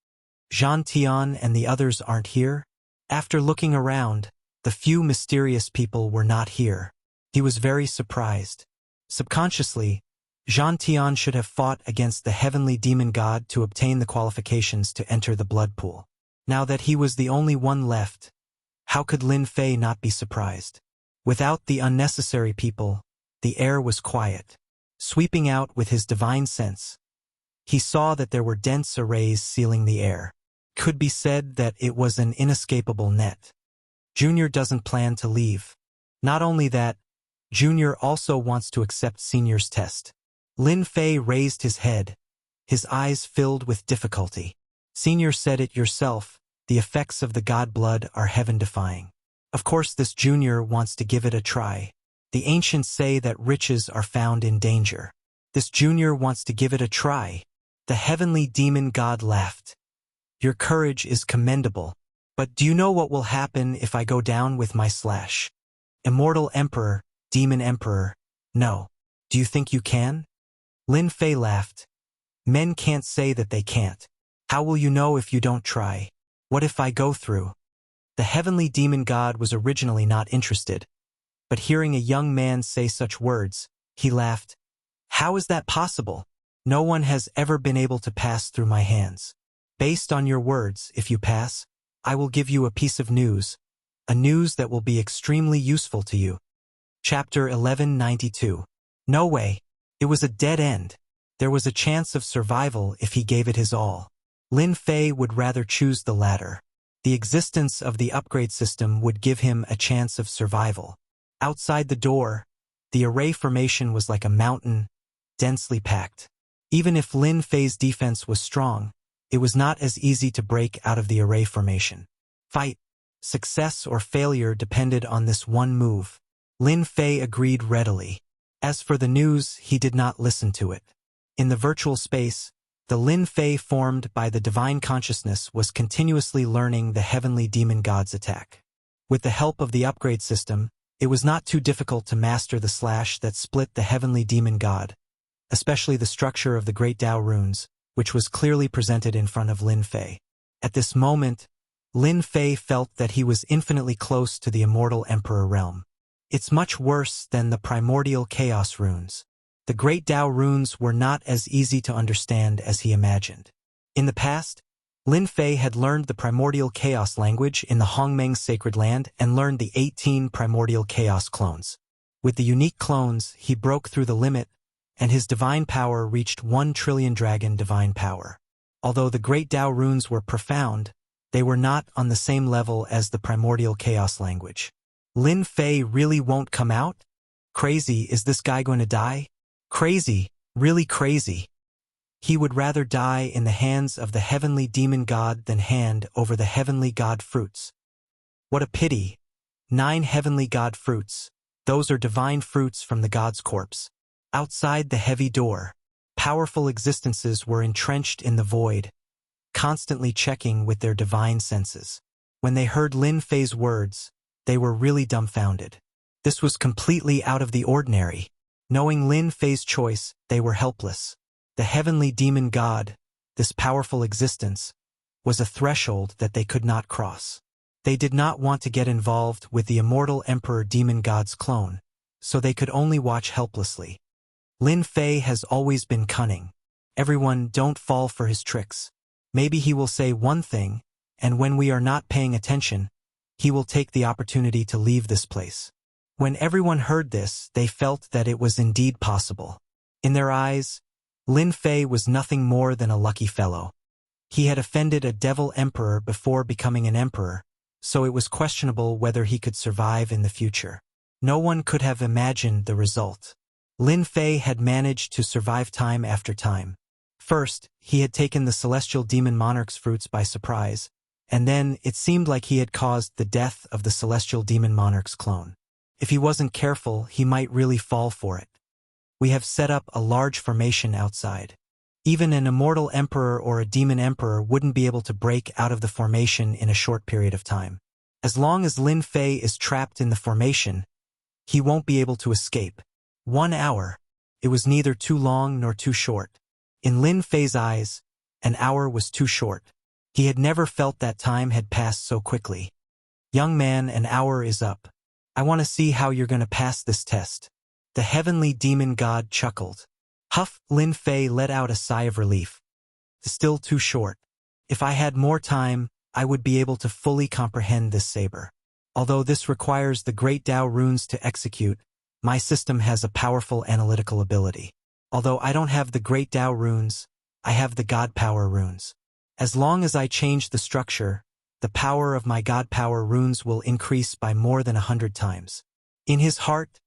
Zhan Tian and the others aren't here? After looking around, the few mysterious people were not here. He was very surprised. Subconsciously, Zhan Tian should have fought against the heavenly demon god to obtain the qualifications to enter the blood pool. Now that he was the only one left, how could Lin Fei not be surprised? Without the unnecessary people, the air was quiet. Sweeping out with his divine sense, he saw that there were dense arrays sealing the air. Could be said that it was an inescapable net. Junior doesn't plan to leave. Not only that, Junior also wants to accept Senior's test. Lin Fei raised his head, his eyes filled with difficulty. Senior said it yourself, the effects of the god blood are heaven-defying. Of course this Junior wants to give it a try. The ancients say that riches are found in danger. This Junior wants to give it a try. The heavenly demon god laughed. Your courage is commendable, but do you know what will happen if I go down with my slash? Immortal Emperor, Demon Emperor, no. Do you think you can? Lin Fei laughed. Men can't say that they can't. How will you know if you don't try? What if I go through? The heavenly demon god was originally not interested, but hearing a young man say such words, he laughed. How is that possible? No one has ever been able to pass through my hands. Based on your words, if you pass, I will give you a piece of news, a news that will be extremely useful to you. Chapter 1192. No way. It was a dead end. There was a chance of survival if he gave it his all. Lin Fei would rather choose the latter. The existence of the upgrade system would give him a chance of survival. Outside the door, the array formation was like a mountain, densely packed. Even if Lin Fei's defense was strong, it was not as easy to break out of the array formation. Fight. Success or failure depended on this one move. Lin Fei agreed readily. As for the news, he did not listen to it. In the virtual space, the Lin Fei formed by the divine consciousness was continuously learning the heavenly demon god's attack. With the help of the upgrade system, it was not too difficult to master the slash that split the heavenly demon god, especially the structure of the Great Tao runes, which was clearly presented in front of Lin Fei. At this moment, Lin Fei felt that he was infinitely close to the immortal emperor realm. It's much worse than the primordial chaos runes. The Great Tao runes were not as easy to understand as he imagined. In the past, Lin Fei had learned the primordial chaos language in the Hongmeng's sacred land and learned the 18 primordial chaos clones. With the unique clones, he broke through the limit, and his divine power reached 1 trillion dragon divine power. Although the Great Tao runes were profound, they were not on the same level as the primordial chaos language. Lin Fei really won't come out? Crazy, is this guy going to die? Crazy, really crazy. He would rather die in the hands of the heavenly demon god than hand over the heavenly god fruits. What a pity. 9 heavenly god fruits. Those are divine fruits from the god's corpse. Outside the heavy door, powerful existences were entrenched in the void, constantly checking with their divine senses. When they heard Lin Fei's words, they were really dumbfounded. This was completely out of the ordinary. Knowing Lin Fei's choice, they were helpless. The heavenly demon god, this powerful existence, was a threshold that they could not cross. They did not want to get involved with the immortal emperor demon god's clone, so they could only watch helplessly. Lin Fei has always been cunning. Everyone, don't fall for his tricks. Maybe he will say one thing, and when we are not paying attention, he will take the opportunity to leave this place. When everyone heard this, they felt that it was indeed possible. In their eyes, Lin Fei was nothing more than a lucky fellow. He had offended a devil emperor before becoming an emperor, so it was questionable whether he could survive in the future. No one could have imagined the result. Lin Fei had managed to survive time after time. First, he had taken the celestial demon monarch's fruits by surprise, and then it seemed like he had caused the death of the celestial demon monarch's clone. If he wasn't careful, he might really fall for it. We have set up a large formation outside. Even an immortal emperor or a demon emperor wouldn't be able to break out of the formation in a short period of time. As long as Lin Fei is trapped in the formation, he won't be able to escape. 1 hour. It was neither too long nor too short. In Lin Fei's eyes, an hour was too short. He had never felt that time had passed so quickly. Young man, an hour is up. I want to see how you're going to pass this test. The heavenly demon god chuckled. Huff, Lin Fei let out a sigh of relief. Still too short. If I had more time, I would be able to fully comprehend this saber. Although this requires the great Tao runes to execute, my system has a powerful analytical ability. Although I don't have the great Tao runes, I have the god power runes. As long as I change the structure, the power of my god power runes will increase by more than 100 times. In his heart,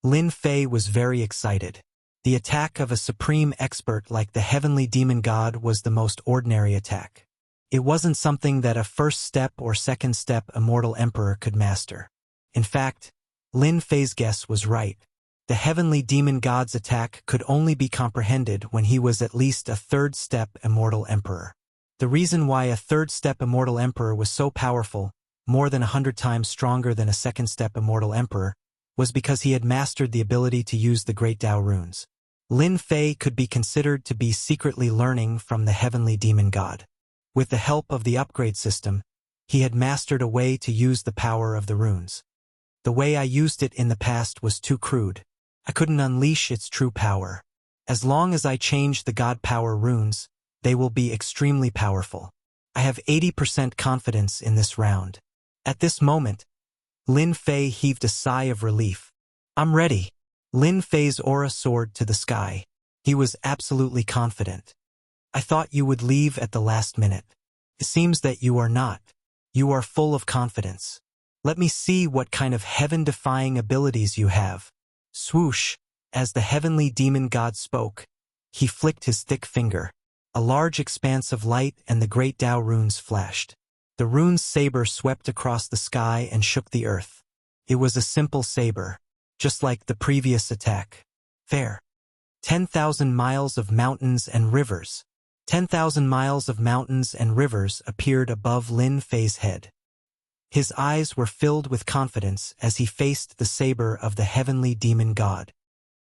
Lin Fei was very excited. The attack of a supreme expert like the heavenly demon god was the most ordinary attack. It wasn't something that a first step or second step immortal emperor could master. In fact, Lin Fei's guess was right. The heavenly demon god's attack could only be comprehended when he was at least a third step immortal emperor. The reason why a third step immortal emperor was so powerful, more than 100 times stronger than a second step immortal emperor, was because he had mastered the ability to use the great Tao runes. Lin Fei could be considered to be secretly learning from the heavenly demon god. With the help of the upgrade system, he had mastered a way to use the power of the runes. The way I used it in the past was too crude. I couldn't unleash its true power. As long as I change the god power runes, they will be extremely powerful. I have 80% confidence in this round. At this moment, Lin Fei heaved a sigh of relief. I'm ready. Lin Fei's aura soared to the sky. He was absolutely confident. I thought you would leave at the last minute. It seems that you are not. You are full of confidence. Let me see what kind of heaven-defying abilities you have. Swoosh, as the heavenly demon god spoke, he flicked his thick finger. A large expanse of light and the great Tao runes flashed. The rune's saber swept across the sky and shook the earth. It was a simple saber, just like the previous attack. Fair. 10,000 miles of mountains and rivers. 10,000 miles of mountains and rivers appeared above Lin Fei's head. His eyes were filled with confidence as he faced the saber of the heavenly demon god.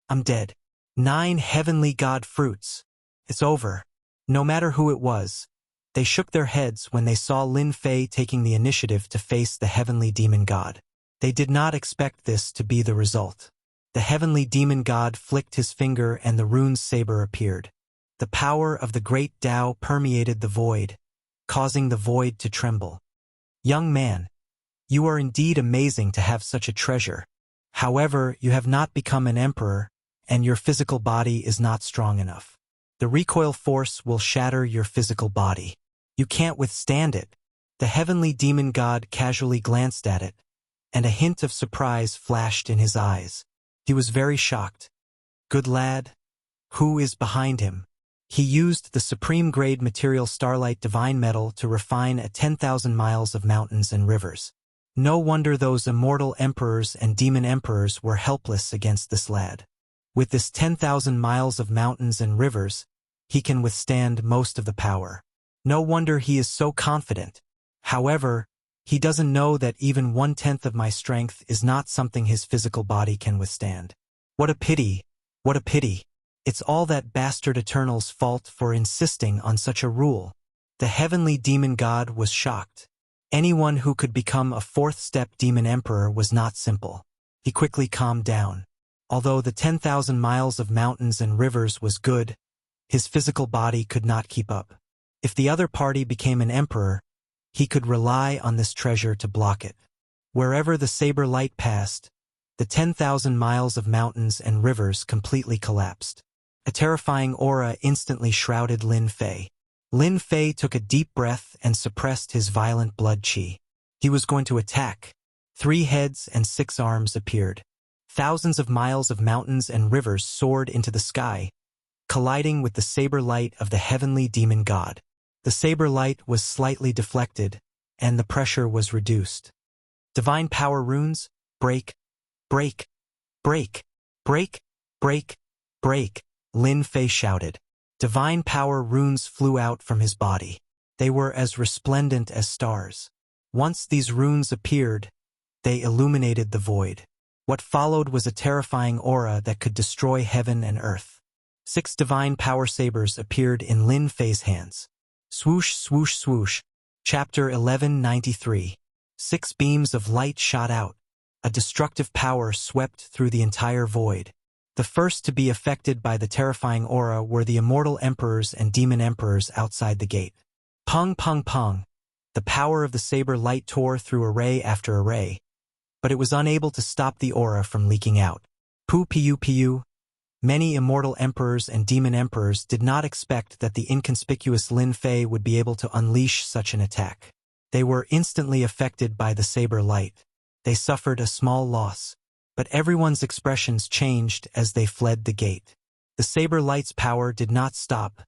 I'm dead. 9 heavenly god fruits. It's over. No matter who it was, they shook their heads when they saw Lin Fei taking the initiative to face the heavenly demon god. They did not expect this to be the result. The heavenly demon god flicked his finger and the rune's saber appeared. The power of the great Tao permeated the void, causing the void to tremble. Young man, you are indeed amazing to have such a treasure. However, you have not become an emperor, and your physical body is not strong enough. The recoil force will shatter your physical body. You can't withstand it. The heavenly demon god casually glanced at it, and a hint of surprise flashed in his eyes. He was very shocked. Good lad. Who is behind him? He used the supreme-grade material starlight divine metal to refine 10,000 miles of mountains and rivers. No wonder those immortal emperors and demon emperors were helpless against this lad. With this 10,000 miles of mountains and rivers, he can withstand most of the power. No wonder he is so confident. However, he doesn't know that even 1/10 of my strength is not something his physical body can withstand. What a pity, what a pity. It's all that bastard Eternal's fault for insisting on such a rule. The heavenly demon god was shocked. Anyone who could become a fourth-step demon emperor was not simple. He quickly calmed down. Although the 10,000 miles of mountains and rivers was good, his physical body could not keep up. If the other party became an emperor, he could rely on this treasure to block it. Wherever the saber light passed, the 10,000 miles of mountains and rivers completely collapsed. A terrifying aura instantly shrouded Lin Fei. Lin Fei took a deep breath and suppressed his violent blood qi. He was going to attack. 3 heads and 6 arms appeared. Thousands of miles of mountains and rivers soared into the sky, colliding with the saber light of the heavenly demon god. The saber light was slightly deflected, and the pressure was reduced. Divine power runes, break, break, break, break, break, break, Lin Fei shouted. Divine power runes flew out from his body. They were as resplendent as stars. Once these runes appeared, they illuminated the void. What followed was a terrifying aura that could destroy heaven and earth. 6 divine power sabers appeared in Lin Fei's hands. Swoosh, swoosh, swoosh. Chapter 1193. 6 beams of light shot out. A destructive power swept through the entire void. The first to be affected by the terrifying aura were the immortal emperors and demon emperors outside the gate. Pung, pung, pung. The power of the saber light tore through array after array, but it was unable to stop the aura from leaking out. Pu piu piu. Many immortal emperors and demon emperors did not expect that the inconspicuous Lin Fei would be able to unleash such an attack. They were instantly affected by the saber light. They suffered a small loss, but everyone's expressions changed as they fled the gate. The saber light's power did not stop,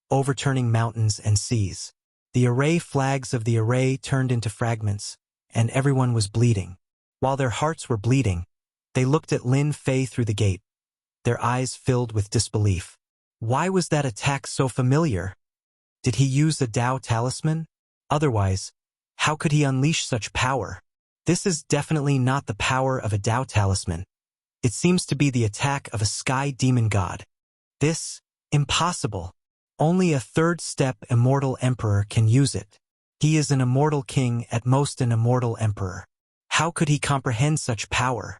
overturning mountains and seas. The array flags of the array turned into fragments, and everyone was bleeding. While their hearts were bleeding, they looked at Lin Fei through the gate, their eyes filled with disbelief. Why was that attack so familiar? Did he use a Dao talisman? Otherwise, how could he unleash such power? This is definitely not the power of a Dao talisman. It seems to be the attack of a sky demon god. This, impossible. Only a third-step immortal emperor can use it. He is an immortal king, at most an immortal emperor. How could he comprehend such power?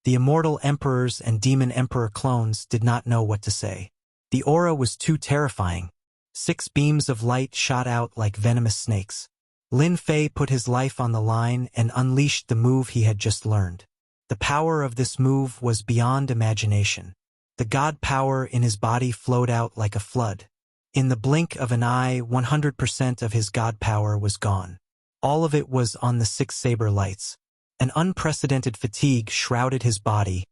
The immortal emperors and demon emperor clones did not know what to say. The aura was too terrifying. 6 beams of light shot out like venomous snakes. Lin Fei put his life on the line and unleashed the move he had just learned. The power of this move was beyond imagination. The god power in his body flowed out like a flood. In the blink of an eye, 100% of his god power was gone. All of it was on the 6 saber lights. An unprecedented fatigue shrouded his body,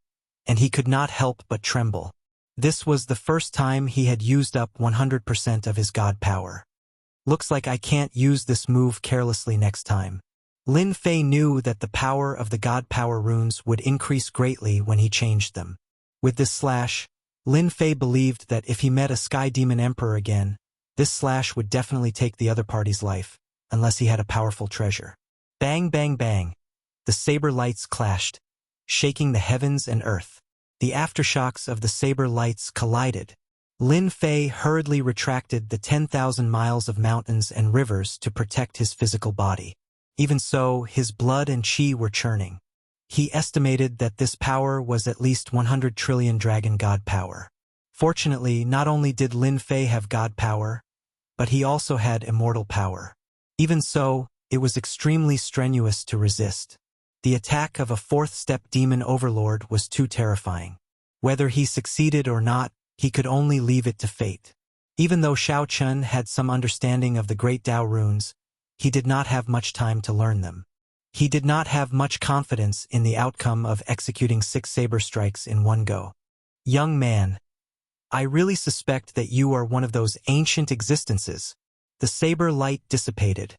and he could not help but tremble. This was the first time he had used up 100% of his god power. Looks like I can't use this move carelessly next time. Lin Fei knew that the power of the god power runes would increase greatly when he changed them. With this slash, Lin Fei believed that if he met a Sky Demon Emperor again, this slash would definitely take the other party's life, unless he had a powerful treasure. Bang, bang, bang. The saber lights clashed, shaking the heavens and earth. The aftershocks of the saber lights collided. Lin Fei hurriedly retracted the 10,000 miles of mountains and rivers to protect his physical body. Even so, his blood and qi were churning. He estimated that this power was at least 100 trillion dragon god power. Fortunately, not only did Lin Fei have god power, but he also had immortal power. Even so, it was extremely strenuous to resist. The attack of a fourth-step demon overlord was too terrifying. Whether he succeeded or not, he could only leave it to fate. Even though Xiao Chun had some understanding of the great Dao runes, he did not have much time to learn them. He did not have much confidence in the outcome of executing 6 saber strikes in one go. Young man, I really suspect that you are one of those ancient existences. The saber light dissipated.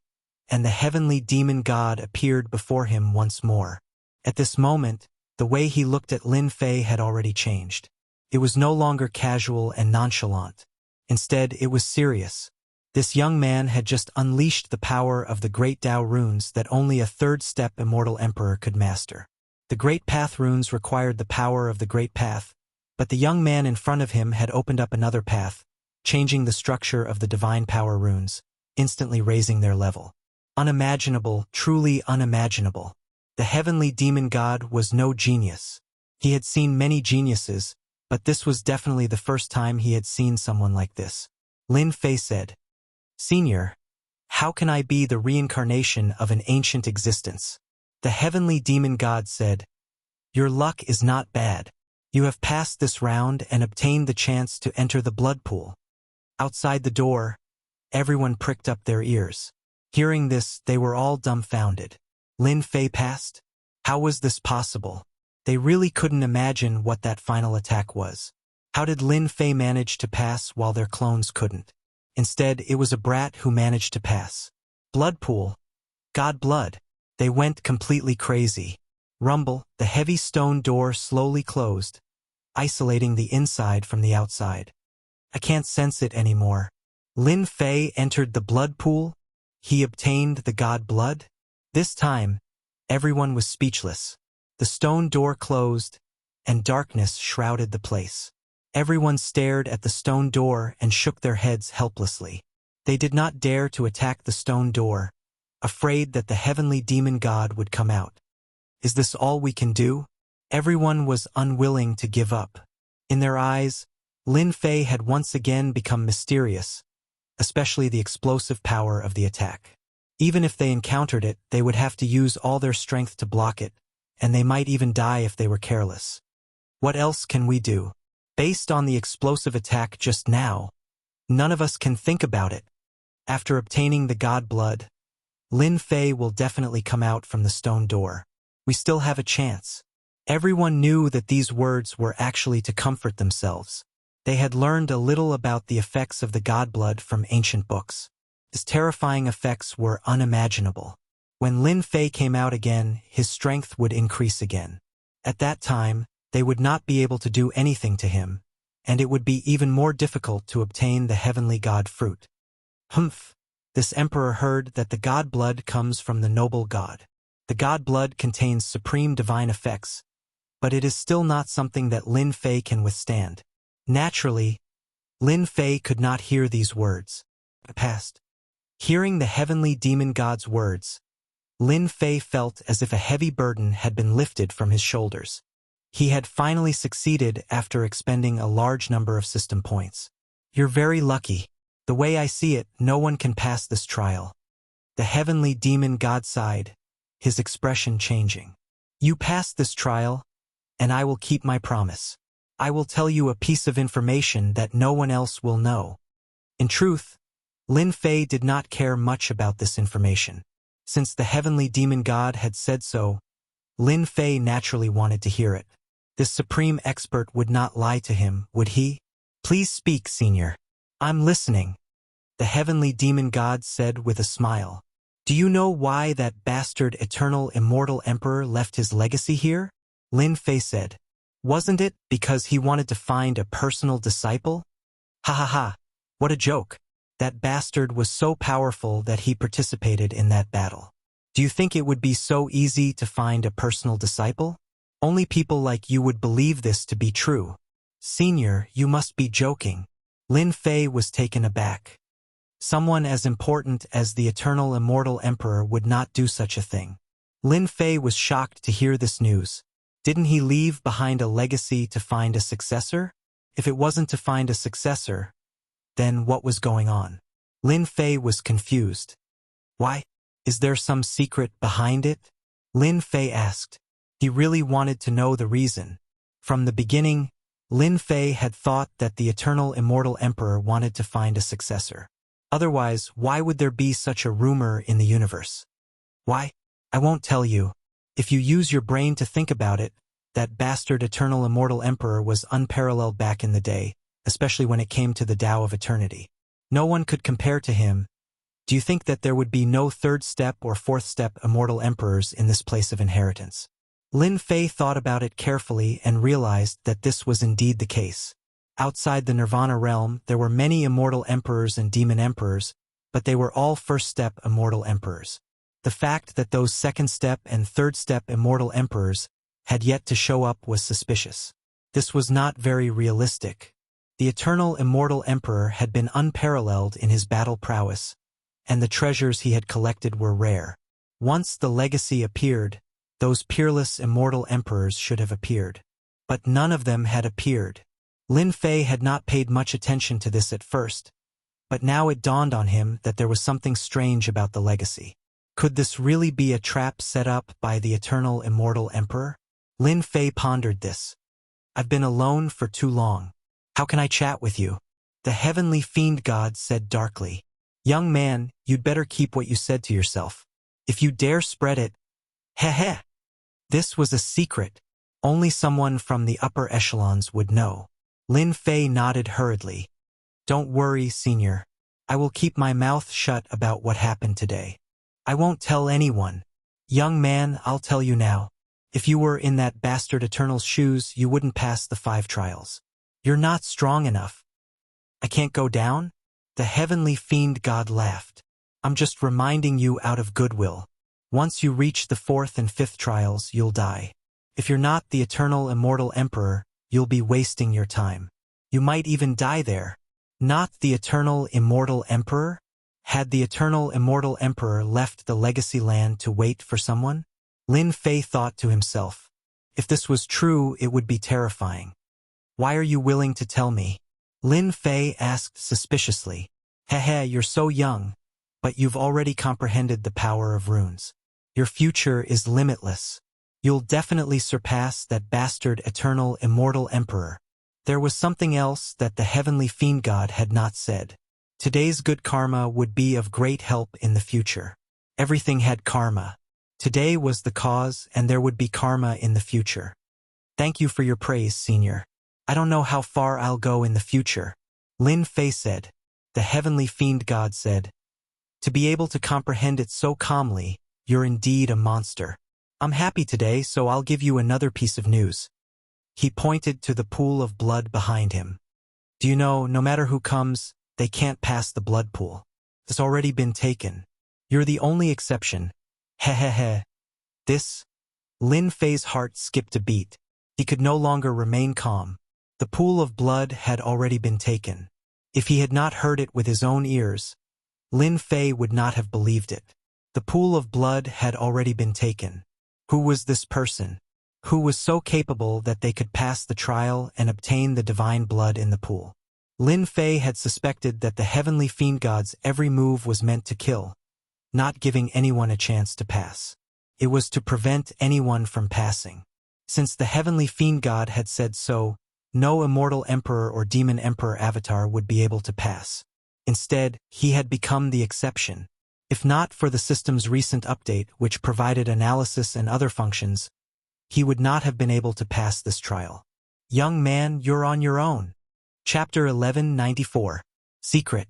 and the heavenly demon god appeared before him once more. At this moment, the way he looked at Lin Fei had already changed. It was no longer casual and nonchalant. Instead, it was serious. This young man had just unleashed the power of the Great Tao runes that only a third-step immortal emperor could master. The Great Path runes required the power of the Great Path, but the young man in front of him had opened up another path, changing the structure of the divine power runes, instantly raising their level. Unimaginable, truly unimaginable. The heavenly demon god was no genius. He had seen many geniuses, but this was definitely the first time he had seen someone like this. Lin Fei said, "Senior, how can I be the reincarnation of an ancient existence?" The heavenly demon god said, "Your luck is not bad. You have passed this round and obtained the chance to enter the blood pool." Outside the door, everyone pricked up their ears. Hearing this, they were all dumbfounded. Lin Fei passed? How was this possible? They really couldn't imagine what that final attack was. How did Lin Fei manage to pass while their clones couldn't? Instead, it was a brat who managed to pass. Blood pool. God blood. They went completely crazy. Rumble, the heavy stone door slowly closed, isolating the inside from the outside. I can't sense it anymore. Lin Fei entered the blood pool. He obtained the god blood. This time, everyone was speechless. The stone door closed, and darkness shrouded the place. Everyone stared at the stone door and shook their heads helplessly. They did not dare to attack the stone door, afraid that the heavenly demon god would come out. Is this all we can do? Everyone was unwilling to give up. In their eyes, Lin Fei had once again become mysterious, especially the explosive power of the attack. Even if they encountered it, they would have to use all their strength to block it, and they might even die if they were careless. What else can we do? Based on the explosive attack just now, none of us can think about it. After obtaining the god blood, Lin Fei will definitely come out from the stone door. We still have a chance. Everyone knew that these words were actually to comfort themselves. They had learned a little about the effects of the god blood from ancient books. His terrifying effects were unimaginable. When Lin Fei came out again, his strength would increase again. At that time, they would not be able to do anything to him, and it would be even more difficult to obtain the heavenly god fruit. Humph! This emperor heard that the god blood comes from the noble god. The god blood contains supreme divine effects, but it is still not something that Lin Fei can withstand. Naturally, Lin Fei could not hear these words. Past. Hearing the heavenly demon god's words, Lin Fei felt as if a heavy burden had been lifted from his shoulders. He had finally succeeded after expending a large number of system points. You're very lucky. The way I see it, no one can pass this trial. The heavenly demon god sighed, his expression changing. You passed this trial, and I will keep my promise. I will tell you a piece of information that no one else will know. In truth, Lin Fei did not care much about this information. Since the heavenly demon god had said so, Lin Fei naturally wanted to hear it. This supreme expert would not lie to him, would he? Please speak, senior. I'm listening. The heavenly demon god said with a smile. Do you know why that bastard eternal immortal emperor left his legacy here? Lin Fei said. Wasn't it because he wanted to find a personal disciple? Ha ha ha, what a joke. That bastard was so powerful that he participated in that battle. Do you think it would be so easy to find a personal disciple? Only people like you would believe this to be true. Senior, you must be joking. Lin Fei was taken aback. Someone as important as the eternal immortal emperor would not do such a thing. Lin Fei was shocked to hear this news. Didn't he leave behind a legacy to find a successor? If it wasn't to find a successor, then what was going on? Lin Fei was confused. Why? Is there some secret behind it? Lin Fei asked. He really wanted to know the reason. From the beginning, Lin Fei had thought that the eternal immortal emperor wanted to find a successor. Otherwise, why would there be such a rumor in the universe? Why? I won't tell you. If you use your brain to think about it, that bastard eternal immortal emperor was unparalleled back in the day, especially when it came to the Tao of Eternity. No one could compare to him, Do you think that there would be no third step or fourth step immortal emperors in this place of inheritance? Lin Fei thought about it carefully and realized that this was indeed the case. Outside the Nirvana realm, there were many immortal emperors and demon emperors, but they were all first step immortal emperors. The fact that those second step and third step immortal emperors had yet to show up was suspicious. This was not very realistic. The eternal immortal emperor had been unparalleled in his battle prowess, and the treasures he had collected were rare. Once the legacy appeared, those peerless immortal emperors should have appeared. But none of them had appeared. Lin Fei had not paid much attention to this at first, but now it dawned on him that there was something strange about the legacy. Could this really be a trap set up by the eternal immortal emperor? Lin Fei pondered this. I've been alone for too long. How can I chat with you? The heavenly fiend god said darkly. Young man, you'd better keep what you said to yourself. If you dare spread it, heh. This was a secret. Only someone from the upper echelons would know. Lin Fei nodded hurriedly. Don't worry, senior. I will keep my mouth shut about what happened today. I won't tell anyone. Young man, I'll tell you now. If you were in that bastard Eternal's shoes, you wouldn't pass the 5 trials. You're not strong enough. I can't go down? The heavenly fiend god laughed. I'm just reminding you out of goodwill. Once you reach the 4th and 5th trials, you'll die. If you're not the eternal immortal emperor, you'll be wasting your time. You might even die there. Not the eternal immortal emperor? Had the eternal immortal emperor left the legacy land to wait for someone? Lin Fei thought to himself. If this was true, it would be terrifying. Why are you willing to tell me? Lin Fei asked suspiciously. Heh, you're so young, but you've already comprehended the power of runes. Your future is limitless. You'll definitely surpass that bastard eternal immortal emperor. There was something else that the heavenly fiend god had not said. Today's good karma would be of great help in the future. Everything had karma. Today was the cause, and there would be karma in the future. Thank you for your praise, senior. I don't know how far I'll go in the future. Lin Fei said. The heavenly fiend god said. To be able to comprehend it so calmly, you're indeed a monster. I'm happy today, so I'll give you another piece of news. He pointed to the pool of blood behind him. Do you know, no matter who comes, they can't pass the blood pool. It's already been taken. You're the only exception. Heh. This? Lin Fei's heart skipped a beat. He could no longer remain calm. The pool of blood had already been taken. If he had not heard it with his own ears, Lin Fei would not have believed it. The pool of blood had already been taken. Who was this person? Who was so capable that they could pass the trial and obtain the divine blood in the pool? Lin Fei had suspected that the heavenly fiend god's every move was meant to kill, not giving anyone a chance to pass. It was to prevent anyone from passing. Since the heavenly fiend god had said so, no immortal emperor or demon emperor avatar would be able to pass. Instead, he had become the exception. If not for the system's recent update, which provided analysis and other functions, he would not have been able to pass this trial. Young man, you're on your own. Chapter 1194. Secret.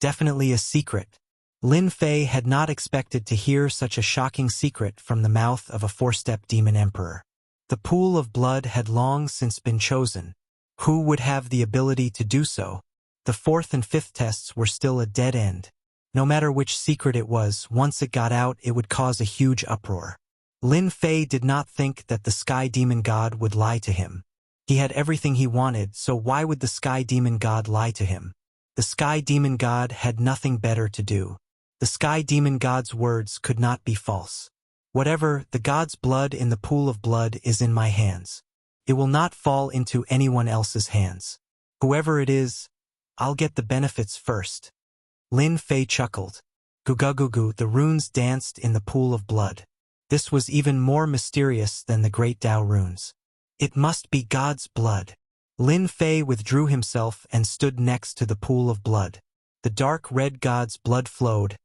Definitely a secret. Lin Fei had not expected to hear such a shocking secret from the mouth of a 4-step demon emperor. The pool of blood had long since been chosen. Who would have the ability to do so? The 4th and 5th tests were still a dead end. No matter which secret it was, once it got out, it would cause a huge uproar. Lin Fei did not think that the Sky Demon God would lie to him. He had everything he wanted, so why would the Sky Demon God lie to him? The Sky Demon God had nothing better to do. The Sky Demon God's words could not be false. Whatever, the God's blood in the pool of blood is in my hands. It will not fall into anyone else's hands. Whoever it is, I'll get the benefits first. Lin Fei chuckled. Gugugugu, the runes danced in the pool of blood. This was even more mysterious than the Great Tao runes. It must be God's blood. Lin Fei withdrew himself and stood next to the pool of blood. The dark red God's blood flowed,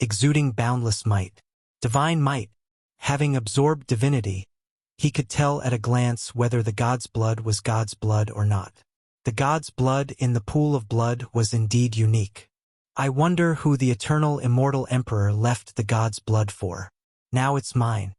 exuding boundless might. Divine might. Having absorbed divinity, he could tell at a glance whether the God's blood was God's blood or not. The God's blood in the pool of blood was indeed unique. I wonder who the eternal immortal emperor left the god's blood for. Now it's mine.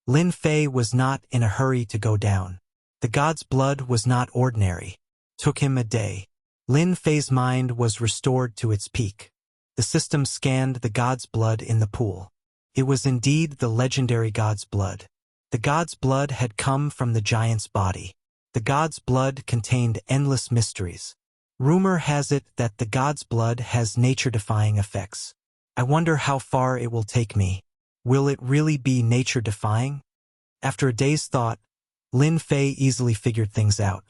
Lin Fei was not in a hurry to go down. The god's blood was not ordinary. Took him a day. Lin Fei's mind was restored to its peak. The system scanned the god's blood in the pool. It was indeed the legendary god's blood. The god's blood had come from the giant's body. The god's blood contained endless mysteries. Rumor has it that the god's blood has nature-defying effects. I wonder how far it will take me. Will it really be nature-defying? After a day's thought, Lin Fei easily figured things out.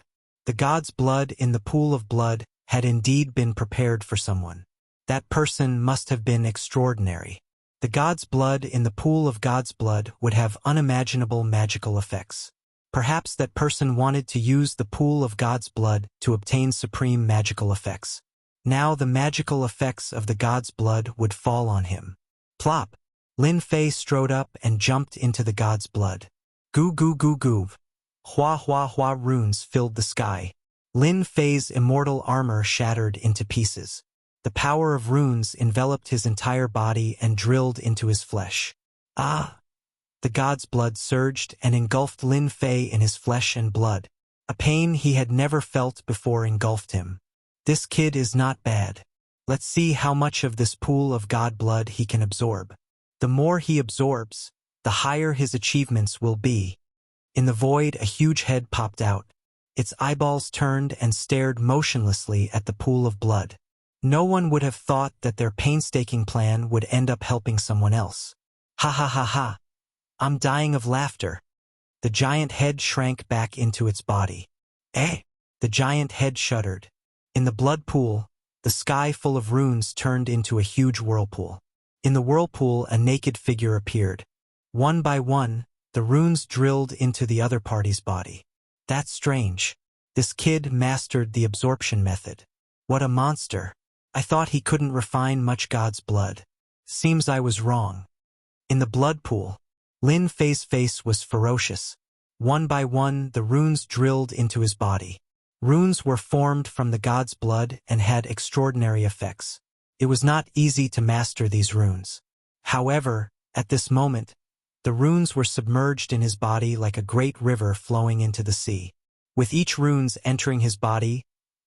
The god's blood in the pool of blood had indeed been prepared for someone. That person must have been extraordinary. The god's blood in the pool of God's blood would have unimaginable magical effects. Perhaps that person wanted to use the pool of God's blood to obtain supreme magical effects. Now the magical effects of the god's blood would fall on him. Plop! Lin Fei strode up and jumped into the god's blood. Goo goo goo goo. Hua hua hua runes filled the sky. Lin Fei's immortal armor shattered into pieces. The power of runes enveloped his entire body and drilled into his flesh. Ah! The god's blood surged and engulfed Lin Fei in his flesh and blood. A pain he had never felt before engulfed him. This kid is not bad. Let's see how much of this pool of god blood he can absorb. The more he absorbs, the higher his achievements will be. In the void, a huge head popped out. Its eyeballs turned and stared motionlessly at the pool of blood. No one would have thought that their painstaking plan would end up helping someone else. Ha ha ha ha. I'm dying of laughter. The giant head shrank back into its body. Eh? The giant head shuddered. In the blood pool, the sky full of runes turned into a huge whirlpool. In the whirlpool, a naked figure appeared. One by one, the runes drilled into the other party's body. That's strange. This kid mastered the absorption method. What a monster. I thought he couldn't refine much god's blood. Seems I was wrong. In the blood pool, Lin Fei's face was ferocious. One by one, the runes drilled into his body. Runes were formed from the god's blood and had extraordinary effects. It was not easy to master these runes. However, at this moment, the runes were submerged in his body like a great river flowing into the sea. With each runes entering his body,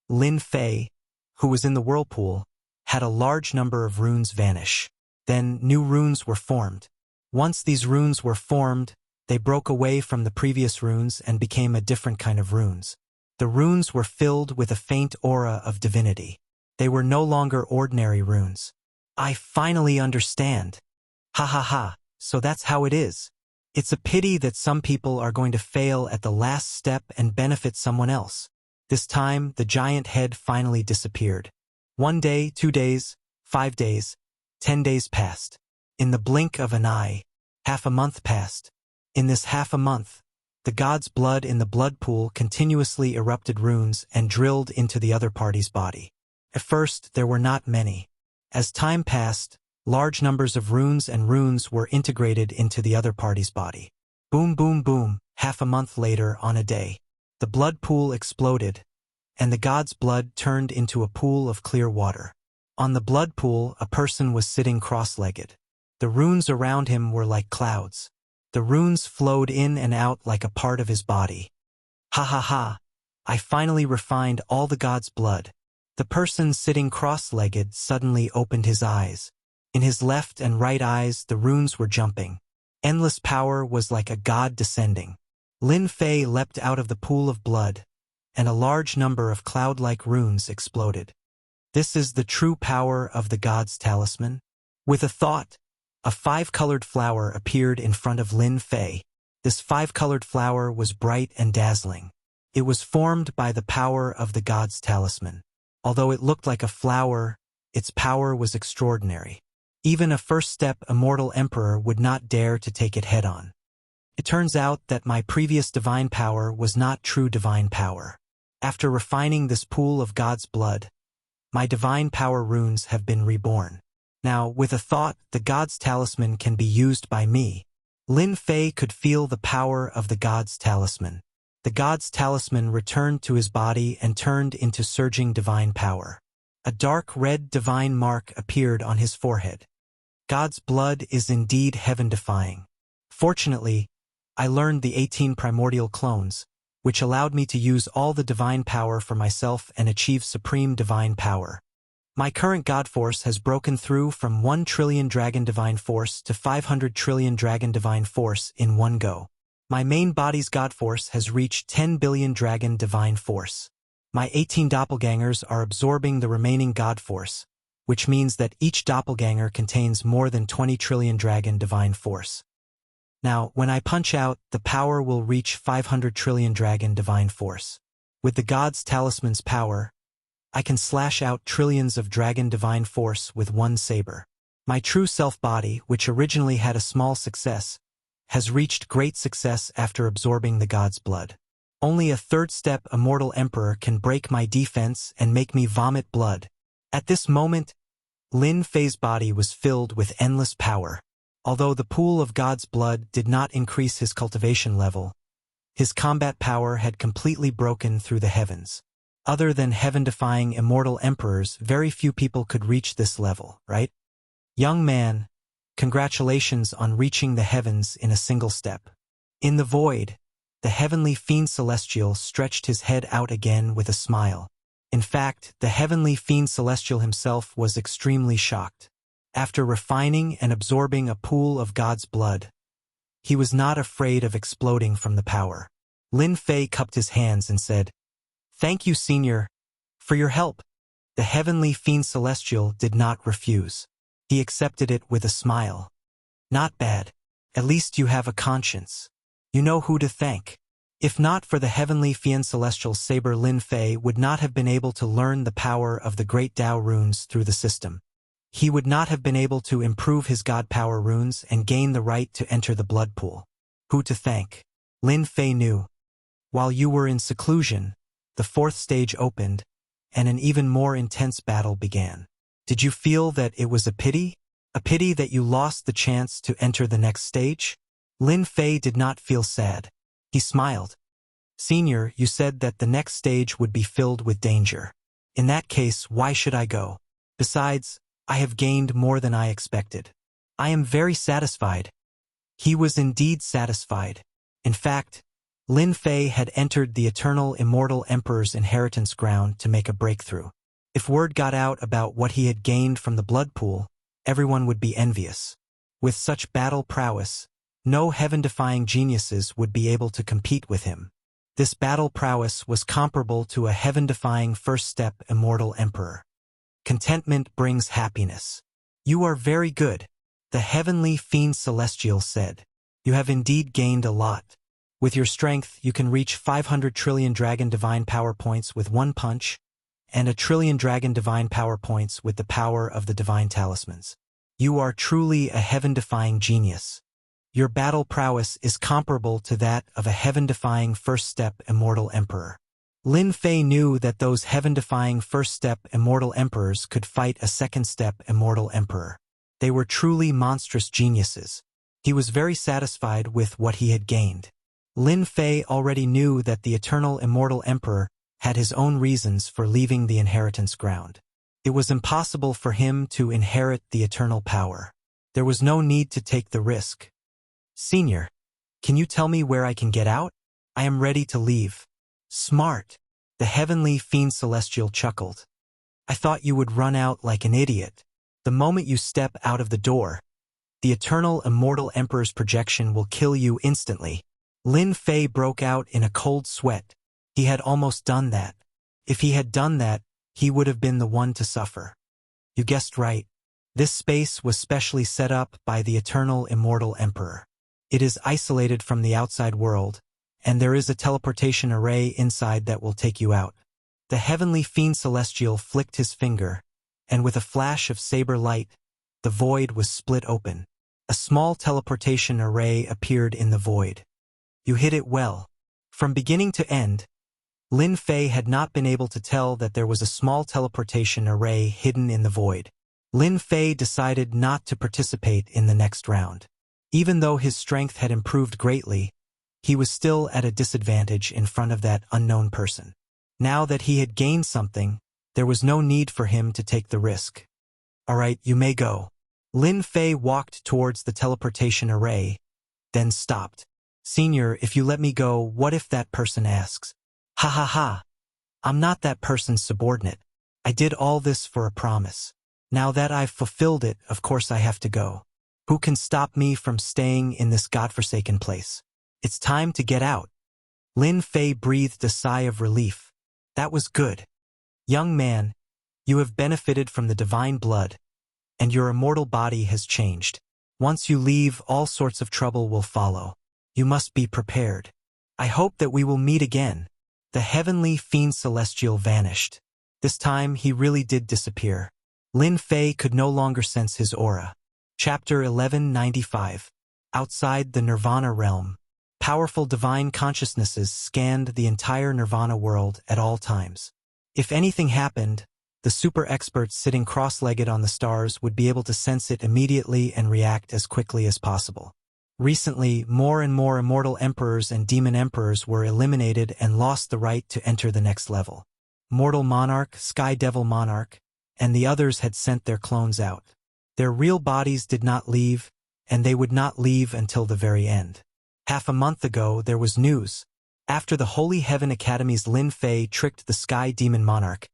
Lin Fei, who was in the whirlpool, had a large number of runes vanish. Then new runes were formed. Once these runes were formed, they broke away from the previous runes and became a different kind of runes. The runes were filled with a faint aura of divinity. They were no longer ordinary runes. I finally understand. Ha ha ha, so that's how it is. It's a pity that some people are going to fail at the last step and benefit someone else. This time, the giant head finally disappeared. 1 day, 2 days, 5 days, 10 days passed. In the blink of an eye, half a month passed. In this half a month, the god's blood in the blood pool continuously erupted runes and drilled into the other party's body. At first, there were not many. As time passed, large numbers of runes were integrated into the other party's body. Boom, boom, boom, half a month later on a day. The blood pool exploded, and the god's blood turned into a pool of clear water. On the blood pool, a person was sitting cross-legged. The runes around him were like clouds. The runes flowed in and out like a part of his body. Ha ha ha! I finally refined all the god's blood. The person sitting cross-legged suddenly opened his eyes. In his left and right eyes, the runes were jumping. Endless power was like a god descending. Lin Fei leapt out of the pool of blood, and a large number of cloud-like runes exploded. This is the true power of the god's talisman. With a thought, a 5-colored flower appeared in front of Lin Fei. This 5-colored flower was bright and dazzling. It was formed by the power of the god's talisman. Although it looked like a flower, its power was extraordinary. Even a first-step immortal emperor would not dare to take it head-on. It turns out that my previous divine power was not true divine power. After refining this pool of God's blood, my divine power runes have been reborn. Now, with a thought, the God's talisman can be used by me. Lin Fei could feel the power of the God's talisman. The God's talisman returned to his body and turned into surging divine power. A dark red divine mark appeared on his forehead. God's blood is indeed heaven-defying. Fortunately, I learned the 18 primordial clones, which allowed me to use all the divine power for myself and achieve supreme divine power. My current God Force has broken through from 1 trillion Dragon Divine Force to 500 trillion Dragon Divine Force in one go. My main body's God Force has reached 10 billion Dragon Divine Force. My 18 doppelgangers are absorbing the remaining God Force, which means that each doppelganger contains more than 20 trillion Dragon Divine Force. Now, when I punch out, the power will reach 500 trillion Dragon Divine Force. With the God's Talisman's power, I can slash out trillions of Dragon Divine Force with one saber. My true self-body, which originally had a small success, has reached great success after absorbing the God's blood. Only a third-step Immortal Emperor can break my defense and make me vomit blood. At this moment, Lin Fei's body was filled with endless power. Although the pool of God's blood did not increase his cultivation level, his combat power had completely broken through the heavens. Other than heaven-defying immortal emperors, very few people could reach this level, right? Young man, congratulations on reaching the heavens in a single step. In the void, the heavenly fiend celestial stretched his head out again with a smile. In fact, the heavenly fiend celestial himself was extremely shocked. After refining and absorbing a pool of God's blood, he was not afraid of exploding from the power. Lin Fei cupped his hands and said, "Thank you, Senior, for your help." The heavenly fiend celestial did not refuse. He accepted it with a smile. "Not bad. At least you have a conscience. You know who to thank." If not for the heavenly fiend celestial saber, Lin Fei would not have been able to learn the power of the great Tao runes through the system. He would not have been able to improve his God power runes and gain the right to enter the blood pool. Who to thank? Lin Fei knew. While you were in seclusion, the fourth stage opened, and an even more intense battle began. Did you feel that it was a pity? A pity that you lost the chance to enter the next stage? Lin Fei did not feel sad. He smiled. "Senior, you said that the next stage would be filled with danger. In that case, why should I go? Besides, I have gained more than I expected. I am very satisfied." He was indeed satisfied. In fact, Lin Fei had entered the eternal immortal emperor's inheritance ground to make a breakthrough. If word got out about what he had gained from the blood pool, everyone would be envious. With such battle prowess, no heaven-defying geniuses would be able to compete with him. This battle prowess was comparable to a heaven-defying first-step immortal emperor. Contentment brings happiness. "You are very good," the heavenly fiend celestial said. "You have indeed gained a lot. With your strength, you can reach 500 trillion Dragon Divine Power Points with one punch, and 1 trillion Dragon Divine Power Points with the power of the Divine Talismans. You are truly a heaven-defying genius. Your battle prowess is comparable to that of a heaven-defying first-step Immortal Emperor." Lin Fei knew that those heaven-defying first-step Immortal Emperors could fight a second-step Immortal Emperor. They were truly monstrous geniuses. He was very satisfied with what he had gained. Lin Fei already knew that the eternal immortal emperor had his own reasons for leaving the inheritance ground. It was impossible for him to inherit the eternal power. There was no need to take the risk. "Senior, can you tell me where I can get out? I am ready to leave." "Smart," the heavenly fiend celestial chuckled. "I thought you would run out like an idiot. The moment you step out of the door, the eternal immortal emperor's projection will kill you instantly." Lin Fei broke out in a cold sweat. He had almost done that. If he had done that, he would have been the one to suffer. You guessed right. This space was specially set up by the eternal immortal emperor. It is isolated from the outside world, and there is a teleportation array inside that will take you out. The heavenly fiend celestial flicked his finger, and with a flash of saber light, the void was split open. A small teleportation array appeared in the void. You hit it well. From beginning to end, Lin Fei had not been able to tell that there was a small teleportation array hidden in the void. Lin Fei decided not to participate in the next round. Even though his strength had improved greatly, he was still at a disadvantage in front of that unknown person. Now that he had gained something, There was no need for him to take the risk. All right, you may go. Lin Fei walked towards the teleportation array, then stopped. Senior, if you let me go, what if that person asks? Ha ha ha. I'm not that person's subordinate. I did all this for a promise. Now that I've fulfilled it, of course I have to go. Who can stop me from staying in this godforsaken place? It's time to get out. Lin Fei breathed a sigh of relief. That was good. Young man, you have benefited from the divine blood, and your immortal body has changed. Once you leave, all sorts of trouble will follow. You must be prepared. I hope that we will meet again. The heavenly fiend celestial vanished. This time he really did disappear. Lin Fei could no longer sense his aura. Chapter 1195. Outside the Nirvana realm. Powerful divine consciousnesses scanned the entire Nirvana world at all times. If anything happened, the super experts sitting cross-legged on the stars would be able to sense it immediately and react as quickly as possible. Recently, more and more immortal emperors and demon emperors were eliminated and lost the right to enter the next level. Mortal Monarch, Sky Devil Monarch, and the others had sent their clones out. Their real bodies did not leave, and they would not leave until the very end. Half a month ago, there was news. After the Holy Heaven Academy's Lin Fei tricked the Sky Demon Monarch,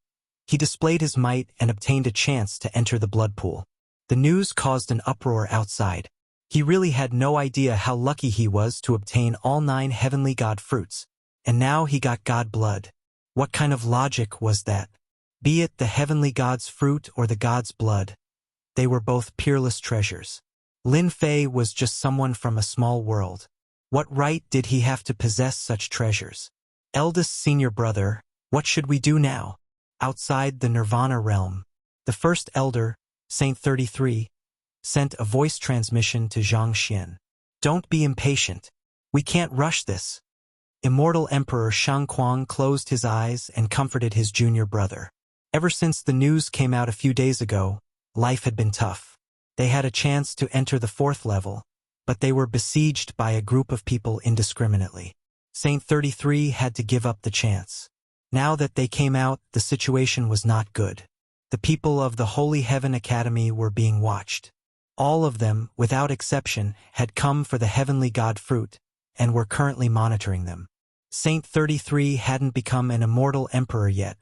he displayed his might and obtained a chance to enter the blood pool. The news caused an uproar outside. He really had no idea how lucky he was to obtain all 9 heavenly god fruits, and now he got god blood. What kind of logic was that? Be it the heavenly god's fruit or the god's blood, they were both peerless treasures. Lin Fei was just someone from a small world. What right did he have to possess such treasures? Eldest senior brother, what should we do now? Outside the Nirvana realm, the first elder, Saint 33, sent a voice transmission to Zhang Xian. Don't be impatient. We can't rush this. Immortal Emperor Shang Kuang closed his eyes and comforted his junior brother. Ever since the news came out a few days ago, life had been tough. They had a chance to enter the 4th level, but they were besieged by a group of people indiscriminately. Saint 33 had to give up the chance. Now that they came out, the situation was not good. The people of the Holy Heaven Academy were being watched. All of them, without exception, had come for the heavenly god fruit, and were currently monitoring them. Saint 33 hadn't become an immortal emperor yet,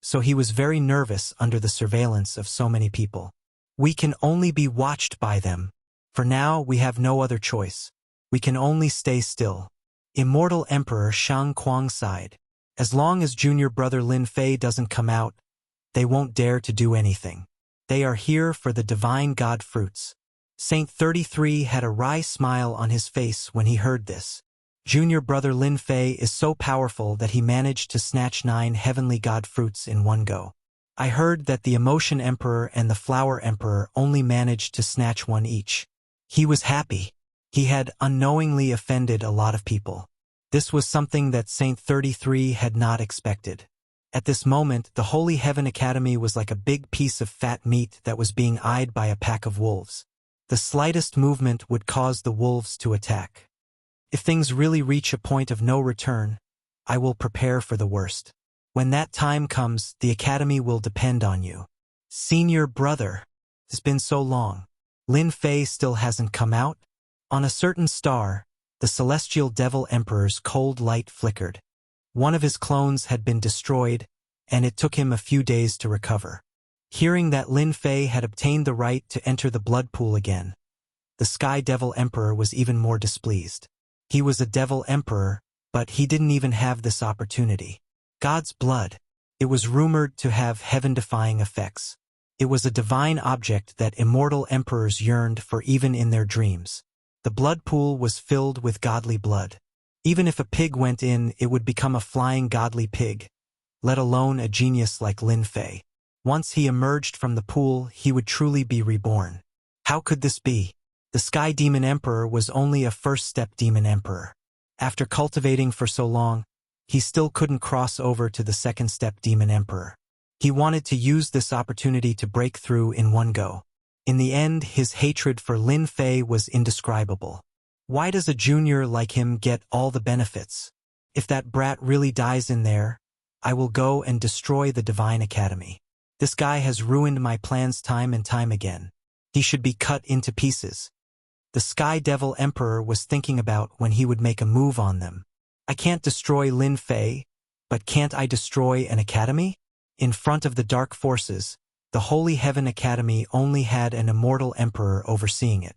so he was very nervous under the surveillance of so many people. We can only be watched by them. For now, we have no other choice. We can only stay still. Immortal Emperor Shang Kuang sighed. As long as junior brother Lin Fei doesn't come out, they won't dare to do anything. They are here for the divine god fruits. Saint 33 had a wry smile on his face when he heard this. Junior brother Lin Fei is so powerful that he managed to snatch 9 heavenly god fruits in one go. I heard that the Emotion Emperor and the Flower Emperor only managed to snatch 1 each. He was happy. He had unknowingly offended a lot of people. This was something that Saint 33 had not expected. At this moment, the Holy Heaven Academy was like a big piece of fat meat that was being eyed by a pack of wolves. The slightest movement would cause the wolves to attack. If things really reach a point of no return, I will prepare for the worst. When that time comes, the Academy will depend on you. Senior brother, it's been so long. Lin Fei still hasn't come out? On a certain star, the Celestial Devil Emperor's cold light flickered. One of his clones had been destroyed, and it took him a few days to recover. Hearing that Lin Fei had obtained the right to enter the blood pool again, the Sky Devil Emperor was even more displeased. He was a Devil Emperor, but he didn't even have this opportunity. God's blood. It was rumored to have heaven-defying effects. It was a divine object that immortal emperors yearned for even in their dreams. The blood pool was filled with godly blood. Even if a pig went in, it would become a flying godly pig, let alone a genius like Lin Fei. Once he emerged from the pool, he would truly be reborn. How could this be? The Sky Demon Emperor was only a first-step Demon Emperor. After cultivating for so long, he still couldn't cross over to the second-step Demon Emperor. He wanted to use this opportunity to break through in one go. In the end, his hatred for Lin Fei was indescribable. Why does a junior like him get all the benefits? If that brat really dies in there, I will go and destroy the Divine Academy. This guy has ruined my plans time and time again. He should be cut into pieces. The Sky Devil Emperor was thinking about when he would make a move on them. I can't destroy Lin Fei, but can't I destroy an academy? In front of the dark forces, the Holy Heaven Academy only had an immortal emperor overseeing it.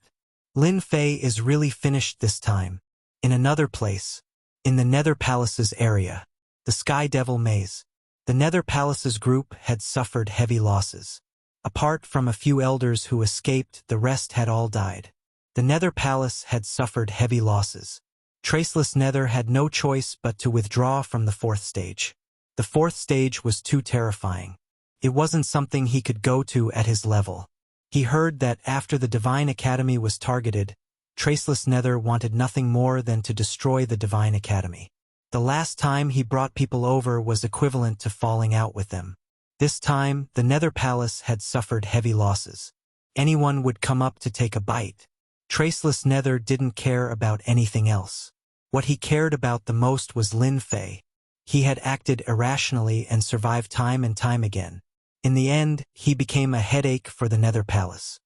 Lin Fei is really finished this time. In another place, in the Nether Palace's area, the Sky Devil Maze, the Nether Palace's group had suffered heavy losses. Apart from a few elders who escaped, the rest had all died. The Nether Palace had suffered heavy losses. Traceless Nether had no choice but to withdraw from the fourth stage. The fourth stage was too terrifying. It wasn't something he could go to at his level. He heard that after the Divine Academy was targeted, Traceless Nether wanted nothing more than to destroy the Divine Academy. The last time he brought people over was equivalent to falling out with them. This time, the Nether Palace had suffered heavy losses. Anyone would come up to take a bite. Traceless Nether didn't care about anything else. What he cared about the most was Lin Fei. He had acted irrationally and survived time and time again. In the end, he became a headache for the Nether Palace.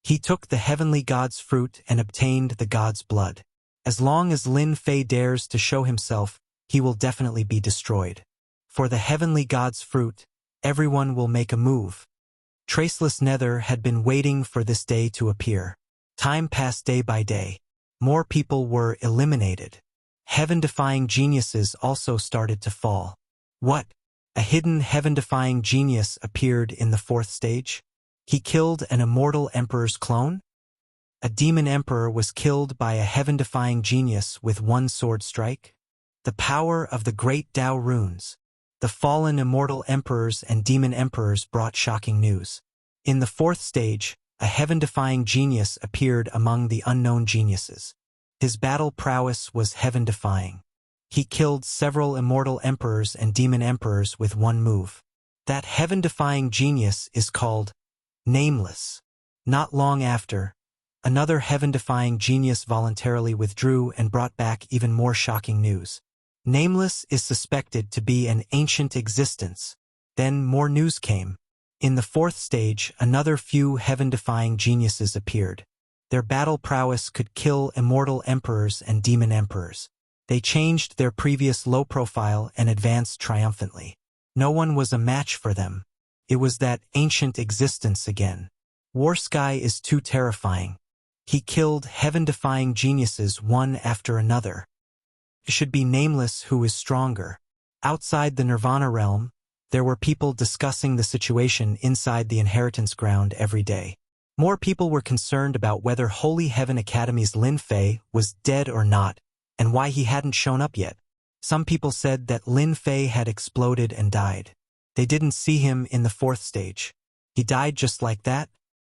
He took the heavenly god's fruit and obtained the god's blood. As long as Lin Fei dares to show himself, he will definitely be destroyed. For the heavenly god's fruit, everyone will make a move. Traceless Nether had been waiting for this day to appear. Time passed day by day. More people were eliminated. Heaven-defying geniuses also started to fall. What? A hidden heaven-defying genius appeared in the fourth stage? He killed an immortal emperor's clone? A demon emperor was killed by a heaven-defying genius with one sword strike? The power of the great Tao runes. The fallen immortal emperors and demon emperors brought shocking news. In the fourth stage, a heaven-defying genius appeared among the unknown geniuses. His battle prowess was heaven-defying. He killed several immortal emperors and demon emperors with one move. That heaven-defying genius is called Nameless. Not long after, another heaven-defying genius voluntarily withdrew and brought back even more shocking news. Nameless is suspected to be an ancient existence. Then more news came. In the fourth stage, another few heaven-defying geniuses appeared. Their battle prowess could kill immortal emperors and demon emperors. They changed their previous low profile and advanced triumphantly. No one was a match for them. It was that ancient existence again. Warsky is too terrifying. He killed heaven-defying geniuses one after another. It should be Nameless who is stronger. Outside the Nirvana realm, there were people discussing the situation inside the inheritance ground every day. More people were concerned about whether Holy Heaven Academy's Lin Fei was dead or not, and why he hadn't shown up yet. Some people said that Lin Fei had exploded and died. They didn't see him in the fourth stage. He died just like that?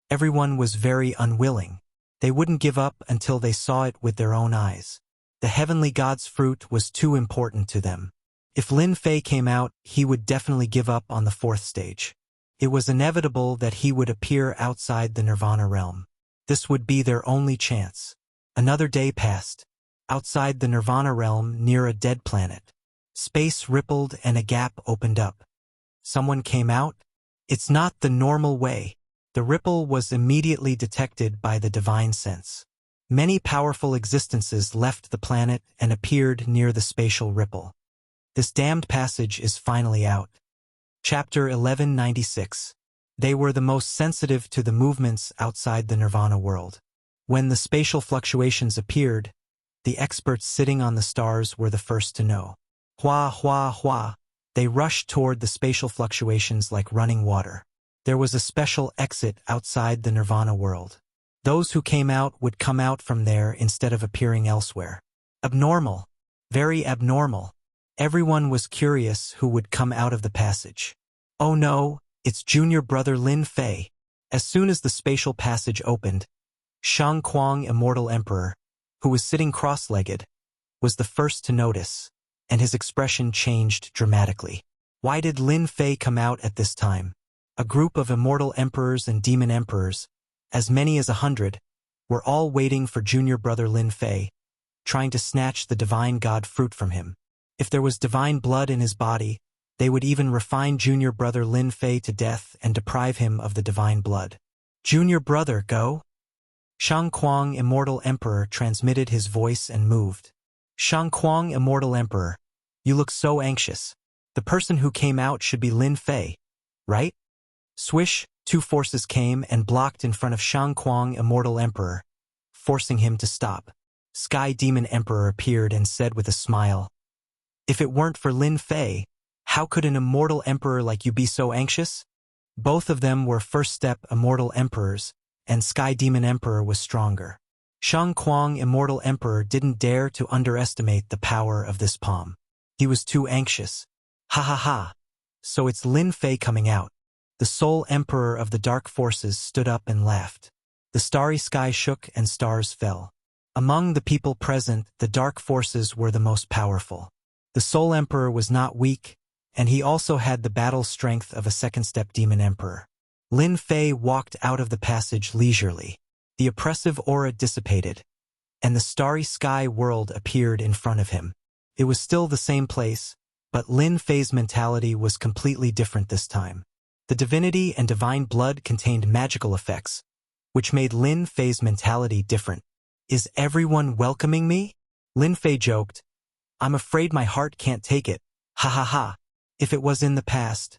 Everyone was very unwilling. They wouldn't give up until they saw it with their own eyes. The heavenly god's fruit was too important to them. If Lin Fei came out, he would definitely give up on the fourth stage. It was inevitable that he would appear outside the Nirvana realm. This would be their only chance. Another day passed. Outside the Nirvana realm, near a dead planet, space rippled and a gap opened up. Someone came out? It's not the normal way. The ripple was immediately detected by the divine sense. Many powerful existences left the planet and appeared near the spatial ripple. This damned passage is finally out. Chapter 1196. They were the most sensitive to the movements outside the Nirvana world. When the spatial fluctuations appeared, the experts sitting on the stars were the first to know. Hua, hua, hua. They rushed toward the spatial fluctuations like running water. There was a special exit outside the Nirvana world. Those who came out would come out from there instead of appearing elsewhere. Abnormal. Very abnormal. Everyone was curious who would come out of the passage. Oh no, it's junior brother Lin Fei. As soon as the spatial passage opened, Shang Kuang, Immortal Emperor, who was sitting cross-legged, was the first to notice, and his expression changed dramatically. Why did Lin Fei come out at this time? A group of immortal emperors and demon emperors, as many as 100, were all waiting for junior brother Lin Fei, trying to snatch the divine god fruit from him. If there was divine blood in his body, They would even refine junior brother Lin Fei to death and deprive him of the divine blood. Junior brother, go? Shang Kuang, immortal emperor, transmitted his voice and moved. Shang Kuang, immortal emperor, you look so anxious. The person who came out should be Lin Fei, right? Swish, two forces came and blocked in front of Shang Kuang, immortal emperor, forcing him to stop. Sky Demon Emperor appeared and said with a smile, "If it weren't for Lin Fei, how could an immortal emperor like you be so anxious?" Both of them were first-step immortal emperors, and Sky Demon Emperor was stronger. Shang Kuang, immortal emperor, didn't dare to underestimate the power of this palm. He was too anxious. Ha ha ha. So it's Lin Fei coming out. The sole emperor of the dark forces stood up and laughed. The starry sky shook and stars fell. Among the people present, the dark forces were the most powerful. The Soul Emperor was not weak, and he also had the battle strength of a second-step demon emperor. Lin Fei walked out of the passage leisurely. The oppressive aura dissipated, and the starry sky world appeared in front of him. It was still the same place, but Lin Fei's mentality was completely different this time. The divinity and divine blood contained magical effects, which made Lin Fei's mentality different. "Is everyone welcoming me?" Lin Fei joked. "I'm afraid my heart can't take it. Ha ha ha." If it was in the past,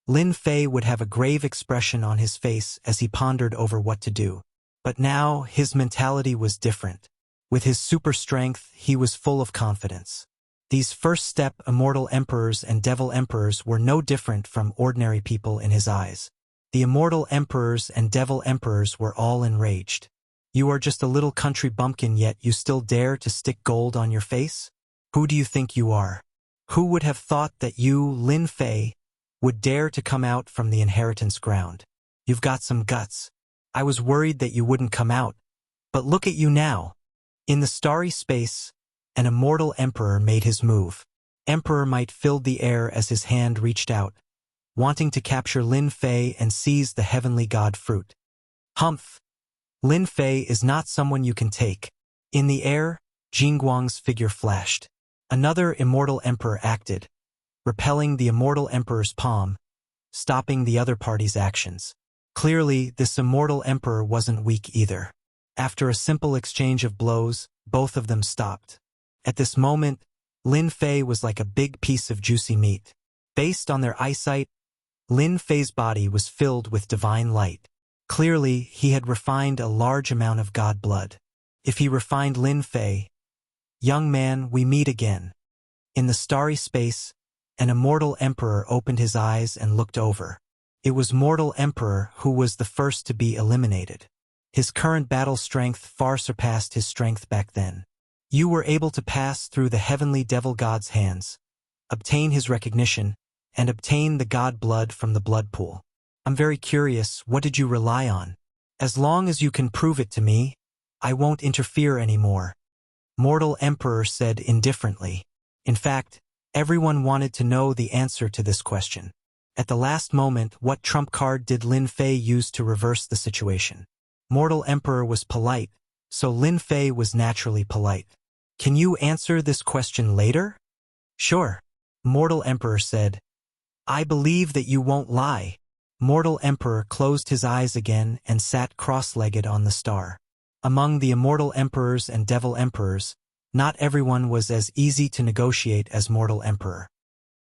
Lin Fei would have a grave expression on his face as he pondered over what to do. But now his mentality was different. With his super strength, he was full of confidence. These first-step immortal emperors and devil emperors were no different from ordinary people in his eyes. The immortal emperors and devil emperors were all enraged. "You are just a little country bumpkin, yet you still dare to stick gold on your face? Who do you think you are? Who would have thought that you, Lin Fei, would dare to come out from the inheritance ground? You've got some guts. I was worried that you wouldn't come out, but look at you now." In the starry space, an immortal emperor made his move. Emperor Might filled the air as his hand reached out, wanting to capture Lin Fei and seize the heavenly god fruit. Humph! Lin Fei is not someone you can take. In the air, Jingguang's figure flashed. Another immortal emperor acted, repelling the immortal emperor's palm, stopping the other party's actions. Clearly, this immortal emperor wasn't weak either. After a simple exchange of blows, both of them stopped. At this moment, Lin Fei was like a big piece of juicy meat. Based on their eyesight, Lin Fei's body was filled with divine light. Clearly, he had refined a large amount of god blood. If he refined Lin Fei, "Young man, we meet again." In the starry space, an immortal emperor opened his eyes and looked over. It was Mortal Emperor who was the first to be eliminated. His current battle strength far surpassed his strength back then. "You were able to pass through the heavenly devil god's hands, obtain his recognition, and obtain the god blood from the blood pool. I'm very curious, what did you rely on? As long as you can prove it to me, I won't interfere anymore," Mortal Emperor said indifferently. In fact, everyone wanted to know the answer to this question. At the last moment, what trump card did Lin Fei use to reverse the situation? Mortal Emperor was polite, so Lin Fei was naturally polite. "Can you answer this question later?" "Sure," Mortal Emperor said. "I believe that you won't lie." Mortal Emperor closed his eyes again and sat cross-legged on the star. Among the immortal emperors and devil emperors, not everyone was as easy to negotiate as Mortal Emperor.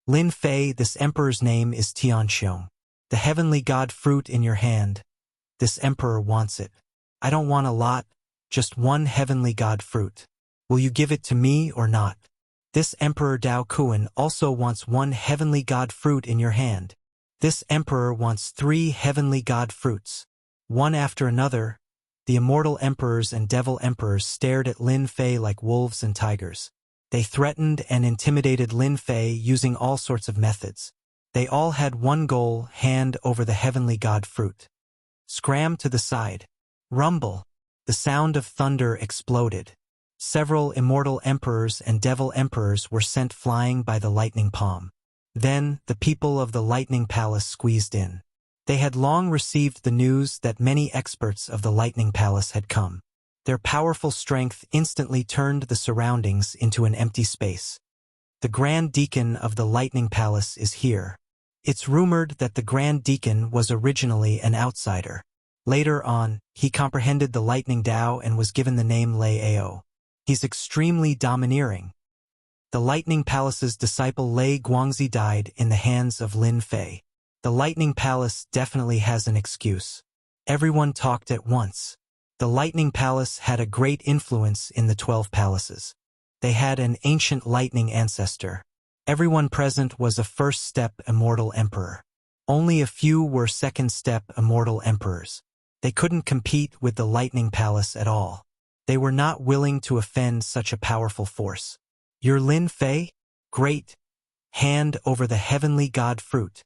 "Lin Fei, this emperor's name is Tianxiong. The heavenly god fruit in your hand. This emperor wants it. I don't want a lot, just one heavenly god fruit. Will you give it to me or not? This emperor Dao Kuan also wants one heavenly god fruit in your hand. This emperor wants 3 heavenly god fruits." One after another, the immortal emperors and devil emperors stared at Lin Fei like wolves and tigers. They threatened and intimidated Lin Fei using all sorts of methods. They all had one goal: hand over the heavenly god fruit. Scram to the side. Rumble. The sound of thunder exploded. Several immortal emperors and devil emperors were sent flying by the lightning palm. Then, the people of the lightning palace squeezed in. They had long received the news that many experts of the lightning palace had come. Their powerful strength instantly turned the surroundings into an empty space. The Grand Deacon of the Lightning Palace is here. It's rumored that the Grand Deacon was originally an outsider. Later on, he comprehended the Lightning Dao and was given the name Lei Ao. He's extremely domineering. The Lightning Palace's disciple Lei Guangzi died in the hands of Lin Fei. The Lightning Palace definitely has an excuse. Everyone talked at once. The Lightning Palace had a great influence in the 12 palaces. They had an ancient lightning ancestor. Everyone present was a first-step immortal emperor. Only a few were second-step immortal emperors. They couldn't compete with the Lightning Palace at all. They were not willing to offend such a powerful force. You're Lin Fei? Great. Hand over the heavenly god fruit.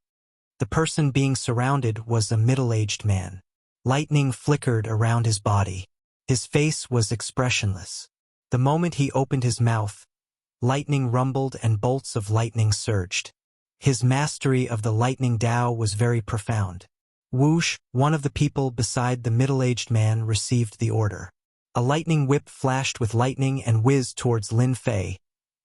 The person being surrounded was a middle-aged man. Lightning flickered around his body. His face was expressionless. The moment he opened his mouth, lightning rumbled and bolts of lightning surged. His mastery of the Lightning Dao was very profound. Whoosh, one of the people beside the middle-aged man received the order. A lightning whip flashed with lightning and whizzed towards Lin Fei,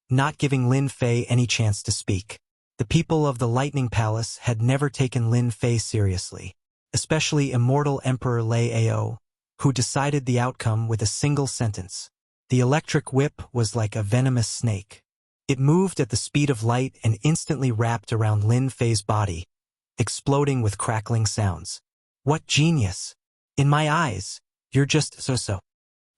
not giving Lin Fei any chance to speak. The people of the Lightning Palace had never taken Lin Fei seriously, especially immortal Emperor Lei Ao, who decided the outcome with a single sentence. The electric whip was like a venomous snake. It moved at the speed of light and instantly wrapped around Lin Fei's body, exploding with crackling sounds. What genius! In my eyes, you're just so-so.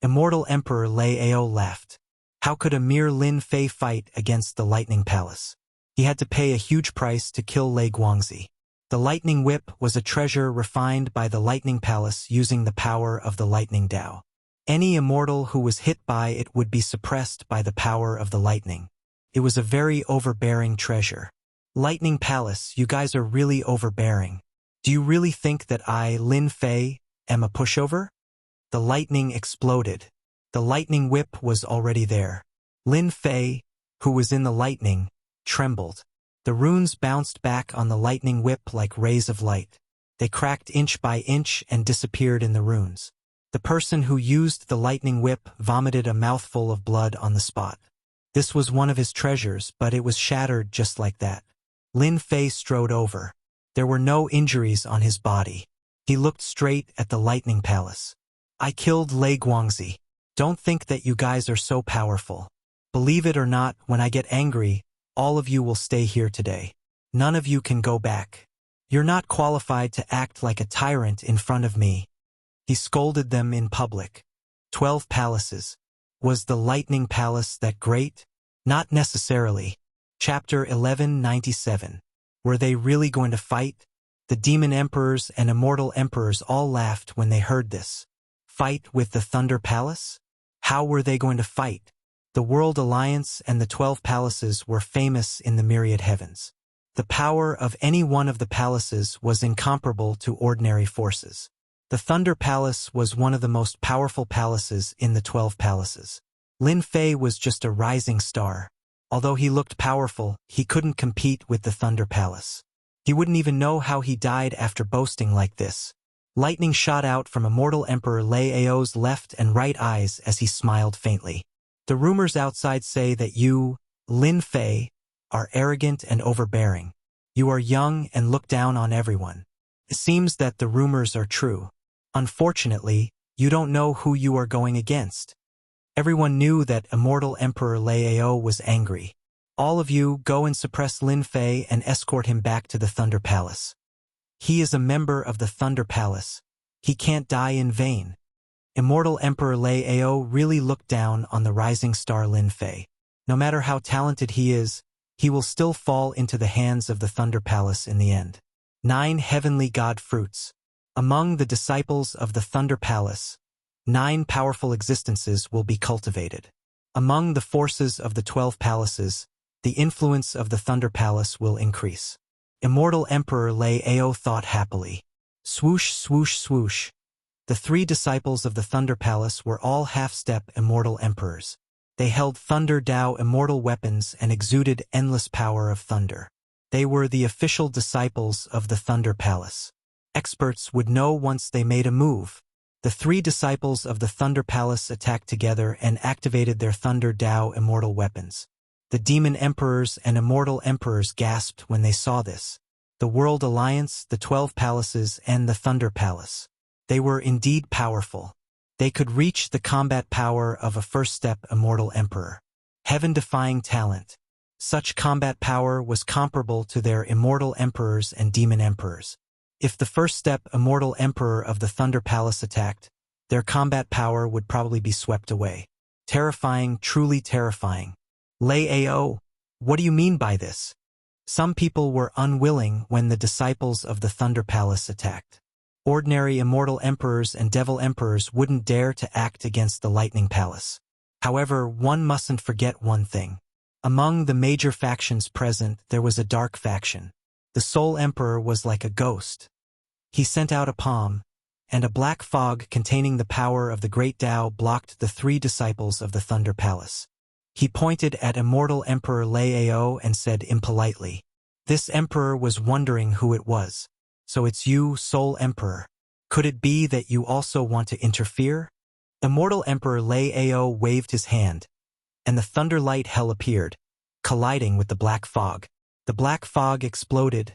Immortal Emperor Lei Ao laughed. How could a mere Lin Fei fight against the Lightning Palace? He had to pay a huge price to kill Lei Guangzi. The lightning whip was a treasure refined by the Lightning Palace using the power of the Lightning Dao. Any immortal who was hit by it would be suppressed by the power of the lightning. It was a very overbearing treasure. Lightning Palace, you guys are really overbearing. Do you really think that I, Lin Fei, am a pushover? The lightning exploded. The lightning whip was already there. Lin Fei, who was in the lightning, trembled. The runes bounced back on the lightning whip like rays of light. They cracked inch by inch and disappeared in the runes. The person who used the lightning whip vomited a mouthful of blood on the spot. This was one of his treasures, but it was shattered just like that. Lin Fei strode over. There were no injuries on his body. He looked straight at the Lightning Palace. I killed Lei Guangzi. Don't think that you guys are so powerful. Believe it or not, when I get angry, all of you will stay here today. None of you can go back. You're not qualified to act like a tyrant in front of me. He scolded them in public. 12 palaces. Was the Lightning Palace that great? Not necessarily. Chapter 1197. Were they really going to fight? The demon emperors and immortal emperors all laughed when they heard this. Fight with the Thunder Palace? How were they going to fight? The World Alliance and the 12 palaces were famous in the myriad heavens. The power of any one of the palaces was incomparable to ordinary forces. The Thunder Palace was one of the most powerful palaces in the 12 palaces. Lin Fei was just a rising star. Although he looked powerful, he couldn't compete with the Thunder Palace. He wouldn't even know how he died after boasting like this. Lightning shot out from immortal Emperor Lei Ao's left and right eyes as he smiled faintly. The rumors outside say that you, Lin Fei, are arrogant and overbearing. You are young and look down on everyone. It seems that the rumors are true. Unfortunately, you don't know who you are going against. Everyone knew that immortal Emperor Lei Ao was angry. All of you go and suppress Lin Fei and escort him back to the Thunder Palace. He is a member of the Thunder Palace. He can't die in vain. Immortal Emperor Lei Ao really looked down on the rising star Lin Fei. No matter how talented he is, he will still fall into the hands of the Thunder Palace in the end. 9 heavenly god fruits. Among the disciples of the Thunder Palace, 9 powerful existences will be cultivated. Among the forces of the 12 palaces, the influence of the Thunder Palace will increase. Immortal Emperor Lei Ao thought happily. Swoosh, swoosh, swoosh. The 3 disciples of the Thunder Palace were all half-step immortal emperors. They held Thunder Dao immortal weapons and exuded endless power of thunder. They were the official disciples of the Thunder Palace. Experts would know once they made a move. The 3 disciples of the Thunder Palace attacked together and activated their Thunder Dao immortal weapons. The demon emperors and immortal emperors gasped when they saw this. The World Alliance, the 12 Palaces, and the Thunder Palace. They were indeed powerful. They could reach the combat power of a first-step immortal emperor. Heaven-defying talent. Such combat power was comparable to their immortal emperors and demon emperors. If the first-step immortal emperor of the Thunder Palace attacked, their combat power would probably be swept away. Terrifying, truly terrifying. Lei Ao, what do you mean by this? Some people were unwilling when the disciples of the Thunder Palace attacked. Ordinary immortal emperors and devil emperors wouldn't dare to act against the Lightning Palace. However, one mustn't forget one thing. Among the major factions present, there was a dark faction. The Soul Emperor was like a ghost. He sent out a palm, and a black fog containing the power of the Great Tao blocked the 3 disciples of the Thunder Palace. He pointed at Immortal Emperor Lei Ao and said impolitely, "This emperor was wondering who it was. So it's you, Soul Emperor. Could it be that you also want to interfere?" Immortal Emperor Lei Ao waved his hand, and the thunder light hell appeared, colliding with the black fog. The black fog exploded,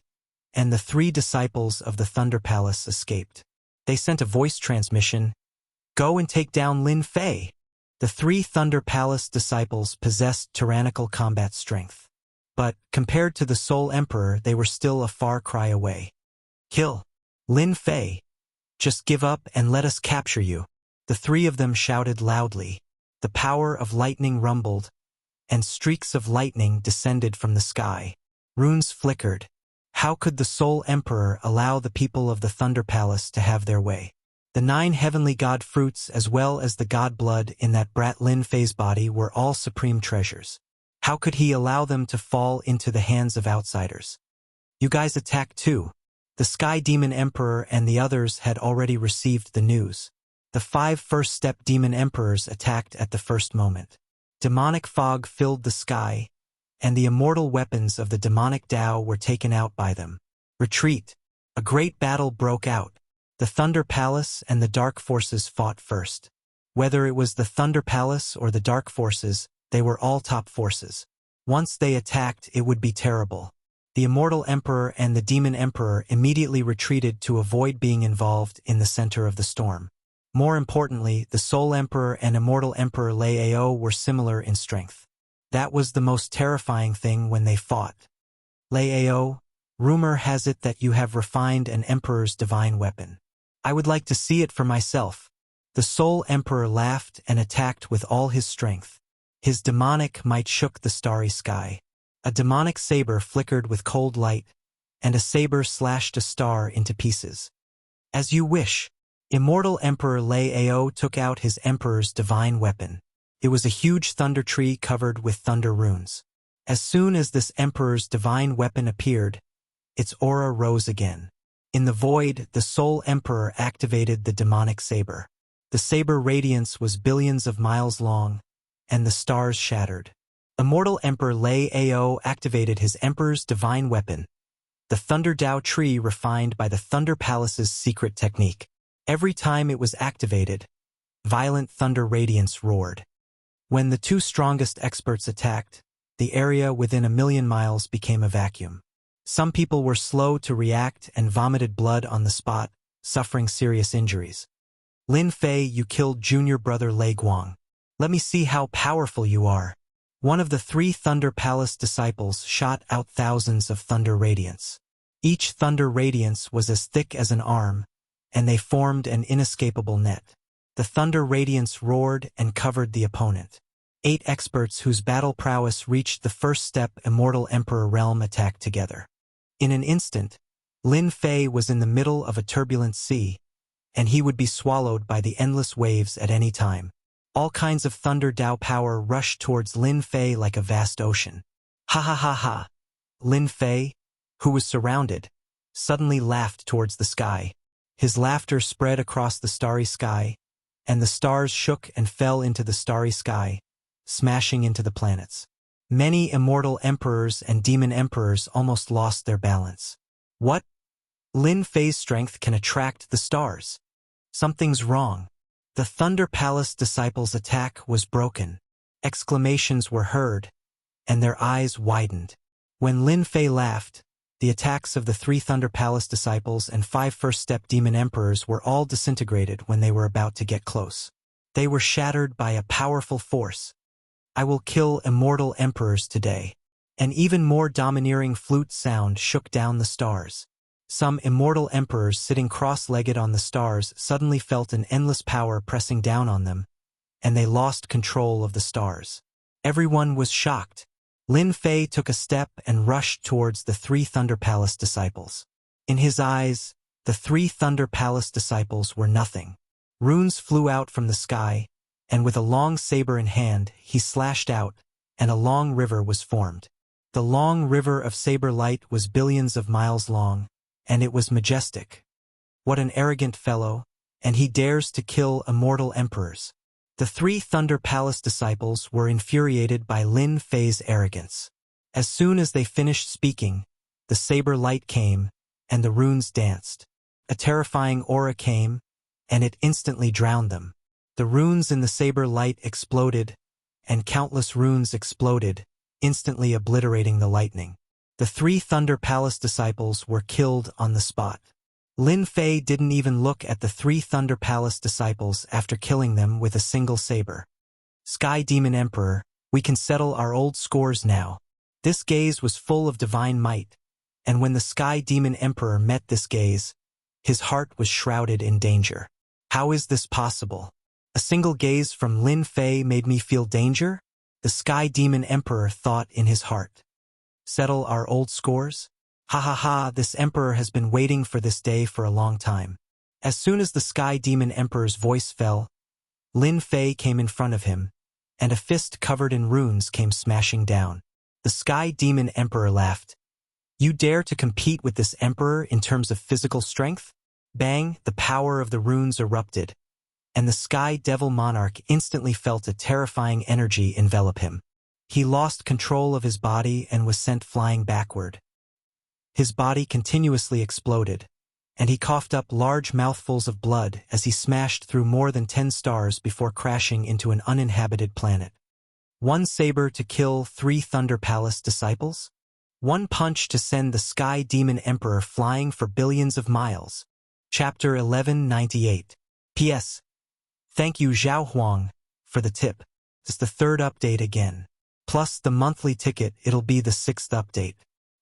and the 3 disciples of the Thunder Palace escaped. They sent a voice transmission, "Go and take down Lin Fei." The 3 Thunder Palace disciples possessed tyrannical combat strength. But, compared to the Soul Emperor, they were still a far cry away. "Kill Lin Fei. Just give up and let us capture you." The 3 of them shouted loudly. The power of lightning rumbled, and streaks of lightning descended from the sky. Runes flickered. How could the Soul Emperor allow the people of the Thunder Palace to have their way? The 9 heavenly god fruits as well as the god blood in that brat Lin Fei's body were all supreme treasures. How could he allow them to fall into the hands of outsiders? "You guys attack too." The Sky Demon Emperor and the others had already received the news. The 5 first-step demon emperors attacked at the first moment. Demonic fog filled the sky, and the immortal weapons of the demonic Tao were taken out by them. Retreat. A great battle broke out. The Thunder Palace and the Dark Forces fought first. Whether it was the Thunder Palace or the Dark Forces, they were all top forces. Once they attacked, it would be terrible. The Immortal Emperor and the Demon Emperor immediately retreated to avoid being involved in the center of the storm. More importantly, the Soul Emperor and Immortal Emperor Lei Ao were similar in strength. That was the most terrifying thing when they fought. "Lei Ao, rumor has it that you have refined an Emperor's divine weapon. I would like to see it for myself." The Soul Emperor laughed and attacked with all his strength. His demonic might shook the starry sky. A demonic saber flickered with cold light, and a saber slashed a star into pieces. "As you wish." Immortal Emperor Lei Ao took out his Emperor's divine weapon. It was a huge thunder tree covered with thunder runes. As soon as this Emperor's divine weapon appeared, its aura rose again. In the void, the Soul Emperor activated the demonic saber. The saber radiance was billions of miles long, and the stars shattered. Immortal Emperor Lei Ao activated his Emperor's divine weapon, the Thunder Tao tree refined by the Thunder Palace's secret technique. Every time it was activated, violent thunder radiance roared. When the 2 strongest experts attacked, the area within 1,000,000 miles became a vacuum. Some people were slow to react and vomited blood on the spot, suffering serious injuries. "Lin Fei, you killed junior brother Lei Guang. Let me see how powerful you are." One of the 3 Thunder Palace disciples shot out thousands of thunder radiance. Each thunder radiance was as thick as an arm, and they formed an inescapable net. The thunder radiance roared and covered the opponent. 8 experts whose battle prowess reached the first-step Immortal Emperor realm attacked together. In an instant, Lin Fei was in the middle of a turbulent sea, and he would be swallowed by the endless waves at any time. All kinds of Thunder Tao power rushed towards Lin Fei like a vast ocean. "Ha ha ha ha!" Lin Fei, who was surrounded, suddenly laughed towards the sky. His laughter spread across the starry sky, and the stars shook and fell into the starry sky, smashing into the planets. Many immortal emperors and demon emperors almost lost their balance. "What? Lin Fei's strength can attract the stars. Something's wrong." The Thunder Palace disciples' attack was broken. Exclamations were heard, and their eyes widened. When Lin Fei laughed, the attacks of the 3 Thunder Palace disciples and 5 first-step demon emperors were all disintegrated when they were about to get close. They were shattered by a powerful force. I will kill immortal emperors today. An even more domineering flute sound shook down the stars. Some immortal emperors sitting cross-legged on the stars suddenly felt an endless power pressing down on them, and they lost control of the stars. Everyone was shocked. Lin Fei took a step and rushed towards the 3 Thunder Palace disciples. In his eyes, the 3 Thunder Palace disciples were nothing. Runes flew out from the sky, and with a long saber in hand, he slashed out, and a long river was formed. The long river of saber light was billions of miles long, and it was majestic. What an arrogant fellow, and he dares to kill immortal emperors. The 3 Thunder Palace disciples were infuriated by Lin Fei's arrogance. As soon as they finished speaking, the saber light came, and the runes danced. A terrifying aura came, and it instantly drowned them. The runes in the saber light exploded, and countless runes exploded, instantly obliterating the lightning. The 3 Thunder Palace disciples were killed on the spot. Lin Fei didn't even look at the 3 Thunder Palace disciples after killing them with a single saber. Sky Demon Emperor, we can settle our old scores now. This gaze was full of divine might, and when the Sky Demon Emperor met this gaze, his heart was shrouded in danger. How is this possible? A single gaze from Lin Fei made me feel danger? The Sky Demon Emperor thought in his heart. Settle our old scores? Ha ha ha, this emperor has been waiting for this day for a long time. As soon as the Sky Demon Emperor's voice fell, Lin Fei came in front of him, and a fist covered in runes came smashing down. The Sky Demon Emperor laughed. You dare to compete with this emperor in terms of physical strength? Bang, the power of the runes erupted, and the Sky Devil Monarch instantly felt a terrifying energy envelop him. He lost control of his body and was sent flying backward. His body continuously exploded, and he coughed up large mouthfuls of blood as he smashed through more than 10 stars before crashing into an uninhabited planet. 1 saber to kill 3 Thunder Palace disciples? 1 punch to send the Sky Demon Emperor flying for billions of miles. Chapter 1198. P.S. Thank you Zhao Huang for the tip. It's the 3rd update again. Plus the monthly ticket, it'll be the 6th update.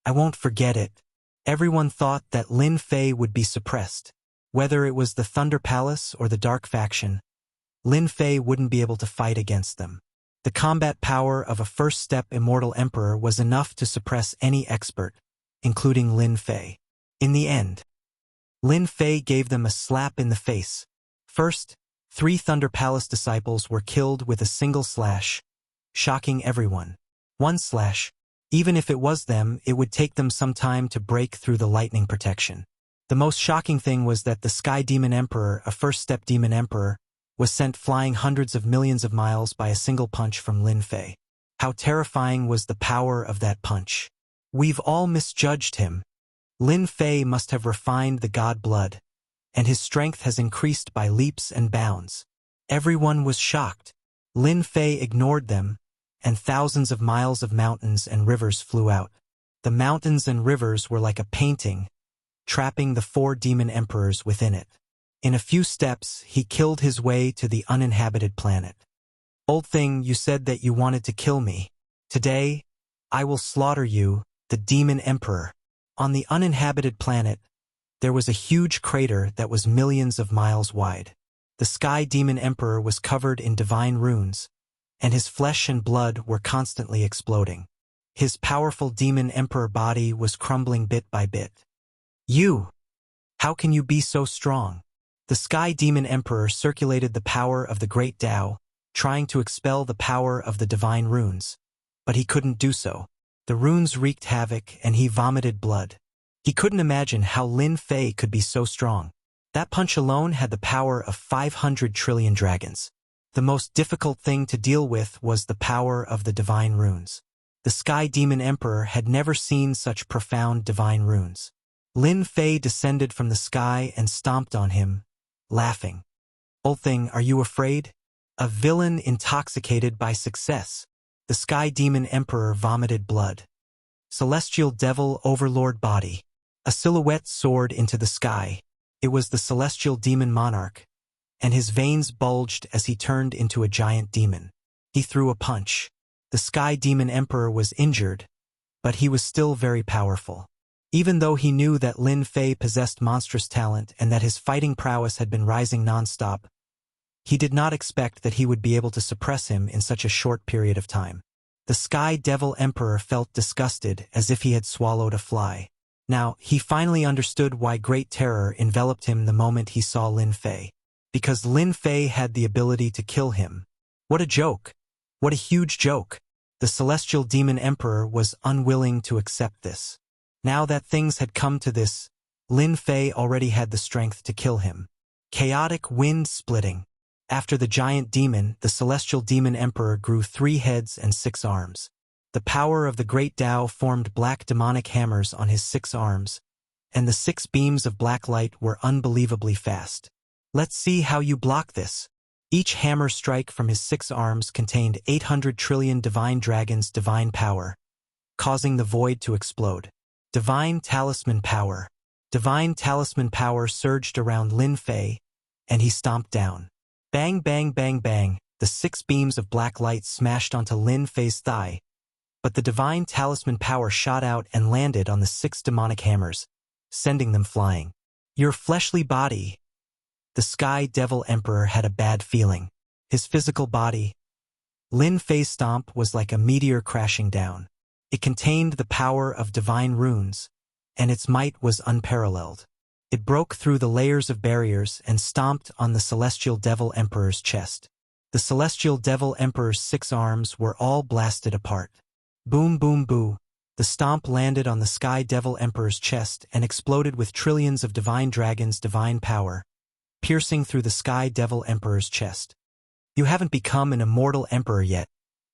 I won't forget it. Everyone thought that Lin Fei would be suppressed. Whether it was the Thunder Palace or the Dark Faction, Lin Fei wouldn't be able to fight against them. The combat power of a first-step immortal emperor was enough to suppress any expert, including Lin Fei. In the end, Lin Fei gave them a slap in the face. First, 3 Thunder Palace disciples were killed with a single slash, shocking everyone. 1 slash. Even if it was them, it would take them some time to break through the lightning protection. The most shocking thing was that the Sky Demon Emperor, a first-step demon emperor, was sent flying hundreds of millions of miles by a single punch from Lin Fei. How terrifying was the power of that punch. We've all misjudged him. Lin Fei must have refined the god blood, and his strength has increased by leaps and bounds. Everyone was shocked. Lin Fei ignored them, and thousands of miles of mountains and rivers flew out. The mountains and rivers were like a painting, trapping the 4 demon emperors within it. In a few steps, he killed his way to the uninhabited planet. Old thing, you said that you wanted to kill me. Today, I will slaughter you, the demon emperor. On the uninhabited planet, there was a huge crater that was millions of miles wide. The Sky Demon Emperor was covered in divine runes, and his flesh and blood were constantly exploding. His powerful demon emperor body was crumbling bit by bit. You! How can you be so strong? The Sky Demon Emperor circulated the power of the Great Tao, trying to expel the power of the divine runes, but he couldn't do so. The runes wreaked havoc and he vomited blood. He couldn't imagine how Lin Fei could be so strong. That punch alone had the power of 500 trillion dragons. The most difficult thing to deal with was the power of the divine runes. The Sky Demon Emperor had never seen such profound divine runes. Lin Fei descended from the sky and stomped on him, laughing. Old thing, are you afraid? A villain intoxicated by success. The Sky Demon Emperor vomited blood. Celestial Devil Overlord Body. A silhouette soared into the sky. It was the Celestial Demon Monarch, and his veins bulged as he turned into a giant demon. He threw a punch. The Sky Demon Emperor was injured, but he was still very powerful. Even though he knew that Lin Fei possessed monstrous talent and that his fighting prowess had been rising non-stop, he did not expect that he would be able to suppress him in such a short period of time. The Sky Devil Emperor felt disgusted, as if he had swallowed a fly. Now, he finally understood why great terror enveloped him the moment he saw Lin Fei. Because Lin Fei had the ability to kill him. What a joke! What a huge joke! The Celestial Demon Emperor was unwilling to accept this. Now that things had come to this, Lin Fei already had the strength to kill him. Chaotic wind splitting. After the giant demon, the Celestial Demon Emperor grew 3 heads and 6 arms. The power of the Great Tao formed black demonic hammers on his 6 arms, and the 6 beams of black light were unbelievably fast. Let's see how you block this. Each hammer strike from his 6 arms contained 800 trillion divine dragons' divine power, causing the void to explode. Divine Talisman Power. Divine Talisman Power surged around Lin Fei, and he stomped down. Bang, bang, bang, bang, the 6 beams of black light smashed onto Lin Fei's thigh, but the Divine Talisman Power shot out and landed on the 6 demonic hammers, sending them flying. Your fleshly body. The Sky Devil Emperor had a bad feeling. His physical body, Lin Fei's stomp, was like a meteor crashing down. It contained the power of divine runes, and its might was unparalleled. It broke through the layers of barriers and stomped on the Celestial Devil Emperor's chest. The Celestial Devil Emperor's 6 arms were all blasted apart. Boom, boom, boo. The stomp landed on the Sky Devil Emperor's chest and exploded with trillions of divine dragons' divine power, piercing through the Sky Devil Emperor's chest. You haven't become an immortal emperor yet,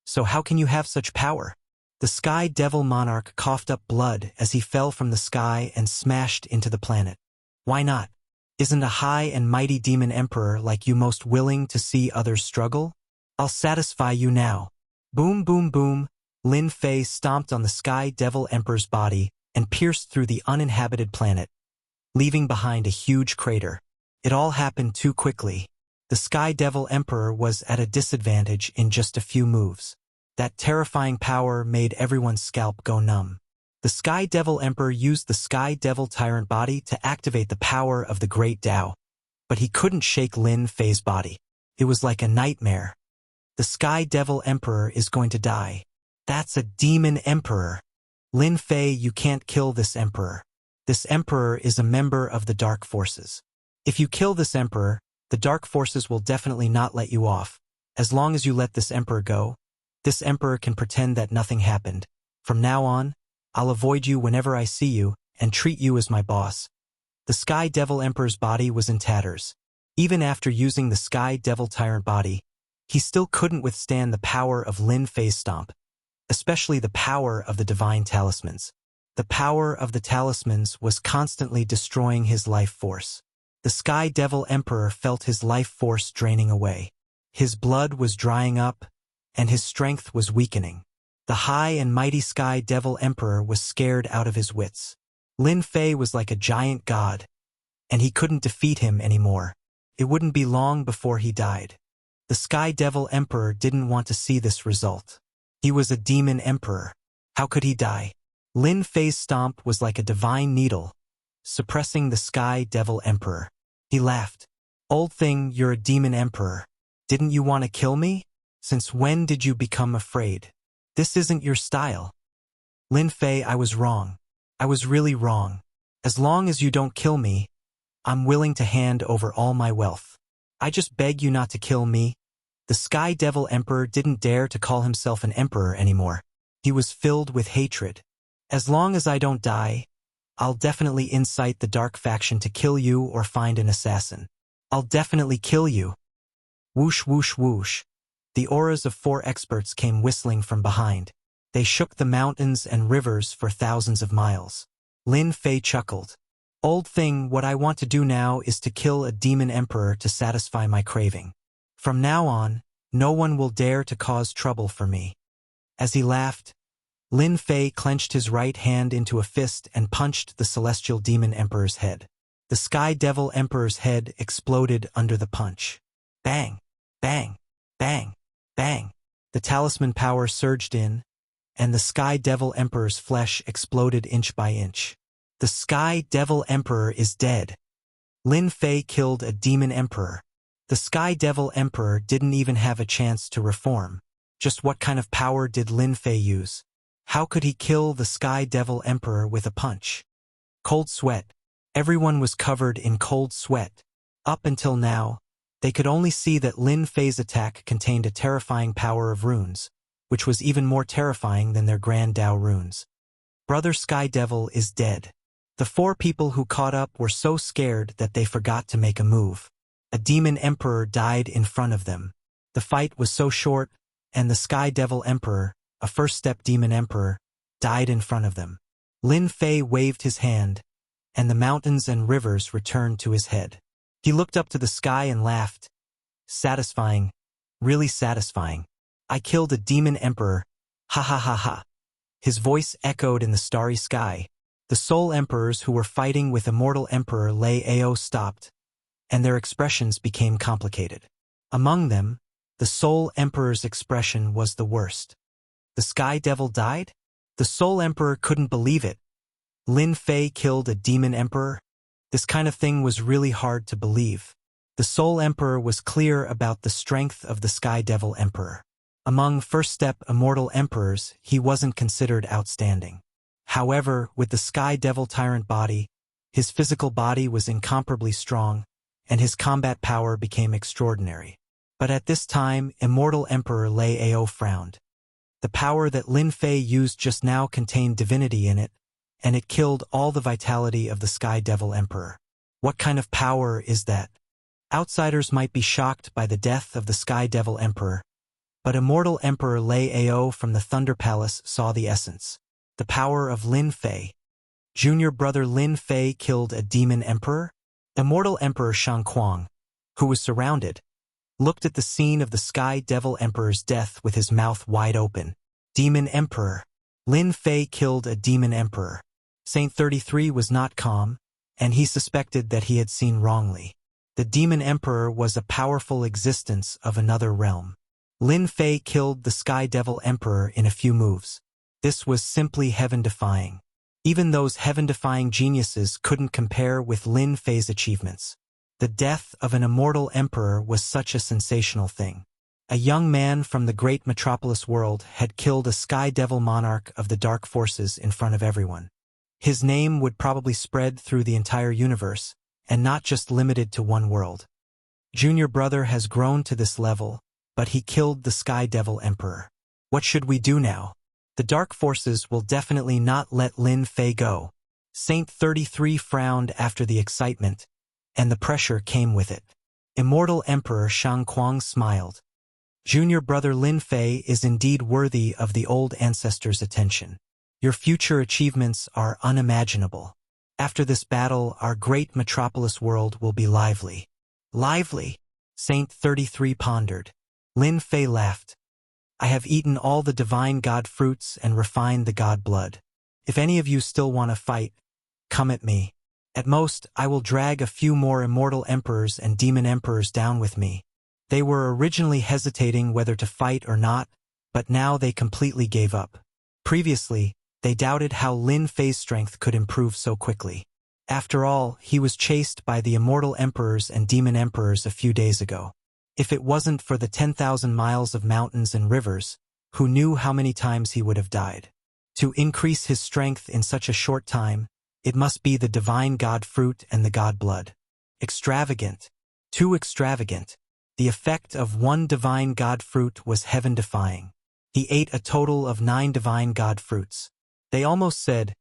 so how can you have such power? The Sky Devil Monarch coughed up blood as he fell from the sky and smashed into the planet. Why not? Isn't a high and mighty demon emperor like you most willing to see others struggle? I'll satisfy you now. Boom, boom, boom. Lin Fei stomped on the Sky Devil Emperor's body and pierced through the uninhabited planet, leaving behind a huge crater. It all happened too quickly. The Sky Devil Emperor was at a disadvantage in just a few moves. That terrifying power made everyone's scalp go numb. The Sky Devil Emperor used the Sky Devil Tyrant body to activate the power of the Great Tao, but he couldn't shake Lin Fei's body. It was like a nightmare. The Sky Devil Emperor is going to die. That's a demon emperor. Lin Fei, you can't kill this emperor. This emperor is a member of the Dark Forces. If you kill this emperor, the Dark Forces will definitely not let you off. As long as you let this emperor go, this emperor can pretend that nothing happened. From now on, I'll avoid you whenever I see you and treat you as my boss. The Sky Devil Emperor's body was in tatters. Even after using the Sky Devil Tyrant body, he still couldn't withstand the power of Lin Fei's stomp, especially the power of the divine talismans. The power of the talismans was constantly destroying his life force. The Sky Devil Emperor felt his life force draining away. His blood was drying up, and his strength was weakening. The high and mighty Sky Devil Emperor was scared out of his wits. Lin Fei was like a giant god, and he couldn't defeat him anymore. It wouldn't be long before he died. The Sky Devil Emperor didn't want to see this result. He was a demon emperor. How could he die? Lin Fei's stomp was like a divine needle, suppressing the Sky Devil Emperor. He laughed. Old thing, you're a demon emperor. Didn't you want to kill me? Since when did you become afraid? This isn't your style. Lin Fei, I was wrong. I was really wrong. As long as you don't kill me, I'm willing to hand over all my wealth. I just beg you not to kill me. The Sky Devil Emperor didn't dare to call himself an emperor anymore. He was filled with hatred. As long as I don't die, I'll definitely incite the dark faction to kill you or find an assassin. I'll definitely kill you. Whoosh, whoosh, whoosh. The auras of 4 experts came whistling from behind. They shook the mountains and rivers for thousands of miles. Lin Fei chuckled. Old thing, what I want to do now is to kill a demon emperor to satisfy my craving. From now on, no one will dare to cause trouble for me. As he laughed, Lin Fei clenched his right hand into a fist and punched the Celestial Demon Emperor's head. The Sky Devil Emperor's head exploded under the punch. Bang! Bang! Bang! Bang! The talisman power surged in, and the Sky Devil Emperor's flesh exploded inch by inch. The Sky Devil Emperor is dead. Lin Fei killed a demon emperor. The Sky Devil Emperor didn't even have a chance to reform. Just what kind of power did Lin Fei use? How could he kill the Sky Devil Emperor with a punch? Cold sweat. Everyone was covered in cold sweat. Up until now, they could only see that Lin Fei's attack contained a terrifying power of runes, which was even more terrifying than their Grand Dao runes. Brother Sky Devil is dead. The 4 people who caught up were so scared that they forgot to make a move. A demon emperor died in front of them. The fight was so short, and the Sky Devil Emperor, a first-step demon emperor, died in front of them. Lin Fei waved his hand, and the mountains and rivers returned to his head. He looked up to the sky and laughed. Satisfying. Really satisfying. I killed a demon emperor. Ha ha ha ha. His voice echoed in the starry sky. The soul emperors who were fighting with immortal emperor Lei Ao stopped, and their expressions became complicated. Among them, the soul emperor's expression was the worst. The Sky Devil died? The soul emperor couldn't believe it. Lin Fei killed a demon emperor? This kind of thing was really hard to believe. The soul emperor was clear about the strength of the Sky Devil Emperor. Among first-step immortal emperors, he wasn't considered outstanding. However, with the Sky Devil Tyrant body, his physical body was incomparably strong, and his combat power became extraordinary. But at this time, immortal Emperor Lei Ao frowned. The power that Lin Fei used just now contained divinity in it, and it killed all the vitality of the Sky Devil Emperor. What kind of power is that? Outsiders might be shocked by the death of the Sky Devil Emperor, but immortal Emperor Lei Ao from the Thunder Palace saw the essence. The power of Lin Fei. Junior brother Lin Fei killed a demon emperor? Immortal Emperor Shang Kuang, who was surrounded, looked at the scene of the Sky Devil Emperor's death with his mouth wide open. Demon Emperor. Lin Fei killed a demon emperor. Saint 33 was not calm, and he suspected that he had seen wrongly. The demon emperor was a powerful existence of another realm. Lin Fei killed the Sky Devil Emperor in a few moves. This was simply heaven-defying. Even those heaven-defying geniuses couldn't compare with Lin Fei's achievements. The death of an immortal emperor was such a sensational thing. A young man from the great metropolis world had killed a Sky Devil monarch of the dark forces in front of everyone. His name would probably spread through the entire universe, and not just limited to one world. Junior brother has grown to this level, but he killed the Sky Devil Emperor. What should we do now? The dark forces will definitely not let Lin Fei go. Saint 33 frowned after the excitement, and the pressure came with it. Immortal Emperor Shang Kuang smiled. Junior brother Lin Fei is indeed worthy of the old ancestors' attention. Your future achievements are unimaginable. After this battle, our great metropolis world will be lively. Lively? Saint 33 pondered. Lin Fei laughed. I have eaten all the divine god fruits and refined the god blood. If any of you still want to fight, come at me. At most, I will drag a few more immortal emperors and demon emperors down with me. They were originally hesitating whether to fight or not, but now they completely gave up. Previously, they doubted how Lin Fei's strength could improve so quickly. After all, he was chased by the immortal emperors and demon emperors a few days ago. If it wasn't for the 10,000 miles of mountains and rivers, who knew how many times he would have died? To increase his strength in such a short time, it must be the divine god fruit and the god blood. Extravagant. Too extravagant. The effect of one divine god fruit was heaven-defying. He ate a total of 9 divine god fruits. They almost said,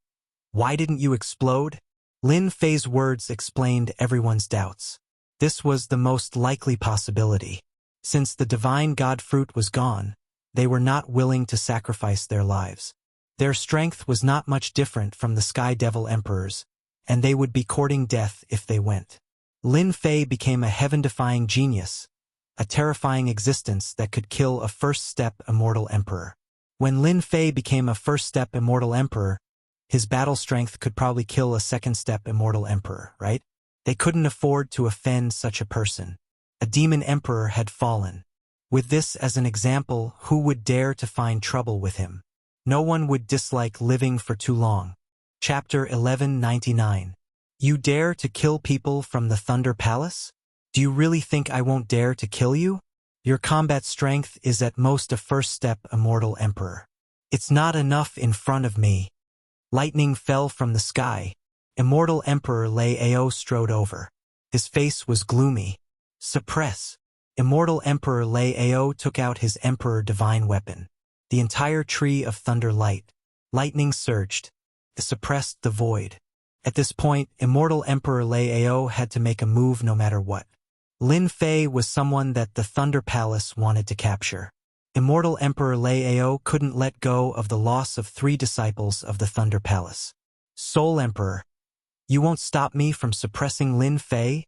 "Why didn't you explode?" Lin Fei's words explained everyone's doubts. This was the most likely possibility. Since the divine god fruit was gone, they were not willing to sacrifice their lives. Their strength was not much different from the Sky Devil Emperors, and they would be courting death if they went. Lin Fei became a heaven-defying genius, a terrifying existence that could kill a first-step immortal emperor. When Lin Fei became a first-step immortal emperor, his battle strength could probably kill a second-step immortal emperor, right? They couldn't afford to offend such a person. A demon emperor had fallen. With this as an example, who would dare to find trouble with him? No one would dislike living for too long. Chapter 1199. You dare to kill people from the Thunder Palace? Do you really think I won't dare to kill you? Your combat strength is at most a first-step immortal emperor. It's not enough in front of me. Lightning fell from the sky. Immortal Emperor Lei Ao strode over. His face was gloomy. Suppress. Immortal Emperor Lei Ao took out his Emperor Divine weapon. The entire tree of thunder light. Lightning surged. It suppressed the void. At this point, Immortal Emperor Lei Ao had to make a move no matter what. Lin Fei was someone that the Thunder Palace wanted to capture. Immortal Emperor Lei Ao couldn't let go of the loss of 3 disciples of the Thunder Palace. Soul Emperor, you won't stop me from suppressing Lin Fei,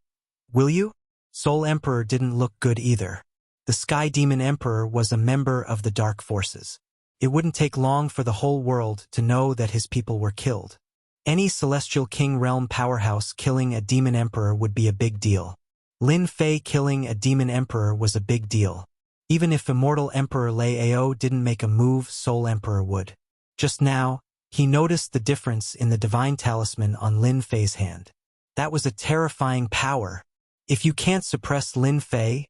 will you? Soul Emperor didn't look good either. The Sky Demon Emperor was a member of the Dark Forces. It wouldn't take long for the whole world to know that his people were killed. Any Celestial King Realm powerhouse killing a Demon Emperor would be a big deal. Lin Fei killing a Demon Emperor was a big deal. Even if Immortal Emperor Lei Ao didn't make a move, Soul Emperor would. Just now, he noticed the difference in the Divine Talisman on Lin Fei's hand. That was a terrifying power. If you can't suppress Lin Fei,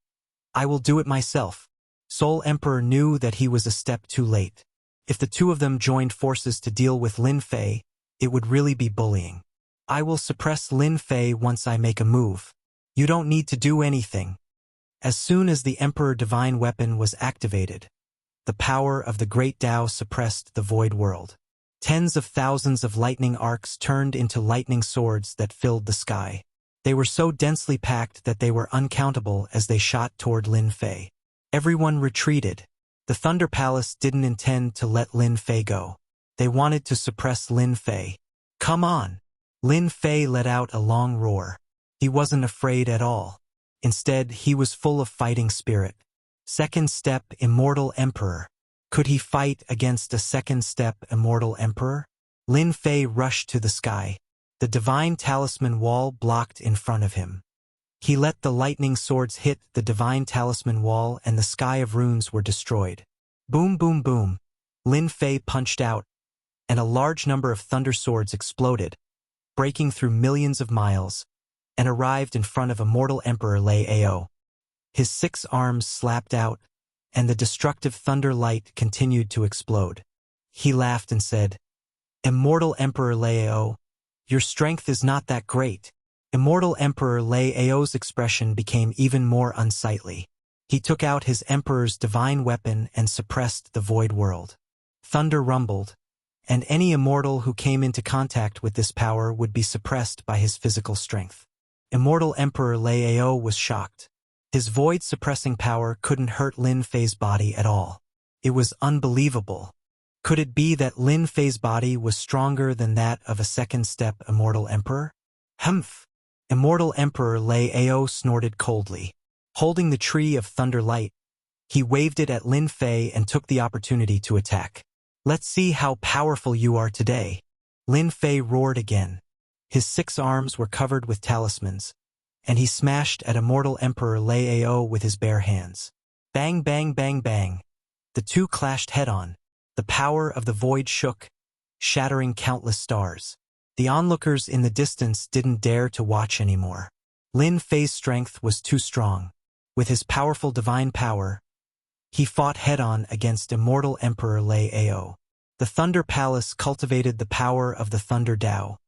I will do it myself. Soul Emperor knew that he was a step too late. If the two of them joined forces to deal with Lin Fei, it would really be bullying. I will suppress Lin Fei once I make a move. You don't need to do anything. As soon as the Emperor Divine Weapon was activated, the power of the Great Tao suppressed the void world. Tens of thousands of lightning arcs turned into lightning swords that filled the sky. They were so densely packed that they were uncountable as they shot toward Lin Fei. Everyone retreated. The Thunder Palace didn't intend to let Lin Fei go. They wanted to suppress Lin Fei. Come on! Lin Fei let out a long roar. He wasn't afraid at all. Instead, he was full of fighting spirit. Second step Immortal Emperor. Could he fight against a second step Immortal Emperor? Lin Fei rushed to the sky. The Divine Talisman wall blocked in front of him. He let the lightning swords hit the Divine Talisman wall and the sky of runes were destroyed. Boom, boom, boom. Lin Fei punched out, and a large number of thunder swords exploded, breaking through millions of miles, and arrived in front of Immortal Emperor Lei Ao. His 6 arms slapped out, and the destructive thunder light continued to explode. He laughed and said, Immortal Emperor Lei Ao, your strength is not that great. Immortal Emperor Lei Ao's expression became even more unsightly. He took out his Emperor's divine weapon and suppressed the void world. Thunder rumbled, and any immortal who came into contact with this power would be suppressed by his physical strength. Immortal Emperor Lei Ao was shocked. His void-suppressing power couldn't hurt Lin Fei's body at all. It was unbelievable. Could it be that Lin Fei's body was stronger than that of a second-step Immortal Emperor? Humph! Immortal Emperor Lei Ao snorted coldly. Holding the Tree of Thunder Light, he waved it at Lin Fei and took the opportunity to attack. Let's see how powerful you are today. Lin Fei roared again. His 6 arms were covered with talismans, and he smashed at Immortal Emperor Lei Ao with his bare hands. Bang, bang, bang, bang. The two clashed head-on. The power of the void shook, shattering countless stars. The onlookers in the distance didn't dare to watch anymore. Lin Fei's strength was too strong. With his powerful divine power, he fought head-on against Immortal Emperor Lei Ao. The Thunder Palace cultivated the power of the Thunder Tao,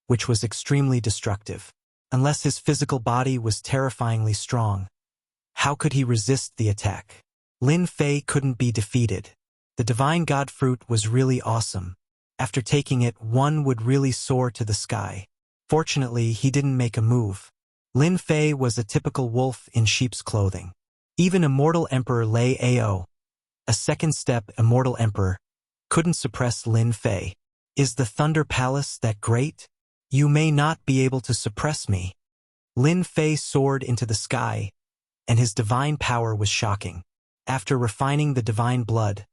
which was extremely destructive. Unless his physical body was terrifyingly strong, how could he resist the attack? Lin Fei couldn't be defeated. The Divine God Fruit was really awesome. After taking it, one would really soar to the sky. Fortunately, he didn't make a move. Lin Fei was a typical wolf in sheep's clothing. Even Immortal Emperor Lei Ao, a second-step Immortal Emperor, couldn't suppress Lin Fei. Is the Thunder Palace that great? You may not be able to suppress me. Lin Fei soared into the sky, and his divine power was shocking. After refining the divine blood,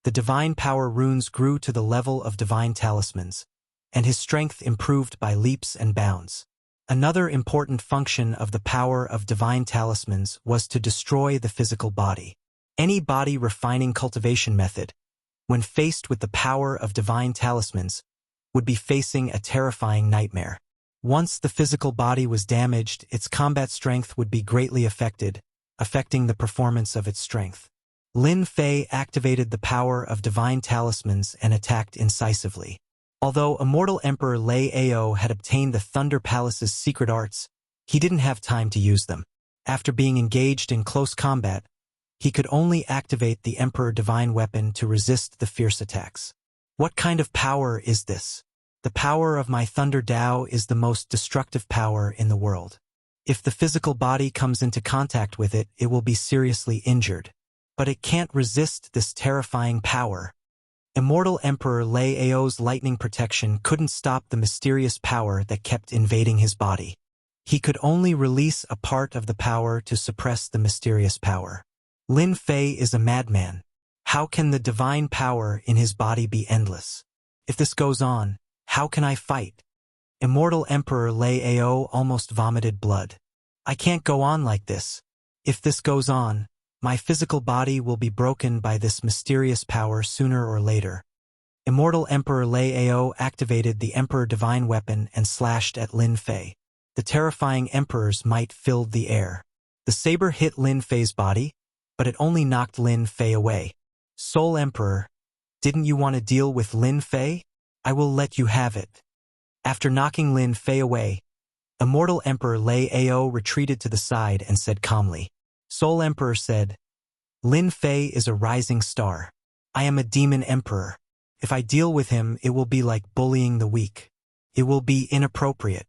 The divine power runes grew to the level of divine talismans, and his strength improved by leaps and bounds. Another important function of the power of divine talismans was to destroy the physical body. Any body-refining cultivation method, when faced with the power of divine talismans, would be facing a terrifying nightmare. Once the physical body was damaged, its combat strength would be greatly affected, affecting the performance of its strength. Lin Fei activated the power of divine talismans and attacked incisively. Although Immortal Emperor Lei Ao had obtained the Thunder Palace's secret arts, he didn't have time to use them. After being engaged in close combat, he could only activate the Emperor Divine Weapon to resist the fierce attacks. What kind of power is this? The power of my Thunder Dao is the most destructive power in the world. If the physical body comes into contact with it, it will be seriously injured. But it can't resist this terrifying power. Immortal Emperor Lei Ao's lightning protection couldn't stop the mysterious power that kept invading his body. He could only release a part of the power to suppress the mysterious power. Lin Fei is a madman. How can the divine power in his body be endless? If this goes on, how can I fight? Immortal Emperor Lei Ao almost vomited blood. I can't go on like this. If this goes on, my physical body will be broken by this mysterious power sooner or later. Immortal Emperor Lei Ao activated the Emperor Divine Weapon and slashed at Lin Fei. The terrifying Emperor's might filled the air. The saber hit Lin Fei's body, but it only knocked Lin Fei away. Soul Emperor, didn't you want to deal with Lin Fei? I will let you have it. After knocking Lin Fei away, Immortal Emperor Lei Ao retreated to the side and said calmly. Soul Emperor said, Lin Fei is a rising star. I am a demon emperor. If I deal with him, it will be like bullying the weak. It will be inappropriate.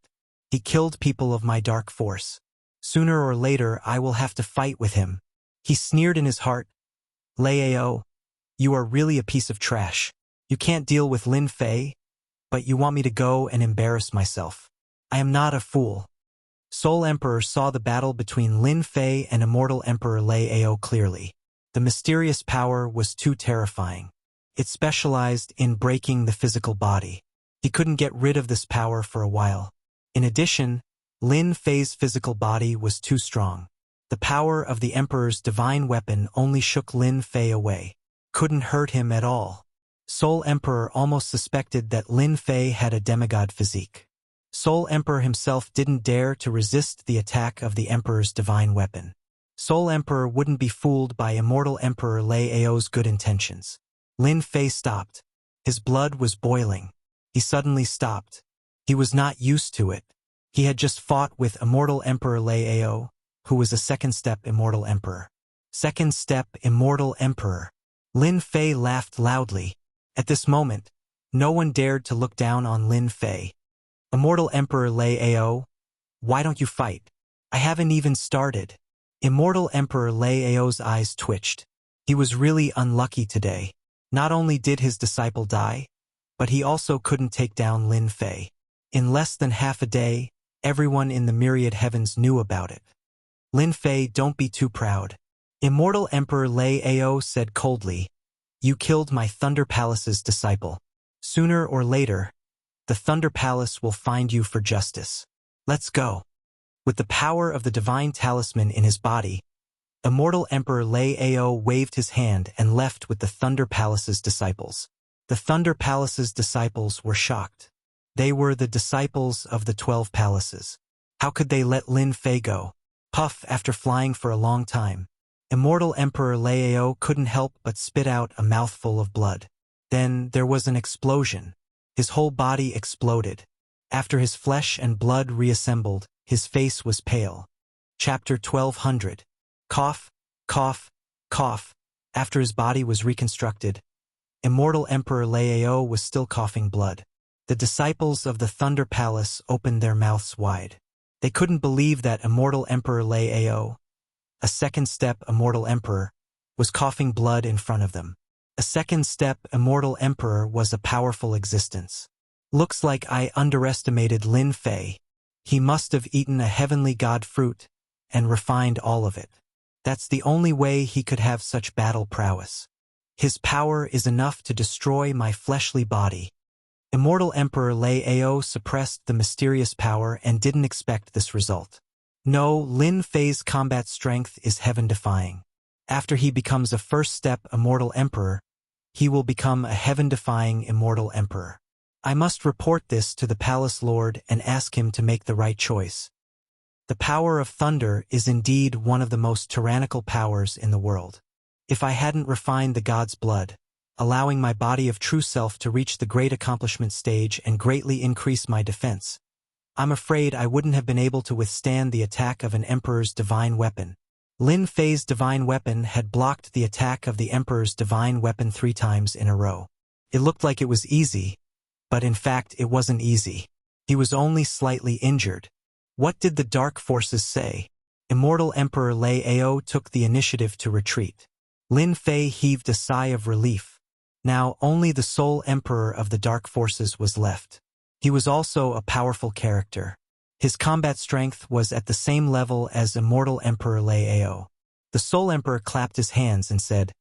He killed people of my dark force. Sooner or later, I will have to fight with him. He sneered in his heart. Lei Ao, you are really a piece of trash. You can't deal with Lin Fei, but you want me to go and embarrass myself. I am not a fool. Soul Emperor saw the battle between Lin Fei and Immortal Emperor Lei Ao clearly. The mysterious power was too terrifying. It specialized in breaking the physical body. He couldn't get rid of this power for a while. In addition, Lin Fei's physical body was too strong. The power of the Emperor's divine weapon only shook Lin Fei away. Couldn't hurt him at all. Soul Emperor almost suspected that Lin Fei had a demigod physique. Soul Emperor himself didn't dare to resist the attack of the Emperor's divine weapon. Soul Emperor wouldn't be fooled by Immortal Emperor Lei Ao's good intentions. Lin Fei stopped. His blood was boiling. He suddenly stopped. He was not used to it. He had just fought with Immortal Emperor Lei Ao, who was a second-step Immortal Emperor. Second-step Immortal Emperor. Lin Fei laughed loudly. At this moment, no one dared to look down on Lin Fei. Immortal Emperor Lei Ao, why don't you fight? I haven't even started. Immortal Emperor Lei Ao's eyes twitched. He was really unlucky today. Not only did his disciple die, but he also couldn't take down Lin Fei. In less than half a day, everyone in the myriad heavens knew about it. Lin Fei, don't be too proud. Immortal Emperor Lei Ao said coldly, you killed my Thunder Palace's disciple. Sooner or later, the Thunder Palace will find you for justice. Let's go. With the power of the divine talisman in his body, Immortal Emperor Lei Ao waved his hand and left with the Thunder Palace's disciples. The Thunder Palace's disciples were shocked. They were the disciples of the 12 palaces. How could they let Lin Fei go? Puff, after flying for a long time, Immortal Emperor Lei Ao couldn't help but spit out a mouthful of blood. Then there was an explosion. His whole body exploded. After his flesh and blood reassembled, his face was pale. Chapter 1200. Cough, cough, cough. After his body was reconstructed, Immortal Emperor Lei Ao was still coughing blood. The disciples of the Thunder Palace opened their mouths wide. They couldn't believe that Immortal Emperor Lei Ao, a second-step Immortal Emperor, was coughing blood in front of them. A second-step Immortal Emperor was a powerful existence. Looks like I underestimated Lin Fei. He must have eaten a heavenly god fruit and refined all of it. That's the only way he could have such battle prowess. His power is enough to destroy my fleshly body. Immortal Emperor Lei Ao suppressed the mysterious power and didn't expect this result. No, Lin Fei's combat strength is heaven-defying. After he becomes a first-step Immortal Emperor, he will become a heaven-defying Immortal Emperor. I must report this to the Palace Lord and ask him to make the right choice. The power of thunder is indeed one of the most tyrannical powers in the world. If I hadn't refined the god's blood, allowing my body of true self to reach the great accomplishment stage and greatly increase my defense, I'm afraid I wouldn't have been able to withstand the attack of an emperor's divine weapon. Lin Fei's divine weapon had blocked the attack of the emperor's divine weapon 3 times in a row. It looked like it was easy, but in fact it wasn't easy. He was only slightly injured. What did the dark forces say? Immortal Emperor Lei Ao took the initiative to retreat. Lin Fei heaved a sigh of relief. Now only the sole emperor of the dark forces was left. He was also a powerful character. His combat strength was at the same level as Immortal Emperor Lei Ao. The Soul Emperor clapped his hands and said,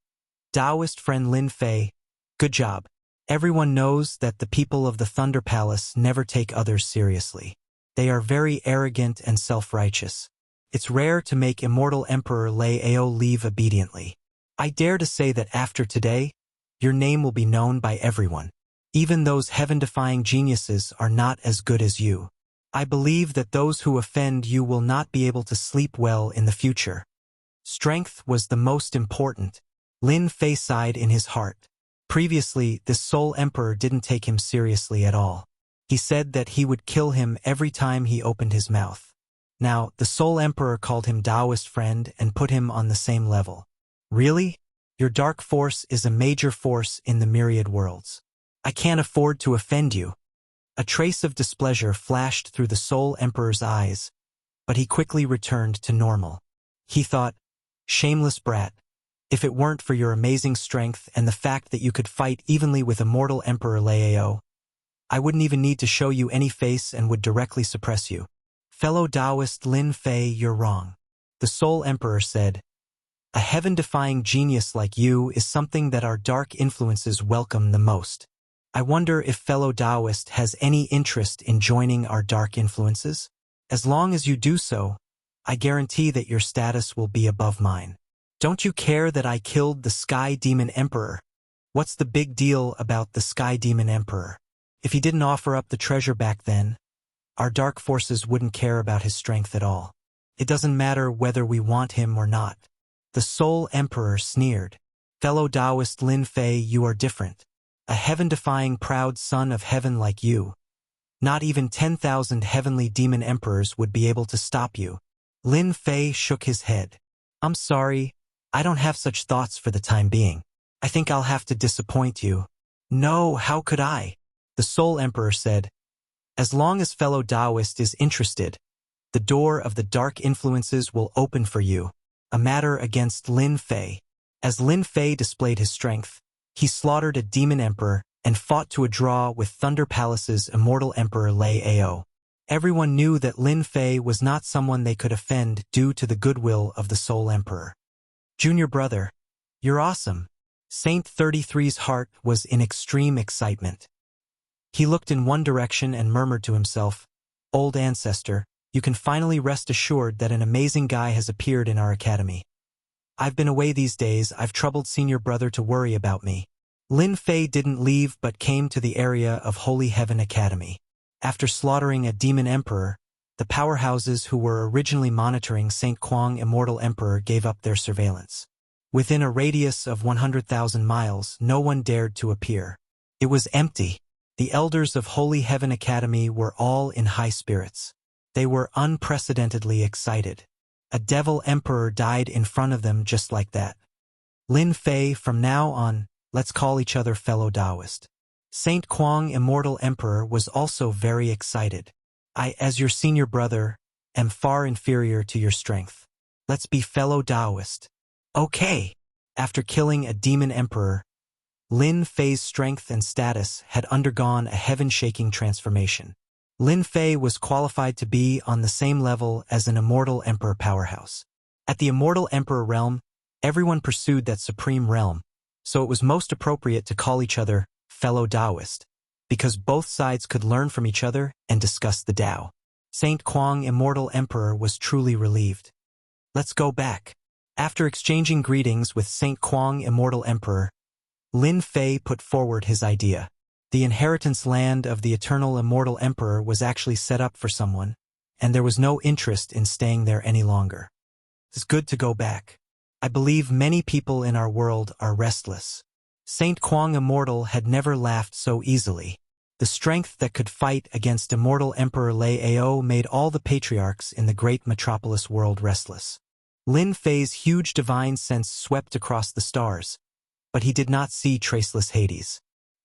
"Taoist friend Lin Fei, good job. Everyone knows that the people of the Thunder Palace never take others seriously. They are very arrogant and self-righteous. It's rare to make Immortal Emperor Lei Ao leave obediently. I dare to say that after today, your name will be known by everyone. Even those heaven-defying geniuses are not as good as you. I believe that those who offend you will not be able to sleep well in the future." Strength was the most important. Lin Fei sighed in his heart. Previously, this Soul Emperor didn't take him seriously at all. He said that he would kill him every time he opened his mouth. Now, the Soul Emperor called him Taoist friend and put him on the same level. Really? Your dark force is a major force in the myriad worlds. I can't afford to offend you. A trace of displeasure flashed through the Soul Emperor's eyes, but he quickly returned to normal. He thought, shameless brat. If it weren't for your amazing strength and the fact that you could fight evenly with Immortal Emperor Lei Ao, I wouldn't even need to show you any face and would directly suppress you. Fellow Taoist Lin Fei, you're wrong. The Soul Emperor said, a heaven-defying genius like you is something that our dark influences welcome the most. I wonder if fellow Taoist has any interest in joining our dark influences? As long as you do so, I guarantee that your status will be above mine. Don't you care that I killed the Sky Demon Emperor? What's the big deal about the Sky Demon Emperor? If he didn't offer up the treasure back then, our dark forces wouldn't care about his strength at all. It doesn't matter whether we want him or not. The Soul Emperor sneered. Fellow Taoist Lin Fei, you are different. A heaven-defying proud son of heaven like you. Not even 10,000 heavenly demon emperors would be able to stop you. Lin Fei shook his head. I'm sorry, I don't have such thoughts for the time being. I think I'll have to disappoint you. No, how could I? The Soul Emperor said. As long as fellow Taoist is interested, the door of the dark influences will open for you. A matter against Lin Fei. As Lin Fei displayed his strength, he slaughtered a demon emperor and fought to a draw with Thunder Palace's Immortal Emperor Lei Ao. Everyone knew that Lin Fei was not someone they could offend due to the goodwill of the Soul Emperor. Junior brother, you're awesome. Saint 33's heart was in extreme excitement. He looked in one direction and murmured to himself, Old ancestor, you can finally rest assured that an amazing guy has appeared in our academy. I've been away these days, I've troubled senior brother to worry about me. Lin Fei didn't leave but came to the area of Holy Heaven Academy. After slaughtering a demon emperor, the powerhouses who were originally monitoring St. Kuang Immortal Emperor gave up their surveillance. Within a radius of 100,000 miles, no one dared to appear. It was empty. The elders of Holy Heaven Academy were all in high spirits. They were unprecedentedly excited. A devil emperor died in front of them just like that. Lin Fei, from now on, let's call each other fellow Taoist. Saint Kuang Immortal Emperor was also very excited. I, as your senior brother, am far inferior to your strength. Let's be fellow Taoist. Okay. After killing a demon emperor, Lin Fei's strength and status had undergone a heaven-shaking transformation. Lin Fei was qualified to be on the same level as an Immortal Emperor powerhouse. At the Immortal Emperor realm, everyone pursued that supreme realm, so it was most appropriate to call each other fellow Taoist, because both sides could learn from each other and discuss the Tao. Saint Kuang, Immortal Emperor, was truly relieved. Let's go back. After exchanging greetings with Saint Kuang, Immortal Emperor, Lin Fei put forward his idea. The inheritance land of the eternal Immortal Emperor was actually set up for someone, and there was no interest in staying there any longer. It's good to go back. I believe many people in our world are restless. Saint Kuang Immortal had never laughed so easily. The strength that could fight against Immortal Emperor Lei Ao made all the patriarchs in the great metropolis world restless. Lin Fei's huge divine sense swept across the stars, but he did not see traceless Hades.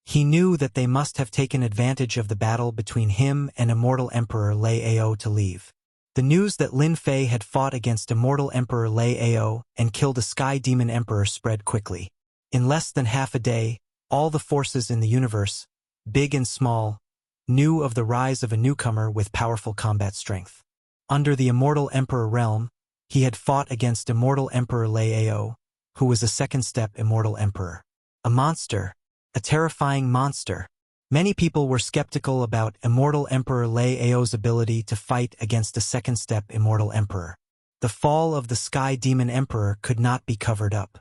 He knew that they must have taken advantage of the battle between him and Immortal Emperor Lei Ao to leave. The news that Lin Fei had fought against Immortal Emperor Lei Ao and killed a Sky Demon Emperor spread quickly. In less than half a day, all the forces in the universe, big and small, knew of the rise of a newcomer with powerful combat strength. Under the Immortal Emperor realm, he had fought against Immortal Emperor Lei Ao, who was a second-step Immortal Emperor. A monster, a terrifying monster. Many people were skeptical about Immortal Emperor Lei Ao's ability to fight against a second-step Immortal Emperor. The fall of the Sky Demon Emperor could not be covered up.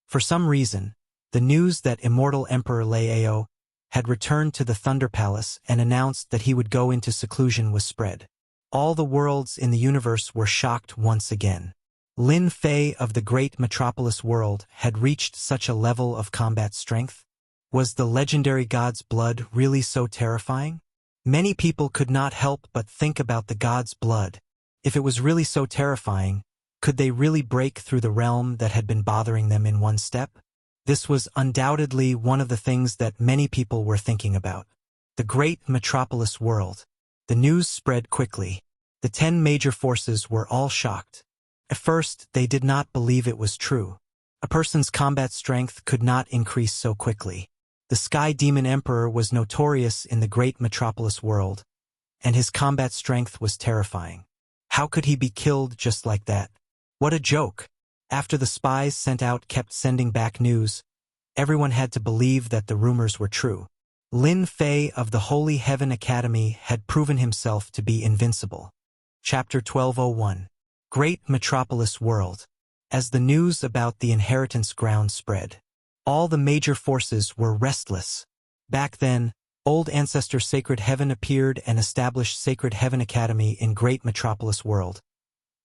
For some reason, the news that Immortal Emperor Lei Ao had returned to the Thunder Palace and announced that he would go into seclusion was spread. All the worlds in the universe were shocked once again. Lin Fei of the great metropolis world had reached such a level of combat strength. Was the legendary god's blood really so terrifying? Many people could not help but think about the god's blood. If it was really so terrifying, could they really break through the realm that had been bothering them in one step? This was undoubtedly one of the things that many people were thinking about. The great metropolis world. The news spread quickly. The 10 major forces were all shocked. At first, they did not believe it was true. A person's combat strength could not increase so quickly. The Sky Demon Emperor was notorious in the great metropolis world, and his combat strength was terrifying. How could he be killed just like that? What a joke! After the spies sent out kept sending back news, everyone had to believe that the rumors were true. Lin Fei of the Holy Heaven Academy had proven himself to be invincible. Chapter 1201. Great Metropolis World. As the news about the inheritance ground spread, all the major forces were restless. Back then, old ancestor Sacred Heaven appeared and established Sacred Heaven Academy in Great Metropolis World,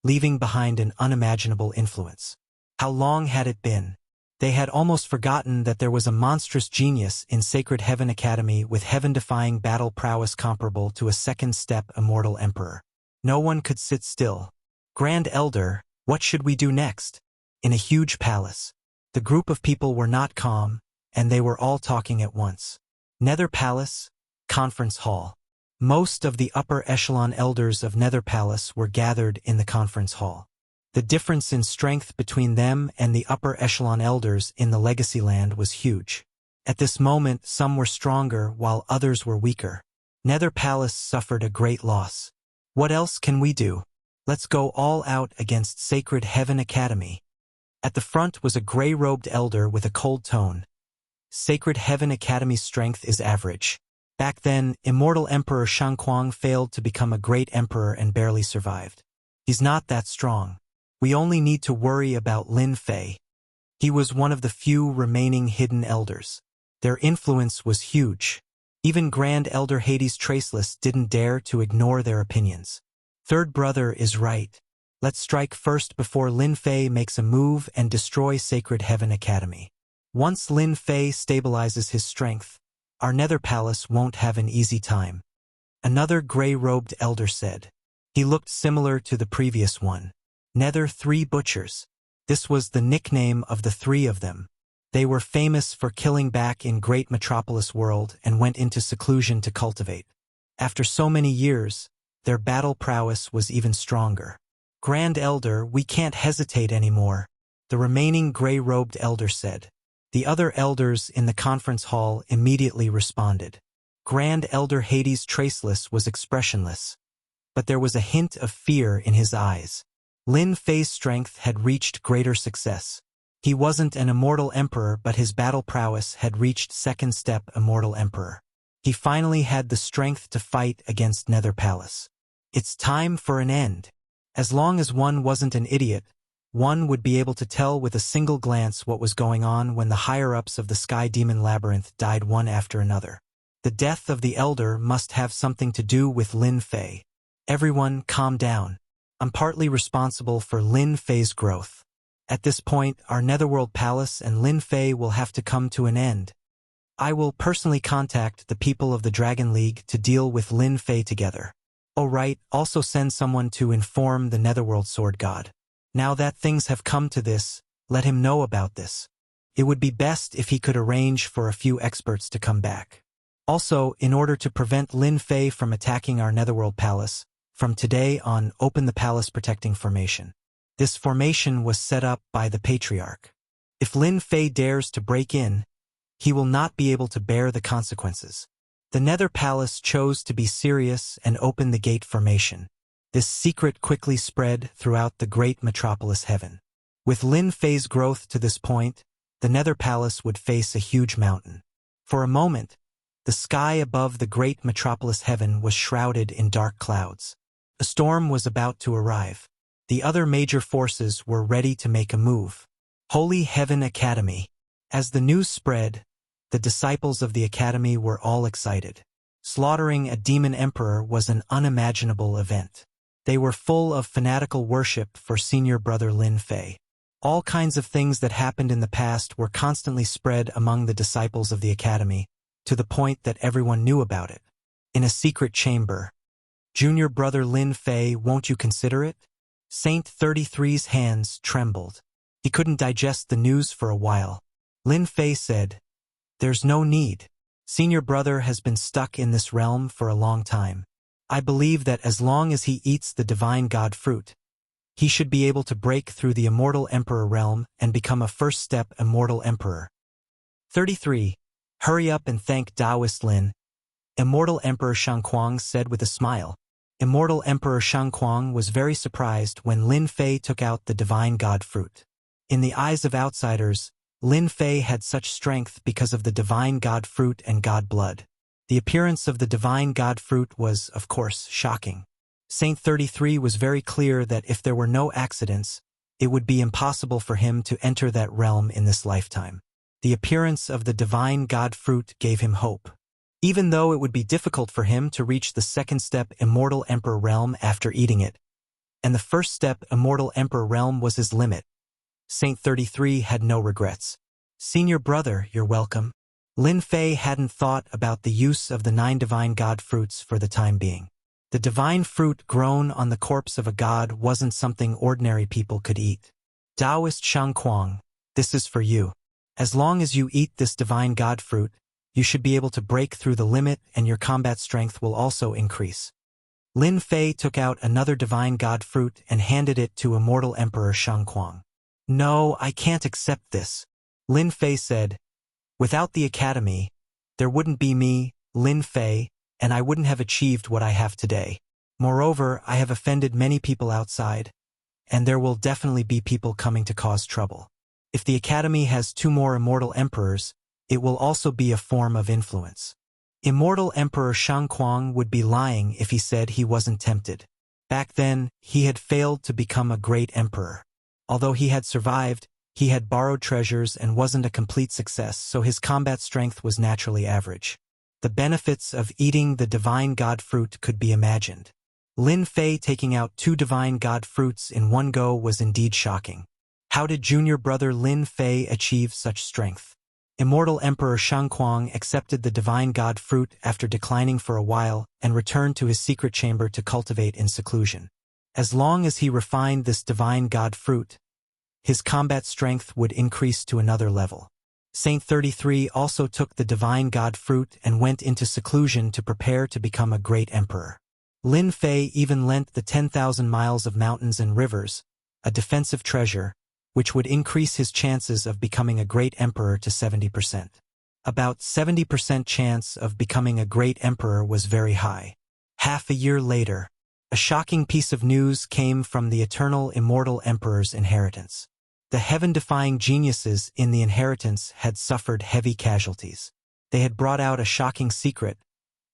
leaving behind an unimaginable influence. How long had it been? They had almost forgotten that there was a monstrous genius in Sacred Heaven Academy with heaven-defying battle prowess comparable to a second-step Immortal Emperor. No one could sit still. Grand Elder, what should we do next? In a huge palace. The group of people were not calm, and they were all talking at once. Nether Palace, Conference Hall. Most of the upper echelon elders of Nether Palace were gathered in the conference hall. The difference in strength between them and the upper echelon elders in the Legacy Land was huge. At this moment, some were stronger while others were weaker. Nether Palace suffered a great loss. What else can we do? Let's go all out against Sacred Heaven Academy. At the front was a gray-robed elder with a cold tone. Sacred Heaven Academy's strength is average. Back then, Immortal Emperor Shangquang failed to become a great emperor and barely survived. He's not that strong. We only need to worry about Lin Fei. He was one of the few remaining hidden elders. Their influence was huge. Even Grand Elder Hades Traceless didn't dare to ignore their opinions. Third brother is right. Let's strike first before Lin Fei makes a move and destroy Sacred Heaven Academy. Once Lin Fei stabilizes his strength, our Nether Palace won't have an easy time. Another gray-robed elder said. He looked similar to the previous one. Nether Three Butchers. This was the nickname of the three of them. They were famous for killing back in Great Metropolis World and went into seclusion to cultivate. After so many years, their battle prowess was even stronger. Grand Elder, we can't hesitate anymore, the remaining gray-robed elder said. The other elders in the conference hall immediately responded. Grand Elder Hades Traceless was expressionless, but there was a hint of fear in his eyes. Lin Fei's strength had reached greater success. He wasn't an immortal emperor, but his battle prowess had reached second step immortal emperor. He finally had the strength to fight against Nether Palace. It's time for an end. As long as one wasn't an idiot, one would be able to tell with a single glance what was going on when the higher-ups of the Sky Demon Labyrinth died one after another. The death of the Elder must have something to do with Lin Fei. Everyone, calm down. I'm partly responsible for Lin Fei's growth. At this point, our Netherworld Palace and Lin Fei will have to come to an end. I will personally contact the people of the Dragon League to deal with Lin Fei together. Oh right, also send someone to inform the Netherworld Sword God. Now that things have come to this, let him know about this. It would be best if he could arrange for a few experts to come back. Also, in order to prevent Lin Fei from attacking our Netherworld Palace, from today on, open the Palace Protecting Formation. This formation was set up by the Patriarch. If Lin Fei dares to break in, he will not be able to bear the consequences. The Nether Palace chose to be serious and open the gate formation. This secret quickly spread throughout the great metropolis heaven. With Lin Fei's growth to this point, the Nether Palace would face a huge mountain. For a moment, the sky above the great metropolis heaven was shrouded in dark clouds. A storm was about to arrive. The other major forces were ready to make a move. Holy Heaven Academy. As the news spread, the disciples of the Academy were all excited. Slaughtering a demon emperor was an unimaginable event. They were full of fanatical worship for senior brother Lin Fei. All kinds of things that happened in the past were constantly spread among the disciples of the Academy, to the point that everyone knew about it. In a secret chamber. Junior brother Lin Fei, won't you consider it? Saint 33's hands trembled. He couldn't digest the news for a while. Lin Fei said, "There's no need. Senior brother has been stuck in this realm for a long time. I believe that as long as he eats the divine god fruit, he should be able to break through the immortal emperor realm and become a first-step immortal emperor." 33. Hurry up and thank Taoist Lin. Immortal Emperor Shangquang said with a smile. Immortal Emperor Shangquang was very surprised when Lin Fei took out the divine god fruit. In the eyes of outsiders, Lin Fei had such strength because of the divine god fruit and god blood. The appearance of the divine god fruit was, of course, shocking. Saint 33 was very clear that if there were no accidents, it would be impossible for him to enter that realm in this lifetime. The appearance of the divine god fruit gave him hope. Even though it would be difficult for him to reach the second step immortal emperor realm after eating it, and the first step immortal emperor realm was his limit, Saint 33 had no regrets. Senior brother, you're welcome. Lin Fei hadn't thought about the use of the 9 divine god fruits for the time being. The divine fruit grown on the corpse of a god wasn't something ordinary people could eat. Taoist Shangquang, this is for you. As long as you eat this divine god fruit, you should be able to break through the limit and your combat strength will also increase. Lin Fei took out another divine god fruit and handed it to Immortal Emperor Shangquang. No, I can't accept this. Lin Fei said, without the academy, there wouldn't be me, Lin Fei, and I wouldn't have achieved what I have today. Moreover, I have offended many people outside, and there will definitely be people coming to cause trouble. If the academy has 2 more immortal emperors, it will also be a form of influence. Immortal Emperor Shangquang would be lying if he said he wasn't tempted. Back then, he had failed to become a great emperor. Although he had survived, he had borrowed treasures and wasn't a complete success, so his combat strength was naturally average. The benefits of eating the divine god fruit could be imagined. Lin Fei taking out 2 divine god fruits in one go was indeed shocking. How did junior brother Lin Fei achieve such strength? Immortal Emperor Shangquang accepted the divine god fruit after declining for a while and returned to his secret chamber to cultivate in seclusion. As long as he refined this divine god fruit, his combat strength would increase to another level. Saint 33 also took the divine god fruit and went into seclusion to prepare to become a great emperor. Lin Fei even lent the 10,000 miles of mountains and rivers, a defensive treasure, which would increase his chances of becoming a great emperor to 70%. About 70% chance of becoming a great emperor was very high. Half a year later, a shocking piece of news came from the eternal immortal emperor's inheritance. The heaven-defying geniuses in the inheritance had suffered heavy casualties. They had brought out a shocking secret,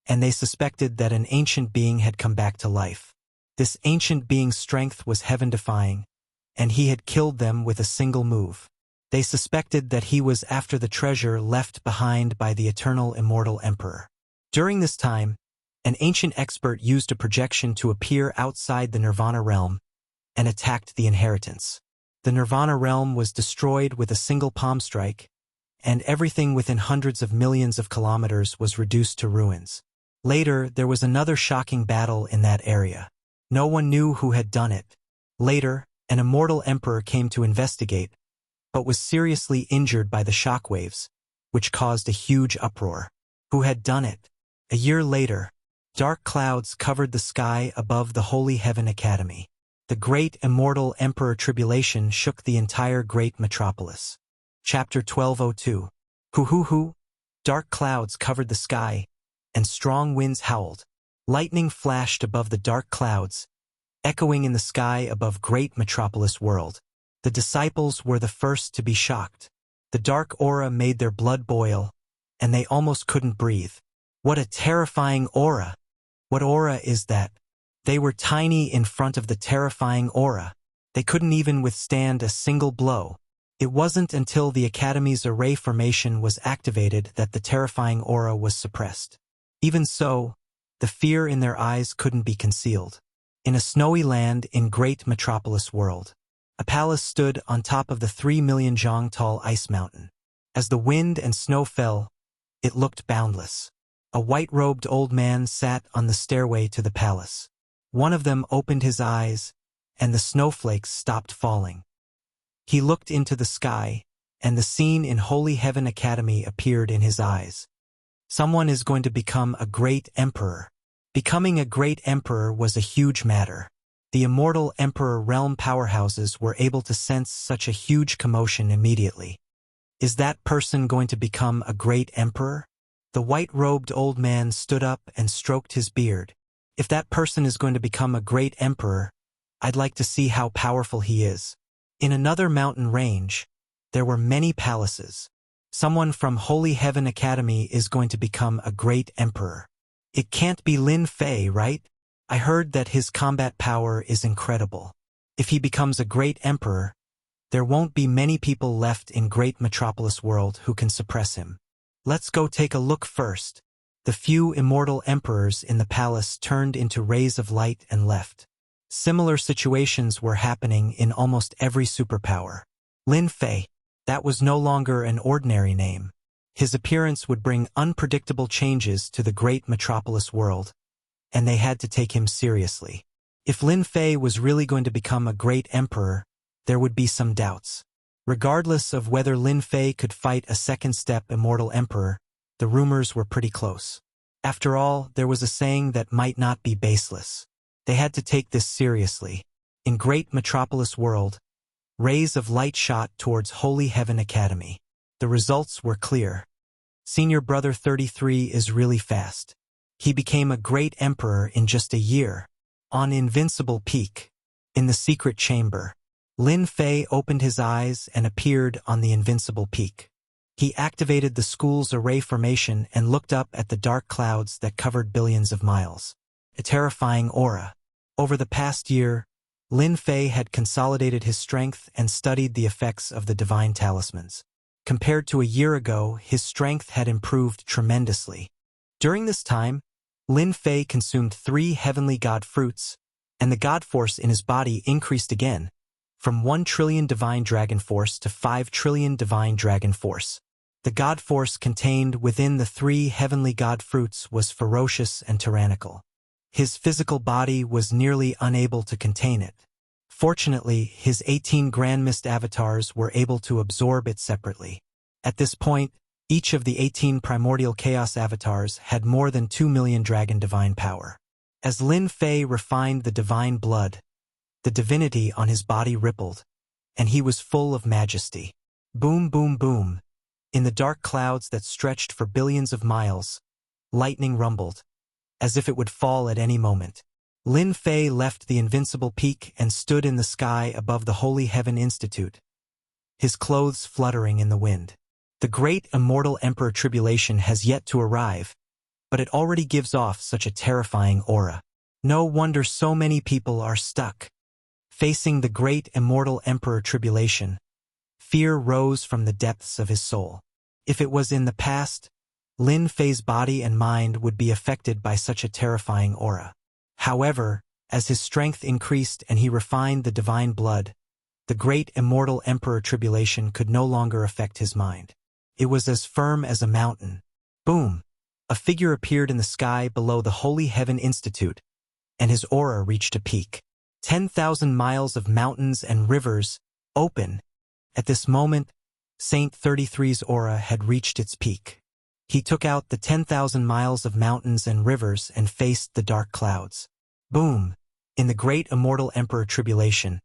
and they suspected that an ancient being had come back to life. This ancient being's strength was heaven-defying, and he had killed them with a single move. They suspected that he was after the treasure left behind by the eternal immortal emperor. During this time, an ancient expert used a projection to appear outside the Nirvana realm and attacked the inheritance. The Nirvana realm was destroyed with a single palm strike, and everything within hundreds of millions of kilometers was reduced to ruins. Later, there was another shocking battle in that area. No one knew who had done it. Later, an immortal emperor came to investigate, but was seriously injured by the shockwaves, which caused a huge uproar. Who had done it? A year later, dark clouds covered the sky above the Holy Heaven Academy. The great immortal Emperor Tribulation shook the entire great metropolis. Chapter 1202. Hoo. Dark clouds covered the sky, and strong winds howled. Lightning flashed above the dark clouds, echoing in the sky above great metropolis world. The disciples were the first to be shocked. The dark aura made their blood boil, and they almost couldn't breathe. What a terrifying aura! What aura is that? They were tiny in front of the terrifying aura. They couldn't even withstand a single blow. It wasn't until the Academy's array formation was activated that the terrifying aura was suppressed. Even so, the fear in their eyes couldn't be concealed. In a snowy land in great metropolis world, a palace stood on top of the 3 million zhang tall ice mountain. As the wind and snow fell, it looked boundless. A white-robed old man sat on the stairway to the palace. One of them opened his eyes, and the snowflakes stopped falling. He looked into the sky, and the scene in Holy Heaven Academy appeared in his eyes. Someone is going to become a great emperor. Becoming a great emperor was a huge matter. The immortal emperor realm powerhouses were able to sense such a huge commotion immediately. Is that person going to become a great emperor? The white-robed old man stood up and stroked his beard. If that person is going to become a great emperor, I'd like to see how powerful he is. In another mountain range, there were many palaces. Someone from Holy Heaven Academy is going to become a great emperor. It can't be Lin Fei, right? I heard that his combat power is incredible. If he becomes a great emperor, there won't be many people left in great metropolis world who can suppress him. Let's go take a look first. The few immortal emperors in the palace turned into rays of light and left. Similar situations were happening in almost every superpower. Lin Fei, that was no longer an ordinary name. His appearance would bring unpredictable changes to the great metropolis world, and they had to take him seriously. If Lin Fei was really going to become a great emperor, there would be some doubts. Regardless of whether Lin Fei could fight a second-step immortal emperor, the rumors were pretty close. After all, there was a saying that might not be baseless. They had to take this seriously. In great metropolis world, rays of light shot towards Holy Heaven Academy. The results were clear. Senior Brother 33 is really fast. He became a great emperor in just a year. On Invincible Peak, in the secret chamber, Lin Fei opened his eyes and appeared on the Invincible Peak. He activated the school's array formation and looked up at the dark clouds that covered billions of miles. A terrifying aura. Over the past year, Lin Fei had consolidated his strength and studied the effects of the divine talismans. Compared to a year ago, his strength had improved tremendously. During this time, Lin Fei consumed 3 heavenly god fruits, and the god force in his body increased again, from 1 trillion divine dragon force to 5 trillion divine dragon force. The god force contained within the 3 heavenly god fruits was ferocious and tyrannical. His physical body was nearly unable to contain it. Fortunately, his 18 Grand Mist avatars were able to absorb it separately. At this point, each of the 18 primordial chaos avatars had more than 2 million dragon divine power. As Lin Fei refined the divine blood, the divinity on his body rippled, and he was full of majesty. Boom, boom, boom. In the dark clouds that stretched for billions of miles, lightning rumbled, as if it would fall at any moment. Lin Fei left the Invincible Peak and stood in the sky above the Holy Heaven Institute, his clothes fluttering in the wind. The great immortal Emperor Tribulation has yet to arrive, but it already gives off such a terrifying aura. No wonder so many people are stuck. Facing the great immortal Emperor Tribulation, fear rose from the depths of his soul. If it was in the past, Lin Fei's body and mind would be affected by such a terrifying aura. However, as his strength increased and he refined the divine blood, the great immortal Emperor Tribulation could no longer affect his mind. It was as firm as a mountain. Boom! A figure appeared in the sky below the Holy Heaven Institute, and his aura reached a peak. 10,000 miles of mountains and rivers, open. At this moment, Saint 33's aura had reached its peak. He took out the 10,000 miles of mountains and rivers and faced the dark clouds. Boom! In the great immortal Emperor Tribulation,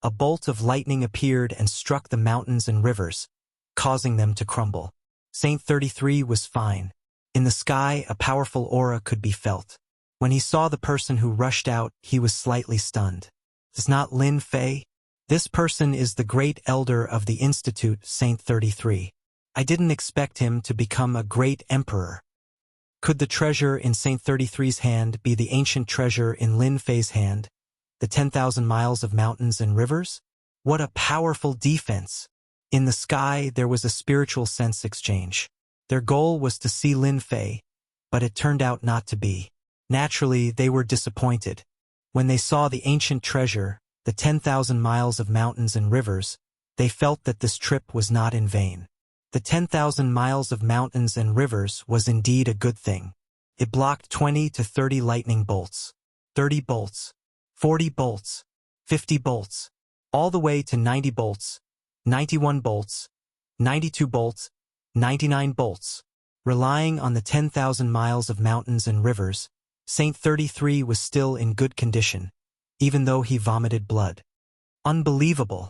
a bolt of lightning appeared and struck the mountains and rivers, causing them to crumble. Saint 33 was fine. In the sky, a powerful aura could be felt. When he saw the person who rushed out, he was slightly stunned. Is not Lin Fei? This person is the great elder of the Institute, Saint 33. I didn't expect him to become a great emperor. Could the treasure in Saint 33's hand be the ancient treasure in Lin Fei's hand, the 10,000 miles of mountains and rivers? What a powerful defense! In the sky, there was a spiritual sense exchange. Their goal was to see Lin Fei, but it turned out not to be. Naturally, they were disappointed. When they saw the ancient treasure, the 10,000 miles of mountains and rivers, they felt that this trip was not in vain. The 10,000 miles of mountains and rivers was indeed a good thing. It blocked 20 to 30 lightning bolts, 30 bolts, 40 bolts, 50 bolts, all the way to 90 bolts, 91 bolts, 92 bolts, 99 bolts. Relying on the 10,000 miles of mountains and rivers, Saint 33 was still in good condition, even though he vomited blood. Unbelievable!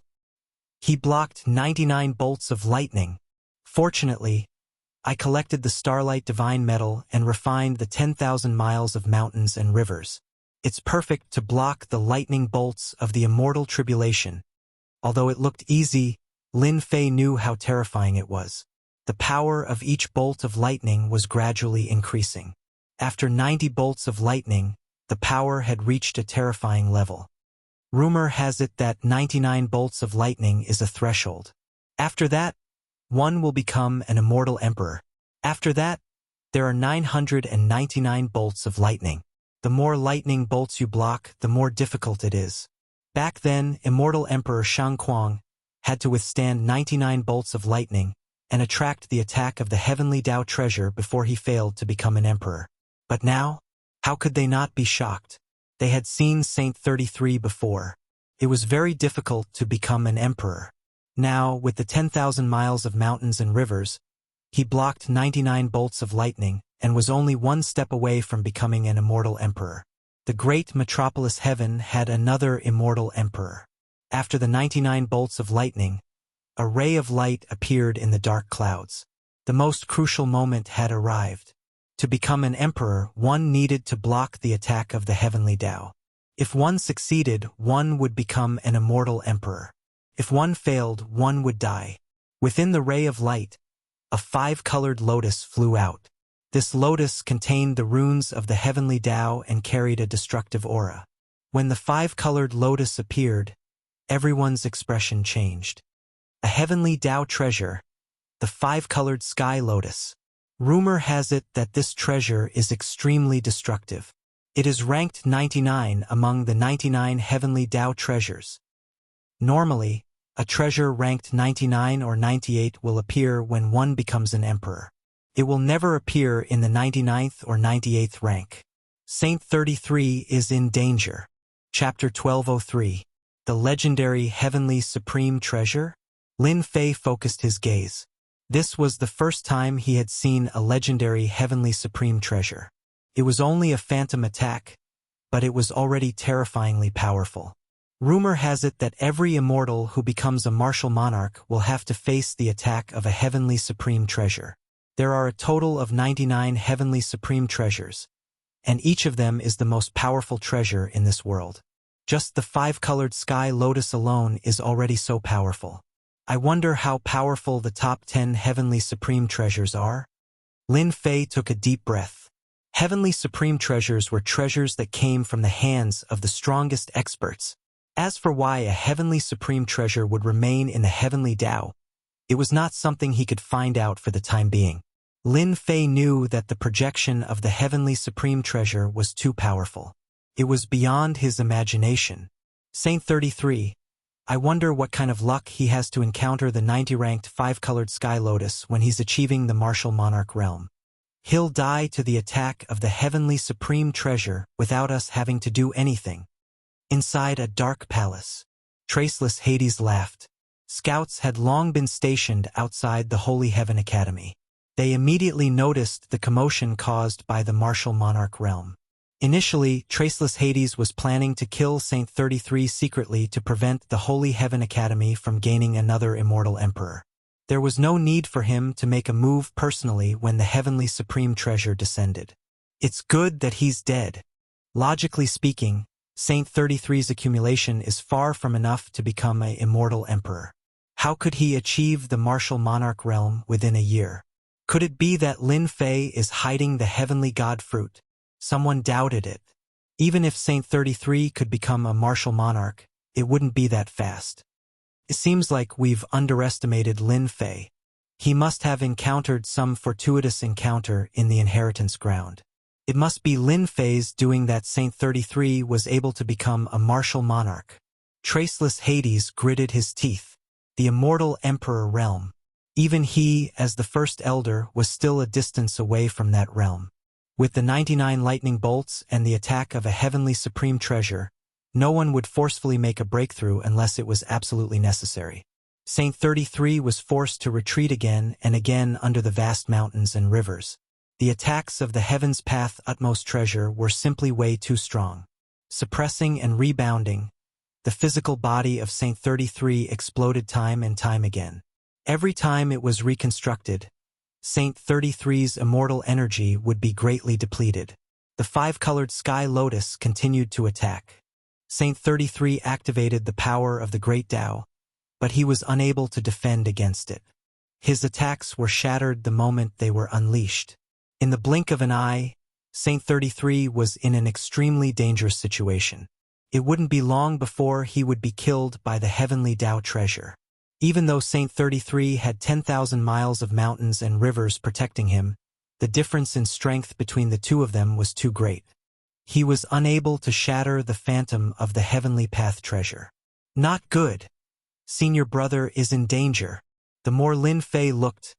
He blocked 99 bolts of lightning. Fortunately, I collected the Starlight Divine Metal and refined the 10,000 miles of mountains and rivers. It's perfect to block the lightning bolts of the immortal tribulation. Although it looked easy, Lin Fei knew how terrifying it was. The power of each bolt of lightning was gradually increasing. After 90 bolts of lightning, the power had reached a terrifying level. Rumor has it that 99 bolts of lightning is a threshold. After that, one will become an immortal emperor. After that, there are 999 bolts of lightning. The more lightning bolts you block, the more difficult it is. Back then, immortal Emperor Shangquang had to withstand 99 bolts of lightning and attract the attack of the heavenly Tao treasure before he failed to become an emperor. But now, how could they not be shocked? They had seen Saint 33 before. It was very difficult to become an emperor. Now, with the 10,000 miles of mountains and rivers, he blocked 99 bolts of lightning and was only one step away from becoming an immortal emperor. The great metropolis heaven had another immortal emperor. After the 99 bolts of lightning, a ray of light appeared in the dark clouds. The most crucial moment had arrived. To become an emperor, one needed to block the attack of the heavenly Tao. If one succeeded, one would become an immortal emperor. If one failed, one would die. Within the ray of light, a 5-colored lotus flew out. This lotus contained the runes of the heavenly Tao and carried a destructive aura. When the 5-colored lotus appeared, everyone's expression changed. A heavenly Tao treasure, the 5-colored sky lotus. Rumor has it that this treasure is extremely destructive. It is ranked 99 among the 99 heavenly Tao treasures. Normally, a treasure ranked 99 or 98 will appear when one becomes an emperor. It will never appear in the 99th or 98th rank. Saint 33 is in danger. Chapter 1203. The legendary heavenly supreme treasure? Lin Fei focused his gaze. This was the first time he had seen a legendary heavenly supreme treasure. It was only a phantom attack, but it was already terrifyingly powerful. Rumor has it that every immortal who becomes a martial monarch will have to face the attack of a heavenly supreme treasure. There are a total of 99 heavenly supreme treasures, and each of them is the most powerful treasure in this world. Just the 5-colored sky lotus alone is already so powerful. I wonder how powerful the top 10 heavenly supreme treasures are? Lin Fei took a deep breath. Heavenly supreme treasures were treasures that came from the hands of the strongest experts. As for why a heavenly supreme treasure would remain in the heavenly Tao, it was not something he could find out for the time being. Lin Fei knew that the projection of the heavenly supreme treasure was too powerful. It was beyond his imagination. Saint 33. I wonder what kind of luck he has to encounter the 90-ranked 5-colored sky lotus when he's achieving the martial monarch realm. He'll die to the attack of the heavenly supreme treasure without us having to do anything. Inside a dark palace, Traceless Hades laughed. Scouts had long been stationed outside the Holy Heaven Academy. They immediately noticed the commotion caused by the martial monarch realm. Initially, Traceless Hades was planning to kill Saint 33 secretly to prevent the Holy Heaven Academy from gaining another immortal emperor. There was no need for him to make a move personally when the heavenly supreme treasure descended. It's good that he's dead. Logically speaking, Saint 33's accumulation is far from enough to become an immortal emperor. How could he achieve the martial monarch realm within a year? Could it be that Lin Fei is hiding the heavenly god fruit? Someone doubted it. Even if Saint 33 could become a martial monarch, it wouldn't be that fast. It seems like we've underestimated Lin Fei. He must have encountered some fortuitous encounter in the inheritance ground. It must be Lin Fei's doing that Saint 33 was able to become a martial monarch. Traceless Hades gritted his teeth. The immortal emperor realm. Even he, as the first elder, was still a distance away from that realm. With the 99 lightning bolts and the attack of a heavenly supreme treasure, no one would forcefully make a breakthrough unless it was absolutely necessary. Saint 33 was forced to retreat again and again under the vast mountains and rivers. The attacks of the Heaven's Path utmost treasure were simply way too strong. Suppressing and rebounding, the physical body of Saint 33 exploded time and time again. Every time it was reconstructed, Saint 33's immortal energy would be greatly depleted. The 5-colored sky lotus continued to attack. Saint 33 activated the power of the Great Tao, but he was unable to defend against it. His attacks were shattered the moment they were unleashed. In the blink of an eye, Saint 33 was in an extremely dangerous situation. It wouldn't be long before he would be killed by the heavenly Tao treasure. Even though Saint 33 had 10,000 miles of mountains and rivers protecting him, the difference in strength between the two of them was too great. He was unable to shatter the phantom of the heavenly path treasure. Not good. Senior brother is in danger. The more Lin Fei looked,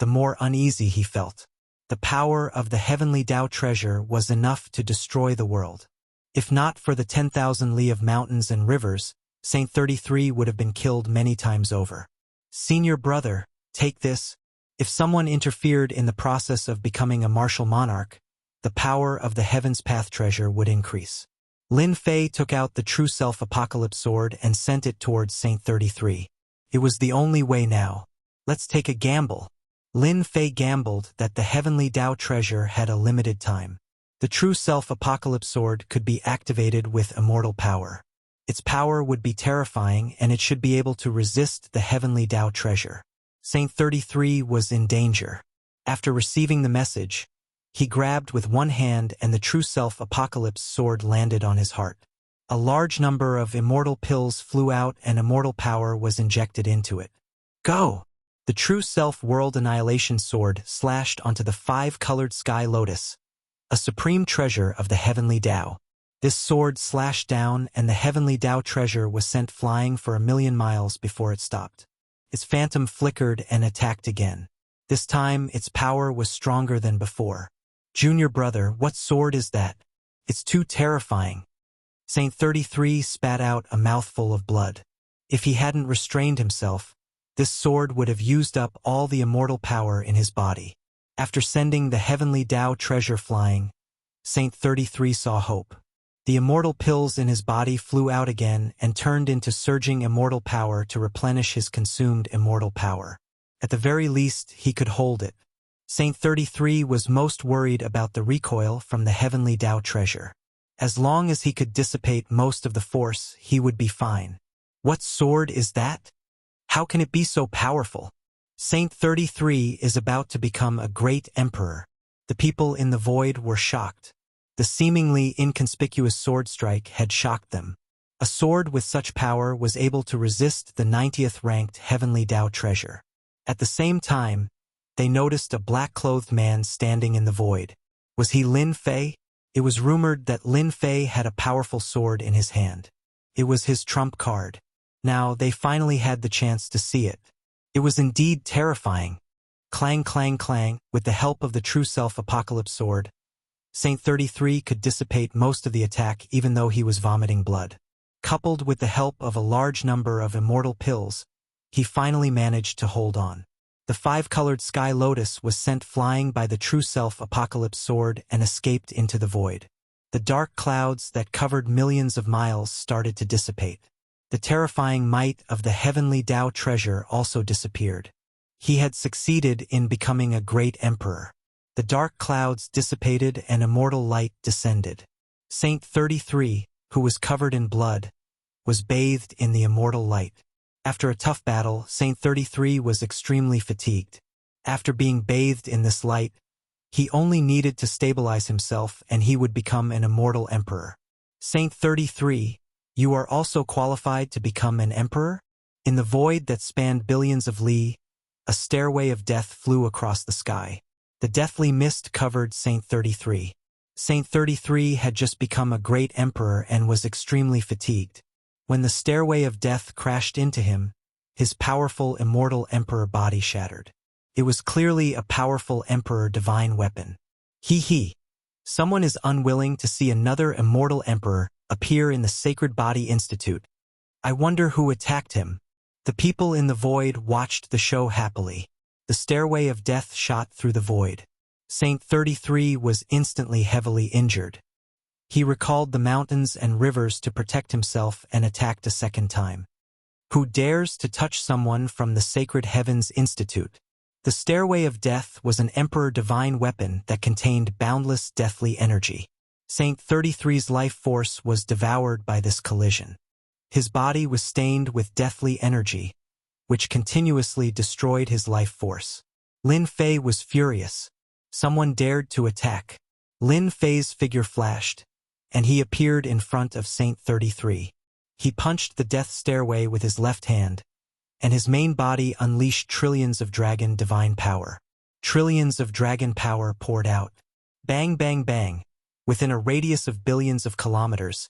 the more uneasy he felt. The power of the heavenly Tao treasure was enough to destroy the world. If not for the 10,000 li of mountains and rivers, Saint 33 would have been killed many times over. Senior brother, take this. If someone interfered in the process of becoming a martial monarch, the power of the Heaven's Path treasure would increase. Lin Fei took out the True Self Apocalypse sword and sent it towards Saint 33. It was the only way now. Let's take a gamble. Lin Fei gambled that the heavenly Tao treasure had a limited time. The True Self Apocalypse sword could be activated with immortal power. Its power would be terrifying and it should be able to resist the heavenly Tao treasure. Saint 33 was in danger. After receiving the message, he grabbed with one hand and the True Self Apocalypse sword landed on his heart. A large number of immortal pills flew out and immortal power was injected into it. Go! The True Self World Annihilation sword slashed onto the 5-colored sky lotus, a supreme treasure of the heavenly Tao. This sword slashed down and the heavenly Tao treasure was sent flying for 1,000,000 miles before it stopped. Its phantom flickered and attacked again. This time its power was stronger than before. Junior brother, what sword is that? It's too terrifying. Saint 33 spat out a mouthful of blood. If he hadn't restrained himself, this sword would have used up all the immortal power in his body. After sending the heavenly Tao treasure flying, Saint 33 saw hope. The immortal pills in his body flew out again and turned into surging immortal power to replenish his consumed immortal power. At the very least, he could hold it. Saint 33 was most worried about the recoil from the heavenly Tao treasure. As long as he could dissipate most of the force, he would be fine. What sword is that? How can it be so powerful? Saint 33 is about to become a great emperor. The people in the void were shocked. The seemingly inconspicuous sword strike had shocked them. A sword with such power was able to resist the 90th ranked heavenly Tao treasure. At the same time, they noticed a black-clothed man standing in the void. Was he Lin Fei? It was rumored that Lin Fei had a powerful sword in his hand. It was his trump card. Now they finally had the chance to see it. It was indeed terrifying. Clang, clang, clang, with the help of the true self-apocalypse sword, Saint 33 could dissipate most of the attack even though he was vomiting blood. Coupled with the help of a large number of immortal pills, he finally managed to hold on. The five-colored sky lotus was sent flying by the true self-apocalypse sword and escaped into the void. The dark clouds that covered millions of miles started to dissipate. The terrifying might of the heavenly Tao treasure also disappeared. He had succeeded in becoming a great emperor. The dark clouds dissipated and immortal light descended. Saint 33, who was covered in blood, was bathed in the immortal light. After a tough battle, Saint 33 was extremely fatigued. After being bathed in this light, he only needed to stabilize himself and he would become an immortal emperor. Saint 33, you are also qualified to become an emperor? In the void that spanned billions of li, a stairway of death flew across the sky. The deathly mist covered Saint 33. Saint 33 had just become a great emperor and was extremely fatigued. When the stairway of death crashed into him, his powerful immortal emperor body shattered. It was clearly a powerful emperor divine weapon. He. Someone is unwilling to see another immortal emperor appear in the Sacred Body Institute. I wonder who attacked him. The people in the void watched the show happily. The stairway of death shot through the void. Saint 33 was instantly heavily injured. He recalled the mountains and rivers to protect himself and attacked a second time. Who dares to touch someone from the Sacred Heavens Institute? The stairway of death was an emperor divine weapon that contained boundless deathly energy. Saint 33's life force was devoured by this collision. His body was stained with deathly energy, which continuously destroyed his life force. Lin Fei was furious. Someone dared to attack. Lin Fei's figure flashed, and he appeared in front of Saint 33. He punched the death stairway with his left hand, and his main body unleashed trillions of dragon divine power. Trillions of dragon power poured out. Bang, bang, bang. Within a radius of billions of kilometers,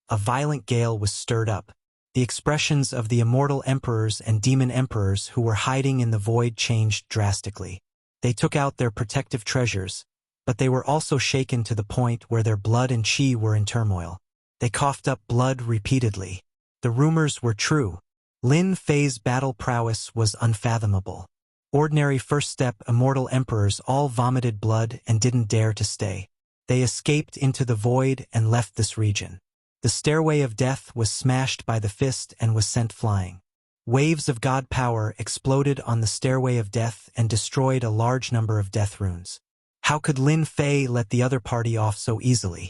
a violent gale was stirred up. The expressions of the immortal emperors and demon emperors who were hiding in the void changed drastically. They took out their protective treasures, but they were also shaken to the point where their blood and chi were in turmoil. They coughed up blood repeatedly. The rumors were true. Lin Fei's battle prowess was unfathomable. Ordinary first-step immortal emperors all vomited blood and didn't dare to stay. They escaped into the void and left this region. The stairway of death was smashed by the fist and was sent flying. Waves of god power exploded on the stairway of death and destroyed a large number of death runes. How could Lin Fei let the other party off so easily?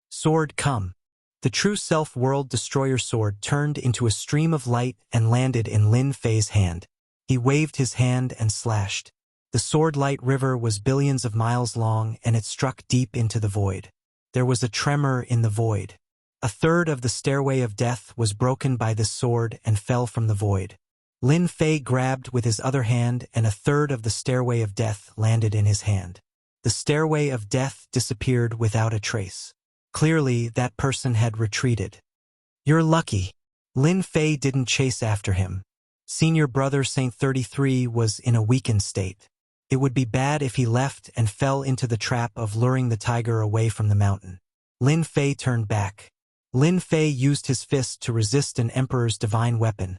Sword, come. The true self-world destroyer sword turned into a stream of light and landed in Lin Fei's hand. He waved his hand and slashed. The sword-light river was billions of miles long and it struck deep into the void. There was a tremor in the void. A third of the stairway of death was broken by this sword and fell from the void. Lin Fei grabbed with his other hand and a third of the stairway of death landed in his hand. The stairway of death disappeared without a trace. Clearly, that person had retreated. You're lucky. Lin Fei didn't chase after him. Senior brother Saint 33 was in a weakened state. It would be bad if he left and fell into the trap of luring the tiger away from the mountain. Lin Fei turned back. Lin Fei used his fist to resist an emperor's divine weapon,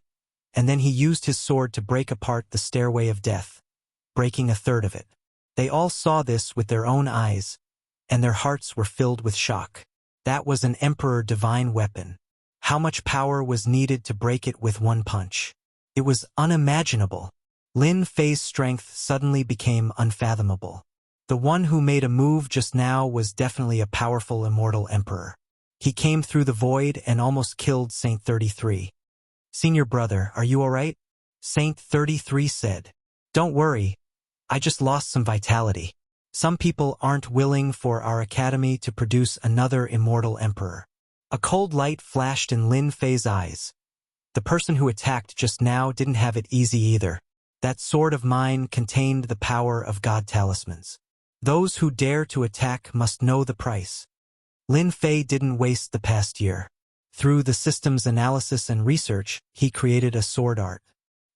and then he used his sword to break apart the stairway of death, breaking a third of it. They all saw this with their own eyes, and their hearts were filled with shock. That was an emperor divine weapon. How much power was needed to break it with one punch? It was unimaginable. Lin Fei's strength suddenly became unfathomable. The one who made a move just now was definitely a powerful immortal emperor. He came through the void and almost killed Saint 33. Senior brother, are you all right? Saint 33 said, "Don't worry, I just lost some vitality. Some people aren't willing for our academy to produce another immortal emperor." A cold light flashed in Lin Fei's eyes. The person who attacked just now didn't have it easy either. That sword of mine contained the power of God talismans. Those who dare to attack must know the price. Lin Fei didn't waste the past year. Through the system's analysis and research, he created a sword art.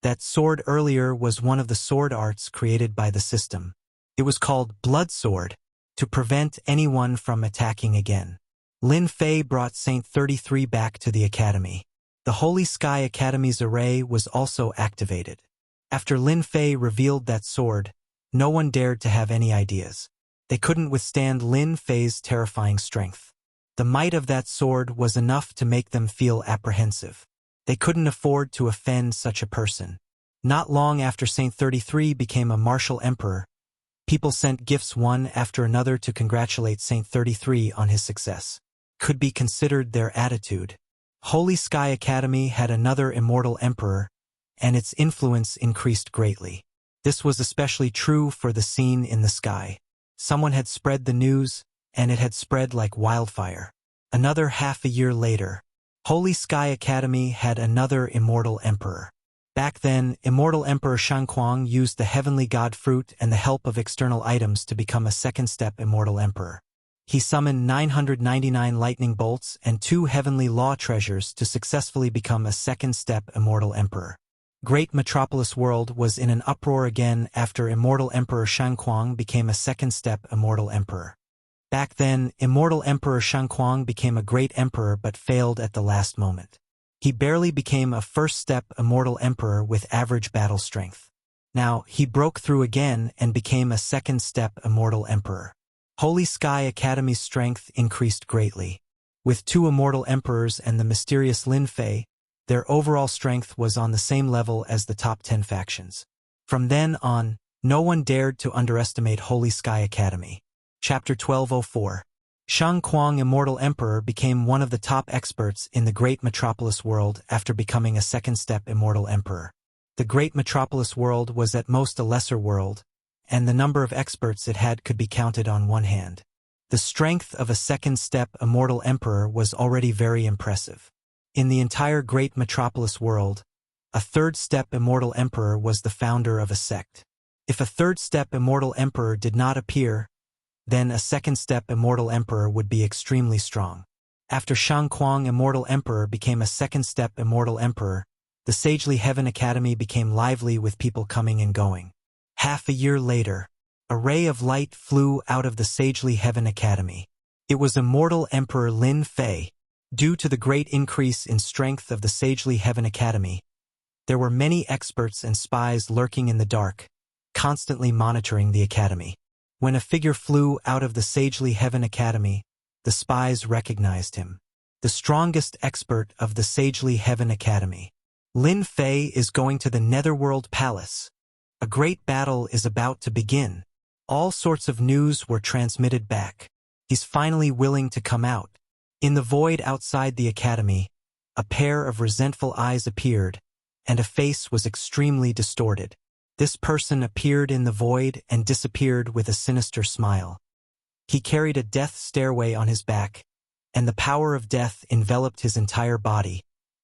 That sword earlier was one of the sword arts created by the system. It was called Blood Sword, to prevent anyone from attacking again. Lin Fei brought Saint 33 back to the academy. The Holy Sky Academy's array was also activated. After Lin Fei revealed that sword, no one dared to have any ideas. They couldn't withstand Lin Fei's terrifying strength. The might of that sword was enough to make them feel apprehensive. They couldn't afford to offend such a person. Not long after Saint 33 became a martial emperor, people sent gifts one after another to congratulate Saint 33 on his success. Could be considered their attitude. Holy Sky Academy had another immortal emperor, and its influence increased greatly. This was especially true for the scene in the sky. Someone had spread the news, and it had spread like wildfire. Another half a year later, Holy Sky Academy had another immortal emperor. Back then, Immortal Emperor Shangquang used the Heavenly God Fruit and the help of external items to become a second-step Immortal Emperor. He summoned 999 lightning bolts and 2 heavenly law treasures to successfully become a second-step Immortal Emperor. Great Metropolis World was in an uproar again after Immortal Emperor Shangquang became a second-step Immortal Emperor. Back then, Immortal Emperor Shangquang became a great emperor but failed at the last moment. He barely became a first-step Immortal Emperor with average battle strength. Now, he broke through again and became a second-step Immortal Emperor. Holy Sky Academy's strength increased greatly. With 2 Immortal Emperors and the mysterious Lin Fei, their overall strength was on the same level as the top 10 factions. From then on, no one dared to underestimate Holy Sky Academy. Chapter 1204. Shangquang Immortal Emperor became one of the top experts in the Great Metropolis World after becoming a second-step Immortal Emperor. The Great Metropolis World was at most a lesser world, and the number of experts it had could be counted on one hand. The strength of a second-step Immortal Emperor was already very impressive. In the entire Great Metropolis World, a third-step Immortal Emperor was the founder of a sect. If a third-step Immortal Emperor did not appear, then a second-step Immortal Emperor would be extremely strong. After Shangquang Immortal Emperor became a second-step Immortal Emperor, the Sagely Heaven Academy became lively with people coming and going. Half a year later, a ray of light flew out of the Sagely Heaven Academy. It was Immortal Emperor Lin Fei. Due to the great increase in strength of the Sagely Heaven Academy, there were many experts and spies lurking in the dark, constantly monitoring the academy. When a figure flew out of the Sagely Heaven Academy, the spies recognized him. The strongest expert of the Sagely Heaven Academy. Lin Fei is going to the Netherworld Palace. A great battle is about to begin. All sorts of news were transmitted back. He's finally willing to come out. In the void outside the academy, a pair of resentful eyes appeared, and a face was extremely distorted. This person appeared in the void and disappeared with a sinister smile. He carried a death stairway on his back, and the power of death enveloped his entire body,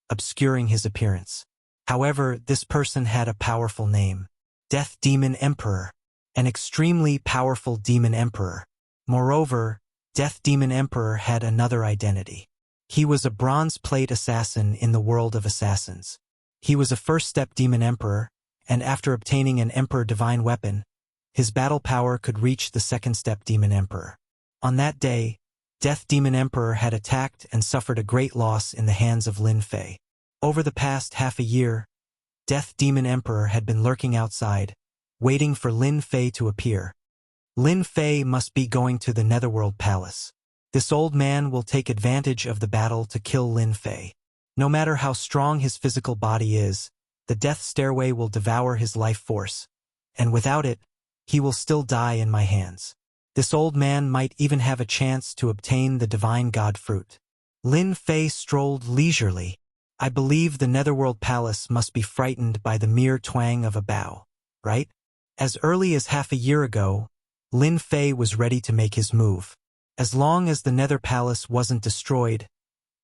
obscuring his appearance. However, this person had a powerful name. Death Demon Emperor. An extremely powerful demon emperor. Moreover, Death Demon Emperor had another identity. He was a bronze plate assassin in the world of assassins. He was a first-step demon emperor, and after obtaining an Emperor Divine weapon, his battle power could reach the second-step demon emperor. On that day, Death Demon Emperor had attacked and suffered a great loss in the hands of Lin Fei. Over the past half a year, Death Demon Emperor had been lurking outside, waiting for Lin Fei to appear. Lin Fei must be going to the Netherworld Palace. This old man will take advantage of the battle to kill Lin Fei. No matter how strong his physical body is, the death stairway will devour his life force, and without it, he will still die in my hands. This old man might even have a chance to obtain the Divine God Fruit. Lin Fei strolled leisurely. I believe the Netherworld Palace must be frightened by the mere twang of a bow, right? As early as half a year ago, Lin Fei was ready to make his move. As long as the Nether Palace wasn't destroyed,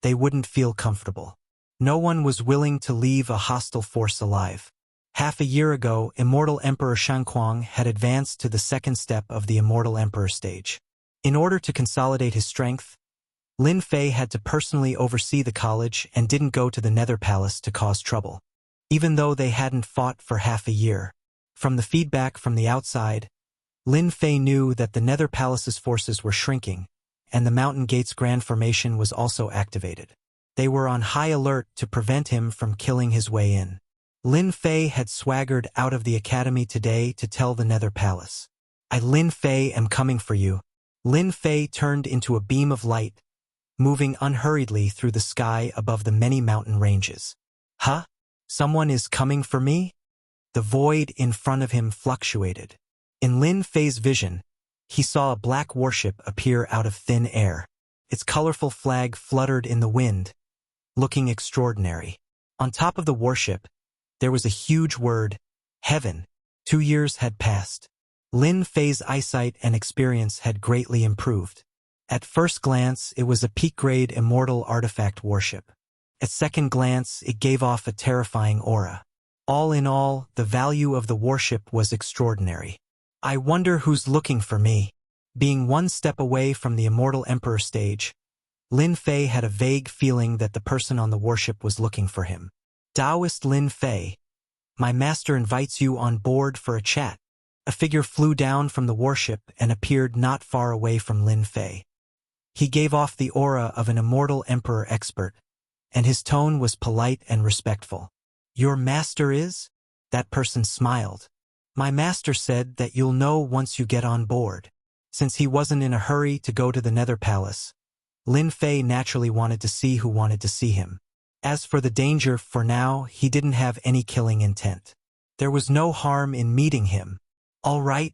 they wouldn't feel comfortable. No one was willing to leave a hostile force alive. Half a year ago, Immortal Emperor Shangquang had advanced to the second step of the Immortal Emperor stage. In order to consolidate his strength, Lin Fei had to personally oversee the college and didn't go to the Nether Palace to cause trouble. Even though they hadn't fought for half a year. From the feedback from the outside, Lin Fei knew that the Nether Palace's forces were shrinking, and the Mountain Gate's Grand Formation was also activated. They were on high alert to prevent him from killing his way in. Lin Fei had swaggered out of the academy today to tell the Nether Palace. "I, Lin Fei, am coming for you." Lin Fei turned into a beam of light, moving unhurriedly through the sky above the many mountain ranges. Huh? Someone is coming for me? The void in front of him fluctuated. In Lin Fei's vision, he saw a black warship appear out of thin air. Its colorful flag fluttered in the wind, looking extraordinary. On top of the warship, there was a huge word, Heaven. 2 years had passed. Lin Fei's eyesight and experience had greatly improved. At first glance, it was a peak-grade immortal artifact warship. At second glance, it gave off a terrifying aura. All in all, the value of the warship was extraordinary. I wonder who's looking for me. Being one step away from the Immortal Emperor stage, Lin Fei had a vague feeling that the person on the warship was looking for him. Taoist Lin Fei, my master invites you on board for a chat. A figure flew down from the warship and appeared not far away from Lin Fei. He gave off the aura of an Immortal Emperor expert, and his tone was polite and respectful. Your master is? That person smiled. My master said that you'll know once you get on board. Since he wasn't in a hurry to go to the Nether Palace, Lin Fei naturally wanted to see who wanted to see him. As for the danger, for now, he didn't have any killing intent. There was no harm in meeting him. All right,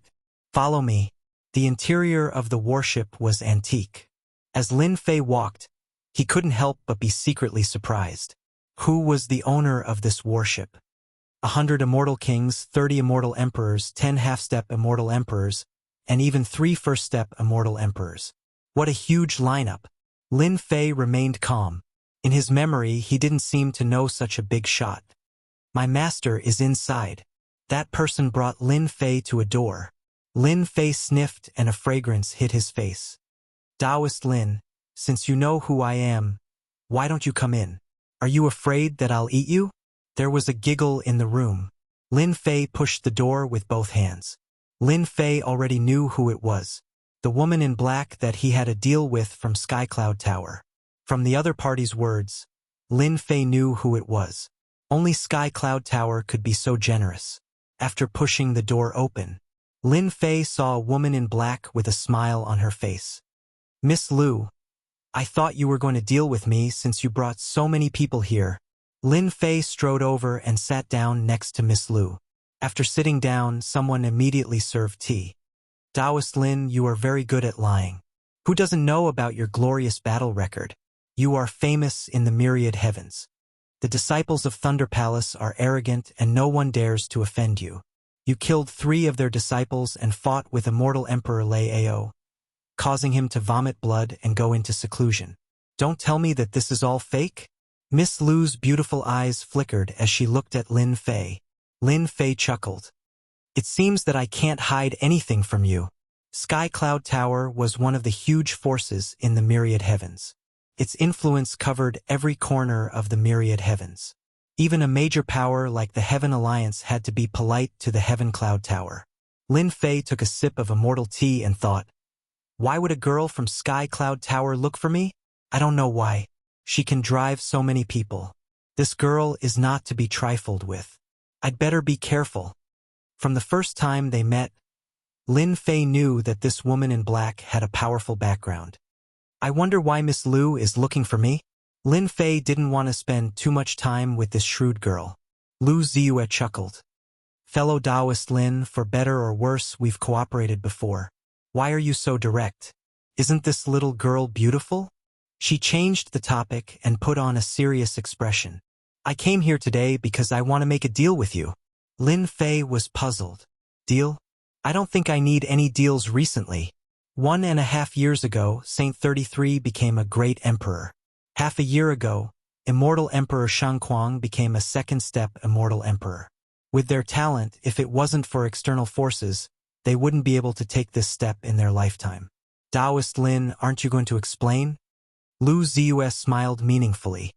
follow me. The interior of the warship was antique. As Lin Fei walked, he couldn't help but be secretly surprised. Who was the owner of this warship? 100 immortal kings, 30 immortal emperors, 10 half-step immortal emperors, and even 3 first-step immortal emperors. What a huge lineup! Lin Fei remained calm. In his memory, he didn't seem to know such a big shot. My master is inside. That person brought Lin Fei to a door. Lin Fei sniffed and a fragrance hit his face. Taoist Lin, since you know who I am, why don't you come in? Are you afraid that I'll eat you? There was a giggle in the room. Lin Fei pushed the door with both hands. Lin Fei already knew who it was. The woman in black that he had a deal with from Sky Cloud Tower. From the other party's words, Lin Fei knew who it was. Only Sky Cloud Tower could be so generous. After pushing the door open, Lin Fei saw a woman in black with a smile on her face. Miss Liu, I thought you were going to deal with me since you brought so many people here. Lin Fei strode over and sat down next to Miss Liu. After sitting down, someone immediately served tea. Taoist Lin, you are very good at lying. Who doesn't know about your glorious battle record? You are famous in the myriad heavens. The disciples of Thunder Palace are arrogant and no one dares to offend you. You killed 3 of their disciples and fought with Immortal Emperor Lei Ao, causing him to vomit blood and go into seclusion. Don't tell me that this is all fake? Miss Liu's beautiful eyes flickered as she looked at Lin Fei. Lin Fei chuckled. It seems that I can't hide anything from you. Sky Cloud Tower was one of the huge forces in the myriad heavens. Its influence covered every corner of the myriad heavens. Even a major power like the Heaven Alliance had to be polite to the Heaven Cloud Tower. Lin Fei took a sip of immortal tea and thought, why would a girl from Sky Cloud Tower look for me? I don't know why. She can drive so many people. This girl is not to be trifled with. I'd better be careful. From the first time they met, Lin Fei knew that this woman in black had a powerful background. I wonder why Miss Liu is looking for me? Lin Fei didn't want to spend too much time with this shrewd girl. Lu Ziyue chuckled. Fellow Taoist Lin, for better or worse, we've cooperated before. Why are you so direct? Isn't this little girl beautiful? She changed the topic and put on a serious expression. I came here today because I want to make a deal with you. Lin Fei was puzzled. Deal? I don't think I need any deals recently. 1.5 years ago, Saint 33 became a great emperor. Half a year ago, Immortal Emperor Shangquang became a second-step Immortal Emperor. With their talent, if it wasn't for external forces, they wouldn't be able to take this step in their lifetime. Taoist Lin, aren't you going to explain? Lu Ziyue smiled meaningfully.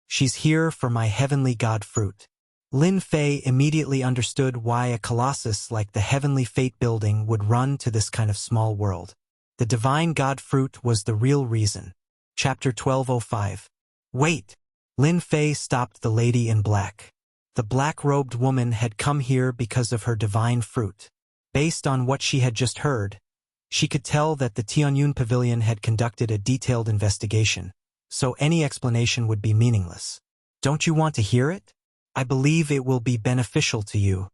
She's here for my heavenly god fruit. Lin Fei immediately understood why a colossus like the Heavenly Fate building would run to this kind of small world. The divine god fruit was the real reason. Chapter 1205. Wait! Lin Fei stopped the lady in black. The black-robed woman had come here because of her divine fruit. Based on what she had just heard, she could tell that the Tianyun Pavilion had conducted a detailed investigation, so any explanation would be meaningless. Don't you want to hear it? I believe it will be beneficial to you.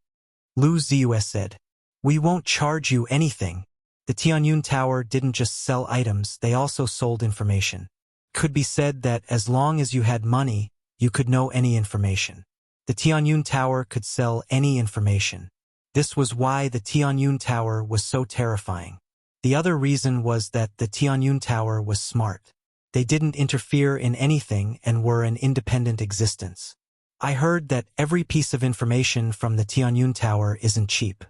Lu Ziyue said. We won't charge you anything. The Tianyun Tower didn't just sell items, they also sold information. Could be said that as long as you had money, you could know any information. The Tianyun Tower could sell any information. This was why the Tianyun Tower was so terrifying. The other reason was that the Tianyun Tower was smart. They didn't interfere in anything and were an independent existence. I heard that every piece of information from the Tianyun Tower isn't cheap.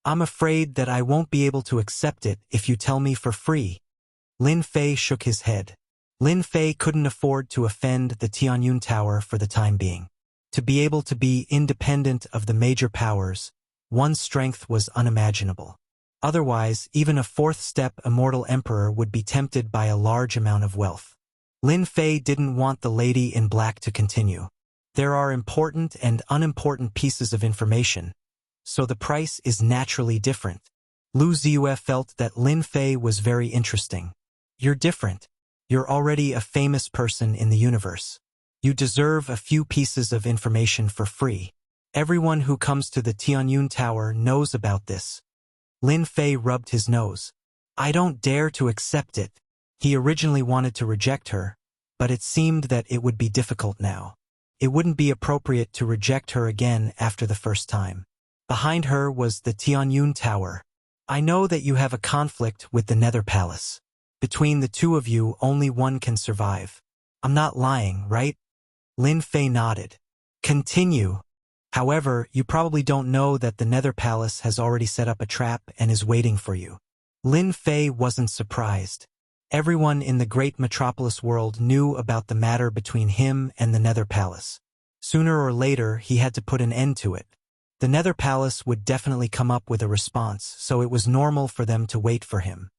I'm afraid that I won't be able to accept it if you tell me for free. Lin Fei shook his head. Lin Fei couldn't afford to offend the Tianyun Tower for the time being. To be able to be independent of the major powers, one's strength was unimaginable. Otherwise, even a fourth-step immortal emperor would be tempted by a large amount of wealth. Lin Fei didn't want the lady in black to continue. There are important and unimportant pieces of information, so the price is naturally different. Lu Ziyue felt that Lin Fei was very interesting. You're different. You're already a famous person in the universe. You deserve a few pieces of information for free. Everyone who comes to the Tianyun Tower knows about this. Lin Fei rubbed his nose. I don't dare to accept it. He originally wanted to reject her, but it seemed that it would be difficult now. It wouldn't be appropriate to reject her again after the first time. Behind her was the Tianyun Tower. I know that you have a conflict with the Nether Palace. Between the two of you, only one can survive. I'm not lying, right? Lin Fei nodded. Continue. However, you probably don't know that the Nether Palace has already set up a trap and is waiting for you. Lin Fei wasn't surprised. Everyone in the great metropolis world knew about the matter between him and the Nether Palace. Sooner or later, he had to put an end to it. The Nether Palace would definitely come up with a response, so it was normal for them to wait for him.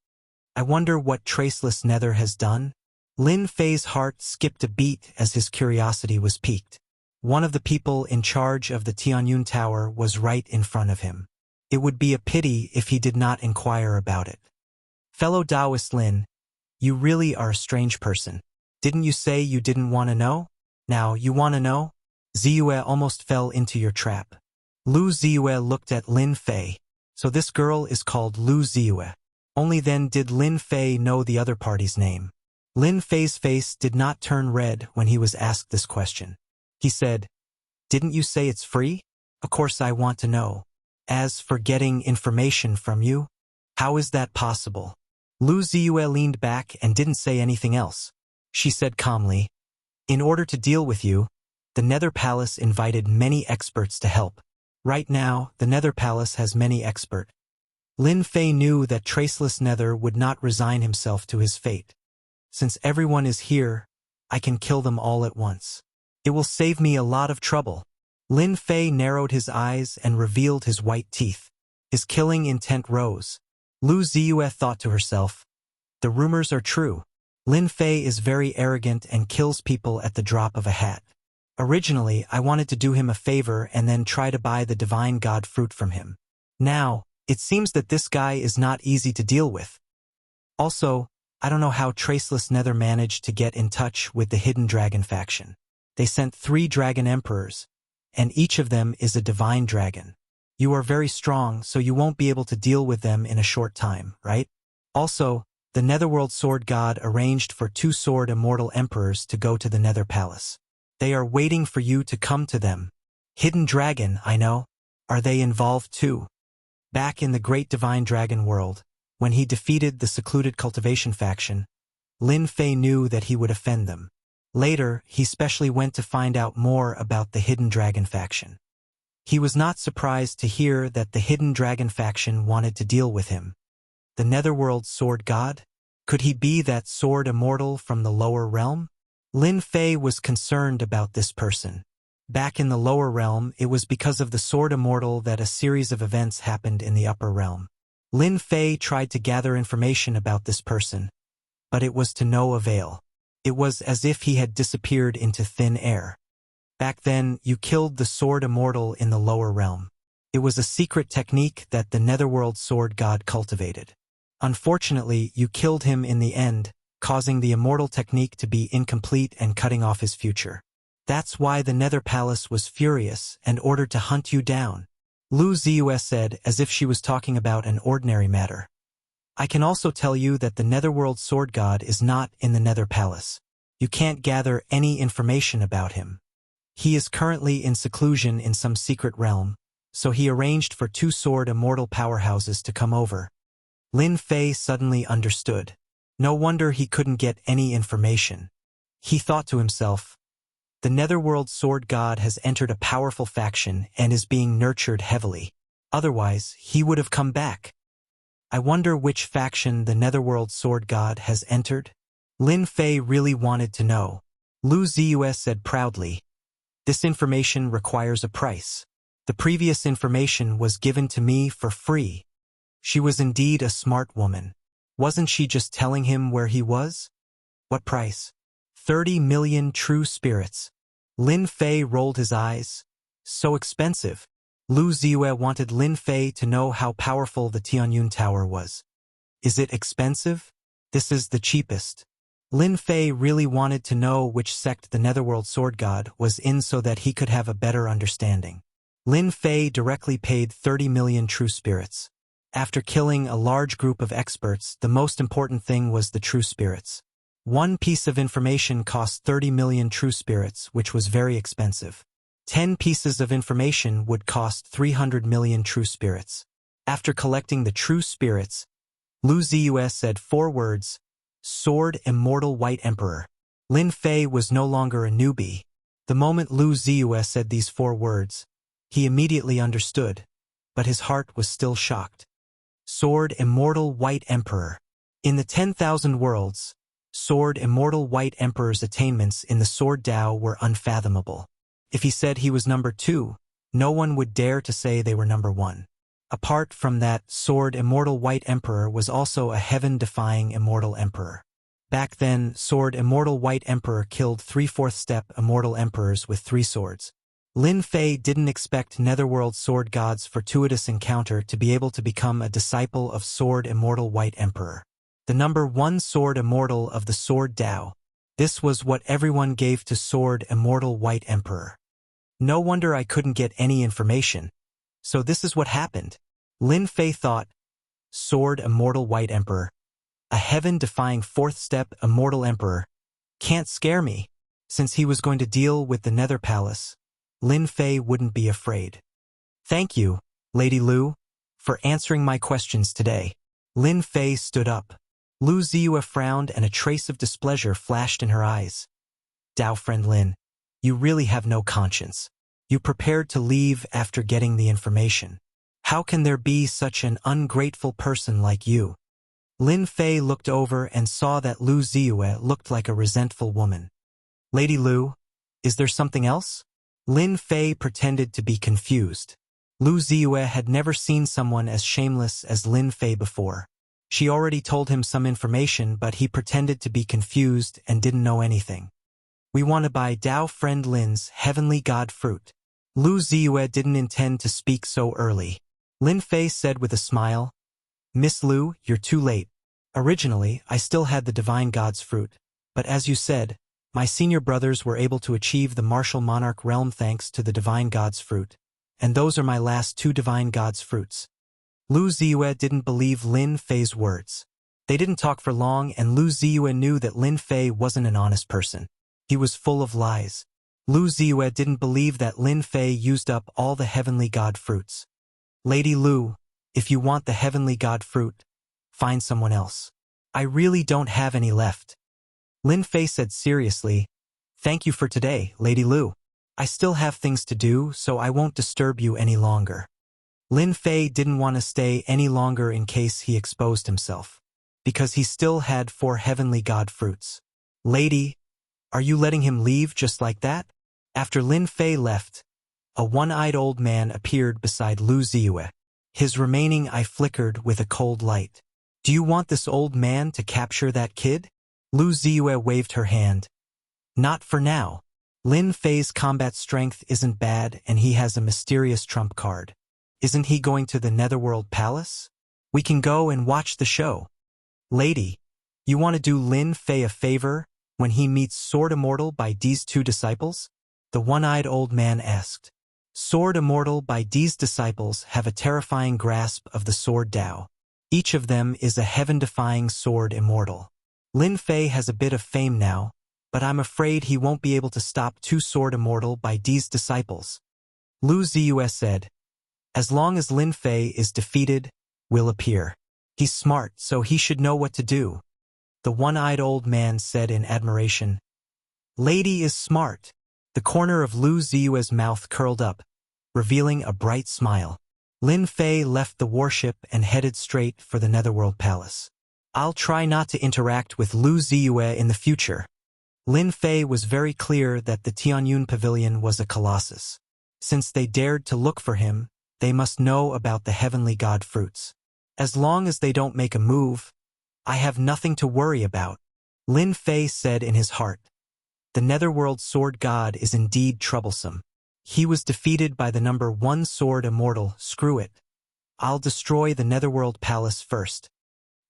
I wonder what Traceless Nether has done? Lin Fei's heart skipped a beat as his curiosity was piqued. One of the people in charge of the Tianyun Tower was right in front of him. It would be a pity if he did not inquire about it. Fellow Taoist Lin, you really are a strange person. Didn't you say you didn't want to know? Now you want to know? Ziyue almost fell into your trap. Lu Ziyue looked at Lin Fei. So this girl is called Lu Ziyue. Only then did Lin Fei know the other party's name. Lin Fei's face did not turn red when he was asked this question. He said, Didn't you say it's free? Of course I want to know. As for getting information from you, how is that possible? Lu Ziyue leaned back and didn't say anything else. She said calmly, In order to deal with you, the Nether Palace invited many experts to help. Right now, the Nether Palace has many experts. Lin Fei knew that Traceless Nether would not resign himself to his fate. Since everyone is here, I can kill them all at once. It will save me a lot of trouble. Lin Fei narrowed his eyes and revealed his white teeth. His killing intent rose. Lu Ziyue thought to herself, The rumors are true. Lin Fei is very arrogant and kills people at the drop of a hat. Originally, I wanted to do him a favor and then try to buy the divine god fruit from him. Now, it seems that this guy is not easy to deal with. Also, I don't know how Traceless Nether managed to get in touch with the Hidden Dragon faction. They sent 3 dragon emperors, and each of them is a divine dragon. You are very strong, so you won't be able to deal with them in a short time, right? Also, the Netherworld Sword God arranged for 2 sword immortal emperors to go to the Nether Palace. They are waiting for you to come to them. Hidden Dragon, I know. Are they involved too? Back in the Great Divine Dragon world, when he defeated the secluded cultivation faction, Lin Fei knew that he would offend them. Later, he specially went to find out more about the Hidden Dragon faction. He was not surprised to hear that the Hidden Dragon faction wanted to deal with him. The Netherworld Sword God? Could he be that sword immortal from the lower realm? Lin Fei was concerned about this person. Back in the lower realm, it was because of the sword immortal that a series of events happened in the upper realm. Lin Fei tried to gather information about this person, but it was to no avail. It was as if he had disappeared into thin air. Back then, you killed the sword immortal in the lower realm. It was a secret technique that the Netherworld Sword God cultivated. Unfortunately, you killed him in the end, causing the immortal technique to be incomplete and cutting off his future. That's why the Nether Palace was furious and ordered to hunt you down. Lu Ziyue said as if she was talking about an ordinary matter. I can also tell you that the Netherworld Sword God is not in the Nether Palace. You can't gather any information about him. He is currently in seclusion in some secret realm, so he arranged for 2 sword immortal powerhouses to come over. Lin Fei suddenly understood. No wonder he couldn't get any information. He thought to himself, the Netherworld Sword God has entered a powerful faction and is being nurtured heavily. Otherwise, he would have come back. I wonder which faction the Netherworld Sword God has entered? Lin Fei really wanted to know. Lu Ziyue said proudly, this information requires a price. The previous information was given to me for free. She was indeed a smart woman. Wasn't she just telling him where he was? What price? 30 million true spirits. Lin Fei rolled his eyes. So expensive. Lu Ziyue wanted Lin Fei to know how powerful the Tianyun Tower was. Is it expensive? This is the cheapest. Lin Fei really wanted to know which sect the Netherworld Sword God was in so that he could have a better understanding. Lin Fei directly paid 30 million true spirits. After killing a large group of experts, the most important thing was the true spirits. One piece of information cost 30 million true spirits, which was very expensive. 10 pieces of information would cost 300 million true spirits. After collecting the true spirits, Lu Ziyue said 4 words, Sword Immortal White Emperor. Lin Fei was no longer a newbie. The moment Lu Ziyue said these 4 words, he immediately understood, but his heart was still shocked. Sword Immortal White Emperor. In the 10,000 worlds, Sword Immortal White Emperor's attainments in the Sword Dao were unfathomable. If he said he was number 2, no one would dare to say they were number 1. Apart from that, Sword Immortal White Emperor was also a heaven-defying immortal emperor. Back then, Sword Immortal White Emperor killed 3/4 step immortal emperors with 3 swords. Lin Fei didn't expect Netherworld Sword God's fortuitous encounter to be able to become a disciple of Sword Immortal White Emperor. The number 1 Sword Immortal of the Sword Dao. This was what everyone gave to Sword Immortal White Emperor. No wonder I couldn't get any information. So this is what happened. Lin Fei thought, Sword Immortal White Emperor, a heaven-defying 4th step immortal emperor, can't scare me. Since he was going to deal with the Nether Palace, Lin Fei wouldn't be afraid. Thank you, Lady Lu, for answering my questions today. Lin Fei stood up. Lu Ziyue frowned and a trace of displeasure flashed in her eyes. Dao friend Lin, you really have no conscience. You prepared to leave after getting the information. How can there be such an ungrateful person like you? Lin Fei looked over and saw that Lu Ziyue looked like a resentful woman. Lady Lu, is there something else? Lin Fei pretended to be confused. Lu Ziyue had never seen someone as shameless as Lin Fei before. She already told him some information, but he pretended to be confused and didn't know anything. We want to buy Dao friend Lin's Heavenly God fruit. Lu Ziyue didn't intend to speak so early. Lin Fei said with a smile, Miss Lu, you're too late. Originally, I still had the Divine God's fruit, but as you said, my senior brothers were able to achieve the martial monarch realm thanks to the Divine God's fruit, and those are my last 2 Divine God's fruits. Lu Ziyue didn't believe Lin Fei's words. They didn't talk for long, and Lu Ziyue knew that Lin Fei wasn't an honest person. He was full of lies. Lu Ziyue didn't believe that Lin Fei used up all the heavenly god fruits. Lady Lu, if you want the heavenly god fruit, find someone else. I really don't have any left. Lin Fei said seriously, Thank you for today, Lady Lu. I still have things to do, so I won't disturb you any longer. Lin Fei didn't want to stay any longer in case he exposed himself, because he still had 4 heavenly god fruits. Lady, are you letting him leave just like that? After Lin Fei left, a one-eyed old man appeared beside Lu Ziyue. His remaining eye flickered with a cold light. Do you want this old man to capture that kid? Lu Ziyue waved her hand. Not for now. Lin Fei's combat strength isn't bad and he has a mysterious trump card. Isn't he going to the Netherworld Palace? We can go and watch the show. Lady, you want to do Lin Fei a favor when he meets Sword Immortal by D's 2 disciples? The one-eyed old man asked. Sword Immortal by D's disciples have a terrifying grasp of the Sword Tao. Each of them is a heaven-defying sword immortal. Lin Fei has a bit of fame now, but I'm afraid he won't be able to stop 2 Sword Immortal by D's disciples. Lu Ziyue said, As long as Lin Fei is defeated, we'll appear. He's smart, so he should know what to do. The one-eyed old man said in admiration. Lady is smart. The corner of Lu Ziyue's mouth curled up, revealing a bright smile. Lin Fei left the warship and headed straight for the Netherworld Palace. I'll try not to interact with Lu Ziyue in the future. Lin Fei was very clear that the Tianyun Pavilion was a colossus. Since they dared to look for him, they must know about the heavenly god fruits. As long as they don't make a move, I have nothing to worry about. Lin Fei said in his heart. The Netherworld Sword God is indeed troublesome. He was defeated by the number 1 Sword Immortal, screw it. I'll destroy the Netherworld Palace first.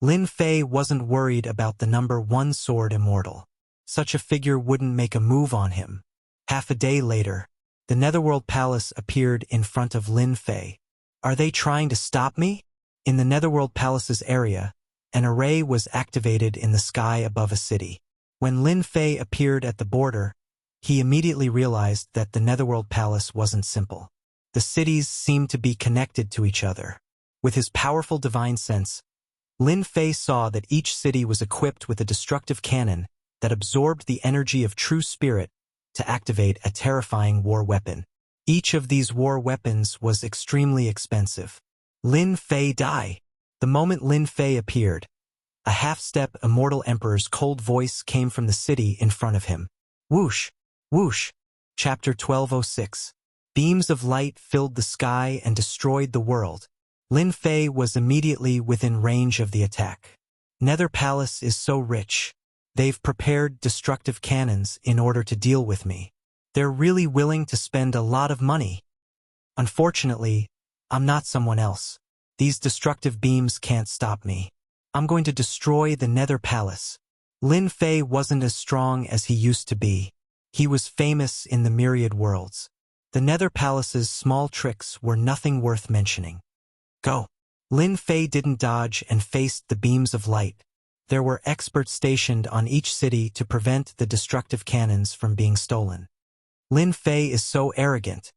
Lin Fei wasn't worried about the number 1 Sword Immortal. Such a figure wouldn't make a move on him. Half a day later, the Netherworld Palace appeared in front of Lin Fei. Are they trying to stop me? In the Netherworld Palace's area, an array was activated in the sky above a city. When Lin Fei appeared at the border, he immediately realized that the Netherworld Palace wasn't simple. The cities seemed to be connected to each other. With his powerful divine sense, Lin Fei saw that each city was equipped with a destructive cannon that absorbed the energy of true spirit to activate a terrifying war weapon. Each of these war weapons was extremely expensive. Lin Fei died. The moment Lin Fei appeared, a half-step immortal emperor's cold voice came from the city in front of him. Whoosh! Whoosh! Chapter 1206. Beams of light filled the sky and destroyed the world. Lin Fei was immediately within range of the attack. Nether Palace is so rich. They've prepared destructive cannons in order to deal with me. They're really willing to spend a lot of money. Unfortunately, I'm not someone else. These destructive beams can't stop me. I'm going to destroy the Nether Palace. Lin Fei wasn't as strong as he used to be. He was famous in the myriad worlds. The Nether Palace's small tricks were nothing worth mentioning. Go! Lin Fei didn't dodge and faced the beams of light. There were experts stationed on each city to prevent the destructive cannons from being stolen. Lin Fei is so arrogant.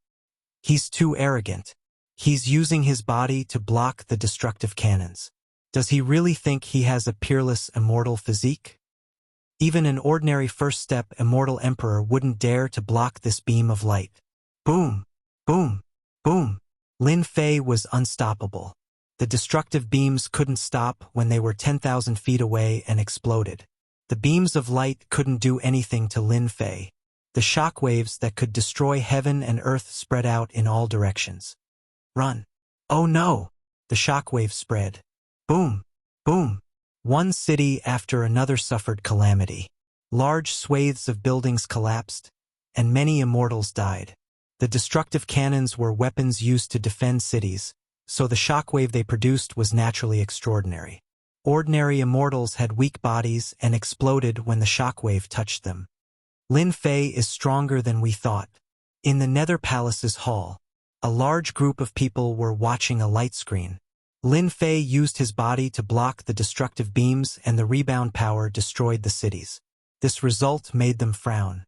He's too arrogant. He's using his body to block the destructive cannons. Does he really think he has a peerless immortal physique? Even an ordinary first-step immortal emperor wouldn't dare to block this beam of light. Boom! Boom! Boom! Lin Fei was unstoppable. The destructive beams couldn't stop when they were 10,000 feet away and exploded. The beams of light couldn't do anything to Lin Fei. The shockwaves that could destroy heaven and earth spread out in all directions. Run! Oh no! The shockwaves spread. Boom! Boom! One city after another suffered calamity. Large swathes of buildings collapsed, and many immortals died. The destructive cannons were weapons used to defend cities, so the shockwave they produced was naturally extraordinary. Ordinary immortals had weak bodies and exploded when the shockwave touched them. Lin Fei is stronger than we thought. In the Nether Palace's hall, a large group of people were watching a light screen. Lin Fei used his body to block the destructive beams and the rebound power destroyed the cities. This result made them frown.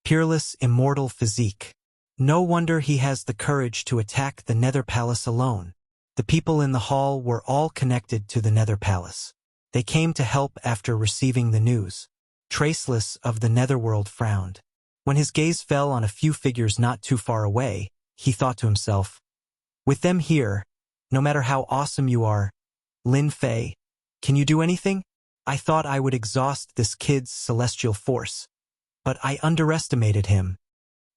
peerless, immortal physique. No wonder he has the courage to attack the Nether Palace alone. The people in the hall were all connected to the Nether Palace. They came to help after receiving the news. Traceless of the Netherworld frowned. When his gaze fell on a few figures not too far away, he thought to himself, with them here, no matter how awesome you are, Lin Fei, can you do anything? I thought I would exhaust this kid's celestial force, but I underestimated him.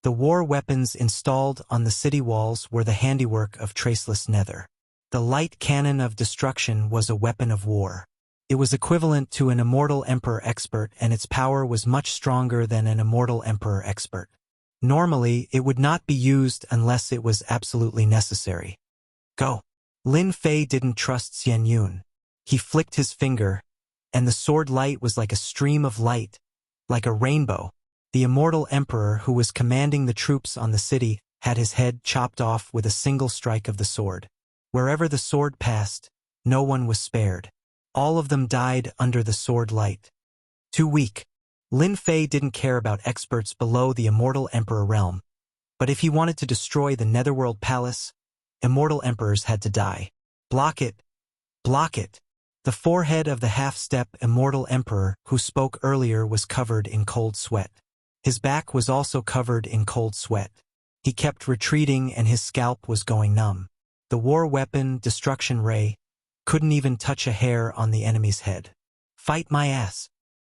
The war weapons installed on the city walls were the handiwork of Traceless Nether. The light cannon of destruction was a weapon of war. It was equivalent to an immortal emperor expert, and its power was much stronger than an immortal emperor expert. Normally, it would not be used unless it was absolutely necessary. Go. Lin Fei didn't trust Xian Yun. He flicked his finger, and the sword light was like a stream of light, like a rainbow. The immortal emperor who was commanding the troops on the city had his head chopped off with a single strike of the sword. Wherever the sword passed, no one was spared. All of them died under the sword light. Too weak. Lin Fei didn't care about experts below the immortal emperor realm. But if he wanted to destroy the Netherworld Palace, immortal emperors had to die. Block it. Block it. The forehead of the half-step immortal emperor who spoke earlier was covered in cold sweat. His back was also covered in cold sweat. He kept retreating and his scalp was going numb. The war weapon, Destruction Ray, couldn't even touch a hair on the enemy's head. Fight my ass.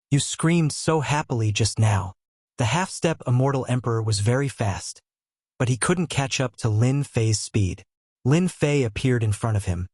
You screamed so happily just now. The half-step immortal emperor was very fast, but he couldn't catch up to Lin Fei's speed. Lin Fei appeared in front of him,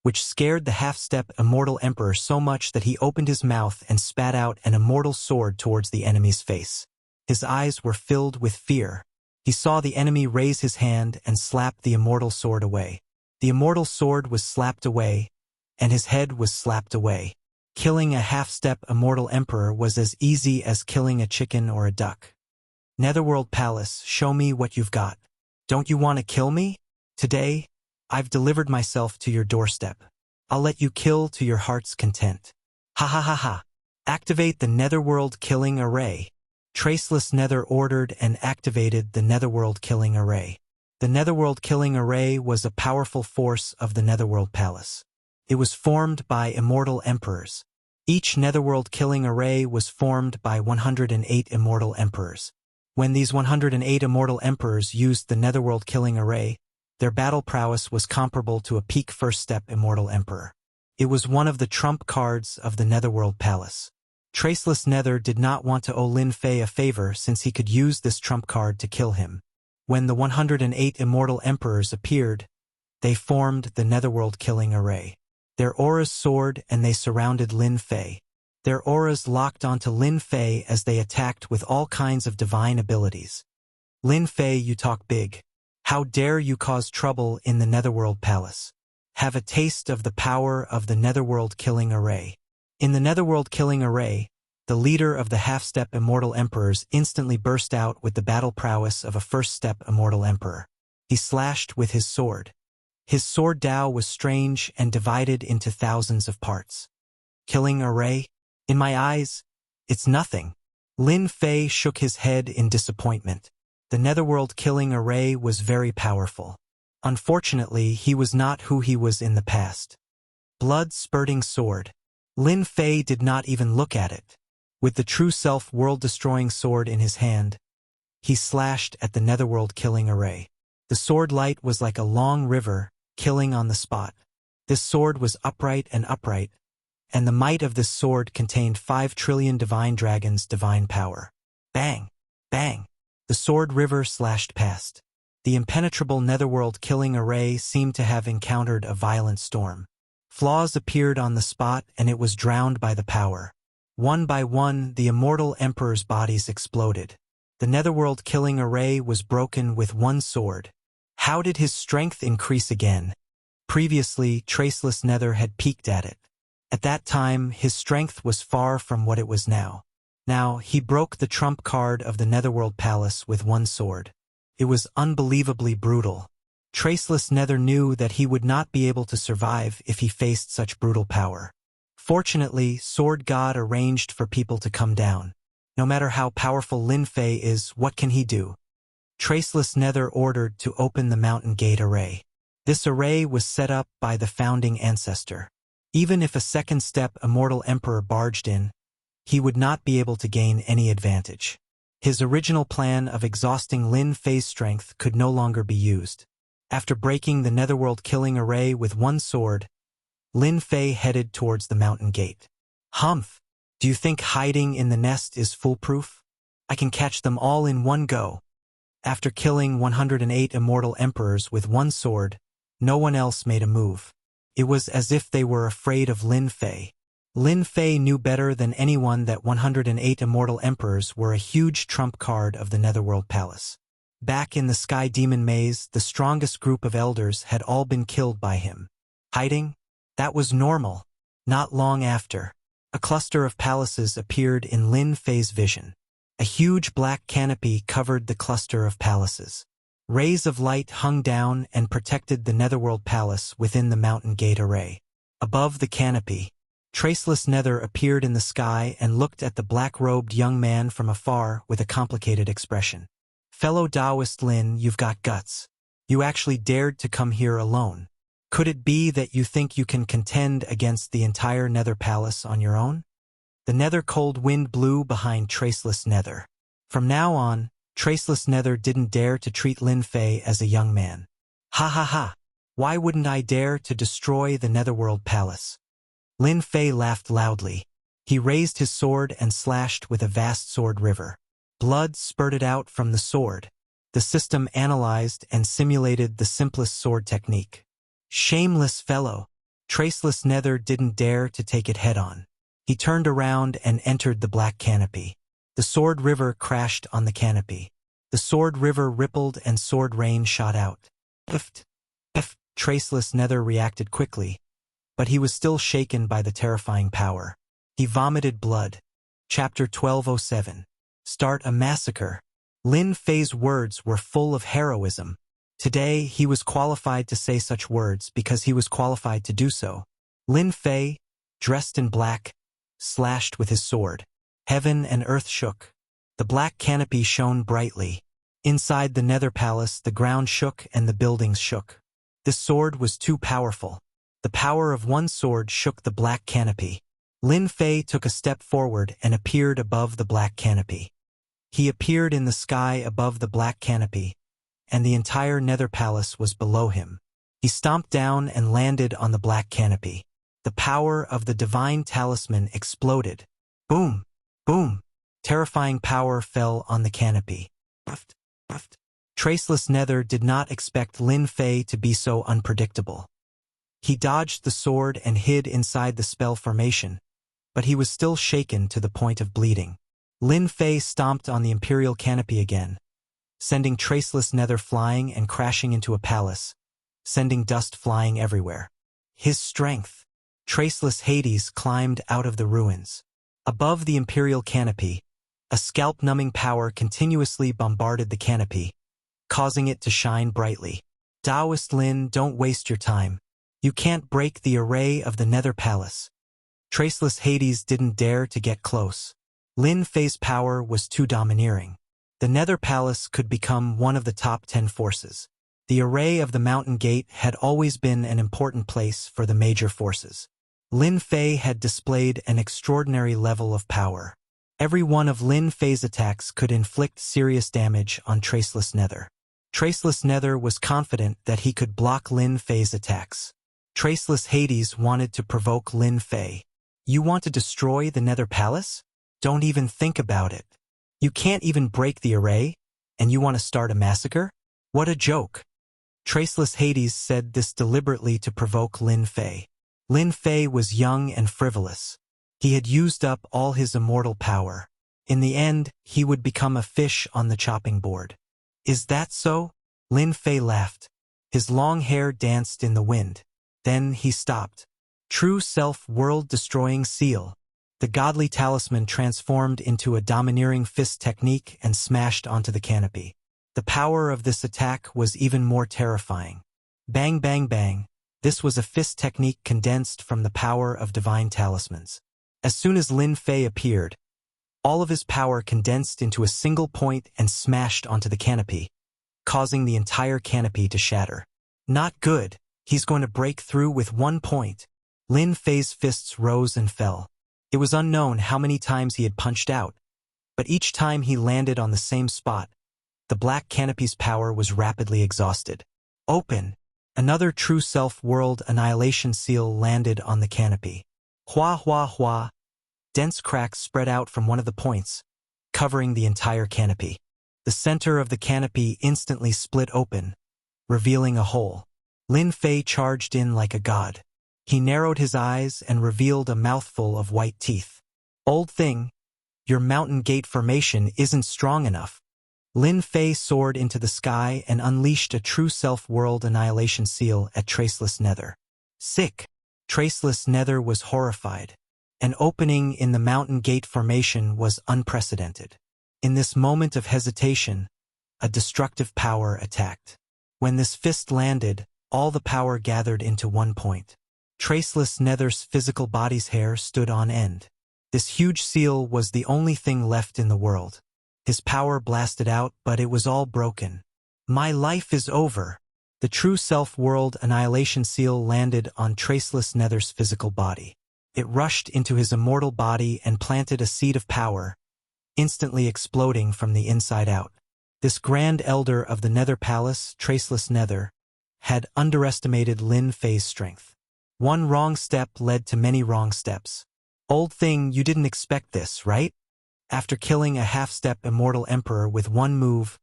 which scared the half-step immortal emperor so much that he opened his mouth and spat out an immortal sword towards the enemy's face. His eyes were filled with fear. He saw the enemy raise his hand and slap the immortal sword away. The immortal sword was slapped away, and his head was slapped away. Killing a half-step immortal emperor was as easy as killing a chicken or a duck. Netherworld Palace, show me what you've got. Don't you want to kill me? Today, I've delivered myself to your doorstep. I'll let you kill to your heart's content. Ha ha ha ha. Activate the Netherworld Killing Array. Traceless Nether ordered and activated the Netherworld Killing Array. The Netherworld Killing Array was a powerful force of the Netherworld Palace. It was formed by immortal emperors. Each Netherworld Killing Array was formed by 108 immortal emperors. When these 108 immortal emperors used the Netherworld Killing Array, their battle prowess was comparable to a peak first-step immortal emperor. It was one of the trump cards of the Netherworld Palace. Traceless Nether did not want to owe Lin Fei a favor since he could use this trump card to kill him. When the 108 immortal emperors appeared, they formed the Netherworld Killing Array. Their auras soared and they surrounded Lin Fei. Their auras locked onto Lin Fei as they attacked with all kinds of divine abilities. Lin Fei, you talk big. How dare you cause trouble in the Netherworld Palace? Have a taste of the power of the Netherworld Killing Array. In the Netherworld Killing Array, the leader of the half-step immortal emperors instantly burst out with the battle prowess of a first-step immortal emperor. He slashed with his sword. His sword Dao was strange and divided into thousands of parts. Killing Array? In my eyes, it's nothing. Lin Fei shook his head in disappointment. The Netherworld Killing Array was very powerful. Unfortunately, he was not who he was in the past. Blood-spurting sword. Lin Fei did not even look at it. With the true self world-destroying sword in his hand, he slashed at the Netherworld Killing Array. The sword light was like a long river, killing on the spot. This sword was upright, and the might of this sword contained 5 trillion divine dragons' divine power. Bang! Bang! The sword river slashed past. The impenetrable Netherworld Killing Array seemed to have encountered a violent storm. Flaws appeared on the spot and it was drowned by the power. One by one, the immortal emperor's bodies exploded. The Netherworld Killing Array was broken with one sword. How did his strength increase again? Previously, Traceless Nether had peaked at it. At that time, his strength was far from what it was now. Now, he broke the trump card of the Netherworld Palace with one sword. It was unbelievably brutal. Traceless Nether knew that he would not be able to survive if he faced such brutal power. Fortunately, Sword God arranged for people to come down. No matter how powerful Lin Fei is, what can he do? Traceless Nether ordered to open the Mountain Gate array. This array was set up by the founding ancestor. Even if a second-step immortal emperor barged in, he would not be able to gain any advantage. His original plan of exhausting Lin Fei's strength could no longer be used. After breaking the Netherworld killing array with one sword, Lin Fei headed towards the Mountain Gate. Humph! Do you think hiding in the nest is foolproof? I can catch them all in one go. After killing 108 immortal emperors with one sword, no one else made a move. It was as if they were afraid of Lin Fei. Lin Fei knew better than anyone that 108 immortal emperors were a huge trump card of the Netherworld Palace. Back in the Sky Demon Maze, the strongest group of elders had all been killed by him. Hiding? That was normal. Not long after, a cluster of palaces appeared in Lin Fei's vision. A huge black canopy covered the cluster of palaces. Rays of light hung down and protected the Netherworld Palace within the Mountain Gate array. Above the canopy, Traceless Nether appeared in the sky and looked at the black-robed young man from afar with a complicated expression. Fellow Taoist Lin, you've got guts. You actually dared to come here alone. Could it be that you think you can contend against the entire Nether Palace on your own? The Nether cold wind blew behind Traceless Nether. From now on, Traceless Nether didn't dare to treat Lin Fei as a young man. Ha ha ha! Why wouldn't I dare to destroy the Netherworld Palace? Lin Fei laughed loudly. He raised his sword and slashed with a vast sword river. Blood spurted out from the sword. The system analyzed and simulated the simplest sword technique. Shameless fellow! Traceless Nether didn't dare to take it head-on. He turned around and entered the black canopy. The sword river crashed on the canopy. The sword river rippled and sword rain shot out. Pift! Pift! Traceless Nether reacted quickly, but he was still shaken by the terrifying power. He vomited blood. Chapter 1207. Start a massacre. Lin Fei's words were full of heroism. Today, he was qualified to say such words because he was qualified to do so. Lin Fei, dressed in black, slashed with his sword. Heaven and earth shook. The black canopy shone brightly. Inside the Nether Palace, the ground shook and the buildings shook. This sword was too powerful. The power of one sword shook the black canopy. Lin Fei took a step forward and appeared above the black canopy. He appeared in the sky above the black canopy, and the entire Nether Palace was below him. He stomped down and landed on the black canopy. The power of the divine talisman exploded. Boom! Boom! Terrifying power fell on the canopy. Puffed, puffed. Traceless Nether did not expect Lin Fei to be so unpredictable. He dodged the sword and hid inside the spell formation, but he was still shaken to the point of bleeding. Lin Fei stomped on the Imperial canopy again, sending Traceless Nether flying and crashing into a palace, sending dust flying everywhere. His strength. Traceless Hades climbed out of the ruins. Above the Imperial canopy, a scalp-numbing power continuously bombarded the canopy, causing it to shine brightly. Taoist Lin, don't waste your time. You can't break the array of the Nether Palace. Traceless Hades didn't dare to get close. Lin Fei's power was too domineering. The Nether Palace could become one of the top 10 forces. The array of the Mountain Gate had always been an important place for the major forces. Lin Fei had displayed an extraordinary level of power. Every one of Lin Fei's attacks could inflict serious damage on Traceless Nether. Traceless Nether was confident that he could block Lin Fei's attacks. Traceless Hades wanted to provoke Lin Fei. You want to destroy the Nether Palace? Don't even think about it. You can't even break the array, and you want to start a massacre? What a joke. Traceless Hades said this deliberately to provoke Lin Fei. Lin Fei was young and frivolous. He had used up all his immortal power. In the end, he would become a fish on the chopping board. Is that so? Lin Fei laughed. His long hair danced in the wind. Then he stopped. True self world-destroying seal. The godly talisman transformed into a domineering fist technique and smashed onto the canopy. The power of this attack was even more terrifying. Bang bang bang. This was a fist technique condensed from the power of divine talismans. As soon as Lin Fei appeared, All of his power condensed into a single point and smashed onto the canopy, causing the entire canopy to shatter. Not good. He's going to break through with 1 point. Lin Fei's fists rose and fell. It was unknown how many times he had punched out, but each time he landed on the same spot, the black canopy's power was rapidly exhausted. Open! Another true self-world annihilation seal landed on the canopy. Hua hua hua! Dense cracks spread out from one of the points, covering the entire canopy. The center of the canopy instantly split open, revealing a hole. Lin Fei charged in like a god. He narrowed his eyes and revealed a mouthful of white teeth. Old thing, your mountain gate formation isn't strong enough. Lin Fei soared into the sky and unleashed a true self-world annihilation seal at Traceless Nether. Sick! Traceless Nether was horrified. An opening in the mountain gate formation was unprecedented. In this moment of hesitation, a destructive power attacked. When this fist landed, all the power gathered into 1 point. Traceless Nether's physical body's hair stood on end. This huge seal was the only thing left in the world. His power blasted out, but it was all broken. My life is over. The true self-world annihilation seal landed on Traceless Nether's physical body. It rushed into his immortal body and planted a seed of power, instantly exploding from the inside out. This Grand Elder of the Nether Palace, Traceless Nether, had underestimated Lin Fei's strength. One wrong step led to many wrong steps. Old thing, you didn't expect this, right? After killing a half-step immortal emperor with 1 move,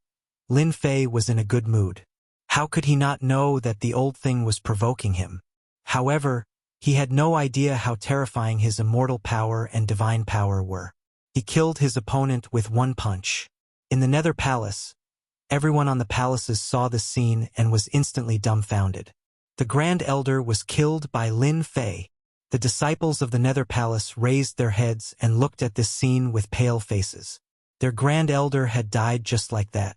Lin Fei was in a good mood. How could he not know that the old thing was provoking him? However, he had no idea how terrifying his immortal power and divine power were. He killed his opponent with 1 punch. In the Nether Palace, everyone on the palaces saw this scene and was instantly dumbfounded. The Grand Elder was killed by Lin Fei. The disciples of the Nether Palace raised their heads and looked at this scene with pale faces. Their Grand Elder had died just like that.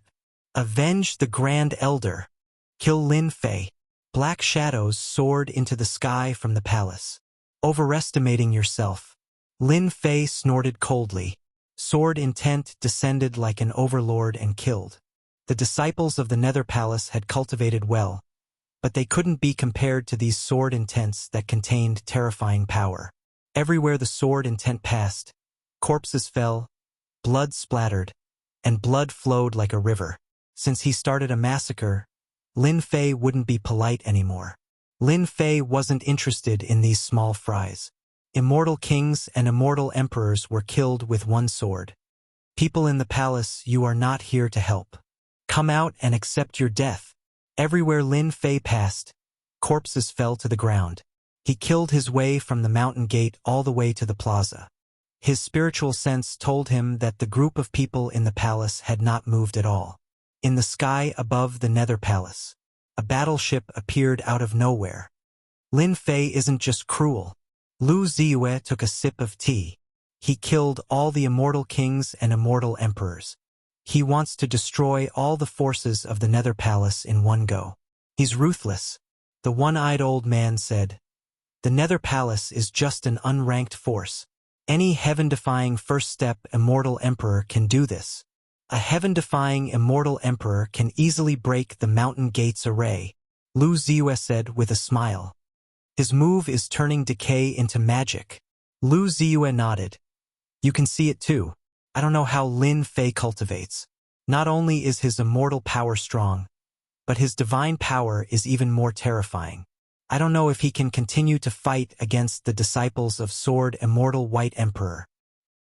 Avenge the Grand Elder! Kill Lin Fei! Black shadows soared into the sky from the palace. Overestimating yourself. Lin Fei snorted coldly. Sword intent descended like an overlord and killed. The disciples of the Nether Palace had cultivated well, but they couldn't be compared to these sword intents that contained terrifying power. Everywhere the sword intent passed, corpses fell, blood splattered, and blood flowed like a river. Since he started a massacre, Lin Fei wouldn't be polite anymore. Lin Fei wasn't interested in these small fries. Immortal kings and immortal emperors were killed with 1 sword. People in the palace, you are not here to help. Come out and accept your death. Everywhere Lin Fei passed, corpses fell to the ground. He killed his way from the mountain gate all the way to the plaza. His spiritual sense told him that the group of people in the palace had not moved at all. In the sky above the Nether Palace, a battleship appeared out of nowhere. Lin Fei isn't just cruel. Lu Ziyue took a sip of tea. He killed all the immortal kings and immortal emperors. He wants to destroy all the forces of the Nether Palace in 1 go. He's ruthless. The one-eyed old man said, "The Nether Palace is just an unranked force. Any heaven-defying first-step immortal emperor can do this. A heaven-defying immortal emperor can easily break the mountain gates array," Lu Ziyue said with a smile. "His move is turning decay into magic." Lu Ziyue nodded. "You can see it too. I don't know how Lin Fei cultivates. Not only is his immortal power strong, but his divine power is even more terrifying. I don't know if he can continue to fight against the disciples of Sword Immortal White Emperor.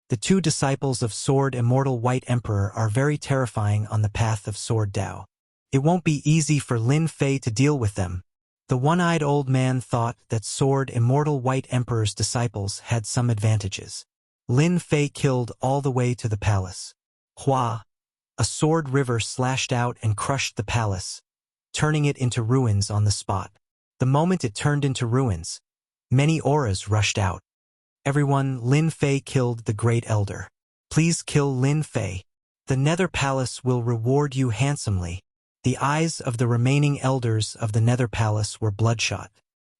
The 2 disciples of Sword Immortal White Emperor are very terrifying on the path of Sword Dao. It won't be easy for Lin Fei to deal with them." The one-eyed old man thought that Sword Immortal White Emperor's disciples had some advantages. Lin Fei killed all the way to the palace. Hua! A sword river slashed out and crushed the palace, turning it into ruins on the spot. The moment it turned into ruins, many auras rushed out. "Everyone, Lin Fei killed the Great Elder. Please kill Lin Fei. The Nether Palace will reward you handsomely." The eyes of the remaining elders of the Nether Palace were bloodshot.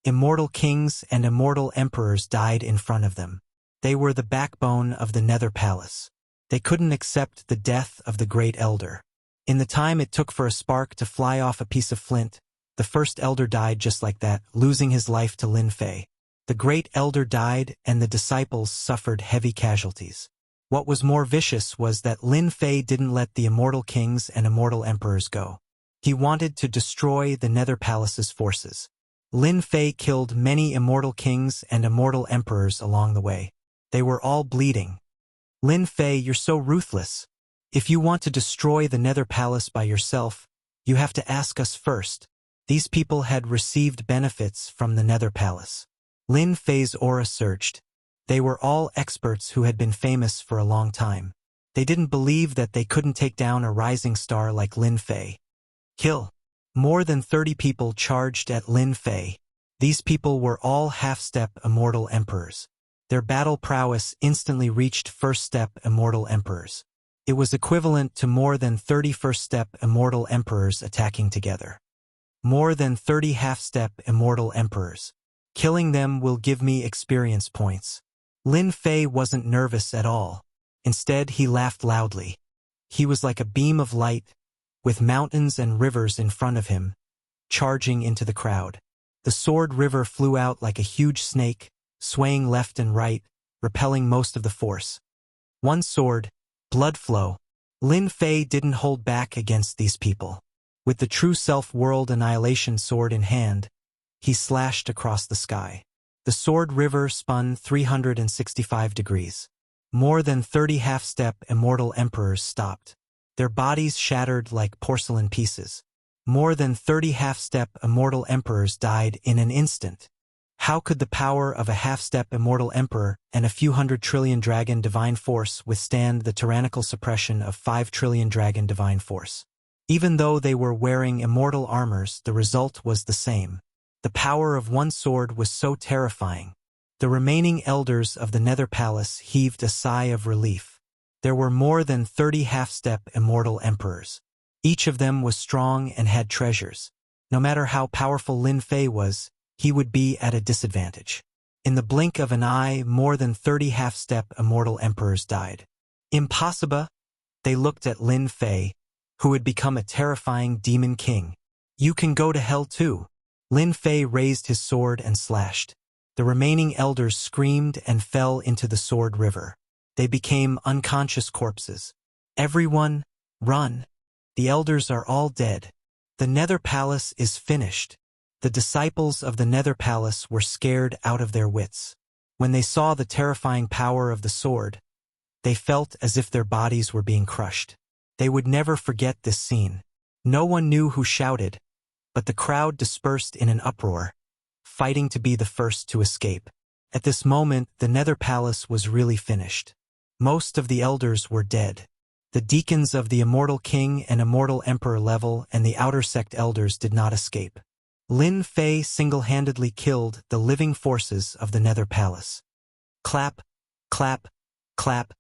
Immortal kings and immortal emperors died in front of them. They were the backbone of the Nether Palace. They couldn't accept the death of the great elder. In the time it took for a spark to fly off a piece of flint, the first elder died just like that, losing his life to Lin Fei. The great elder died, and the disciples suffered heavy casualties. What was more vicious was that Lin Fei didn't let the immortal kings and immortal emperors go. He wanted to destroy the Nether Palace's forces. Lin Fei killed many immortal kings and immortal emperors along the way. They were all bleeding. Lin Fei, you're so ruthless. If you want to destroy the Nether Palace by yourself, you have to ask us first. These people had received benefits from the Nether Palace. Lin Fei's aura surged. They were all experts who had been famous for a long time. They didn't believe that they couldn't take down a rising star like Lin Fei. Kill. More than 30 people charged at Lin Fei. These people were all half-step immortal emperors. Their battle prowess instantly reached first-step immortal emperors. It was equivalent to more than 30 first-step immortal emperors attacking together. More than 30 half-step immortal emperors. Killing them will give me experience points. Lin Fei wasn't nervous at all. Instead, he laughed loudly. He was like a beam of light, with mountains and rivers in front of him, charging into the crowd. The sword river flew out like a huge snake, swaying left and right, repelling most of the force. One sword, blood flow. Lin Fei didn't hold back against these people. With the true self-world annihilation sword in hand, he slashed across the sky. The sword river spun 365 degrees. More than 30 half-step immortal emperors stopped. Their bodies shattered like porcelain pieces. More than 30 half-step immortal emperors died in an instant. How could the power of a half-step immortal emperor and a few hundred trillion dragon divine force withstand the tyrannical suppression of 5 trillion dragon divine force? Even though they were wearing immortal armors, the result was the same. The power of one sword was so terrifying. The remaining elders of the Nether Palace heaved a sigh of relief. There were more than 30 half-step immortal emperors. Each of them was strong and had treasures. No matter how powerful Lin Fei was, he would be at a disadvantage. In the blink of an eye, more than 30 half-step immortal emperors died. Impossible! They looked at Lin Fei, who had become a terrifying demon king. You can go to hell too. Lin Fei raised his sword and slashed. The remaining elders screamed and fell into the sword river. They became unconscious corpses. Everyone, run. The elders are all dead. The Nether Palace is finished. The disciples of the Nether Palace were scared out of their wits. When they saw the terrifying power of the sword, they felt as if their bodies were being crushed. They would never forget this scene. No one knew who shouted, but the crowd dispersed in an uproar, fighting to be the first to escape. At this moment, the Nether Palace was really finished. Most of the elders were dead. The deacons of the Immortal King and Immortal Emperor level and the Outer Sect elders did not escape. Lin Fei single-handedly killed the living forces of the Nether Palace. Clap, clap, clap.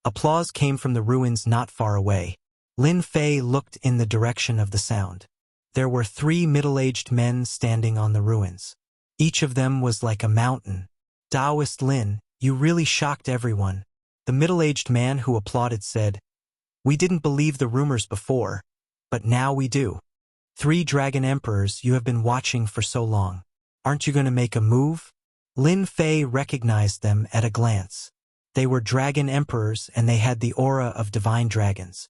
Applause came from the ruins not far away. Lin Fei looked in the direction of the sound. There were 3 middle-aged men standing on the ruins. Each of them was like a mountain. Taoist Lin, you really shocked everyone. The middle-aged man who applauded said, "We didn't believe the rumors before, but now we do. 3 dragon emperors you have been watching for so long. Aren't you going to make a move?" Lin Fei recognized them at a glance. They were dragon emperors and they had the aura of divine dragons.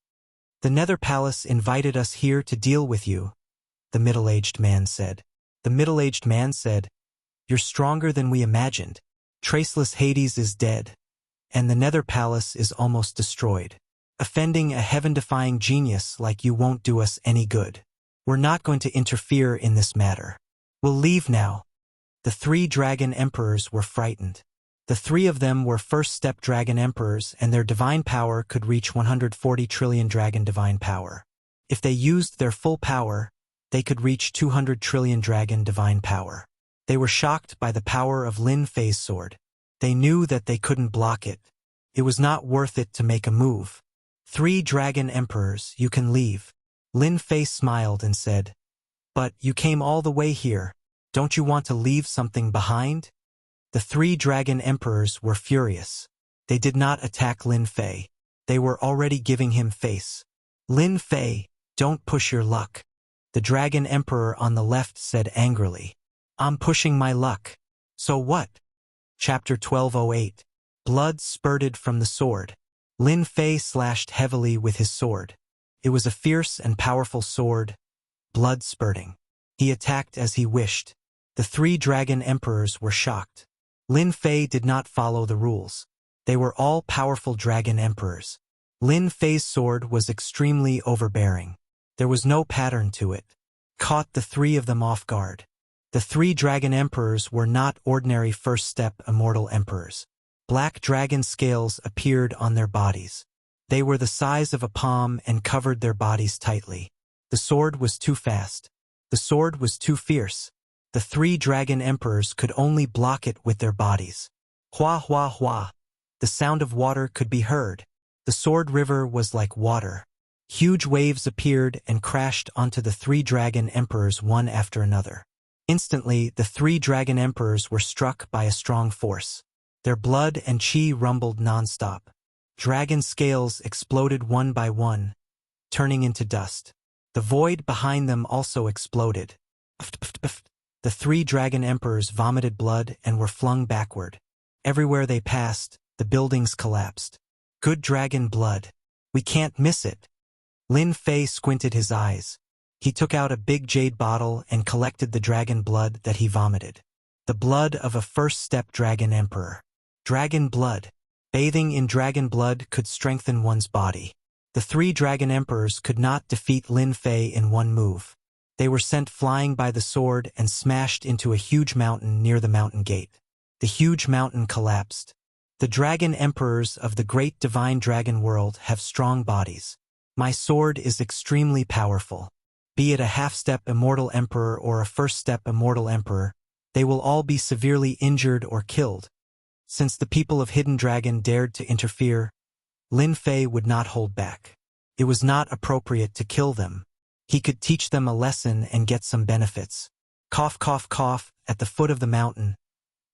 "The Nether Palace invited us here to deal with you," the middle-aged man said. The middle-aged man said, "You're stronger than we imagined. Traceless Hades is dead, and the Nether Palace is almost destroyed. Offending a heaven-defying genius like you won't do us any good. We're not going to interfere in this matter. We'll leave now." The 3 dragon emperors were frightened. The 3 of them were first-step dragon emperors and their divine power could reach 140 trillion dragon divine power. If they used their full power, they could reach 200 trillion dragon divine power. They were shocked by the power of Lin Fei's sword. They knew that they couldn't block it. It was not worth it to make a move. 3 dragon emperors, you can leave." Lin Fei smiled and said, "But you came all the way here. Don't you want to leave something behind?" The 3 dragon emperors were furious. They did not attack Lin Fei. They were already giving him face. Lin Fei, don't push your luck. The Dragon Emperor on the left said angrily. I'm pushing my luck. So what? Chapter 1208. Blood spurted from the sword. Lin Fei slashed heavily with his sword. It was a fierce and powerful sword, blood spurting. He attacked as he wished. The 3 Dragon Emperors were shocked. Lin Fei did not follow the rules. They were all powerful Dragon Emperors. Lin Fei's sword was extremely overbearing. There was no pattern to it. Caught the 3 of them off guard. The 3 Dragon Emperors were not ordinary first-step immortal emperors. Black dragon scales appeared on their bodies. They were the size of a palm and covered their bodies tightly. The sword was too fast. The sword was too fierce. The 3 Dragon Emperors could only block it with their bodies. Hua hua hua. The sound of water could be heard. The sword river was like water. Huge waves appeared and crashed onto the 3 Dragon Emperors one after another. Instantly, the 3 Dragon Emperors were struck by a strong force. Their blood and chi rumbled non-stop. Dragon scales exploded one by one, turning into dust. The void behind them also exploded. The 3 Dragon Emperors vomited blood and were flung backward. Everywhere they passed, the buildings collapsed. Good dragon blood. We can't miss it. Lin Fei squinted his eyes. He took out a big jade bottle and collected the dragon blood that he vomited. The blood of a first-step Dragon Emperor. Dragon blood. Bathing in dragon blood could strengthen one's body. The 3 Dragon Emperors could not defeat Lin Fei in one move. They were sent flying by the sword and smashed into a huge mountain near the mountain gate. The huge mountain collapsed. The Dragon Emperors of the great divine dragon world have strong bodies. My sword is extremely powerful. Be it a half-step immortal emperor or a first-step immortal emperor, they will all be severely injured or killed. Since the people of Hidden Dragon dared to interfere, Lin Fei would not hold back. It was not appropriate to kill them. He could teach them a lesson and get some benefits. Cough, cough, cough. At the foot of the mountain,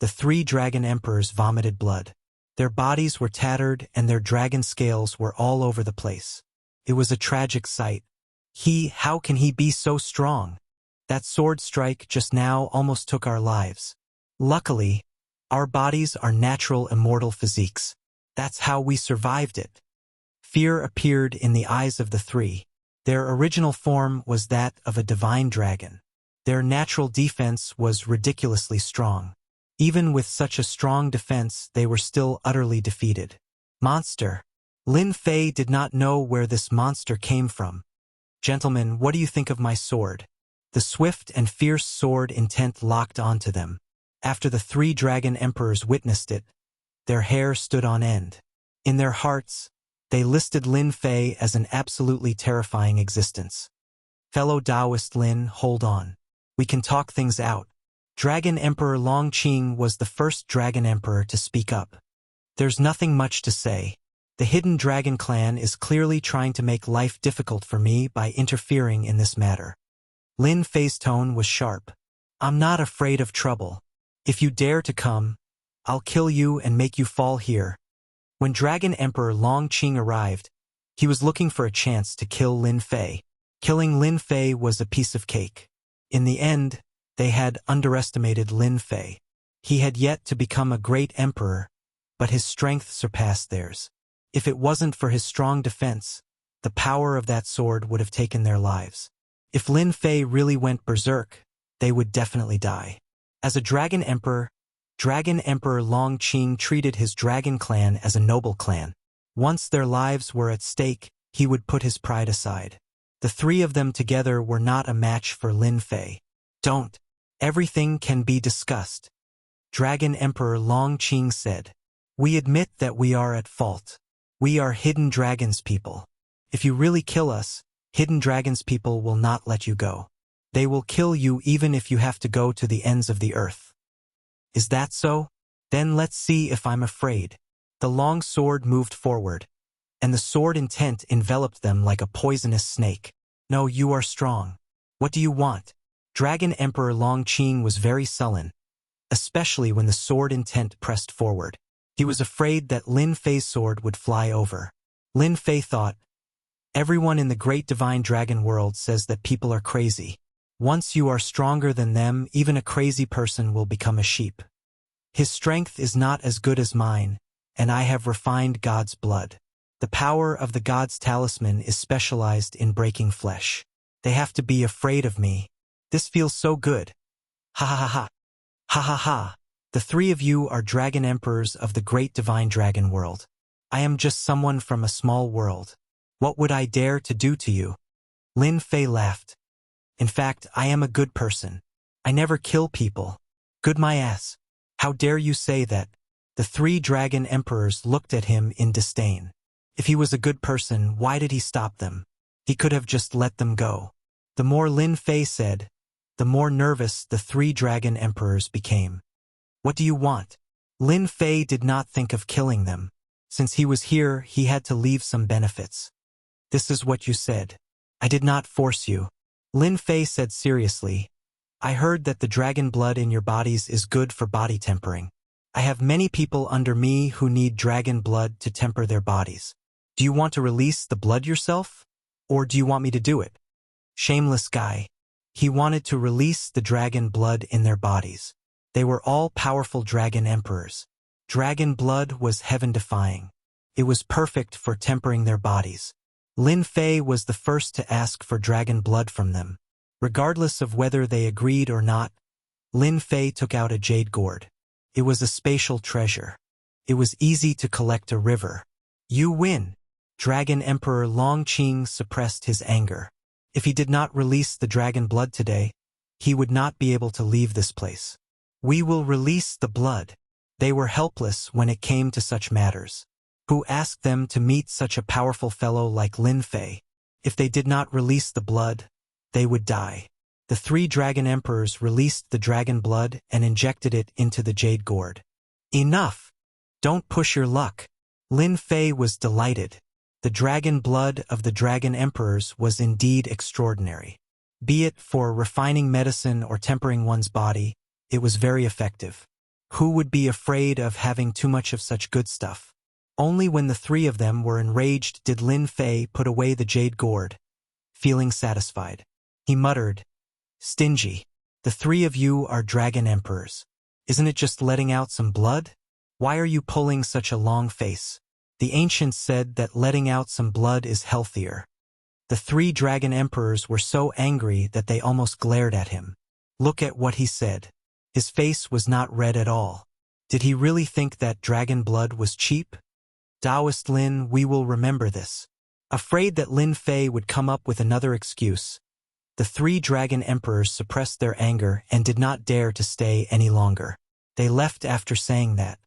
the 3 Dragon Emperors vomited blood. Their bodies were tattered and their dragon scales were all over the place. It was a tragic sight. How can he be so strong? That sword strike just now almost took our lives. Luckily, our bodies are natural immortal physiques. That's how we survived it. Fear appeared in the eyes of the 3. Their original form was that of a divine dragon. Their natural defense was ridiculously strong. Even with such a strong defense, they were still utterly defeated. Monster. Lin Fei did not know where this monster came from. Gentlemen, what do you think of my sword? The swift and fierce sword intent locked onto them. After the 3 Dragon Emperors witnessed it, their hair stood on end. In their hearts, they listed Lin Fei as an absolutely terrifying existence. Fellow Taoist Lin, hold on. We can talk things out. Dragon Emperor Long Qing was the first Dragon Emperor to speak up. There's nothing much to say. The Hidden Dragon clan is clearly trying to make life difficult for me by interfering in this matter. Lin Fei's tone was sharp. I'm not afraid of trouble. If you dare to come, I'll kill you and make you fall here. When Dragon Emperor Long Qing arrived, he was looking for a chance to kill Lin Fei. Killing Lin Fei was a piece of cake. In the end, they had underestimated Lin Fei. He had yet to become a great emperor, but his strength surpassed theirs. If it wasn't for his strong defense, the power of that sword would have taken their lives. If Lin Fei really went berserk, they would definitely die. As a Dragon Emperor Long Qing treated his dragon clan as a noble clan. Once their lives were at stake, he would put his pride aside. The 3 of them together were not a match for Lin Fei. Don't. Everything can be discussed. Dragon Emperor Long Qing said. We admit that we are at fault. We are Hidden Dragon's people. If you really kill us, Hidden Dragon's people will not let you go. They will kill you even if you have to go to the ends of the earth. Is that so? Then let's see if I'm afraid. The long sword moved forward, and the sword intent enveloped them like a poisonous snake. No, you are strong. What do you want? Dragon Emperor Long Qing was very sullen, especially when the sword intent pressed forward. He was afraid that Lin Fei's sword would fly over. Lin Fei thought, everyone in the great divine dragon world says that people are crazy. Once you are stronger than them, even a crazy person will become a sheep. His strength is not as good as mine, and I have refined God's blood. The power of the God's talisman is specialized in breaking flesh. They have to be afraid of me. This feels so good. Ha ha ha ha. Ha ha ha. The three of you are dragon emperors of the great divine dragon world. I am just someone from a small world. What would I dare to do to you? Lin Fei laughed. In fact, I am a good person. I never kill people. Good my ass. How dare you say that? The three dragon emperors looked at him in disdain. If he was a good person, why did he stop them? He could have just let them go. The more Lin Fei said, the more nervous the three dragon emperors became. What do you want? Lin Fei did not think of killing them. Since he was here, he had to leave some benefits. This is what you said. I did not force you. Lin Fei said seriously, I heard that the dragon blood in your bodies is good for body tempering. I have many people under me who need dragon blood to temper their bodies. Do you want to release the blood yourself? Or do you want me to do it? Shameless guy. He wanted to release the dragon blood in their bodies. They were all powerful dragon emperors. Dragon blood was heaven-defying. It was perfect for tempering their bodies. Lin Fei was the first to ask for dragon blood from them. Regardless of whether they agreed or not, Lin Fei took out a jade gourd. It was a spatial treasure. It was easy to collect a river. You win. Dragon Emperor Longqing suppressed his anger. If he did not release the dragon blood today, he would not be able to leave this place. We will release the blood. They were helpless when it came to such matters. Who asked them to meet such a powerful fellow like Lin Fei? If they did not release the blood, they would die. The three dragon emperors released the dragon blood and injected it into the jade gourd. Enough! Don't push your luck. Lin Fei was delighted. The dragon blood of the dragon emperors was indeed extraordinary. Be it for refining medicine or tempering one's body, it was very effective. Who would be afraid of having too much of such good stuff? Only when the three of them were enraged did Lin Fei put away the jade gourd, feeling satisfied. He muttered, Stingy. The three of you are dragon emperors. Isn't it just letting out some blood? Why are you pulling such a long face? The ancients said that letting out some blood is healthier. The three dragon emperors were so angry that they almost glared at him. Look at what he said. His face was not red at all. Did he really think that dragon blood was cheap? Taoist Lin, we will remember this. Afraid that Lin Fei would come up with another excuse, the three dragon emperors suppressed their anger and did not dare to stay any longer. They left after saying that.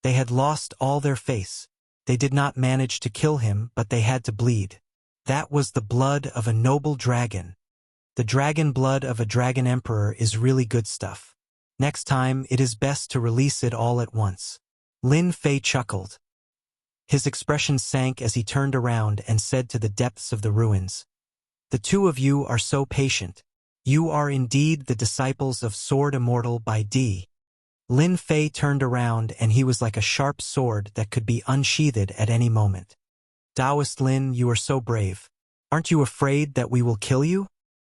They had lost all their face. They did not manage to kill him, but they had to bleed. That was the blood of a noble dragon. The dragon blood of a dragon emperor is really good stuff. Next time, it is best to release it all at once. Lin Fei chuckled. His expression sank as he turned around and said to the depths of the ruins, The two of you are so patient. You are indeed the disciples of Sword Immortal by D. Lin Fei turned around and he was like a sharp sword that could be unsheathed at any moment. Taoist Lin, you are so brave. Aren't you afraid that we will kill you?